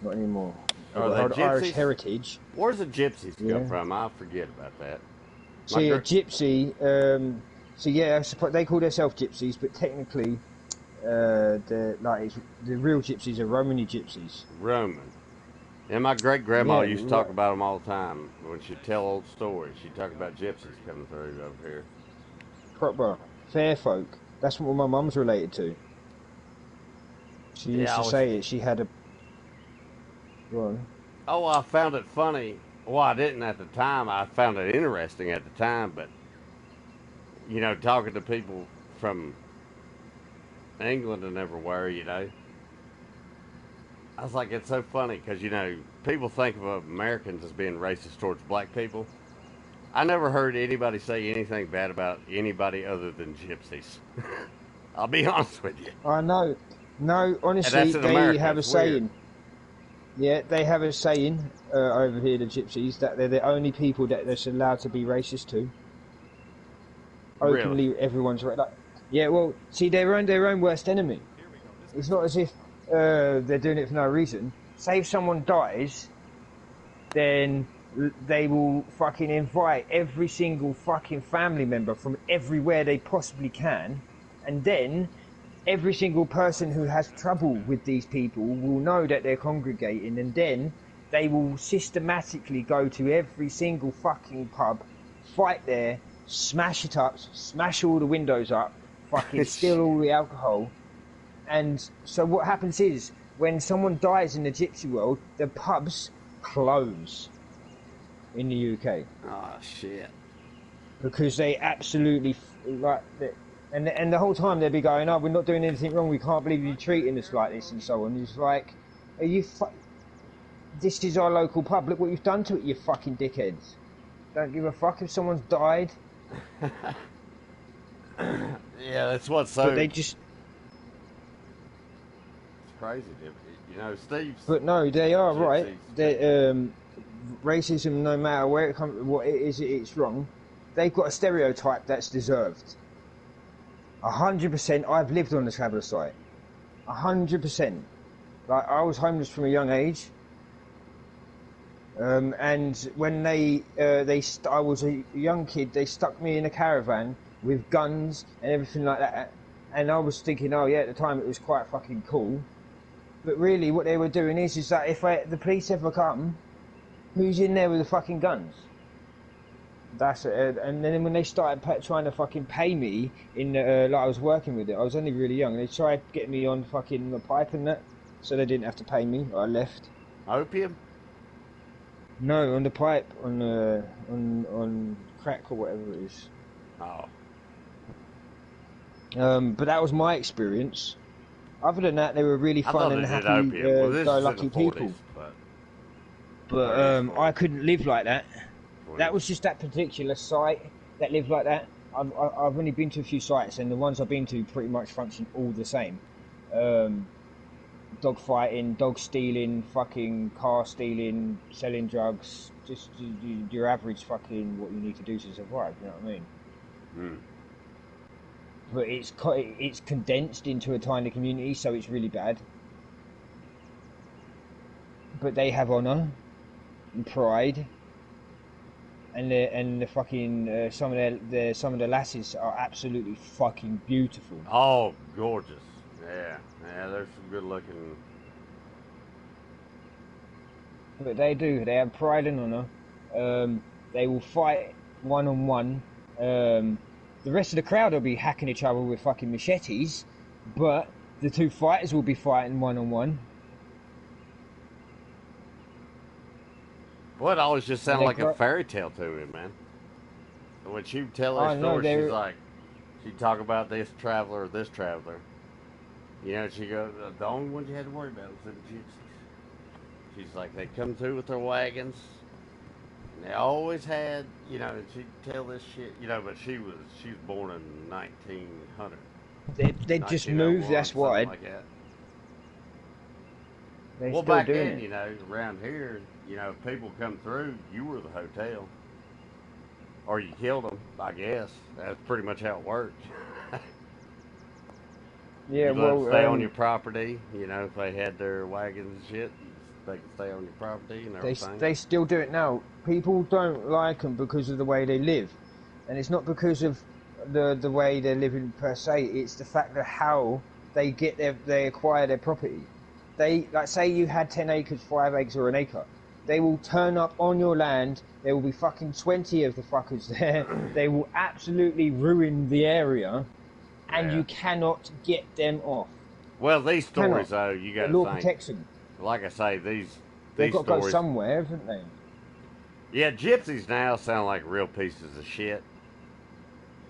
Not anymore.
Are they
Irish heritage.
Where's the gypsies come from? I forget about that.
See, a gypsy. They call themselves gypsies, but technically, the real gypsies are Romany gypsies.
Roman. And my great grandma used to talk about them all the time when she'd tell old stories. She'd talk about gypsies coming through over here.
Proper fair folk. That's what my mum's related to. She used to say it. She had a. Go on.
Oh, I found it funny. Well, I didn't at the time. I found it interesting at the time, but you know, talking to people from England and everywhere, you know, I was like, it's so funny because, you know, people think of Americans as being racist towards black people. I never heard anybody say anything bad about anybody other than gypsies. I'll be honest with you.
I know. No, honestly, they have a saying. Yeah, they have a saying over here, the gypsies, that they're the only people that they're allowed to be racist to. Openly, really? Everyone's right. Like, yeah, well, see, they're their own worst enemy. It's not as if they're doing it for no reason. Say if someone dies, then they will fucking invite every single fucking family member from everywhere they possibly can, and then every single person who has trouble with these people will know that they're congregating, and then they will systematically go to every single fucking pub, fight there, smash it up, smash all the windows up, fucking steal all the alcohol. And so what happens is, when someone dies in the gypsy world, the pubs close in the UK.
Oh, shit.
Because they absolutely, and the whole time they'll be going, oh, we're not doing anything wrong, we can't believe you're treating us like this, and so on. It's like, are you this is our local pub, look what you've done to it, you fucking dickheads. Don't give a fuck if someone's died.
Yeah, that's what's so...
But they just...
It's crazy, you know, Steve's...
But no, they are right.
Gypsies.
Racism, no matter where it comes, what it is, it's wrong. They've got a stereotype that's deserved. 100%. I've lived on the traveller site. 100%. Like, I was homeless from a young age. And when I was a young kid, they stuck me in a caravan with guns and everything like that. And I was thinking, oh yeah, at the time it was quite fucking cool. But really, what they were doing is that if the police ever come, who's in there with the fucking guns? That's it. And then when they started trying to fucking pay me like I was working with it, I was only really young. They tried getting me on fucking the pipe and that, so they didn't have to pay me. I left.
Opium?
No, on the pipe, on crack or whatever it is.
Oh.
But that was my experience. Other than that, they were really fun and happy, go-lucky people. But I couldn't live like that. That was just that particular site that lived like that. I've only been to a few sites, and the ones I've been to pretty much function all the same. Dog fighting, dog stealing, fucking car stealing, selling drugs, just your average fucking what you need to do to survive, you know what I mean?
Mm.
But it's condensed into a tiny community, so it's really bad. But they have honour and pride, and the fucking some of the lasses are absolutely fucking beautiful.
Oh, gorgeous. Yeah, there's some good looking.
But they do. They have pride and honour. They will fight one on one. The rest of the crowd will be hacking each other with fucking machetes, but the two fighters will be fighting one on one.
Boy, it always just sounded like a fairy tale to me, man. When she would tell her story, she's like, she'd talk about this traveler or this traveler. You know, she goes, the only ones you had to worry about was the gypsies. She's like, they come through with their wagons. And they always had, you know, and she'd tell this shit, you know, but she was born in 1900.
They just moved, that's why.
Like that.
Well,
back then, you know, around here, you know, if people come through, you were the hotel. Or you killed them, I guess. That's pretty much how it worked.
Yeah,
you stay on your property, you know, if they had their wagons and shit, they could stay on your property and everything.
They still do it now. People don't like them because of the way they live. And it's not because of the way they're living per se, it's the fact of how they acquire their property. Like, say you had 10 acres, 5 acres or an acre. They will turn up on your land. There will be fucking 20 of the fuckers there. They will absolutely ruin the area, and you cannot get them off.
Well, these stories, though, you got to think.
The law protects them.
Like I say, they've
got to
stories,
go somewhere, haven't they?
Yeah, gypsies now sound like real pieces of shit.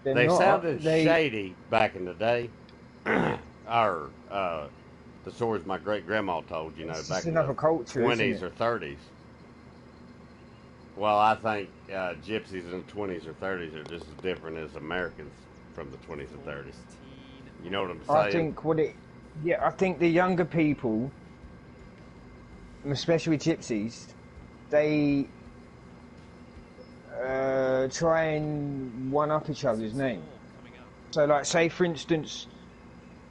They
sounded shady back in the day. The stories my great grandma told, you know, back in the 20s or 30s. Well, I think gypsies in the 20s or 30s are just as different as Americans from the 20s and 30s. You know what I'm saying?
I think the younger people, especially gypsies, they try and one-up each other's name. So, like, say for instance,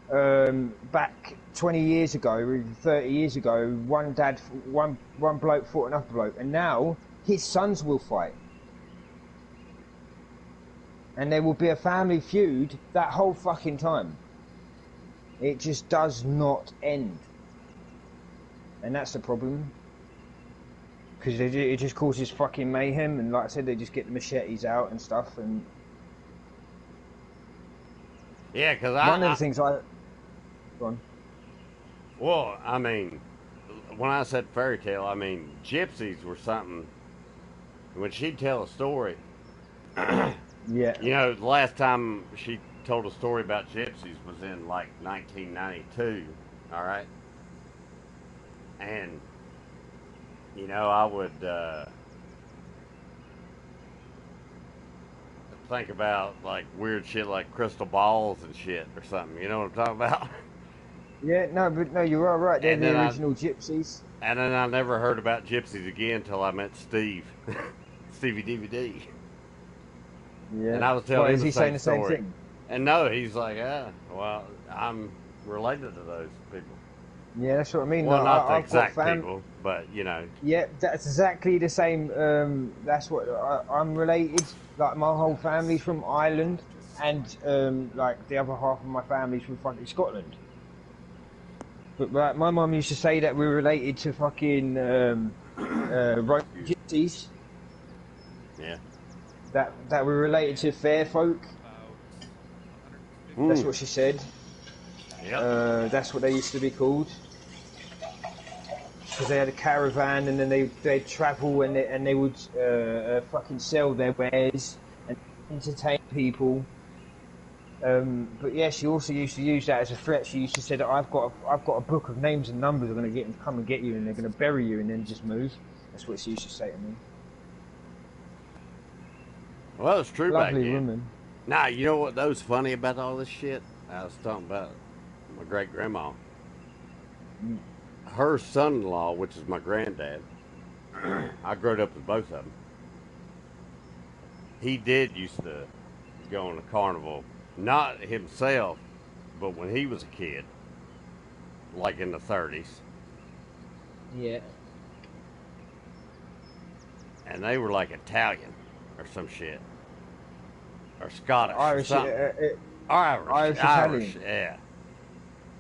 back 20 years ago, or even 30 years ago, one bloke fought another bloke, and now his sons will fight. And there will be a family feud that whole fucking time. It just does not end. And that's the problem. because it just causes fucking mayhem, and like I said, they just get the machetes out and stuff. And
Yeah, because
one of the things I go on.
well, I mean, when I said fairy tale, I mean gypsies were something. When she'd tell a story,
Yeah,
you know, the last time she told a story about gypsies was in like 1992. All right, and you know, I would think about like weird shit like crystal balls and shit or something. You know what I'm talking about?
yeah, no, but no, you're all right. They're
And
the
then
original gypsies.
And then I never heard about gypsies again until I met Steve, Stevie DVD.
Yeah,
And I was telling
Well,
him
is
the
he
same
saying the same
story.
thing?
And no, he's like, well, I'm related to those people.
Yeah, that's what I mean.
Well,
Like,
not the
I've got
exact people, but you know.
Yeah, that's exactly the same. That's what I'm related. Like my whole family's from Ireland, and like the other half of my family's from fucking Scotland. But like, my mum used to say that we're related to fucking Roman gypsies.
Yeah.
That we're related to fair folk. That's what she said.
Yep.
That's what they used to be called. Because they had a caravan, and then they'd travel, and they would fucking sell their wares and entertain people. But yeah, she also used to use that as a threat. She used to say that I've got a book of names and numbers. I'm going to get them to come and get you, and they're going to bury you, and then just move. That's what she used to say to me.
Well, it's true back
Lovely
then.
woman.
Now, you know what was funny about all this shit? I was talking about my great grandma. Her son-in-law, which is my granddad, I grew up with both of them. He did used to go on a carnival, not himself, but when he was a kid, like in the 30s.
Yeah.
And they were like Italian or some shit. Or Scottish
Irish.
or something. Irish,
Italian.
yeah.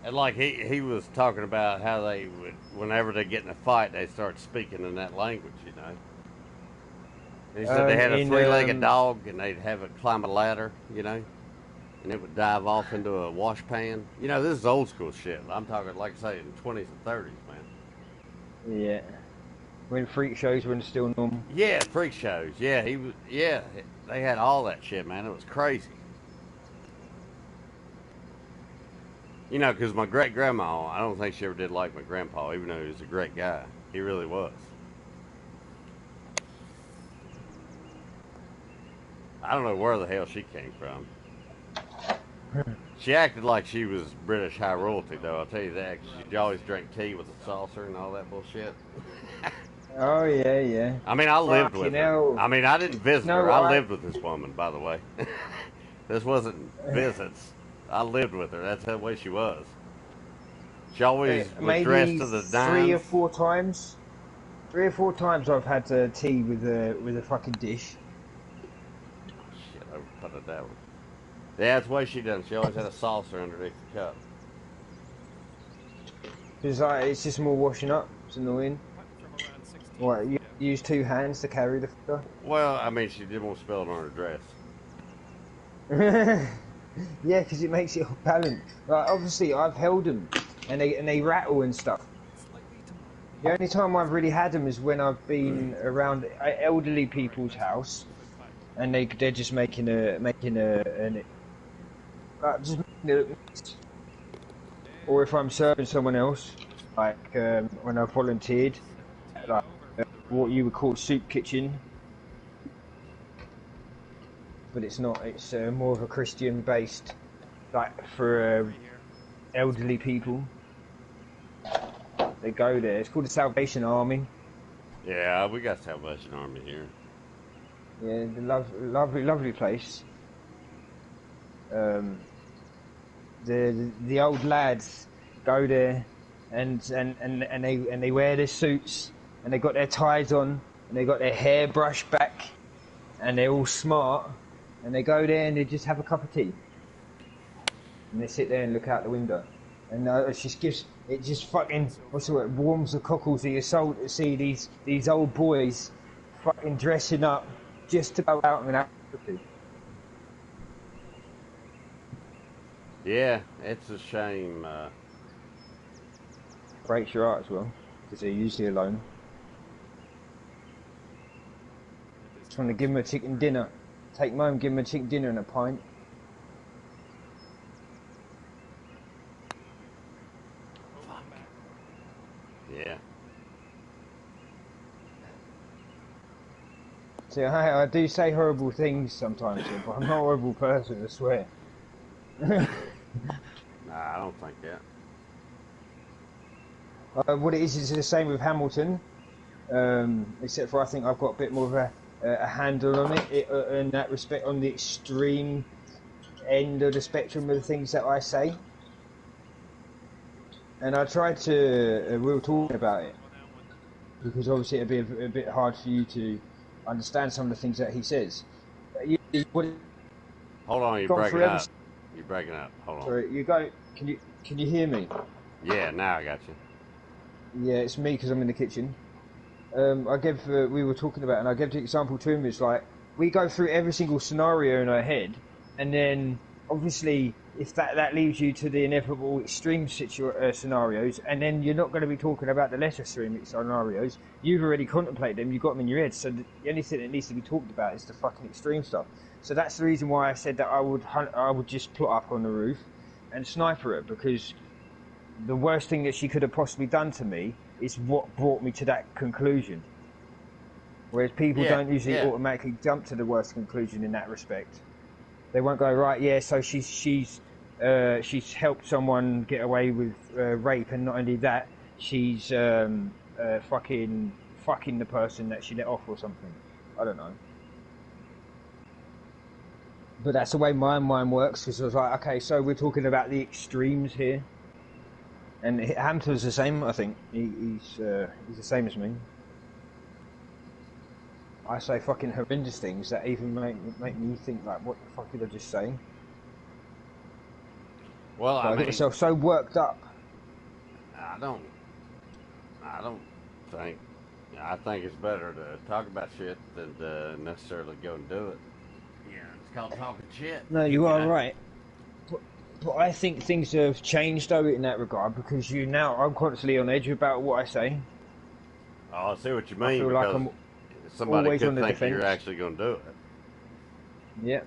And like he was talking about how they would, whenever they get in a fight, they start speaking in that language, you know. And he said they had a three-legged dog, and they'd have it climb a ladder, you know, and it would dive off into a wash pan. You know, this is old school shit. I'm talking, like I say, in the 20s and 30s, man.
Yeah. When freak shows were still normal.
Yeah, freak shows. Yeah, he was. Yeah, they had all that shit, man. It was crazy. You know, because my great grandma, I don't think she ever did like my grandpa, even though he was a great guy. He really was. I don't know where the hell she came from. She acted like she was British high royalty, though. I'll tell you that. She always drank tea with a saucer and all that bullshit.
Oh yeah, yeah.
I mean, I lived with her.
hell.
I mean, I didn't visit
No,
her. I lived with this woman, by the way. This wasn't visits. I lived with her. That's the way she was. She always was
Maybe
dressed to the dimes.
3 or 4 times. 3 or 4 times I've had tea with a fucking dish.
Shit, I put it that way. Yeah, that's the way she done. She always had a saucer underneath the cup.
Because it's just more washing up. It's annoying. What, you use 2 hands to carry the fucker?
Well, I mean, she didn't want to spill it on her dress.
Yeah, because it makes it all balanced. Like, obviously, I've held them, and they rattle and stuff. The only time I've really had them is when I've been around elderly people's house, and they're just making or if I'm serving someone else, like when I volunteered, like what you would call soup kitchen. But it's not. It's more of a Christian-based, like for elderly people. They go there. It's called the Salvation Army.
Yeah, we got Salvation Army here.
Yeah, the lovely place. The old lads go there, and they wear their suits, and they got their ties on, and they got their hair brushed back, and they're all smart. And they go there and they just have a cup of tea. And they sit there and look out the window. And it just fucking, what's the word, warms the cockles of your soul to see these old boys fucking dressing up just to go out and have footy.
Yeah, it's a shame.
Breaks your heart as well, because they're usually alone. Trying to give them a chicken dinner. Take them home, give them a chicken dinner and a pint.
Yeah.
See, I do say horrible things sometimes, but I'm not a horrible person, I swear.
Nah, I don't think that.
What it is the same with Hamilton, except for I think I've got a bit more of a handle on it in that respect, on the extreme end of the spectrum of the things that I say. And I tried to, we were talking about it, because obviously it'd be a bit hard for you to understand some of the things that he says.
Hold on, you're breaking up. You're breaking up. Hold on.
Sorry, you go. Can you hear me?
Yeah, now I got you.
Yeah, it's me because I'm in the kitchen. We were talking about, and I gave the example to him. It's like we go through every single scenario in our head, and then obviously if that leaves you to the inevitable extreme scenarios, and then you're not going to be talking about the less extreme scenarios. You've already contemplated them. You've got them in your head. So the only thing that needs to be talked about is the fucking extreme stuff. So that's the reason why I said that I would just plot up on the roof and sniper it, because the worst thing that she could have possibly done to me is what brought me to that conclusion. Whereas people don't usually automatically jump to the worst conclusion in that respect. They won't go, right, yeah, so she's helped someone get away with rape, and not only that, she's fucking the person that she let off or something. I don't know. But that's the way my mind works, because I was like, okay, so we're talking about the extremes here. And Hampton's the same, I think. He's the same as me. I say fucking horrendous things that even make me think, like, what the fuck did I just say?
Well, I
get myself so worked up.
I don't think. I think it's better to talk about shit than to necessarily go and do it. Yeah, it's called talking shit.
No, you are right. But I think things have changed though in that regard, because I'm constantly on edge about what I say.
Oh, I see what you mean.
I feel like I'm
somebody
always
could
on the
think
defense.
you're actually going to do it.
Yeah.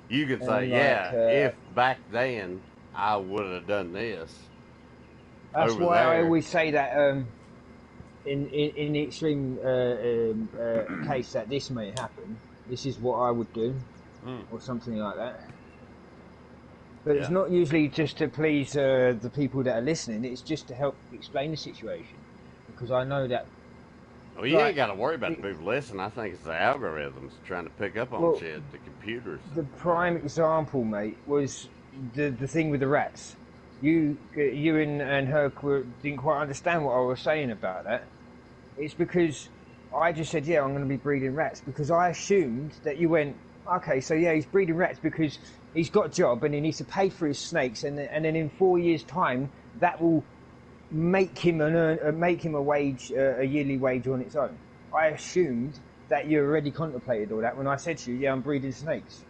You could say, if back then I would have done this.
That's why I always say that in the extreme case that this may happen, this is what I would do, or something like that. But it's not usually just to please the people that are listening. It's just to help explain the situation, because I know that.
Well, you ain't got to worry about the people listening. I think it's the algorithms trying to pick up on shit, the computers.
The prime example, mate, was the thing with the rats. You and her didn't quite understand what I was saying about that. It's because I just said, I'm going to be breeding rats, because I assumed that you went, okay, so he's breeding rats because he's got a job and he needs to pay for his snakes, and then in 4 years' time that will make him a yearly wage on its own. I assumed that you already contemplated all that when I said to you, I'm breeding snakes.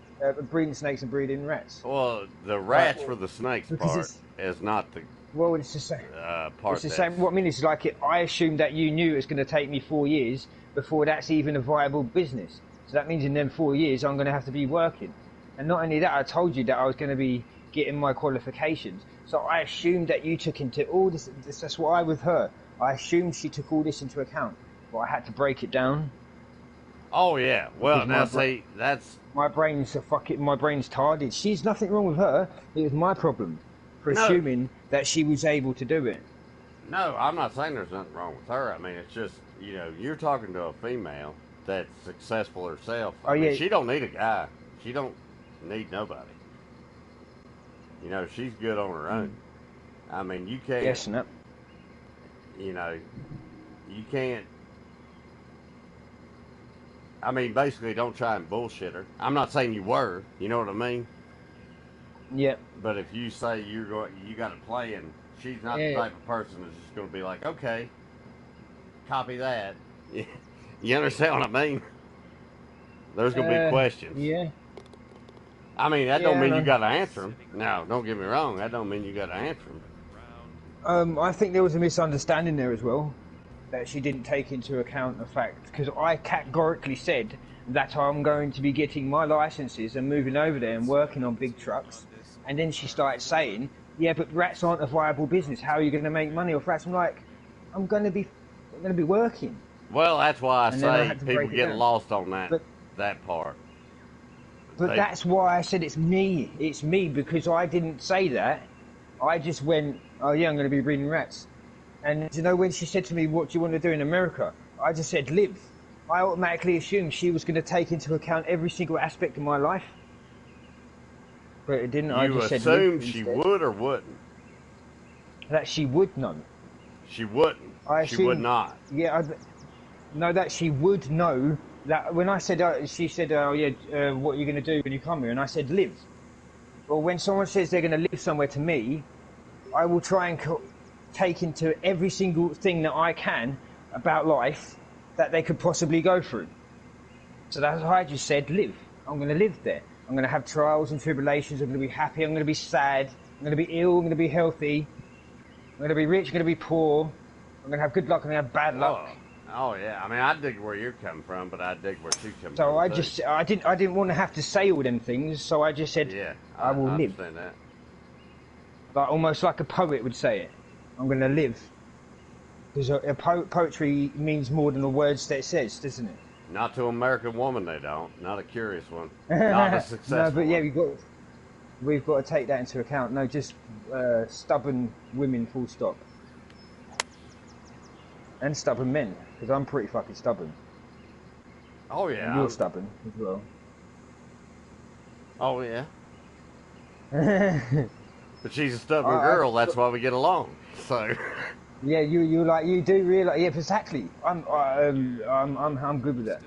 Breeding snakes and breeding rats.
Well, the rats for the snakes part is not the.
Well, it's the same.
Part
it's the same. What I mean is, like, I assumed that you knew it was going to take me 4 years before that's even a viable business. So that means in them 4 years, I'm going to have to be working. And not only that, I told you that I was going to be getting my qualifications. So I assumed that you took into all this. That's why with her, I assumed she took all this into account. But I had to break it down.
Oh yeah. Well, now see, that's
my brain's tarded. She's nothing wrong with her. It was my problem for assuming that she was able to do it.
No, I'm not saying there's nothing wrong with her. I mean, it's just, you're talking to a female that's successful herself. I mean, she don't need a guy. She don't need nobody. She's good on her own. I mean, you can't.
Yes, no.
You can't. I mean, basically, don't try and bullshit her. I'm not saying you were. You know what I mean?
Yeah.
But if you say you got to play, and she's not the
Yeah.
type of person that's just going to be like, okay, copy that. You understand what I mean? There's going to be questions.
Yeah.
I mean, that
Yeah,
don't
I
mean
know.
you got to answer them. No, don't get me wrong. That don't mean you got to answer them.
I think there was a misunderstanding there as well, that she didn't take into account the fact, because I categorically said that I'm going to be getting my licenses and moving over there and working on big trucks, and then she started saying, yeah, but rats aren't a viable business, how are you going to make money off rats? I'm like, I'm going to be working.
Well, that's why I
And then I
say
had to
people
break it
get
down.
lost on that
But-
that part.
But that's why I said it's me, because I didn't say that. I just went, oh yeah, I'm going to be breeding rats. And you know, when she said to me, what do you want to do in America? I just said, live. I automatically assumed she was going to take into account every single aspect of my life. But it didn't. I
You
just said live
assumed she
instead.
would or wouldn't?
That she would know.
She wouldn't.
I
She would
assumed-
not.
Yeah, no, that she would know. That when I said, she said, oh yeah, what are you going to do when you come here? And I said, live. Well, when someone says they're going to live somewhere to me, I will try and take into every single thing that I can about life that they could possibly go through. So that's why I just said, live. I'm going to live there. I'm going to have trials and tribulations. I'm going to be happy. I'm going to be sad. I'm going to be ill. I'm going to be healthy. I'm going to be rich. I'm going to be poor. I'm going to have good luck. I'm going to have bad luck.
Oh yeah. I mean, I dig where you're coming from, but I dig where she's coming from.
So I
too.
I didn't want to have to say all them things. So I just said,
Yeah,
I will live.
understand that.
Like almost like a poet would say it. I'm going to live. Because poetry means more than the words that it says, doesn't it?
Not to an American woman, they don't. Not a curious one. Not a successful
No, but yeah,
one.
we've got to take that into account. No, just stubborn women, full stop. And stubborn men, because I'm pretty fucking stubborn.
Oh
And
yeah.
you're stubborn as well.
Oh yeah.
Yeah,
But she's a stubborn
I-
girl. That's why we get along. So.
you like you do realize. Yeah, exactly. I'm good with that.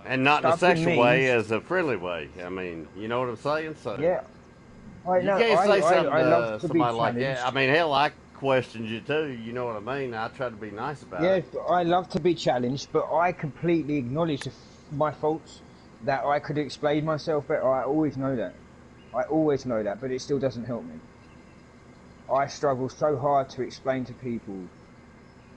And not in a
Stubborn
sexual way,
means-
as a friendly way. I mean, you know what I'm saying? So
Yeah. I
you
know.
can't say something
I love
to
to be
somebody like that. I
challenged.
mean, hell, I questioned you too. You know what I mean? I try to be nice about
Yeah,
it.
I love to be challenged, but I completely acknowledge my faults. That I could explain myself better. I always know that. But it still doesn't help me. I struggle so hard to explain to people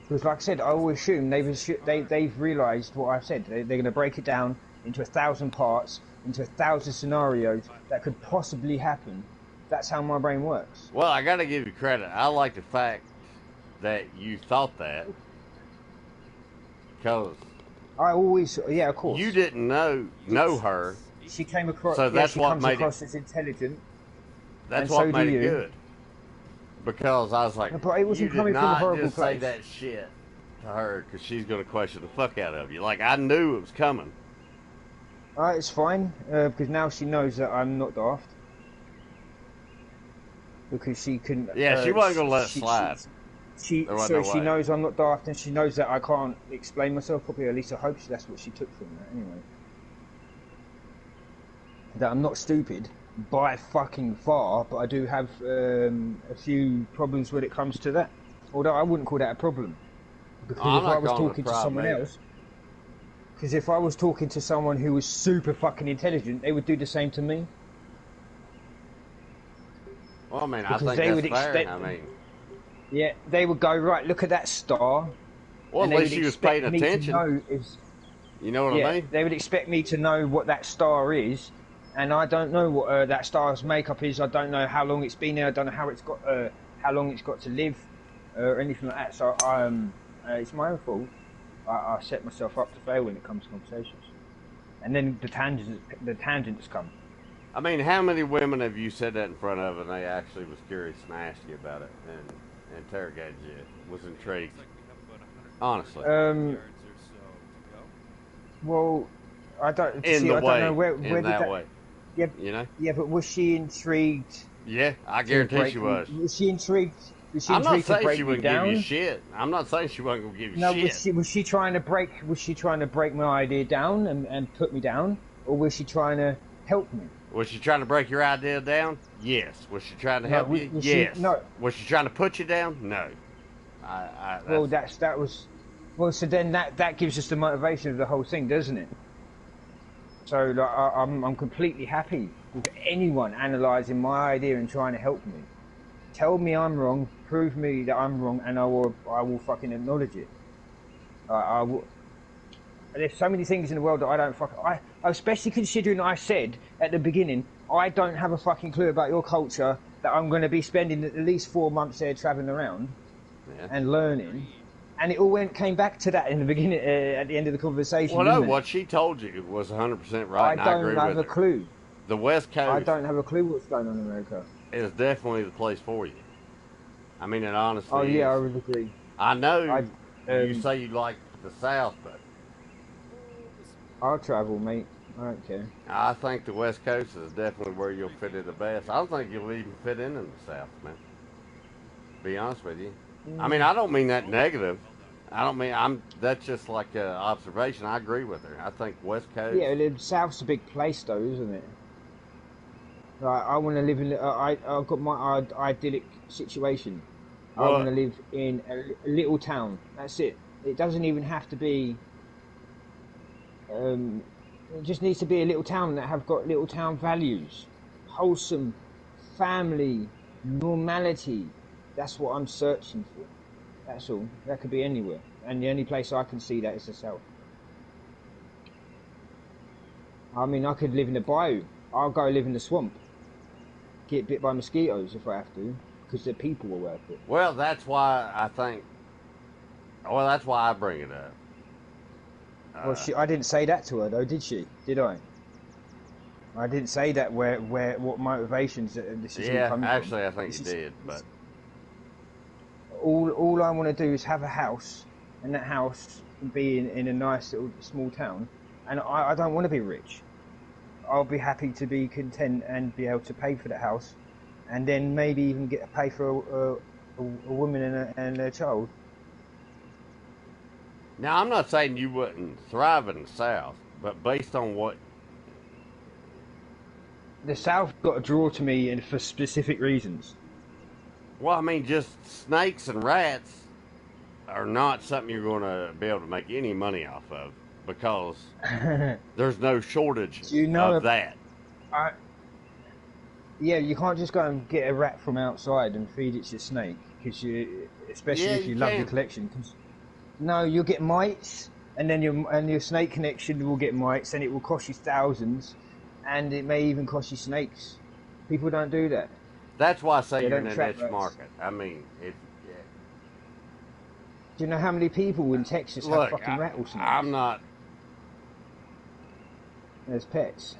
because, like I said, I always assume they've realised what I've said. They're going to break it down into 1,000 parts, into 1,000 scenarios that could possibly happen. That's how my brain works.
Well, I got to give you credit. I like the fact that you thought that because
I always, yeah, of course.
you didn't know her.
She came across.
So that's
she
what
comes
made it-
across as intelligent.
That's
And
what
so
made
do
it
you.
good. Because I was like,
No, but it wasn't
you did
coming from a
not
horrible
just say
place.
that shit to her because she's going to question the fuck out of you. Like, I knew it was coming.
Alright, it's fine, because now she knows that I'm not daft. Because she can.
Yeah, she wasn't going to let it slide. There wasn't
So
no
she
way.
knows I'm not daft, and she knows that I can't explain myself properly. At least I hope that's what she took from that, anyway. That I'm not stupid by fucking far, but I do have a few problems when it comes to that. Although I wouldn't call that a problem, because
I'm
if
not
I was
calling it a
talking to
problem
someone
either.
else, because if I was talking to someone who was super fucking intelligent, they would do the same to me.
Well, I mean, I
Because
think
they
that's
would
fair.
expect-
I mean,
Yeah, they would go, right, look at that star.
well,
and
at
they
least
would
she was
expect
paying
me to
attention.
know is-
You know what
yeah,
I mean?
they would expect me to know what that star is, and I don't know what that star's makeup is. I don't know how long it's been there. I don't know how it's got, how long it's got to live, or anything like that. So it's my own fault. I set myself up to fail when it comes to conversations, and then the tangents come.
I mean, how many women have you said that in front of and they actually was curious and asked you about it and interrogated you, was intrigued? Honestly.
Well, I don't.
In
see,
the
I
way.
don't know where
in
did
that way.
Yeah,
You know?
yeah, but was she intrigued?
Yeah, I
to
guarantee
break
she
me-
was.
Was she intrigued? Was she
I'm not
intrigued to
saying
break
she
me
wouldn't
down?
give you shit. I'm not saying she wasn't going to give you
No,
shit.
was she trying to break? Was she trying to break my idea down and put me down, or was she trying to help me?
Was she trying to break your idea down? Yes. Was she trying to help you? Yes.
No.
Was she trying to put you down? No.
Well, that was. Well, so then that gives us the motivation of the whole thing, doesn't it? So like, I'm completely happy with anyone analysing my idea and trying to help me. Tell me I'm wrong, prove me that I'm wrong, and I will fucking acknowledge it. I will. There's so many things in the world that I don't especially considering I said at the beginning, I don't have a fucking clue about your culture, that I'm going to be spending at least 4 months there travelling around and learning. And it all came back to that in the beginning, at the end of the conversation.
Well, no, what she told you was 100% right, and I agree with her.
I don't have a clue.
The West Coast...
I don't have a clue what's going on in America.
...is definitely the place for you. I mean, it honestly
Oh, yeah,
is.
I would agree.
I know you say you like the South, but...
I'll travel, mate. I don't care.
I think the West Coast is definitely where you'll fit in the best. I don't think you'll even fit in the South, man. To be honest with you. I mean, I don't mean that negative. I don't mean that's just like an observation. I agree with her. I think West Coast.
Yeah, the South's a big place, though, isn't it? Like, I want to live in. I've got my idyllic situation. I want to live in a little town. That's it. It doesn't even have to be. It just needs to be a little town that have got little town values, wholesome, family, normality. That's what I'm searching for. That's all. That could be anywhere, and the only place I can see that is the South. I mean, I could live in the bayou. I'll go live in the swamp. Get bit by mosquitoes if I have to, because the people are worth it.
Well, that's why I think. Well, that's why I bring it up.
Well, I didn't say that to her though, did she? Did I? I didn't say that. What motivations this is all coming from.
Yeah, actually, I think you did, but.
All I want to do is have a house, and that house be in a nice little small town, and I don't want to be rich. I'll be happy to be content and be able to pay for the house, and then maybe even pay for a woman and a child.
Now, I'm not saying you wouldn't thrive in the South, but based on what...
The South got a draw to me for specific reasons.
Well, I mean, just snakes and rats are not something you're going to be able to make any money off of, because there's no shortage of that. Yeah,
you can't just go and get a rat from outside and feed it to your snake, because especially if you love your collection. No, you'll get mites, and then your snake connection will get mites, and it will cost you thousands, and it may even cost you snakes. People don't do that.
That's why I say you're in a niche market. I mean, yeah.
Do you know how many people in Texas have fucking rattlesnakes?
I'm not.
As pets.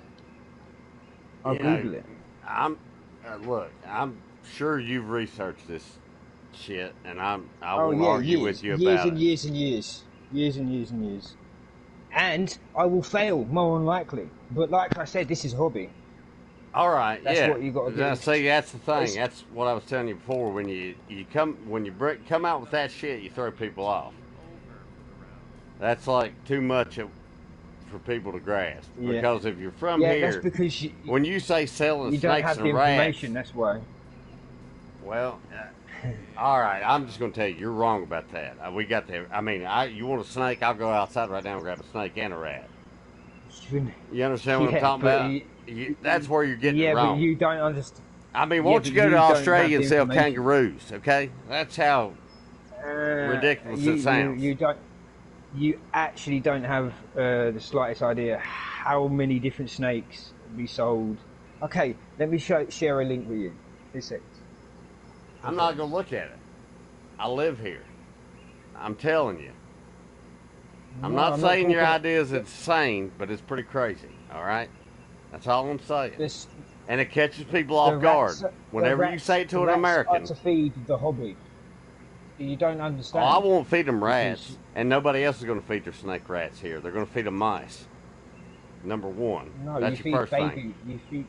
I'll Google it.
I'm sure you've researched this shit, and I won't argue with you about it.
Years and years. And I will fail, more than likely. But like I said, this is a hobby.
All right,
that's what you got to do.
See, that's the thing. That's what I was telling you before. When you come out with that shit, you throw people off. That's like too much for people to grasp. Yeah. Because if you're from here,
that's because
when you say selling snakes and rats,
you don't have the information. That's why.
Well, all right. I'm just going to tell you, you're wrong about that. We got the. I mean, you want a snake? I'll go outside right now and grab a snake and a rat. You understand what I'm talking about? That's where you're getting it wrong.
Yeah, but you don't understand.
I mean, why don't you go to Australia and sell kangaroos, okay? That's how ridiculous it sounds.
You actually don't have the slightest idea how many different snakes be sold. Okay, let me share a link with you.
I'm not going to look at it. I live here. I'm telling you. I'm not saying your idea is insane, but it's pretty crazy, all right? That's all I'm saying. And it catches people off guard. Whenever you say it to an American.
To feed the hobby. You don't understand.
Oh, I won't feed them rats, and nobody else is going to feed their snake rats here. They're going to feed them mice. Number one. No, that's your first thing.
You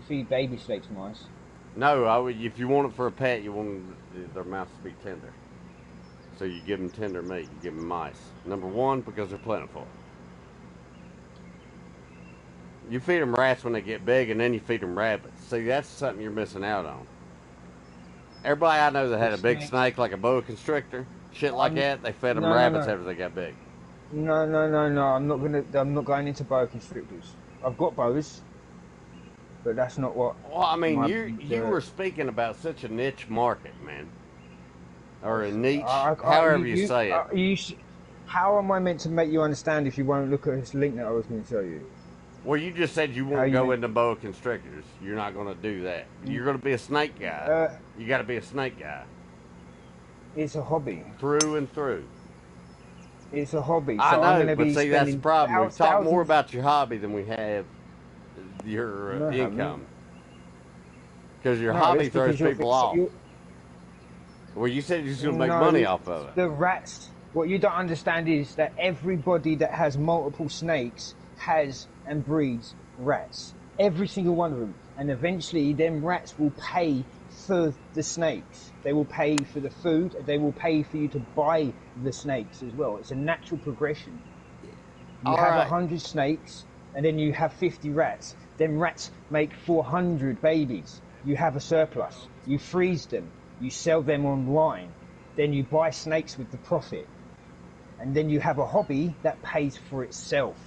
feed baby snakes mice.
No, if you want it for a pet, you want their mouths to be tender. So you give them tender meat, you give them mice. Number one, because they're plentiful. You feed them rats when they get big, and then you feed them rabbits. See, that's something you're missing out on. Everybody I know that had a big snake, like a boa constrictor, shit like that, they fed them rabbits after they got big.
No. I'm not going into boa constrictors. I've got boas, but that's not what.
Well, I mean, you were speaking about such a niche market, man, or a niche, however you say it.
How am I meant to make you understand if you won't look at this link that I was going to show you?
Well, you just said you won't go into boa constrictors. You're not going to do that. You're going to be a snake guy. You got to be a snake guy.
It's a hobby.
Through and through.
It's a hobby. So
I know, but see, that's the problem. We talk more about your hobby than we have your income. Because your hobby throws people off. Well, you said you're just going to make money off of it.
The rats, what you don't understand is that everybody that has multiple snakes has and breeds rats. Every single one of them. And eventually, them rats will pay for the snakes. They will pay for the food. They will pay for you to buy the snakes as well. It's a natural progression. You have 100 snakes, and then you have 50 rats. Them rats make 400 babies. You have a surplus. You freeze them. You sell them online. Then you buy snakes with the profit. And then you have a hobby that pays for itself.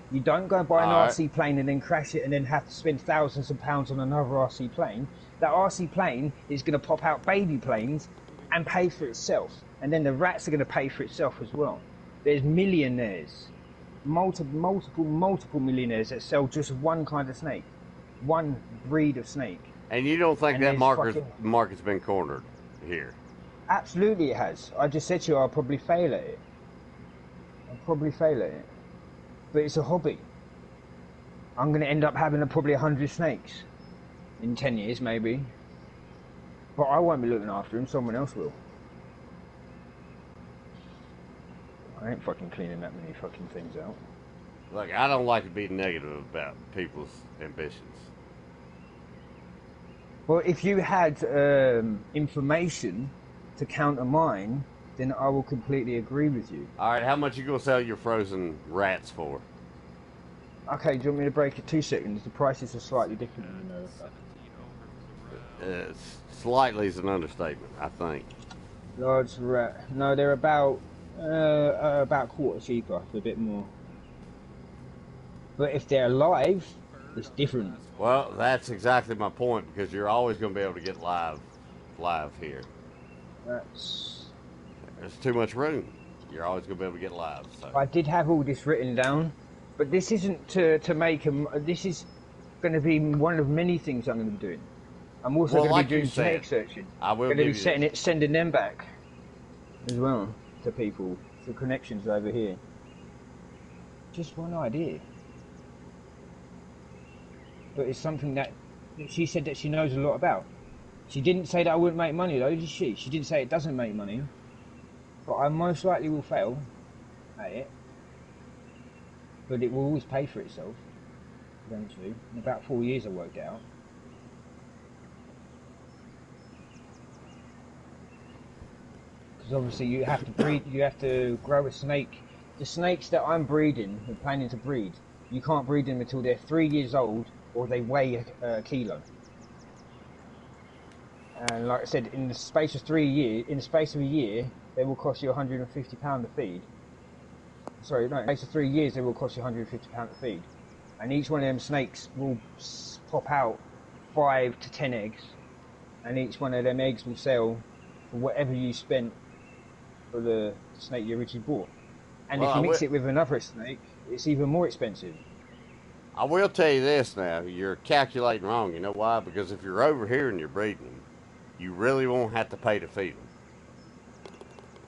You don't go and buy an RC plane and then crash it and then have to spend thousands of pounds on another RC plane. That RC plane is going to pop out baby planes and pay for itself. And then the rats are going to pay for itself as well. There's millionaires, multiple millionaires that sell just one kind of snake, one breed of snake.
And you don't think that market's been cornered here?
Absolutely it has. I just said to you I'll probably fail at it. But it's a hobby. I'm going to end up having probably 100 snakes in 10 years, maybe. But I won't be looking after them, someone else will. I ain't fucking cleaning that many fucking things out.
Look, I don't like to be negative about people's ambitions.
Well, if you had information to counter mine, then I will completely agree with you.
All right, how much you gonna sell your frozen rats for?
Okay, do you want me to break it 2 seconds? The prices are slightly different.
Slightly is an understatement, I think.
Large rat. No, they're about a quarter cheaper, a bit more. But if they're alive, it's different.
Well, that's exactly my point, because you're always going to be able to get live here. There's too much room. You're always going to be able to get live. So.
I did have all this written down, but this isn't to make them. This is going to be one of many things I'm going to be doing. I'm also going to be doing genetic searching.
I will
going to be sending them back as well to people, to connections over here. Just one idea. But it's something that she said that she knows a lot about. She didn't say that I wouldn't make money though, did she? She didn't say it doesn't make money. But I most likely will fail at it. But it will always pay for itself, eventually. In about 4 years I worked it out. Because obviously you have to breed, you have to grow a snake. The snakes that I'm breeding, we're planning to breed, you can't breed them until they're 3 years old or they weigh a kilo. And like I said, in the space of a year, they will cost you £150 a feed. Sorry, no, in the space of 3 years, they will cost you £150 a feed. And each one of them snakes will pop out 5 to 10 eggs. And each one of them eggs will sell for whatever you spent for the snake you originally bought. And if you mix it with another snake, it's even more expensive.
I will tell you this now, you're calculating wrong. You know why? Because if you're over here and you're breeding them, you really won't have to pay to feed them.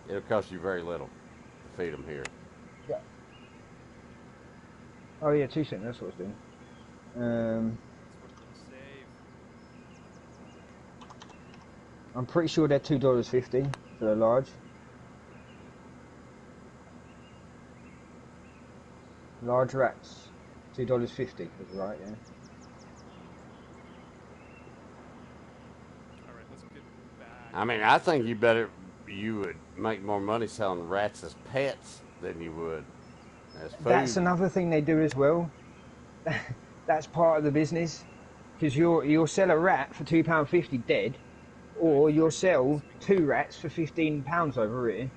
It'll cost you very little to feed them here.
Yeah. Oh yeah, 2 cents, that's what I was doing. I'm pretty sure they're $2.50 for the large. Large rats, $2.50 is right, yeah.
Alright, let's get back.
I mean, I think you would make more money selling rats as pets than you would as food.
That's another thing they do as well. That's part of the business. Because you'll sell a rat for £2.50 dead, or you'll sell 2 rats for £15 over here.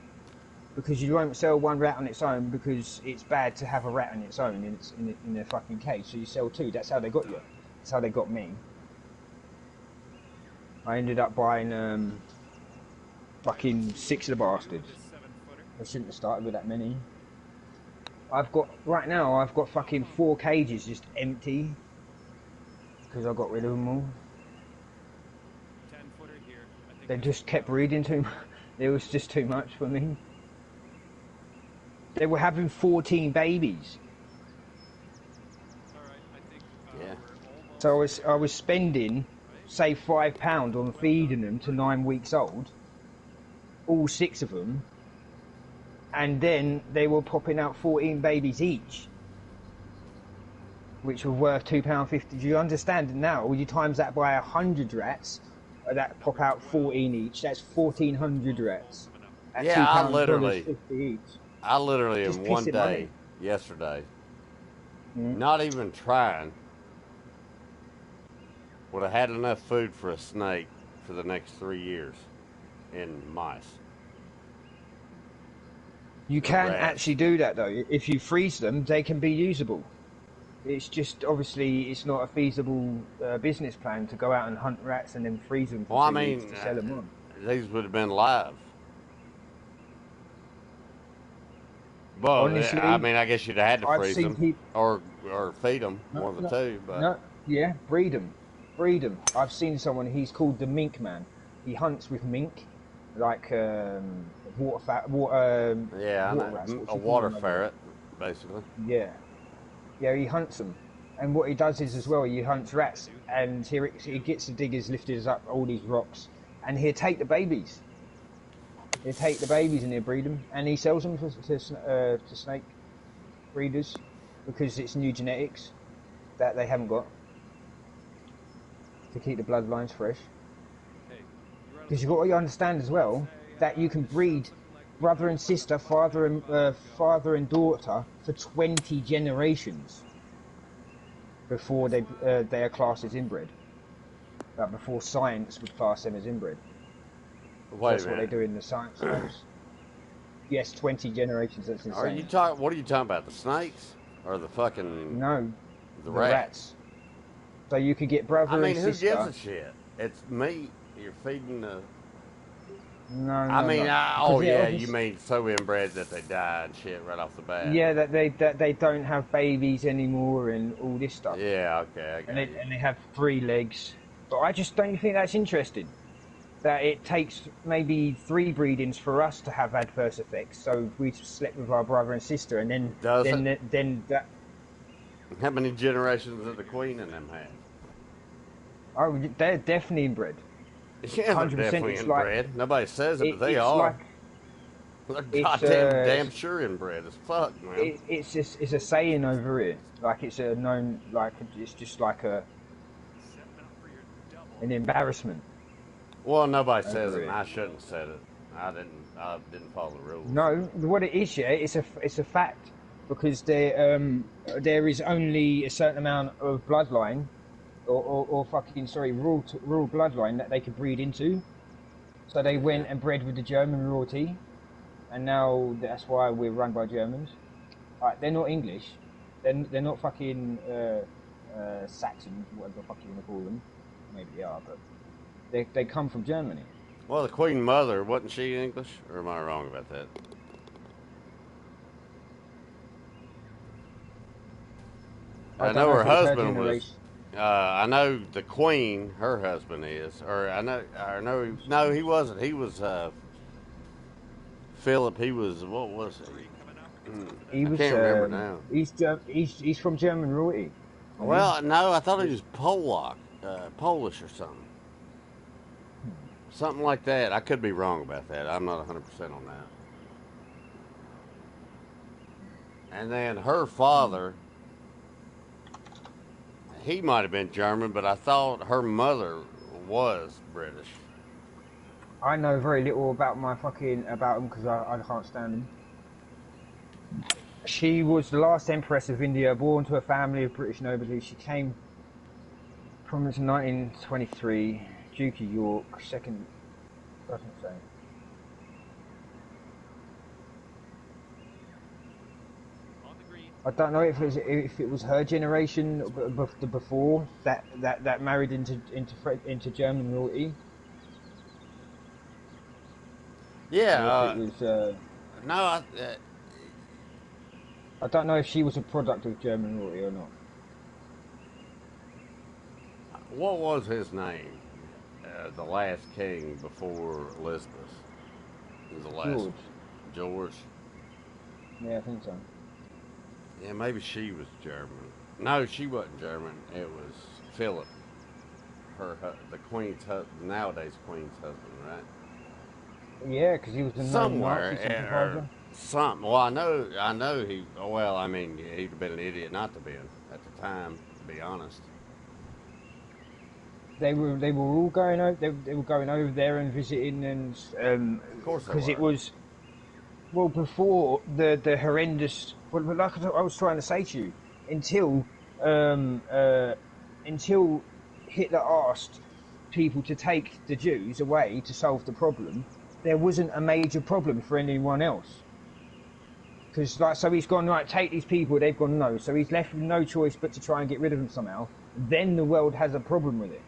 Because you won't sell 1 rat on its own because it's bad to have a rat on its own in a fucking cage. So you sell 2. That's how they got you. That's how they got me. I ended up buying fucking 6 of the bastards. I shouldn't have started with that many. Right now I've got fucking 4 cages just empty because I got rid of them all. They just kept breeding too much. It was just too much for me. They were having 14 babies.
Yeah.
So I was spending, say, £5 on feeding them to 9 weeks old, all 6 of them, and then they were popping out 14 babies each, which were worth £2.50. Do you understand now? Well, you times that by 100 rats, that pop out 14 each. That's 1,400 rats. At
Yeah,
$2.50 each.
I literally
Just
in one
pissing
day,
money.
yesterday, not even trying, would have had enough food for a snake for the next 3 years in mice.
You can
Rats.
actually do that though. If you freeze them, they can be usable. It's just obviously it's not a feasible business plan to go out and hunt rats and then freeze them for
Well, I
2 weeks
mean,
to sell them on.
these would have been live. Well,
Honestly,
I mean, I guess you'd have had to
I've
freeze
seen
them or feed them, one of the two. But
Yeah, breed them. I've seen someone. He's called the Mink Man. He hunts with mink, like
yeah,
water rats. What do
a
you call
water
them?
ferret, basically.
Yeah, he hunts them. And what he does is as well, he hunts rats, and he gets the diggers lifted up all these rocks, and he'll take the babies. He'll take the babies and he'll breed them, and he sells them to snake breeders because it's new genetics that they haven't got to keep the bloodlines fresh. Because you've got to understand as well that you can breed brother and sister, father and daughter for 20 generations before they are classed as inbred. Before science would class them as inbred. That's what they do in the science labs. Yes, 20 generations. That's insane.
What are you talking about? The snakes or the fucking?
No,
the
rats. So you could get brother and sister.
Who gives a shit? It's meat. You're feeding the.
No.
I mean,
no.
you mean so inbred that they die and shit right off the bat.
Yeah, that they don't have babies anymore and all this stuff.
Yeah, okay.
And they have 3 legs. But I just don't think that's interesting. That it takes maybe 3 breedings for us to have adverse effects. So we slept with our brother and sister, and then that.
How many generations did the queen and them have?
Oh, they're definitely inbred.
Yeah, 100%. They're definitely inbred. Nobody says it, but they are. They're goddamn damn sure inbred as fuck, man.
It's a saying over here. Like it's a known, like it's just like an embarrassment.
Well, nobody says it. And I shouldn't have said it. I didn't follow the rules.
No, what it is, yeah, it's a fact because there is only a certain amount of bloodline, or rural bloodline that they could breed into. So they went and bred with the German royalty, and now that's why we're run by Germans. Like, they're not English, they're not fucking Saxon, whatever the fuck you want to call them. Maybe they are, but. They come from Germany.
Well, the Queen Mother, wasn't she English? Or am I wrong about that? I know her husband was. I know the Queen, her husband is. Or no, he wasn't. He was Philip. He was, what was he? I can't remember now.
He's from German royalty.
Well, no, I thought he was Polish or something. Something like that. I could be wrong about that. I'm not 100% on that. And then her father, he might have been German, but I thought her mother was British.
I know very little about them because I can't stand them. She was the last Empress of India, born to a family of British nobility. She came from 1923, Duke of York, second, doesn't say.
On the green.
I don't know if it was her generation before that married into German royalty.
Yeah.
Or if it was,
No,
I don't know if she was a product of German royalty or not.
what was his name? The last king before Elizabeth. He was the last.
George.
George.
Yeah, I think so.
Yeah, maybe she was German. No, she wasn't German. It was Philip, the Queen's husband, nowadays Queen's husband, right?
Yeah, because he was the
Somewhere,
Nazi sympathizer.
something. Well, I know he. Well, I mean, he'd have been an idiot not to be at the time, to be honest.
They were all going over. They were going over there and visiting, and
Of course, they
because it
were.
was before the horrendous. Well, like I was trying to say to you, until Hitler asked people to take the Jews away to solve the problem, there wasn't a major problem for anyone else. Because so he's gone, right, take these people. They've gone no. So he's left with no choice but to try and get rid of them somehow. Then the world has a problem with it.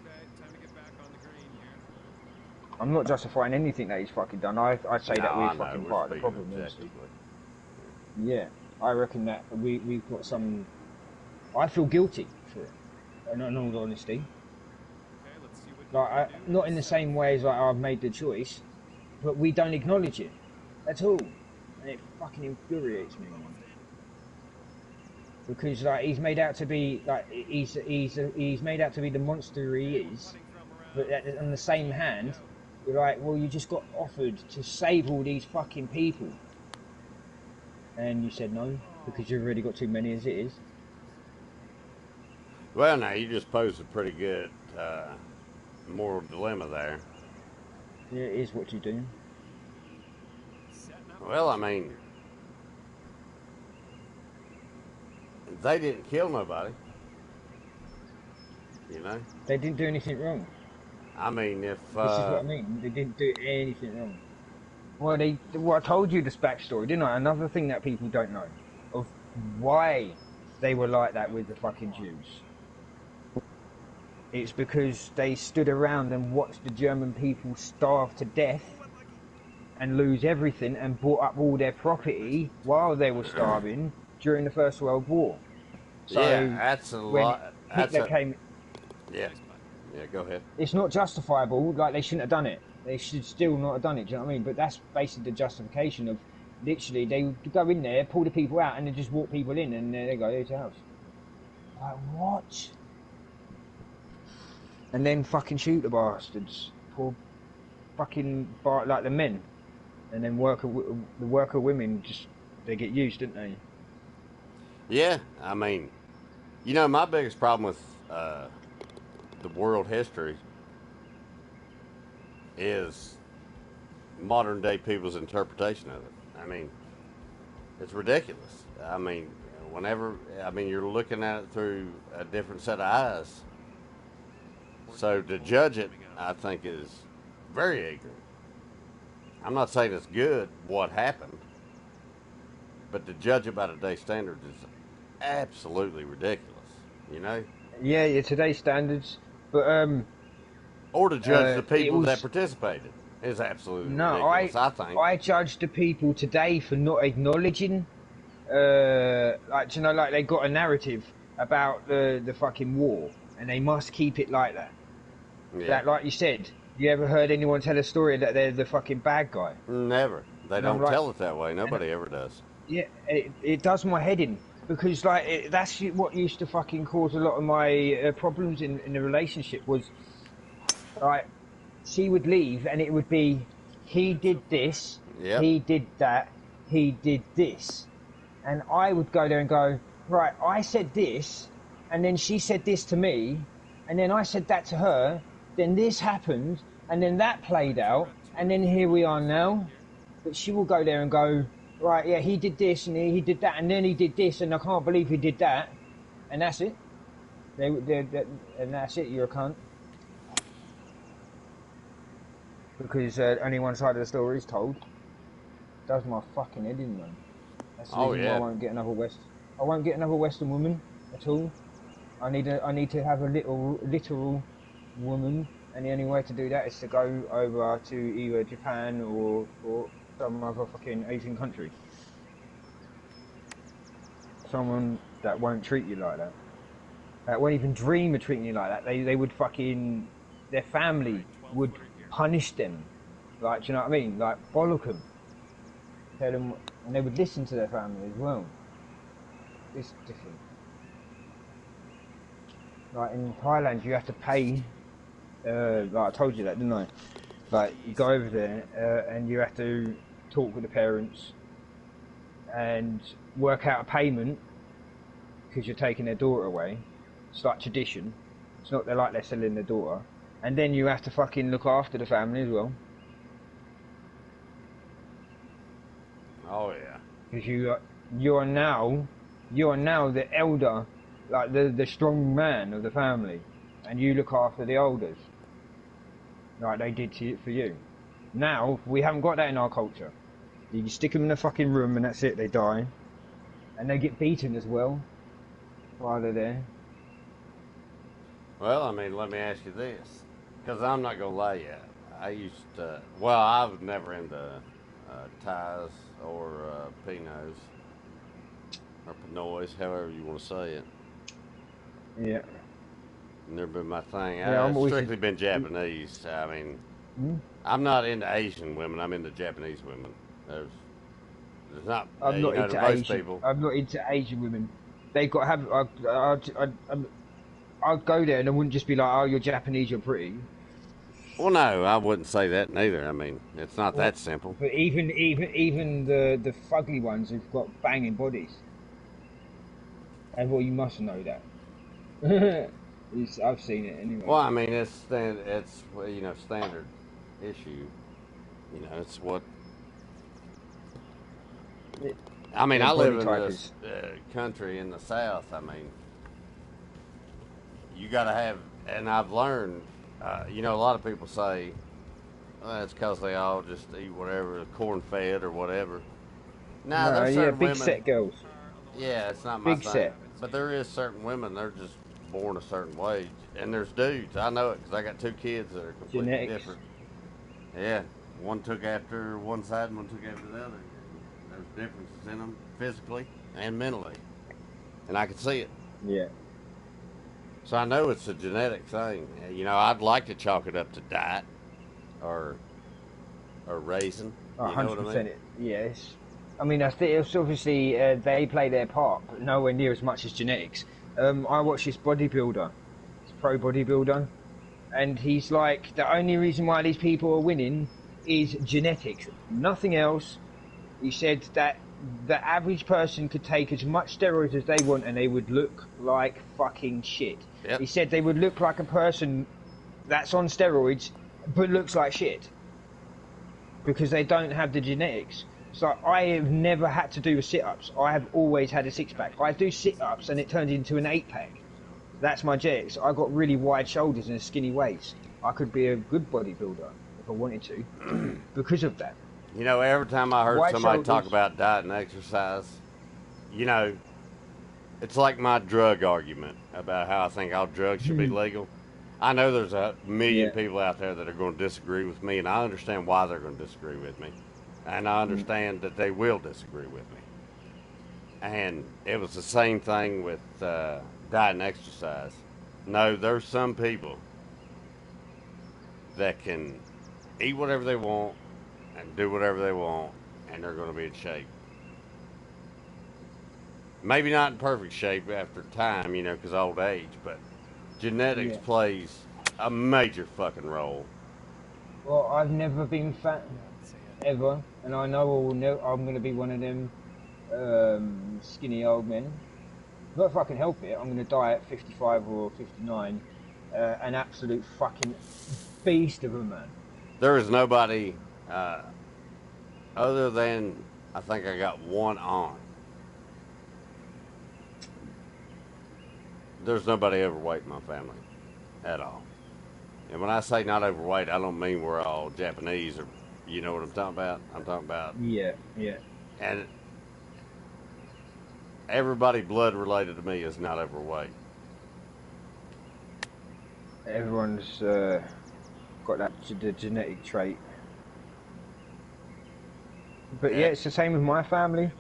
Okay, time to get back on the green here.
I'm not justifying anything that he's fucking done. I say that
No,
we're
I know,
fucking
we're
part of the
speaking
problem.
objectively.
Yeah, I reckon that we've got some. I feel guilty for it, in all honesty.
Okay, let's see what
Like,
you can do.
not in the same way as like I've made the choice, but we don't acknowledge it at all, and it fucking infuriates me. Because like he's made out to be like he's made out to be the monster he is, but on the same hand, you're like, well, you just got offered to save all these fucking people, and you said no because you've already got too many as it is.
Well, now you just posed a pretty good moral dilemma there.
Yeah, it is what you do.
Setting up.
Well, I mean, they didn't kill nobody. You know,
They didn't do anything wrong.
I mean, if
This is what I mean. They didn't do anything wrong. Well, I told you this backstory, didn't I? Another thing that people don't know of why they were like that with the fucking Jews. It's because they stood around and watched the German people starve to death and lose everything and bought up all their property while they were starving during the First World War. So
yeah, that's a
when
lot. That's
Hitler
a,
came,
yeah, yeah. Go ahead.
it's not justifiable. Like, they shouldn't have done it. They should still not have done it. Do you know what I mean? But that's basically the justification of literally they would go in there, pull the people out, and then just walk people in, and there they go, here's your house. Like, what? And then fucking shoot the bastards. Poor fucking like the men, and then the worker women just they get used, don't they?
Yeah, I mean, you know, my biggest problem with the world history is modern day people's interpretation of it. I mean, it's ridiculous. I mean, you're looking at it through a different set of eyes. So to judge it, I think, is very ignorant. I'm not saying it's good what happened, but to judge it by today's standards is absolutely ridiculous. You know,
Yeah, today's standards, but
or to judge the
it
people
was-
that participated is absolutely
no,
ridiculous. I think.
I judge the people today for not acknowledging, like, you know, like they got a narrative about the fucking war, and they must keep it like that.
Yeah.
That, like you said, you ever heard anyone tell a story that they're the fucking bad guy?
Never. They
And I'm
don't
like-
tell it that way. Nobody ever does.
Yeah, it does my head in, because like that's what used to fucking cause a lot of my problems in the relationship was, like, she would leave and it would be, he did this,
Yep.
he did that, he did this, and I would go there and go, right, I said this, and then she said this to me, and then I said that to her, then this happened, and then that played out, and then here we are now. But she will go there and go, right, yeah, he did this and he did that and then he did this and I can't believe he did that, and that's it. And that's it. You're a cunt because only one side of the story is told. Does my fucking head in, man. That's the reason why I won't get another I won't get another Western woman at all. I need to have a literal woman, and the only way to do that is to go over to either Japan or some other fucking Asian country. Someone that won't treat you like that. That won't even dream of treating you like that. They would fucking, their family would punish them. Like, do you know what I mean? Like, bollock them. Tell them, and they would listen to their family as well. It's different. Like in Thailand, you have to pay. Like I told you that, didn't I? Like you go over there and you have to talk with the parents and work out a payment because you're taking their daughter away. It's like tradition. It's not like they're selling their daughter. And then you have to fucking look after the family as well.
Oh yeah.
Because you are now the elder, like the strong man of the family, and you look after the elders, like they did for you. Now we haven't got that in our culture. You can stick them in a fucking room and that's it. They die, and they get beaten as well while they're there.
Well, I mean, let me ask you this, because I'm not gonna lie yet. I used to. Well, I was never into Thais or Pinoys or Pinoys, however you want to say it.
Yeah.
Never been my thing.
Yeah,
I've strictly been Japanese. I mean, I'm not into Asian women. I'm into Japanese women. There's not.
I'm not into
most
Asian.
people.
I'm not into Asian women. They got to have. I'd go there and I wouldn't just be like, oh, you're Japanese, you're pretty.
Well, no, I wouldn't say that neither. I mean, it's not that simple.
But even the fugly ones who've got banging bodies. And well, you must know that. I've seen it anyway.
Well, I mean, it's standard issue. You know, it's what. I mean, I live in this country in the South. I mean, you got to have, and I've learned. A lot of people say, well, it's because they all just eat whatever, corn-fed or whatever. Nah, there's certain
big
women,
set girls.
Yeah, it's not my
Big
thing.
set.
But there is certain women, they're just born a certain way. And there's dudes, I know it because I got 2 kids that are completely
Genetics.
different. Yeah, one took after one side and one took after the other. There's differences in them physically and mentally. And I can see it.
Yeah.
So I know it's a genetic thing. I'd like to chalk it up to diet or raising.
100%. Yes. I mean, I think it's obviously they play their part, but nowhere near as much as genetics. I watch this bodybuilder, this pro bodybuilder, and he's like, the only reason why these people are winning is genetics, nothing else. He said that the average person could take as much steroids as they want and they would look like fucking shit.
Yep.
He said they would look like a person that's on steroids but looks like shit because they don't have the genetics. So I have never had to do sit-ups. I have always had a six-pack. I do sit-ups and it turns into an 8-pack. That's my genetics. I got really wide shoulders and a skinny waist. I could be a good bodybuilder if I wanted to because of that.
Every time I heard
White
somebody
shoulders.
talk about diet and exercise, it's like my drug argument about how I think all drugs should be legal. I know there's a million people out there that are going to disagree with me, and I understand why they're going to disagree with me. And I understand that they will disagree with me. And it was the same thing with diet and exercise. No, there's some people that can eat whatever they want and do whatever they want, and they're going to be in shape. Maybe not in perfect shape after time, because old age, but genetics plays a major fucking role.
Well, I've never been fat ever, and I know I'm going to be one of them skinny old men. But if I can help it, I'm going to die at 55 or 59, an absolute fucking beast of a man.
There is nobody other than I think I got one on. There's nobody overweight in my family at all. And when I say not overweight, I don't mean we're all Japanese or, you know what I'm talking about? I'm talking about,
Yeah, yeah.
and everybody blood related to me is not overweight.
Everyone's got the genetic trait. But yeah, it's the same with my family.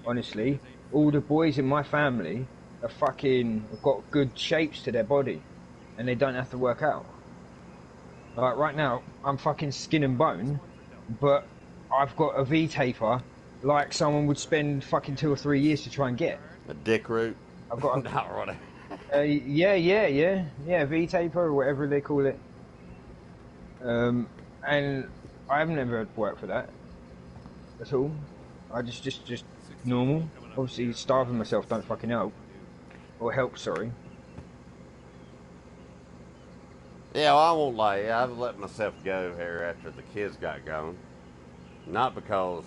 Honestly, all the boys in my family are fucking got good shapes to their body, and they don't have to work out. Like right now, I'm fucking skin and bone, but I've got a V-taper like someone would spend fucking 2 or 3 years to try and get.
A dick root?
I've got a,
Not really.
yeah, V-taper or whatever they call it. And I haven't ever had work for that at all. I just normal. Obviously, starving myself don't fucking help. Or help, sorry.
Yeah, well, I won't lie. I've let myself go here after the kids got gone. Not because,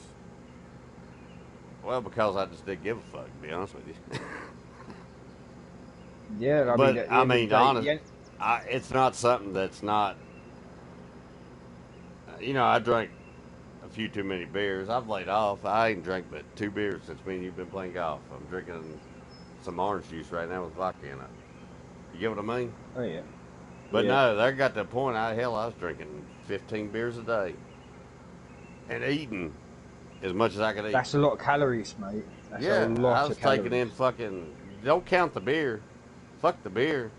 well, because I just didn't give a fuck, to be honest with you.
Yeah,
But, I mean, honest,
yeah,
it's not something that's not, you know, I drank a few too many beers. I've laid off. I ain't drank but 2 beers since me and you've been playing golf. I'm drinking some orange juice right now with vodka in it. You get what I mean?
oh yeah.
But
Yeah.
no, they got to the point, I was drinking 15 beers a day. And eating as much as I could eat.
That's a lot of calories, mate. That's
Yeah,
a lot
I was
of calories.
taking in fucking, don't count the beer. Fuck the beer.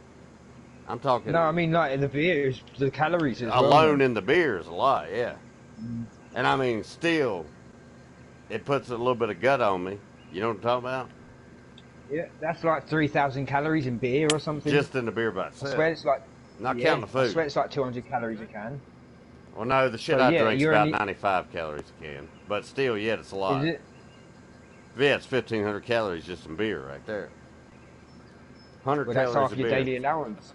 I'm talking.
No, I mean like the beer is the calories as well.
Alone
man.
in the beer is a lot, yeah.
Mm.
And I mean, still, it puts a little bit of gut on me. You know what I'm talking about?
Yeah, that's like 3,000 calories in beer or something.
Just in the beer by
I
itself.
swear it's like.
Not
yeah,
counting the food.
I swear it's like 200 calories a can.
Well, no, the shit
So,
I
yeah,
drink's
you're
about
only-
95 calories a can. But still, yeah, it's a lot.
Is it?
Yeah, it's 1,500 calories just in beer right there. 100
Well, that's
calories
half
of
your
beer.
daily allowance.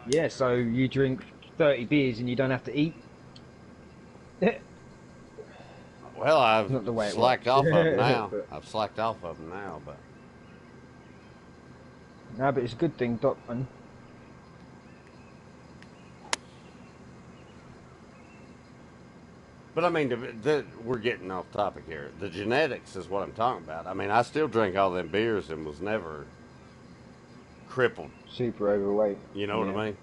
Yeah, so you drink 30 beers and you don't have to eat.
Well, I've
Not the way it
slacked
works.
off of them now.
But-
I've slacked off of them now, but
No, but it's a good thing, Doc, man.
I mean, we're getting off topic here. The genetics is what I'm talking about. I mean, I still drink all them beers and was never crippled.
Super overweight.
You know what I mean?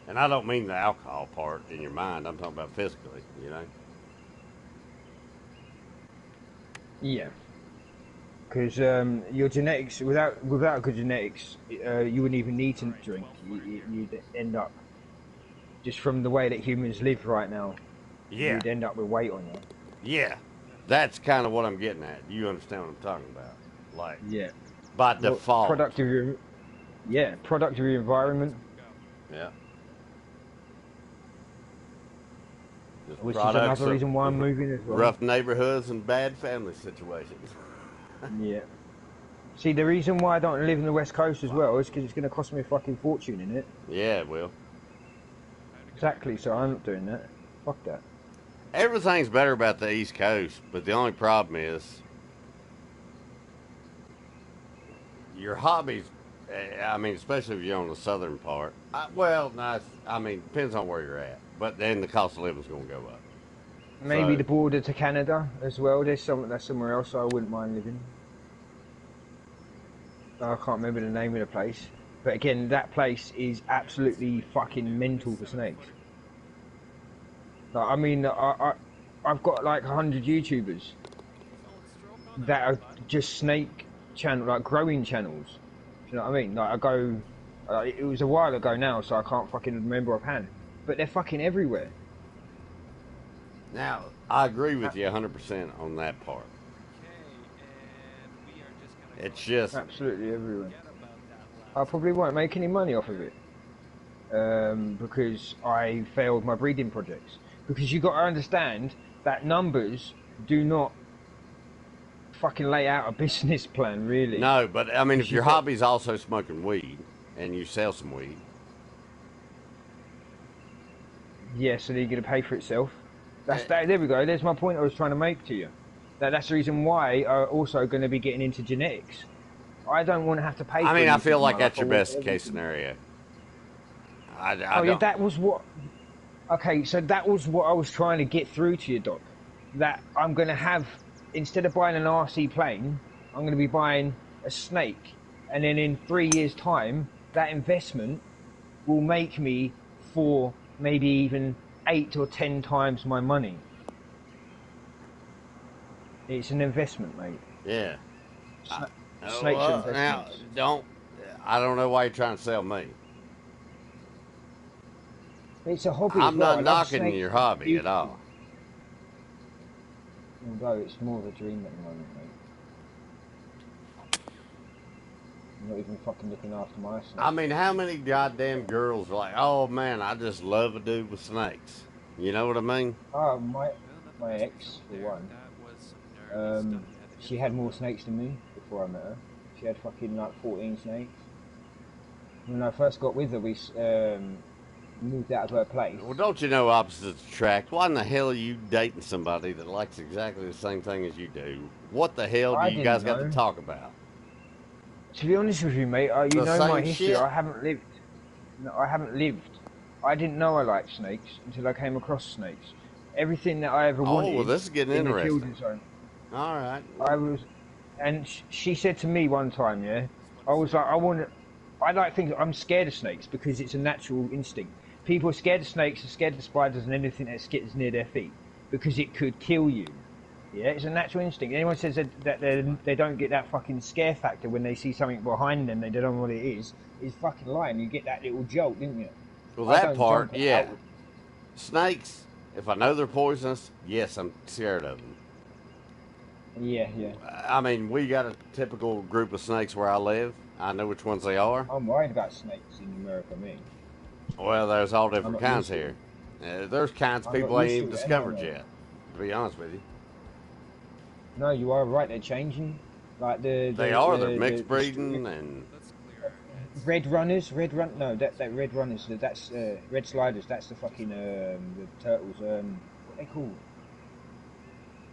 And I don't mean the alcohol part in your mind. I'm talking about physically. You know.
Yeah. Because your genetics, without good genetics, you wouldn't even need to drink. You'd end up, just from the way that humans live right now,
Yeah.
you'd end up with weight on you.
Yeah. That's kind of what I'm getting at. You understand what I'm talking about? Like,
Yeah.
by default.
Product of your environment,
Yeah. Just
which is
products
another
of
reason why I'm moving as well.
rough neighborhoods and bad family situations.
Yeah. See, the reason why I don't live in the West Coast as well is because it's going to cost me a fucking fortune in it.
Yeah, it will.
Exactly, so I'm not doing that. Fuck that.
Everything's better about the East Coast, but the only problem is your hobbies. I mean, especially if you're on the southern part. I mean, depends on where you're at. But then the cost of living's going to go up.
Maybe
So-
the border to Canada as well. There's somewhere else I wouldn't mind living. I can't remember the name of the place. But again, that place is absolutely fucking mental for snakes. Like, I mean, I've got like 100 YouTubers that are just snake channel, like growing channels. Do you know what I mean? Like I go, it was a while ago now, so I can't fucking remember offhand. But they're fucking everywhere.
Now, I agree with you 100% on that part. It's just,
Absolutely everywhere. I probably won't make any money off of it. Because I failed my breeding projects. Because you got to understand that numbers do not fucking lay out a business plan, really.
no, but I mean, if
You
your
got-
hobby's also smoking weed and you sell some weed,
Yeah, so you're going to pay for itself. There we go. There's my point I was trying to make to you. That's the reason why I'm also going to be getting into genetics. I don't want to have to pay.
I
for
mean, I
anything
feel
in
like
my life.
that's your
I want
best case
everything.
scenario. I
Oh yeah,
don't.
that was what. Okay, so that was what I was trying to get through to you, Doc. That I'm going to have, instead of buying an RC plane, I'm going to be buying a snake, and then in 3 years' time, that investment will make me for maybe even 8 or 10 times my money. It's an investment, mate.
Yeah.
Snakes are
Now,
investments.
I don't know why you're trying to sell me.
It's a hobby as
I'm
well. I
not
love
knocking
snakes.
your
It's
hobby at
beautiful.
all.
Although it's more of a dream at the moment, mate. I'm not even fucking looking after my snakes.
I mean, how many goddamn girls are like, oh man, I just love a dude with snakes? You know what I mean?
Oh,
Well, not the
my
best
ex,
result
for
there.
one.
That was some nervy stuff he had to
She
get
had
through.
more snakes than me before I met her. She had fucking like 14 snakes. When I first got with her, we moved out of her place.
Well, don't you know opposites attract? Why in the hell are you dating somebody that likes exactly the same thing as you do? What the hell do
I
you
didn't
guys got to
know.
talk about?
To be honest with you, mate, you
The
know my
same
history.
shit?
I haven't lived. No, I haven't lived. I didn't know I liked snakes until I came across snakes. Everything that I ever
Oh, well,
wanted
this is getting
in the
interesting.
children's home,
All right.
I was. And she said to me one time, yeah, I was like, I like things. I'm scared of snakes because it's a natural instinct. People are scared of snakes, are scared of spiders, and anything that gets near their feet because it could kill you. Yeah, it's a natural instinct. Anyone says that they don't get that fucking scare factor when they see something behind them, they don't know what it is fucking lying. You get that little jolt, didn't you?
Well,
I
that
don't
part,
jump
yeah.
out.
Snakes, if I know they're poisonous, yes, I'm scared of them.
Yeah, yeah.
I mean, we got a typical group of snakes where I live. I know which ones they are.
I'm worried about snakes in America, me.
Well, there's all
I'm
different
not
kinds
used to
here.
it.
There's kinds
I'm
people
not
ain't
used
even
to it
discovered
anyway.
yet, to be honest with you.
No, you are right. They're changing. Like
They're mixed breeding and
Let's clear our heads.
red runners, no, that red runners. That's red sliders. That's the fucking the turtles. What they called?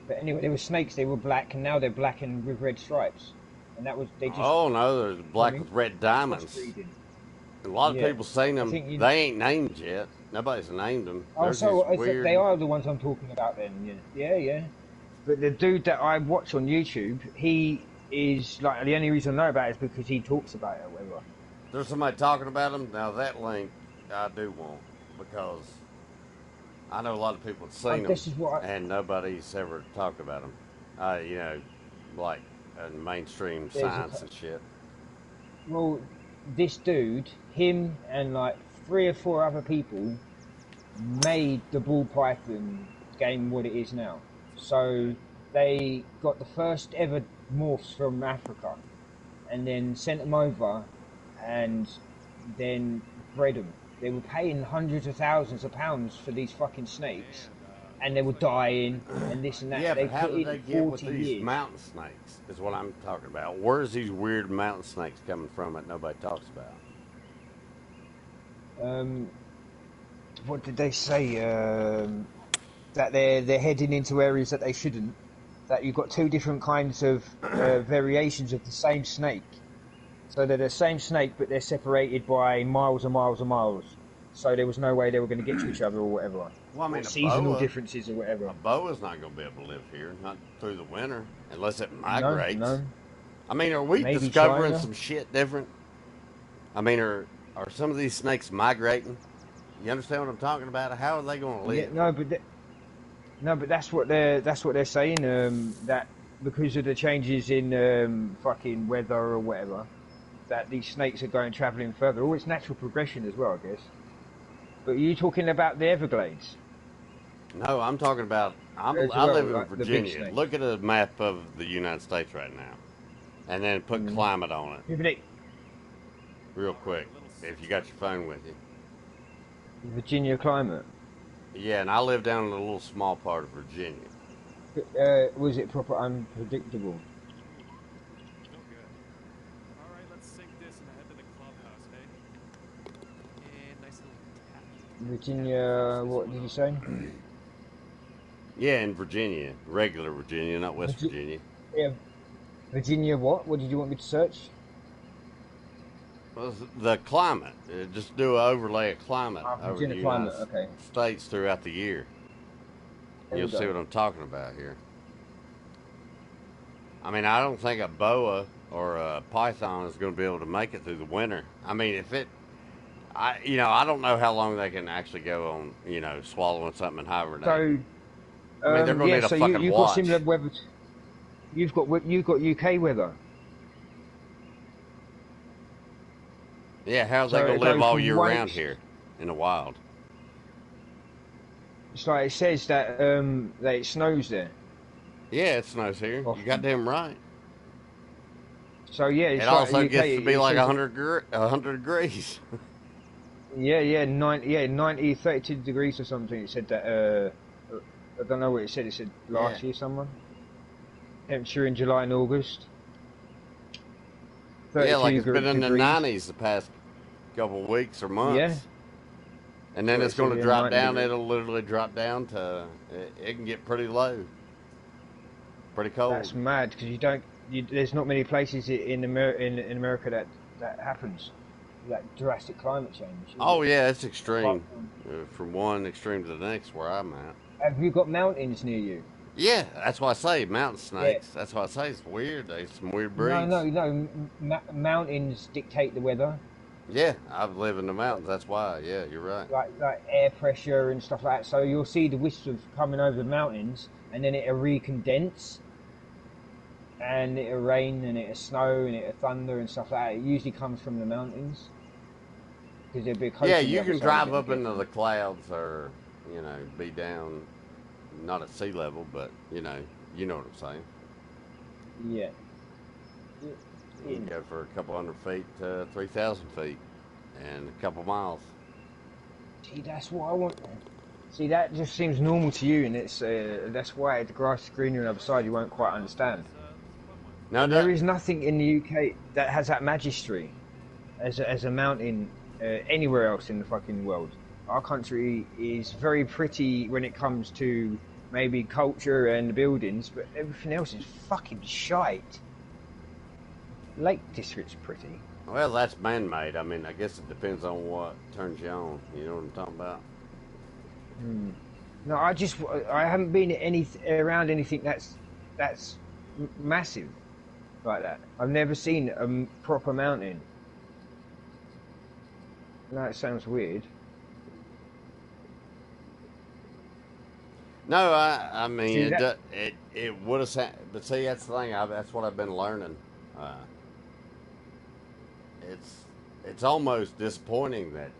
But anyway, they were snakes. They were black, and now they're black and with red stripes. And that was they just.
oh no, there's black with red diamonds.
Crossbreeding.
A lot of
Yeah.
people seen
I
them.
think
They ain't named yet. Nobody's named them.
Oh,
There's
so
these weird.
they are the ones I'm talking about then. Yeah, yeah. But the dude that I watch on YouTube, he is like the only reason I know about it is because he talks about it or whatever.
There's somebody talking about them. Now that link I do want because I know a lot of people have seen them,
This is what
and nobody's ever talked about them. You know, like in mainstream
There's a
science
co-
and shit.
well, this dude, him and like 3 or 4 other people made the ball python game what it is now. So they got the first ever morphs from Africa and then sent them over and then bred them. They were paying hundreds of thousands of pounds for these fucking snakes and they were dying and this and that.
Yeah,
they
but how
put
did
it
they get with
40
these
years.
mountain snakes? Is what I'm talking about. Where's these weird mountain snakes coming from that nobody talks about?
What did they say? That they're heading into areas that they shouldn't. That you've got 2 different kinds of variations of the same snake. So they're the same snake, but they're separated by miles and miles and miles. So there was no way they were going to get to each other or whatever.
Well, I mean,
Or seasonal
boa,
differences or whatever.
a boa's not going to be able to live here, not through the winter, unless it migrates.
No.
I mean, are we
Maybe
discovering
China?
some shit different? I mean, are some of these snakes migrating? You understand what I'm talking about? How are they going to
Yeah,
live?
but that's what they're saying. That because of the changes in fucking weather or whatever, that these snakes are going travelling further. Oh, it's natural progression as well, I guess. But are you talking about the Everglades?
No, I'm talking about. I
As
live
well,
in
like the big
Virginia.
snakes.
Look at a map of the United States right now, and then put climate on it real quick. If you got your phone with you.
Virginia climate.
Yeah, and I live down in a little small part of Virginia.
Was it proper unpredictable?
No good. All right, let's sink this and head to the clubhouse, hey? And nice little tap.
Virginia, what did you say?
Yeah, in Virginia, regular Virginia, not West Virginia.
Yeah. Virginia, what? What did you want me to search?
Well, the climate. Just do an overlay of climate over the
Virginia climate.
United
Okay.
States throughout the year.
There
You'll
we go.
see what I'm talking about here. I mean, I don't think a boa or a python is going to be able to make it through the winter. I mean, if it, I don't know how long they can actually go on, swallowing something and hibernate.
So,
I mean, they're going to
yeah.
need a
So
fucking
you've
watch.
got similar weather. You've got UK weather.
Yeah, how's
So
they going
it
to live
goes
all
from
year
white-
round here in the wild?
It's like it says that it snows there.
Yeah, it snows here. You
Often.
goddamn right.
So yeah, it's
It
like
also
UK,
gets to be
it
like
says-
100 degrees.
Yeah, 90, 32 degrees or something. It said that. I don't know what it said. It said last
Yeah.
year somewhere. Temperature in July and August.
Yeah, like it's
32
been in the
degrees.
90s the past couple of weeks or months.
Yeah.
And then
Well,
it's
it's
going
gonna
to
be
drop
90
down.
degrees.
It'll literally drop down to, it can get pretty low. Pretty cold.
That's mad because there's not many places in America that happens. That drastic climate change.
Oh, yeah, it's extreme.
Apart
From one extreme to the next where I'm at.
Have you got mountains near you?
Yeah, that's why I say mountain snakes. That's why I say it's weird. There's some weird breeds.
No. Mountains dictate the weather.
Yeah, I live in the mountains. That's why. Yeah, you're right.
Like air pressure and stuff like that. So you'll see the wisps of coming over the mountains, and then it'll recondense, and it'll rain, and it'll snow, and it'll thunder and stuff like that. It usually comes from the mountains because there'll be a coast
Yeah,
on the
you
other
can
side
drive
that
up
you get
into
from.
the clouds or, be down, not at sea level, but, you know what I'm saying.
Yeah.
You can go for a couple hundred feet to 3,000 feet and a couple miles.
See, that's what I want. See, that just seems normal to you, and that's why the grass is greener on the other side. You won't quite understand.
No,
There is nothing in the UK that has that majesty as a mountain anywhere else in the fucking world. Our country is very pretty when it comes to maybe culture and buildings, but everything else is fucking shite. Lake District's pretty.
Well, that's man-made. I mean, I guess it depends on what turns you on. You know what I'm talking about?
No, I haven't been around anything that's massive like that. I've never seen a proper mountain. No, it sounds weird.
No, I mean,
See,
it would have, but see, that's the thing. That's what I've been learning. It's almost disappointing that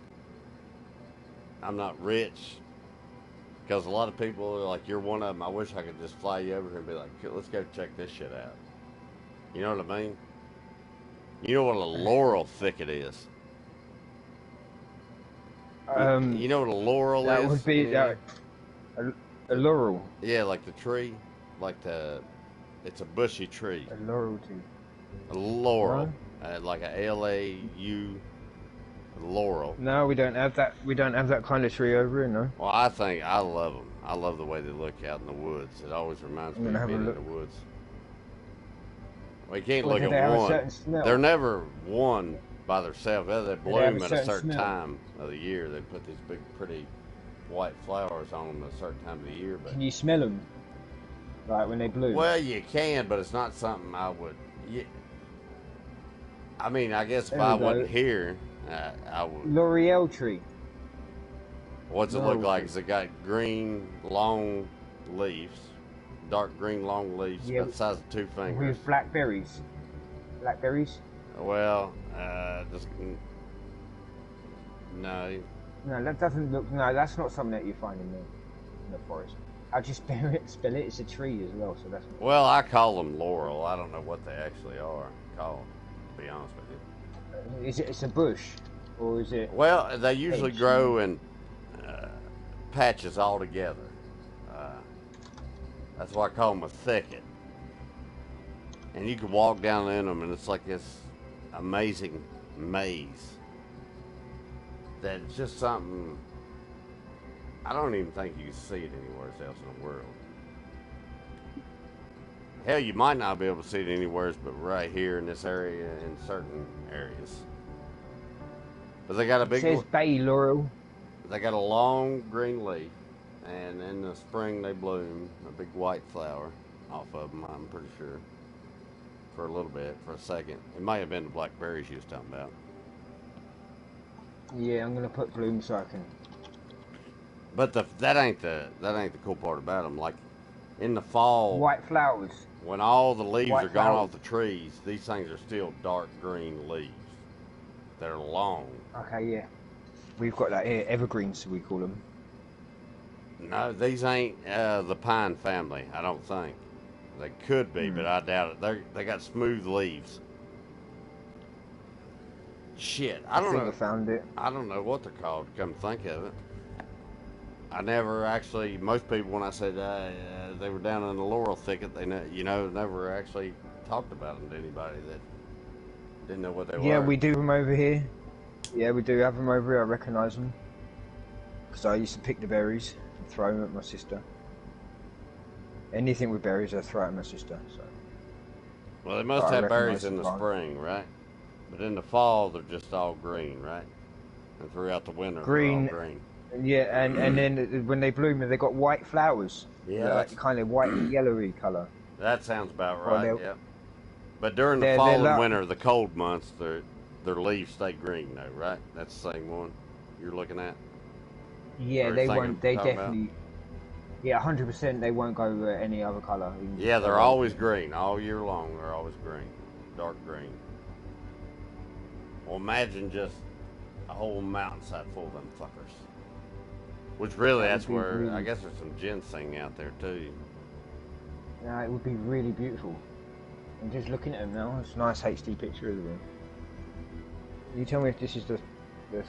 I'm not rich, because a lot of people are like, you're one of them. I wish I could just fly you over here and be like, let's go check this shit out. You know what I mean? You know what a laurel thicket is? You know what a laurel
That
is?
would be
Yeah.
a laurel.
Yeah, like the tree, it's a bushy tree.
A laurel tree.
A laurel, like a L-A-U, laurel.
No, we don't have that. We don't have that kind of tree over here. No.
Well, I love them. I love the way they look out in the woods. It always reminds me
I'm
of
gonna
being
have a
in the
look.
woods. Well, you can't
Well,
look
do they
at
have a
one.
certain smell?
They're never one by themselves. They
they
bloom
have a
at a
certain
certain
smell?
time of the year. They put these big, pretty white flowers on them at a certain time of the year. But
Can you smell them? Like when they bloom?
well, you can, but it's not something I would. I mean, I guess if
There
I
we go.
wasn't here, I would.
L'Oreal tree.
What's it
No.
look like? Has it got green, long leaves, dark green, long leaves,
Yeah.
about the size of 2 fingers?
With blackberries. Blackberries?
Well, just no.
No, that doesn't look. No, that's not something that you find in the forest. I'll just spell it. It's a tree as well, so that's.
Well, I call them laurel. I don't know what they actually are called, to be honest with you.
Is it? It's a bush, or is it?
Well, they usually
Hedge.
grow in patches all together. That's why I call them a thicket. And you can walk down in them, and it's like this amazing maze. That's just something I don't even think you can see it anywhere else in the world. Hell, you might not be able to see it anywhere but right here in this area in certain areas. But they got a
It
big
says Bay Laurel.
They got a long green leaf, and in the spring they bloom a big white flower off of them, I'm pretty sure. For a little bit, for a second. It might have been the blackberries you was talking about.
Yeah, I'm gonna put bloom so I can.
But that ain't the cool part about them. Like in the fall,
White flowers.
when all the leaves
White
are gone
flowers.
off the trees, these things are still dark green leaves. They're long.
Okay, yeah. We've got that here, evergreens we call them.
No, these ain't the pine family, I don't think. They could be, but I doubt it. They got smooth leaves. Shit, I don't
think
know.
I found it.
I don't know what they're called, come to think of it. I never actually, most people when I said they were down in the laurel thicket, they never actually talked about them to anybody that didn't know what they were.
Yeah, we do them over here. Yeah, we do have them over here. I recognise them. Because I used to pick the berries and throw them at my sister. Anything with berries, I throw at my sister. So.
Well, they must
But I
have berries
recognise
in the
the plant.
spring, right? But in the fall, they're just all green, right? And throughout the winter,
Green.
they're all green.
Yeah, and then when they bloom, they got white flowers.
Yeah,
They're like kind of white and yellowy colour.
That sounds about
Well,
right.
they're-
Yep. But during the
they're
fall and
like-
winter, the cold months, their leaves stay green, though, right? That's the same one you're looking at.
Yeah,
Or
they
thinking-
won't. They
talking about?
definitely. Yeah, 100%. They won't go any other colour.
Yeah, they're always green all year long. They're always green, dark green. Well, imagine just a whole mountainside full of them fuckers. Which really,
That would
that's
be
where
really-
I guess there's some ginseng out there too.
Yeah, it would be really beautiful. I'm just looking at them now. It's a nice HD picture of them. You tell me if this is the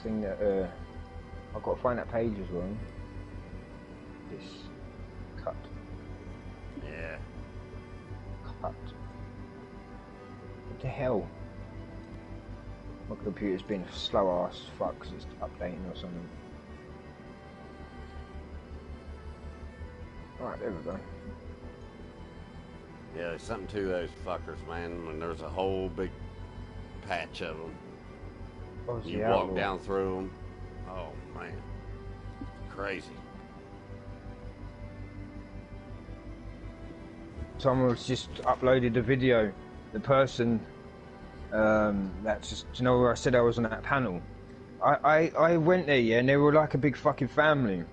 thing that I've got to find that page as well. This cut.
Yeah.
What the hell? My computer's been slow ass fuck 'cause it's updating or something. Alright, there we go.
Yeah, there's something to those fuckers, man. When there's a whole big patch of them,
Obviously
you
outlaw.
walk down through them. Oh man, crazy.
Someone was just uploaded a video. The person that's just, you know where I said I was on that panel. I went there, yeah, and they were like a big fucking family.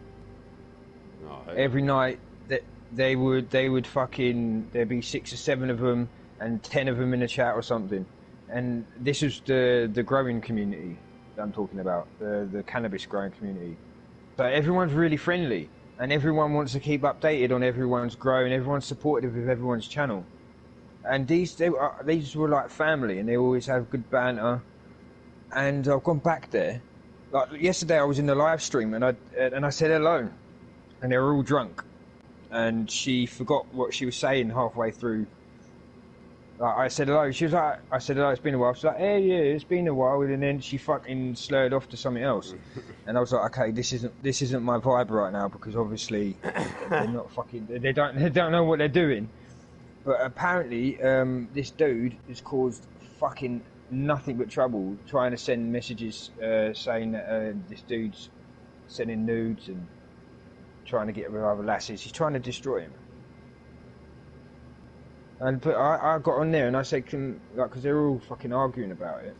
Oh, hey.
Every night that they would fucking, there'd be 6 or 7 of them and 10 of them in a chat or something. And this was the growing community that I'm talking about, the cannabis growing community. So everyone's really friendly, and everyone wants to keep updated on everyone's grow, and everyone's supportive of everyone's channel. And these were like family, and they always have good banter. And I've gone back there. Like yesterday, I was in the live stream, and I said hello, and they were all drunk, and she forgot what she was saying halfway through. Like, I said hello. She was like, I said hello. It's been a while. She's like, yeah, it's been a while. And then she fucking slurred off to something else. And I was like, okay, this isn't my vibe right now, because obviously they're not fucking. They don't know what they're doing. But apparently, this dude has caused fucking nothing but trouble trying to send messages saying that this dude's sending nudes and trying to get rid of other lasses. He's trying to destroy him. But I got on there and I said, because they're all fucking arguing about it.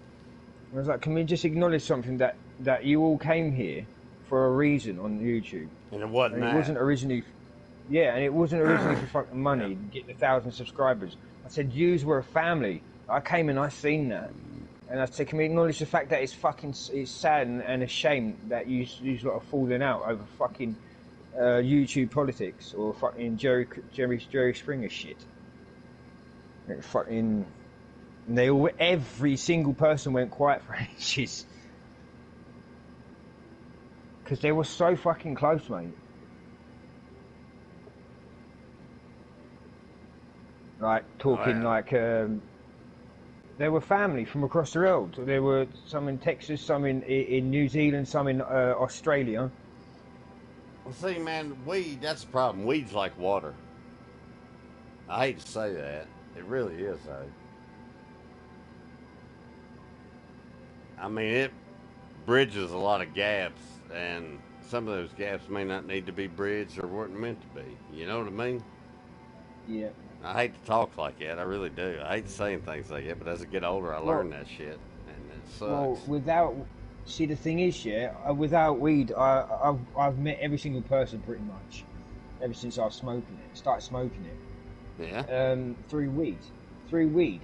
And I was like, can we just acknowledge something that you all came here for a reason on YouTube?
And it wasn't
And
that.
it wasn't originally, yeah, and it wasn't originally for fucking money, getting 1,000 subscribers. I said, yous were a family. I came and I seen that. And I said, can we acknowledge the fact that it's sad and a shame that you lot are falling out over fucking YouTube politics or fucking Jerry Springer shit. Like fucking, and every single person went quiet for ages. Because they were so fucking close, mate. Like, talking like, they were family from across the world. There were some in Texas, some in New Zealand, some in Australia.
Well, see, man, weed, that's the problem. Weed's like water. I hate to say that. It really is, though. I mean, it bridges a lot of gaps, and some of those gaps may not need to be bridged or weren't meant to be. You know what I mean?
Yeah.
I hate to talk like that. I really do. I hate saying things like that, but as I get older, I learn that shit, and it sucks.
Well, see, the thing is, yeah, without weed, I've met every single person pretty much ever since I've started smoking it.
Yeah.
Through weed.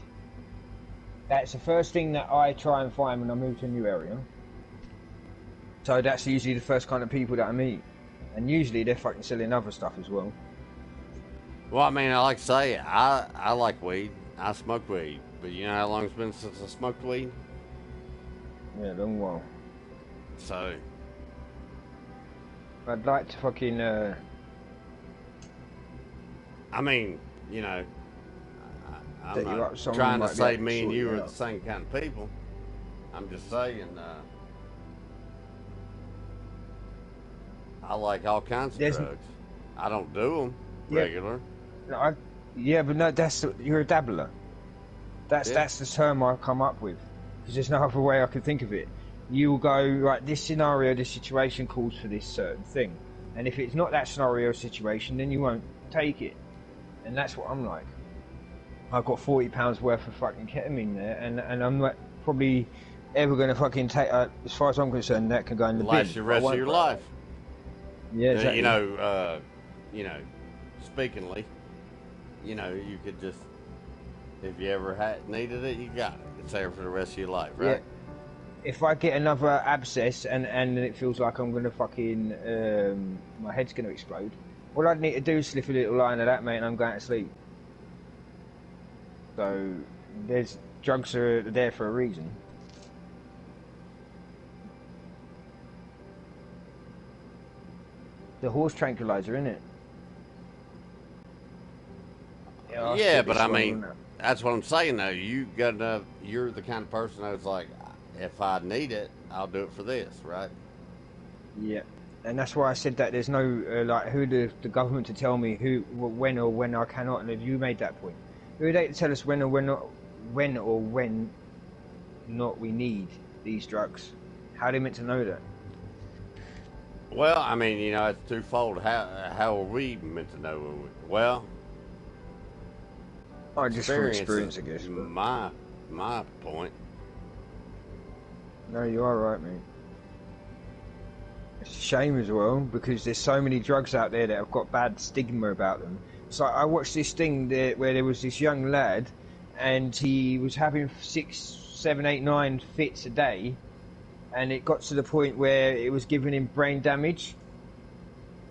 That's the first thing that I try and find when I move to a new area. So that's usually the first kind of people that I meet, and usually they're fucking selling other stuff as well.
Well, I mean, I like to say, I like weed. I smoke weed, but you know how long it's been since I smoked weed?
Yeah, a long while.
So,
I'd like to fucking.
I mean, you know, I'm
Set you
not
up, someone
trying to
might be
say
able to
me and
sort
you
you
are
out.
the same kind of people. I'm just saying, I like all kinds of
There's-
drugs. I don't do them
Yeah.
regular.
No, yeah, but no, you're a dabbler. That's
Yeah.
the term I come up with. Because there's no other way I could think of it. You will go, right, this scenario, this situation calls for this certain thing. And if it's not that scenario or situation, then you won't take it. And that's what I'm like. I've got £40 worth of fucking ketamine there, and I'm not probably ever going to fucking take, as far as I'm concerned, that can go in the bin.
Last the rest
I
of
won't
your
put-
life.
Yeah, exactly.
You know, speakingly, you know, you could just, if you ever needed it, you got it. It's there for the rest of your life, right?
If I get another abscess and it feels like I'm going to fucking, my head's going to explode, all I'd need to do is slip a little line of that, mate, and I'm going to sleep. So, drugs are there for a reason. The horse tranquilizer, innit? I'll
Yeah,
stick
but
this
I
one
mean,
on there.
that's what I'm saying though. You got enough. You're the kind of person that's like, if I need it, I'll do it for this, right?
Yeah, and that's why I said that there's no like who the government to tell me when I cannot. And if you made that point, who are they to tell us when not we need these drugs? How are they meant to know that?
Well, I mean, you know, it's twofold. How are we meant to know? Well,
Just from
experience
experience, I
is
guess. But
my point.
no, you are right, mate. It's a shame as well because there's so many drugs out there that have got bad stigma about them. So I watched this thing where there was this young lad, and he was having 6, 7, 8, 9 fits a day, and it got to the point where it was giving him brain damage.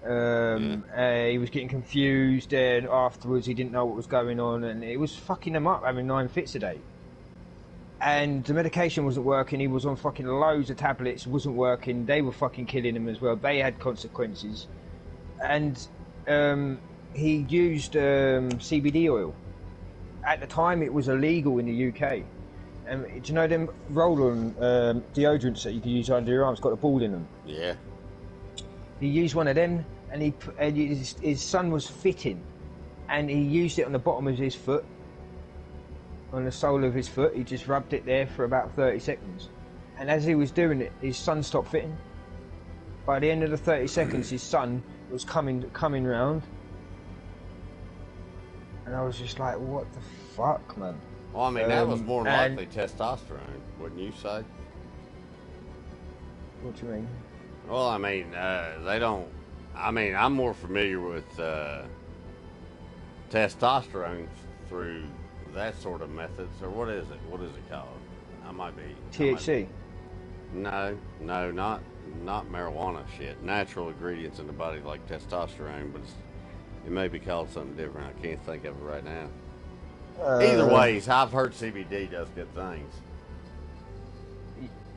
He was getting confused, and afterwards he didn't know what was going on, and it was fucking him up having 9 fits a day. And the medication wasn't working. He was on fucking loads of tablets, wasn't working. They were fucking killing him as well. They had consequences. And he used CBD oil. At the time, it was illegal in the UK. Do you know them roll-on deodorants that you can use under your arms? Got a ball in them.
Yeah.
He used one of them, and his son was fitting, and he used it on the bottom of his foot. On the sole of his foot, he just rubbed it there for about 30 seconds. And as he was doing it, his son stopped fitting. By the end of the 30 seconds, his son was coming round. And I was just like, what the fuck, man?
Well, I mean, that was more than
and-
likely testosterone, wouldn't you say?
What do you mean?
Well, I mean, they don't. I mean, I'm more familiar with testosterone through that sort of methods, or what is it? What is it called? I might be
THC?
No, not marijuana shit. Natural ingredients in the body like testosterone, but it may be called something different. I can't think of it right now. Either ways, I've heard CBD does good things.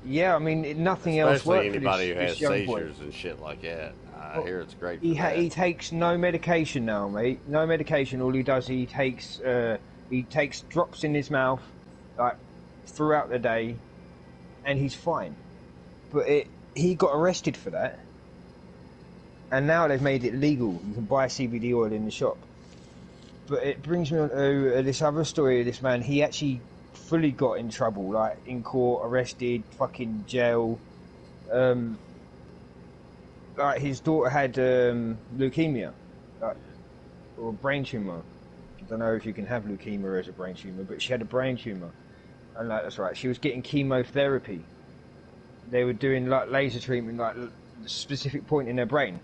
Yeah, I mean, nothing else
Especially
worked
anybody
for
who
this
has
young boy.
seizures and shit like that. I
Well,
hear it's great for
He
that.
takes no medication now, mate. No medication. All he does, he takes drops in his mouth, like throughout the day, and he's fine. But he got arrested for that, and now they've made it legal. You can buy CBD oil in the shop. But it brings me on to this other story of this man. He actually fully got in trouble, like in court, arrested, fucking jail. Like his daughter had leukemia, like, or a brain tumor. I don't know if you can have leukemia as a brain tumor, but she had a brain tumor, and like that's right. She was getting chemotherapy. They were doing like laser treatment, like a specific point in her brain.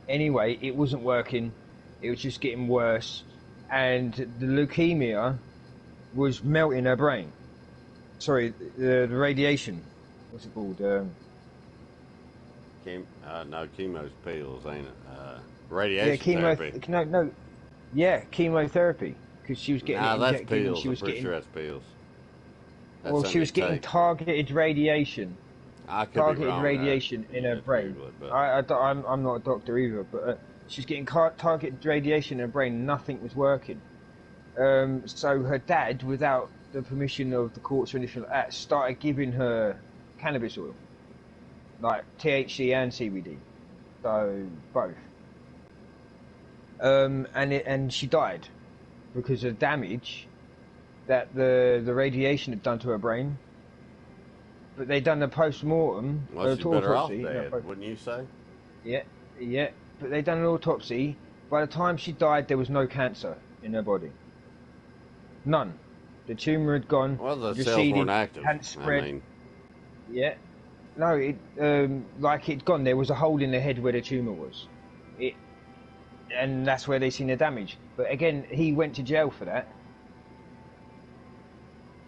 Anyway, it wasn't working. It was just getting worse, and the leukemia was melting her brain. Sorry, the radiation. What's it called?
No, chemo's pills, ain't it? Radiation therapy.
Yeah, chemotherapy. Because she was getting it
that's
injected.
pills.
And she was
I'm pretty
getting,
sure that's pills. That's
well, she was
something you
getting
take.
targeted radiation.
I could be
Targeted
wrong.
radiation in her brain.
Google it, but
I'm not a doctor either, but she was getting targeted radiation in her brain. Nothing was working. So her dad, without the permission of the courts or anything like that, started giving her cannabis oil, like THC and CBD, so both. And she died because of damage that the radiation had done to her brain. But they done the post-mortem,
well, she's better off
autopsy.
dead, wouldn't you say?
Yeah. But they done an autopsy. By the time she died, there was no cancer in her body. None. The tumour had gone.
Well, the cells
receded,
weren't active.
hadn't spread.
I mean,
Yeah. No, it like it'd gone. There was a hole in the head where the tumour was. And that's where they seen the damage. But again, he went to jail for that.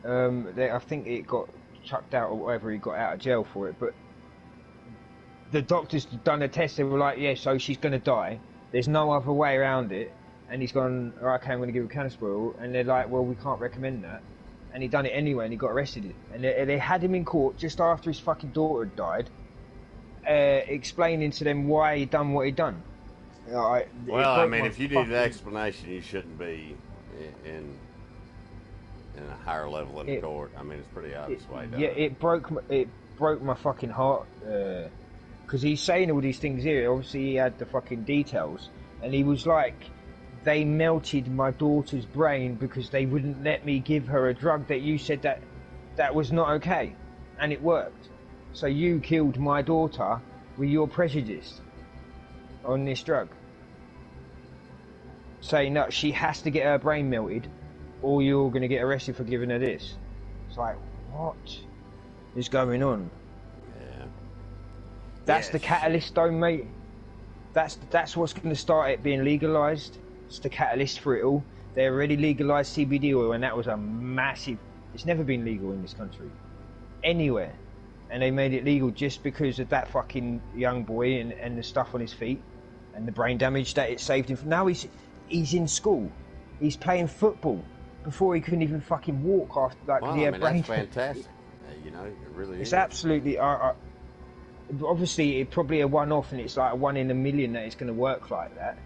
I think it got chucked out or whatever. He got out of jail for it. But the doctors done a test. They were like, yeah, so she's going to die. There's no other way around it. And he's gone, oh, okay, I'm going to give her cannabis oil. And they're like, well, we can't recommend that. And he done it anyway, and he got arrested. And they had him in court just after his fucking daughter had died, explaining to them why he done what he done.
well, I mean, if you need an explanation, you shouldn't be in a higher level in the court. I mean, it's pretty obvious why he done
Yeah,
it.
it broke my fucking heart. Because he's saying all these things here. Obviously, he had the fucking details, and he was like, they melted my daughter's brain because they wouldn't let me give her a drug that you said that was not okay, and it worked. So you killed my daughter with your prejudice on this drug, saying that she has to get her brain melted or you're going to get arrested for giving her this. It's like, what is going on?
Yeah.
That's the catalyst though, mate. That's what's going to start it being legalised. It's the catalyst for it all. They already legalised CBD oil, and that was a massive... It's never been legal in this country. Anywhere. And they made it legal just because of that fucking young boy and the stuff on his feet and the brain damage that it saved him from. Now he's in school. He's playing football before he couldn't even fucking walk after... Like,
Well,
he had brain
that's fantastic. You know, it really
It's
is.
absolutely... obviously, it's probably a one-off, and it's like a 1 in a million that it's going to work like that.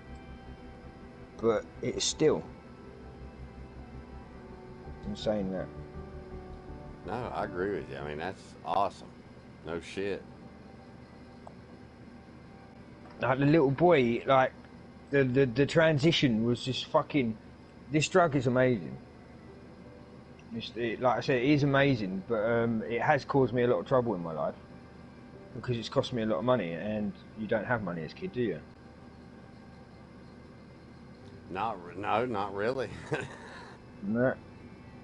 But it's still insane that.
No, I agree with you. I mean, that's awesome. No shit.
Like the little boy, like the transition was just fucking. This drug is amazing. Like I said, it is amazing, but it has caused me a lot of trouble in my life because it's cost me a lot of money, and you don't have money as a kid, do you?
No, not really.
No.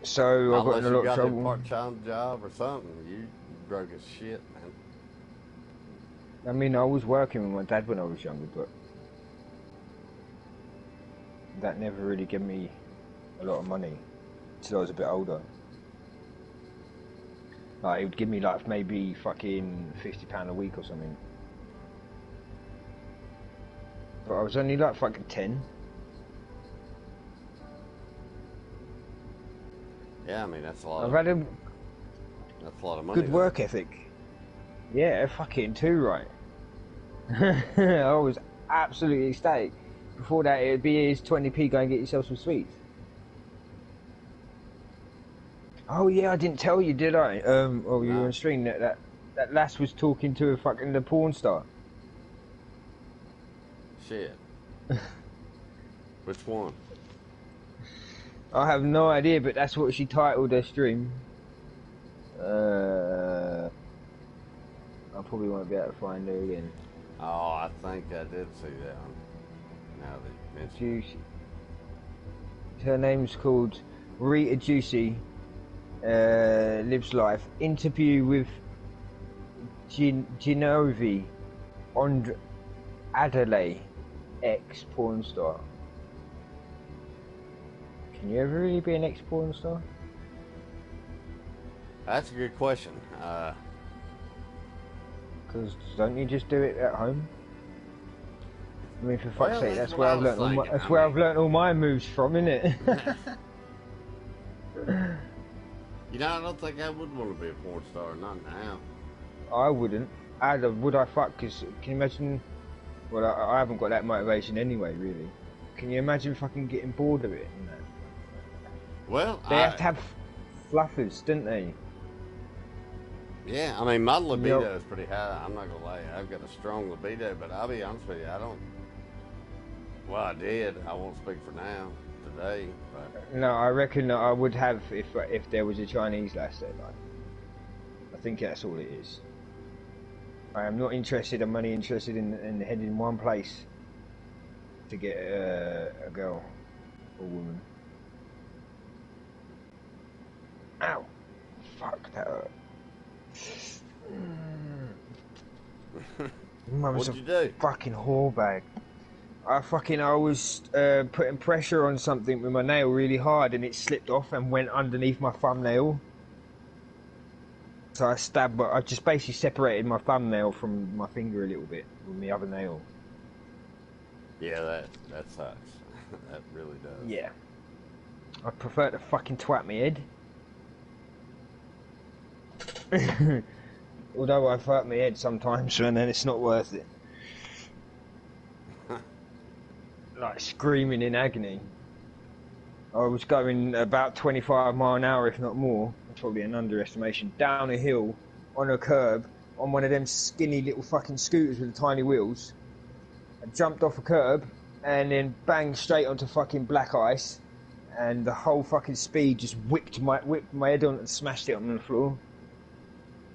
So I got in a lot of trouble.
Unless you got a part-time job or something, you broke as shit, man.
I mean, I was working with my dad when I was younger, but that never really gave me a lot of money until I was a bit older. Like, it would give me like maybe fucking £50 a week or something. But I was only like fucking 10.
Yeah, I mean, that's a lot.
I've had a
That's a lot of money.
good
though.
work ethic. Yeah, fucking too right. I was absolutely ecstatic. Before that, it'd be here's 20p, go and get yourself some sweets. Oh yeah, I didn't tell you, did I? You were on stream that lass was talking to a fucking the porn star.
Shit. Which one?
I have no idea, but that's what she titled her stream. I probably won't be able to find her again.
Oh, I think I did see that one. Now that you mentioned
Juicy. Her name's called Rita Juicy. Lives life. Interview with Genevieve Adelaide, ex porn star. Can you ever really be an ex porn star?
That's a good question.
Because don't you just do it at home? I mean, for fuck's
Well,
sake,
that's
that's
what
where
I
I've
was
learnt all my,
thinking.
that's
I
where
mean-
I've learnt all my moves from, innit?
You know, I don't think I would want to be a porn star. Not now.
I wouldn't. Either would I fuck? Because can you imagine? Well, I haven't got that motivation anyway, really. Can you imagine fucking getting bored of it? And that?
Well,
They have to have fluffers, don't they?
Yeah, I mean, my libido
Yep.
is pretty high. I'm not gonna lie. I've got a strong libido, but I'll be honest with you, I don't. Well, I did. I won't speak for now, today, but
No, I reckon that I would have if there was a Chinese lass there. Like, I think that's all it is. I am not interested. I'm only interested in heading in one place to get a girl or woman. Ow! Fuck that hurt. Mum's
what'd
a
you do?
fucking whore bag. I was putting pressure on something with my nail really hard and it slipped off and went underneath my thumbnail. So I just basically separated my thumbnail from my finger a little bit with my other nail.
Yeah, that sucks. That really does.
Yeah. I prefer to fucking twat my head. Although I've hurt my head sometimes and then it's not worth it. Like screaming in agony. I was going about 25 mile an hour, if not more. That's probably an underestimation. Down a hill, on a curb, on one of them skinny little fucking scooters with the tiny wheels. I jumped off a curb and then banged straight onto fucking black ice. And the whole fucking speed just whipped my head on and smashed it on the floor.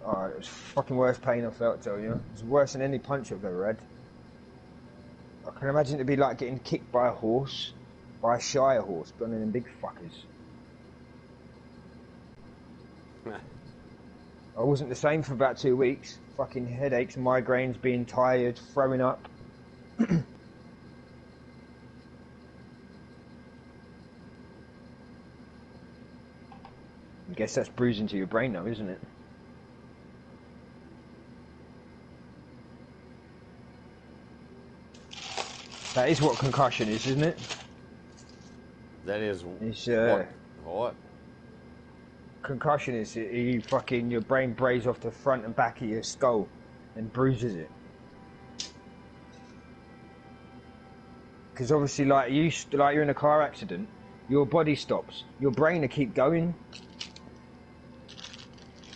Oh, it was fucking worst pain I felt, I tell you. It was worse than any punch I've ever had. I can imagine it'd be like getting kicked by a horse, by a Shire horse, but one of them big fuckers. I wasn't the same for about 2 weeks. Fucking headaches, migraines, being tired, throwing up. I guess that's bruising to your brain now, isn't it? That is what concussion is, isn't it?
That is
It's,
what?
Concussion is your brain brays off the front and back of your skull and bruises it. Because obviously, like you're in a car accident, your body stops, your brain will keep going,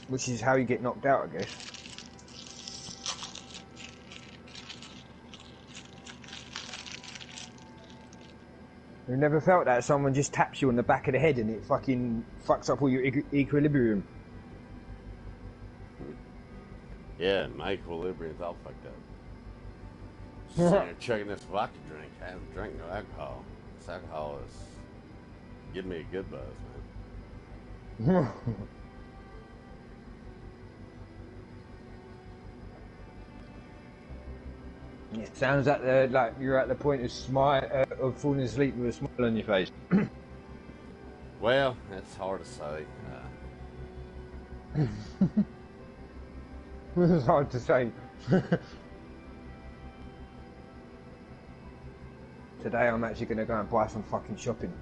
which is how you get knocked out, I guess. You've never felt that someone just taps you on the back of the head and it fucking fucks up all your equilibrium.
Yeah, my equilibrium's all fucked up. Sitting there chugging this vodka drink. I haven't drank no alcohol. This alcohol is giving me a good buzz, man.
It sounds like you're at the point of falling asleep with a smile on your face.
Well, that's hard to say.
It's hard to say. Today I'm actually going to go and buy some fucking shopping.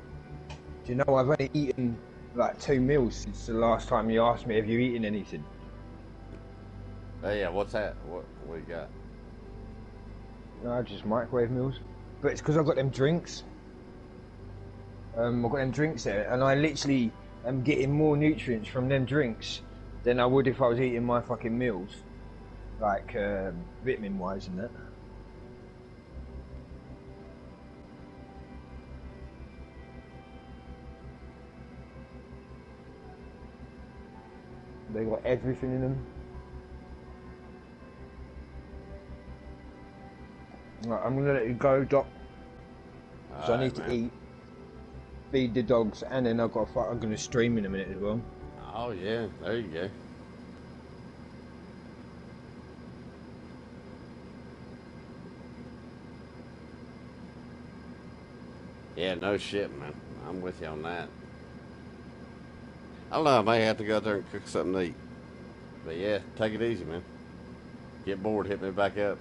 Do you know I've only eaten like 2 meals since the last time you asked me have you eaten anything?
Hey, yeah, what's that? What you got?
No, just microwave meals. But it's because I've got them drinks. I've got them drinks there, and I literally am getting more nutrients from them drinks than I would if I was eating my fucking meals. Like, vitamin-wise and that. They got everything in them. Right, I'm gonna let you go, Doc. So I need to eat, feed the dogs, and then I'm gonna stream in a minute as well.
Oh yeah, there you go. Yeah, no shit, man. I'm with you on that. I don't know, I may have to go out there and cook something to eat. But yeah, take it easy, man. Get bored, hit me back up.